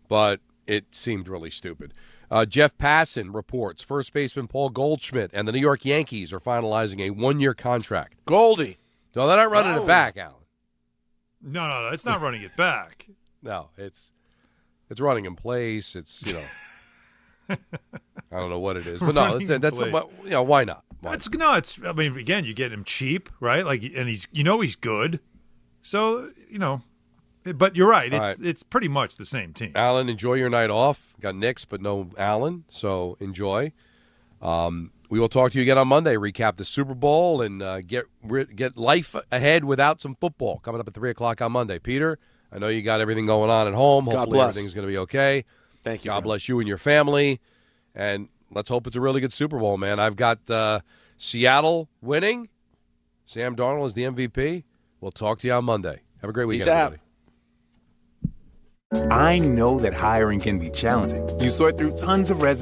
But it seemed really stupid. Jeff Passan reports first baseman Paul Goldschmidt and the New York Yankees are finalizing a 1-year contract. Goldie. No, they're not running it back, Alan. No, it's not running it back. No, it's running in place. It's, I don't know what it is. But no, that's why not? I mean, again, you get him cheap, right? And he's good. So, but you're right. It's pretty much the same team. Alan, enjoy your night off. Got Knicks, but no Alan, so enjoy. We will talk to you again on Monday, recap the Super Bowl, and get life ahead without some football coming up at 3 o'clock on Monday. Peter, I know you got everything going on at home. Hopefully everything's going to be okay. Thank you. God bless you and your family, and let's hope it's a really good Super Bowl, man. I've got Seattle winning. Sam Darnold is the MVP. We'll talk to you on Monday. Have a great weekend, everybody. I know that hiring can be challenging. You sort through tons of resumes.